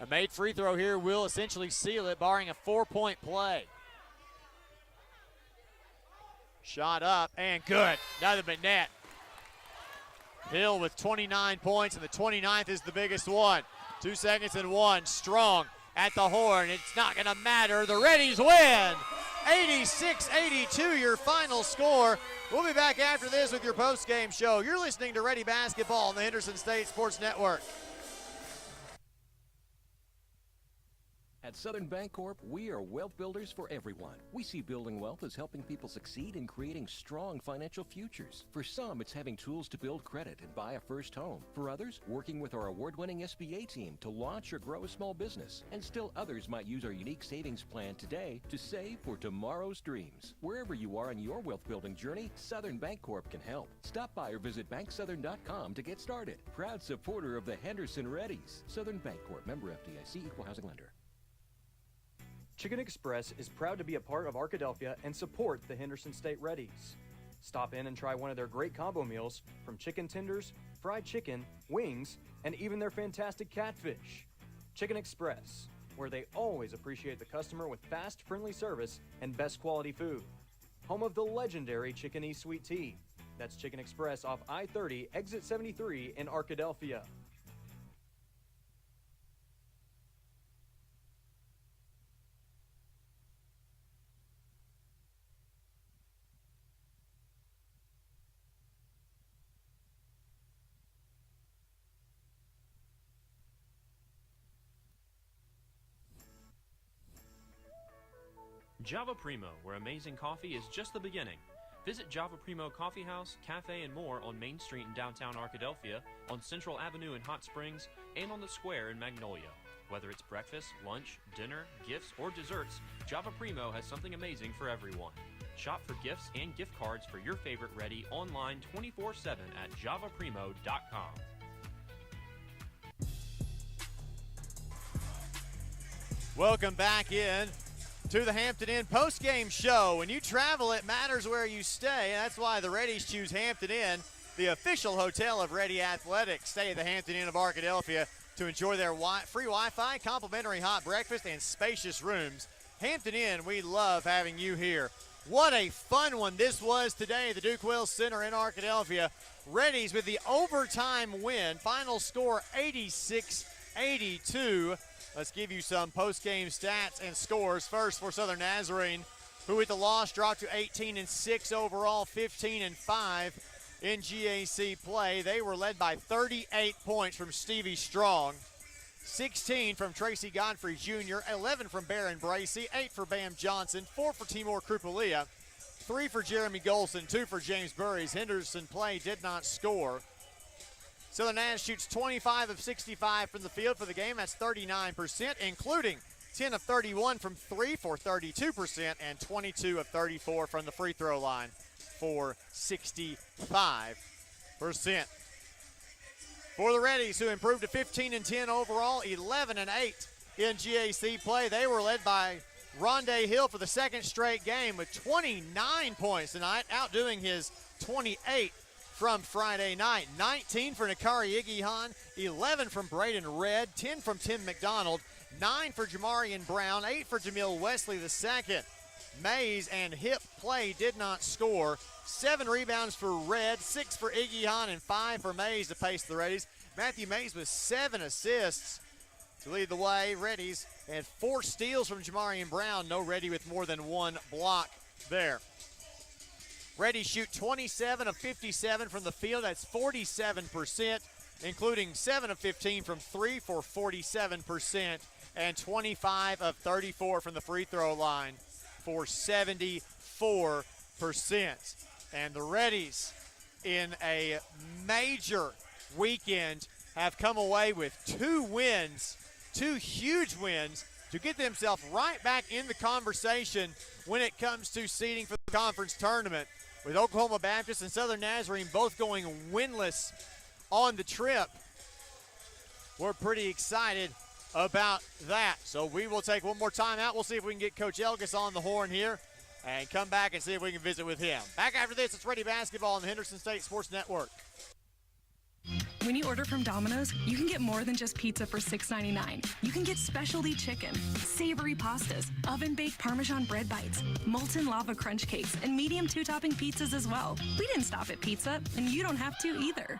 A made free throw here will essentially seal it, barring a 4-point play. Shot up and good. Nothing but net. Hill with 29 points, and the 29th is the biggest one. 2 seconds and 1. Strong at the horn. It's not going to matter. The Reddies win. 86-82, your final score. We'll be back after this with your post-game show. You're listening to Reddie Basketball on the Henderson State Sports Network. At Southern Bancorp, we are wealth builders for everyone. We see building wealth as helping people succeed in creating strong financial futures. For some, it's having tools to build credit and buy a first home. For others, working with our award-winning SBA team to launch or grow a small business. And still others might use our unique savings plan today to save for tomorrow's dreams. Wherever you are in your wealth building journey, Southern Bancorp can help. Stop by or visit banksouthern.com to get started. Proud supporter of the Henderson Reddies. Southern Bancorp, member FDIC, equal housing lender. Chicken Express is proud to be a part of Arkadelphia and support the Henderson State Reddies. Stop in and try one of their great combo meals from chicken tenders, fried chicken, wings, and even their fantastic catfish. Chicken Express, where they always appreciate the customer with fast, friendly service and best quality food. Home of the legendary Chicken E Sweet Tea. That's Chicken Express off I-30, exit 73 in Arkadelphia. Java Primo, where amazing coffee is just the beginning. Visit Java Primo Coffee House, Cafe, and more on Main Street in downtown Arkadelphia, on Central Avenue in Hot Springs, and on the Square in Magnolia. Whether it's breakfast, lunch, dinner, gifts, or desserts, Java Primo has something amazing for everyone. Shop for gifts and gift cards for your favorite Reddie online 24/7 at javaprimo.com. Welcome back in to the Hampton Inn post-game show. When you travel, it matters where you stay. That's why the Reddies choose Hampton Inn, the official hotel of Reddie Athletics. Stay at the Hampton Inn of Arkadelphia to enjoy their free Wi-Fi, complimentary hot breakfast, and spacious rooms. Hampton Inn, we love having you here. What a fun one this was today at the Duke Wells Center in Arkadelphia. Reddies with the overtime win. Final score 86-82. Let's give you some post-game stats and scores. First for Southern Nazarene, who with the loss dropped to 18-6 overall, 15-5 in GAC play. They were led by 38 points from Stevie Strong, 16 from Tracy Godfrey Jr., 11 from Barron Bracey, 8 for Bam Johnson, 4 for Timur Krupalia, 3 for Jeremy Golson, 2 for James Burries. Henderson play did not score. Southern Naz shoots 25 of 65 from the field for the game. That's 39%, including 10 of 31 from 3 for 32%, and 22 of 34 from the free throw line for 65%. For the Reddies, who improved to 15-10 overall, 11-8 in GAC play, they were led by Rondé Hill for the second straight game with 29 points tonight, outdoing his 28 from Friday night. 19 for Nakari Igihan, 11 from Braden Red, 10 from Tim McDonald, 9 for Jamarian Brown, 8 for Jamil Wesley II. Mays and Hip play did not score. 7 rebounds for Red, 6 for Igihan, and 5 for Mays to pace the Reddies. Matthew Mays with 7 assists to lead the way. Reddies and 4 steals from Jamarian Brown. No Reddie with more than 1 block there. Reddies shoot 27 of 57 from the field. That's 47%, including 7 of 15 from 3 for 47%, and 25 of 34 from the free throw line for 74%. And the Reddies, in a major weekend, have come away with 2 wins, 2 huge wins, to get themselves right back in the conversation when it comes to seeding for the conference tournament. With Oklahoma Baptist and Southern Nazarene both going winless on the trip, we're pretty excited about that. So we will take one more time out. We'll see if we can get Coach Elgis on the horn here and come back and see if we can visit with him. Back after this, it's Reddie Basketball on the Henderson State Sports Network. When you order from Domino's, you can get more than just pizza for $6.99. You can get specialty chicken, savory pastas, oven-baked Parmesan bread bites, molten lava crunch cakes, and medium 2-topping pizzas as well. We didn't stop at pizza, and you don't have to either.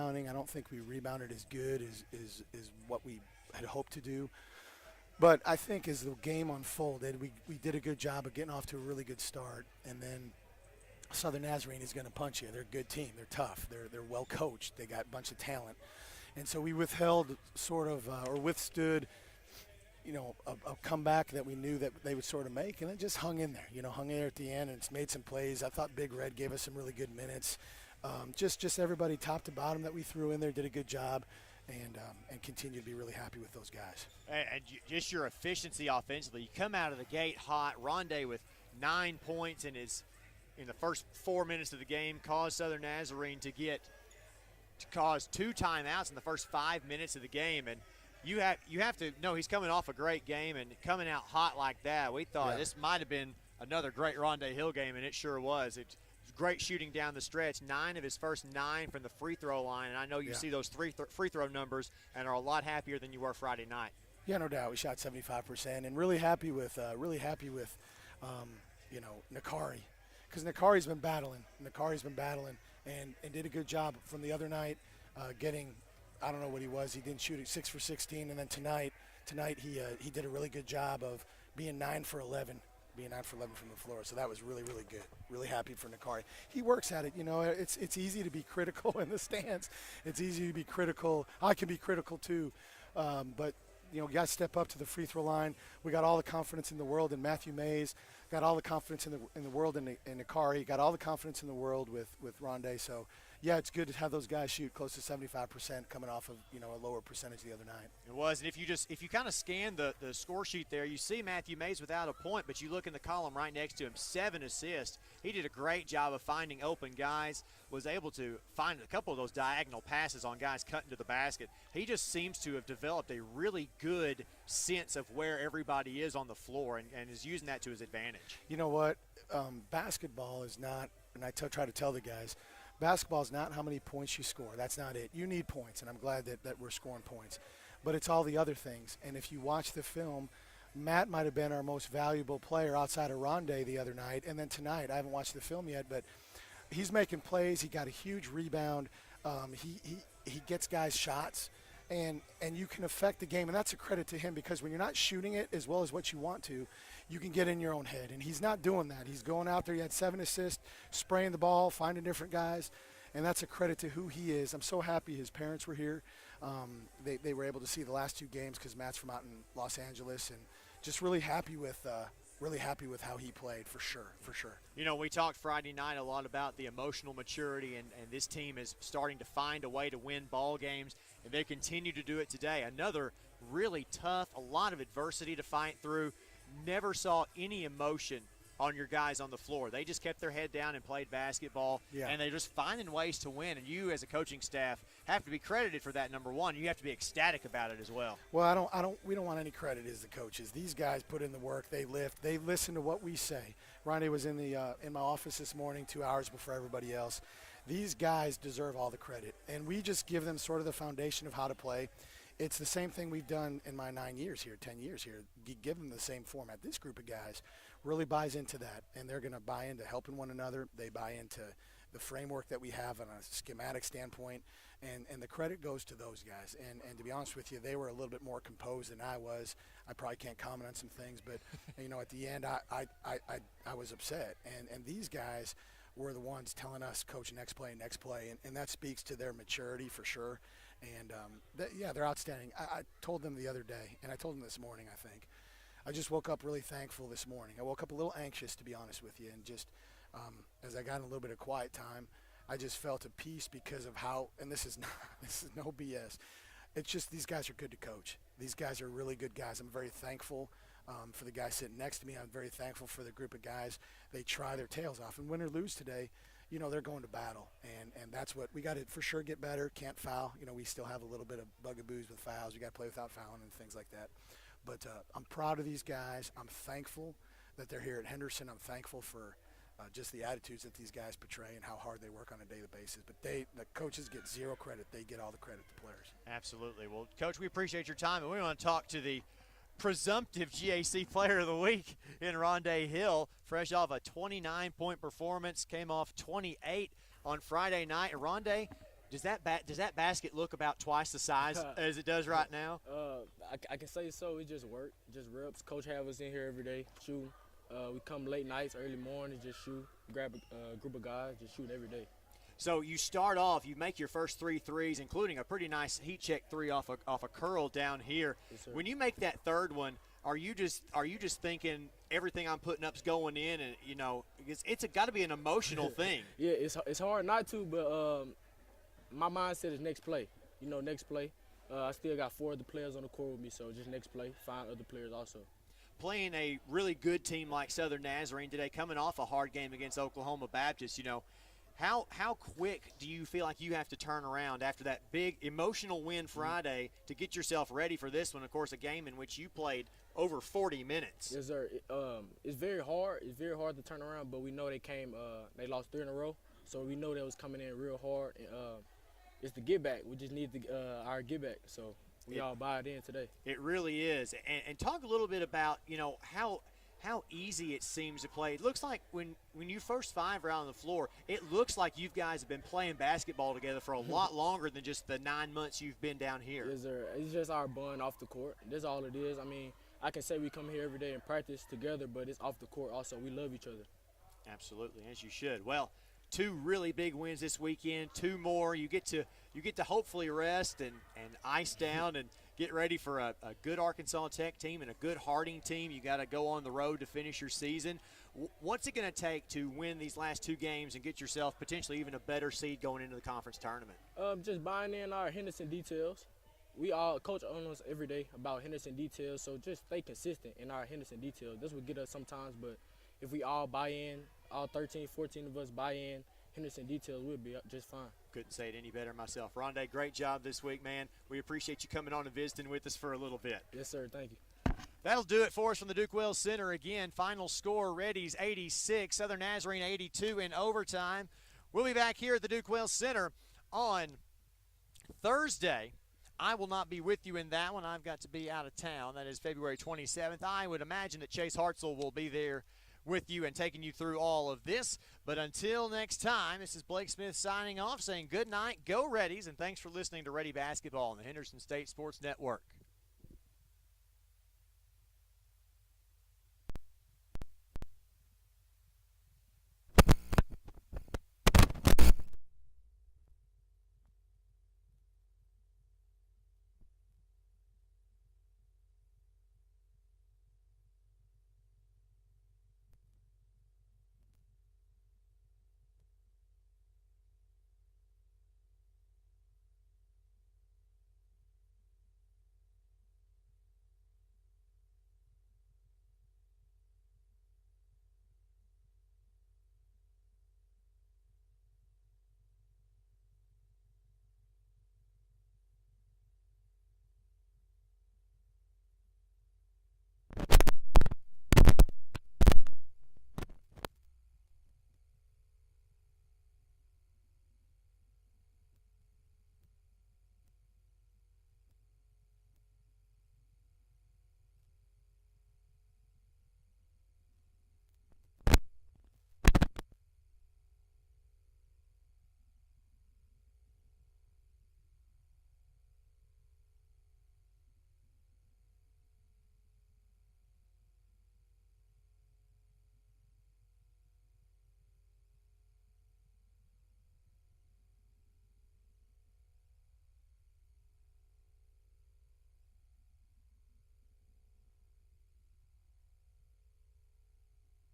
rebounding. I don't think we rebounded as good as what we had hoped to do. But I think as the game unfolded, we did a good job of getting off to a really good start. And then Southern Nazarene is going to punch you. They're a good team. They're tough. They're well coached. They got a bunch of talent. And so we withstood, a comeback that we knew that they would sort of make, and it just hung in there. Hung in there at the end, and it's made some plays. I thought Big Red gave us some really good minutes. Just everybody top to bottom that we threw in there did a good job, and continue to be really happy with those guys. And just your efficiency offensively. You come out of the gate hot. Rondé with 9 points in the first 4 minutes of the game caused Southern Nazarene to cause 2 timeouts in the first 5 minutes of the game. And you have to know he's coming off a great game and coming out hot like that. We thought this might have been another great Rondé Hill game, and it sure was. It was great shooting down the stretch. 9 of his first 9 from the free throw line, and I know you see those free throw numbers and are a lot happier than you were Friday night. Yeah, no doubt. We shot 75%, and really happy with 𝗦𝗨𝗕𝗦𝗖𝗥𝗜𝗕𝗘, because 𝗦𝗨𝗕's been battling and did a good job from the other night getting. I don't know what he was. He didn't shoot it 6 for 16, and then tonight he did a really good job of being 9 for 11 being 9 for 11 from the floor. So that was really, really good. Really happy for 𝗦𝗨𝗕𝗦𝗖𝗥𝗜𝗕𝗘. He works at it. You know, it's easy to be critical in the stands. It's easy to be critical. I can be critical too. But, you know, we got to step up to the free throw line. We got all the confidence in the world in Matthew Mays. Got all the confidence in the world in 𝗦𝗦𝗕𝗦𝗧𝗏𝗏. Got all the confidence in the world with Rondé. So, yeah, it's good to have those guys shoot close to 75% coming off of, you know, a lower percentage the other night. It was, and if you kind of scan the score sheet there, you see Matthew Mays without a point, but you look in the column right next to him, 7 assists. He did a great job of finding open guys, was able to find a couple of those diagonal passes on guys cutting to the basket. He just seems to have developed a really good sense of where everybody is on the floor and is using that to his advantage. You know what? Basketball is not, and I try to tell the guys, basketball is not how many points you score. That's not it. You need points, and I'm glad that we're scoring points. But it's all the other things. And if you watch the film, Matt might have been our most valuable player outside of Rondé the other night. And then tonight, I haven't watched the film yet, but he's making plays. He got a huge rebound. He gets guys shots. And you can affect the game, and that's a credit to him because when you're not shooting it as well as what you want to, you can get in your own head, and he's not doing that. He's going out there. He had 7 assists, spraying the ball, finding different guys, and that's a credit to who he is. I'm so happy his parents were here. They were able to see the last 2 games because Matt's from out in Los Angeles, and just really happy with how he played, for sure. You know, we talked Friday night a lot about the emotional maturity, and this team is starting to find a way to win ball games, and they continue to do it today. Another really tough, a lot of adversity to fight through. Never saw any emotion on your guys on the floor. They just kept their head down and played basketball, and they're just finding ways to win. And you, as a coaching staff, have to be credited for that. Number one, you have to be ecstatic about it as well. Well, we don't want any credit as the coaches. These guys put in the work. They lift. They listen to what we say. Rondé was in my office this morning 2 hours before everybody else. These guys deserve all the credit, and we just give them sort of the foundation of how to play. It's the same thing we've done in my 9 years here, 10 years here. Give them the same format. This group of guys really buys into that, and they're going to buy into helping one another. They buy into the framework that we have on a schematic standpoint, and the credit goes to those guys. And to be honest with you, they were a little bit more composed than I was. I probably can't comment on some things, but you know, at the end, I was upset. And these guys were the ones telling us, coach, next play, and that speaks to their maturity for sure. And they're outstanding. I told them the other day, and I told them this morning, I think. I just woke up really thankful this morning. I woke up a little anxious, to be honest with you, and just as I got in a little bit of quiet time, I just felt at peace because of how, and this is no BS. It's just these guys are good to coach. These guys are really good guys. I'm very thankful for the guy sitting next to me. I'm very thankful for the group of guys. They try their tails off, and win or lose today, you know, they're going to battle, and that's what we got to for sure get better. Can't foul. You know, we still have a little bit of bugaboos with fouls. We got to play without fouling and things like that. But I'm proud of these guys. I'm thankful that they're here at Henderson. I'm thankful for just the attitudes that these guys portray and how hard they work on a daily basis. But the coaches get zero credit. They get all the credit, the players. Absolutely. Well, Coach, we appreciate your time, and we want to talk to the presumptive GAC Player of the Week in Rondé Hill, fresh off a 29-point performance, came off 28 on Friday night. And Rondé, does that basket look about twice the size as it does right now? I can say so. It just work, just reps. Coach have us in here every day shooting. We come late nights, early mornings, just shoot. Grab a group of guys, just shoot every day. So you start off, you make your first 3 threes, including a pretty nice heat check 3 off a curl down here. Yes, sir. When you make that third one, are you just thinking everything I'm putting up's going in, and you know it's got to be an emotional thing? Yeah, it's hard not to, but my mindset is next play. You know, next play. I still got 4 other players on the court with me, so just next play, find other players also. Playing a really good team like Southern Nazarene today, coming off a hard game against Oklahoma Baptist, you know, how quick do you feel like you have to turn around after that big emotional win Friday to get yourself ready for this one? Of course, a game in which you played over 40 minutes. Yes, sir. It's very hard. It's very hard to turn around, but we know they lost 3 in a row, so we know they was coming in real hard. And it's the get back. We just need our get back. So we all buy it in today. It really is. And talk a little bit about, you know, how easy it seems to play. It looks like when you first 5 are out on the floor, it looks like you guys have been playing basketball together for a lot longer than just the 9 months you've been down here. Yes, sir. It's just our bond off the court. That's all it is. I mean, I can say we come here every day and practice together, but it's off the court also. We love each other. Absolutely, as you should. Well, 2 really big wins this weekend, 2 more. You get to hopefully rest and ice down and get ready for a good Arkansas Tech team and a good Harding team. You got to go on the road to finish your season. What's it going to take to win these last 2 games and get yourself potentially even a better seed going into the conference tournament? Just buying in our Henderson details. We all coach on us every day about Henderson details, so just stay consistent in our Henderson details. This will get us sometimes, but if we all buy in, all 13, 14 of us buy in, Henderson details, we'll be just fine. Couldn't say it any better myself. Rondé, great job this week, man. We appreciate you coming on and visiting with us for a little bit. Yes, sir. Thank you. That'll do it for us from the Duke Wells Center. Again, final score, Reddies 86, Southern Nazarene 82 in overtime. We'll be back here at the Duke Wells Center on Thursday. I will not be with you in that one. I've got to be out of town. That is February 27th. I would imagine that Chase Hartzell will be there with you and taking you through all of this. But until next time, this is Blake Smith signing off, saying good night, go Reddies, and thanks for listening to Reddie Basketball on the Henderson State Sports Network.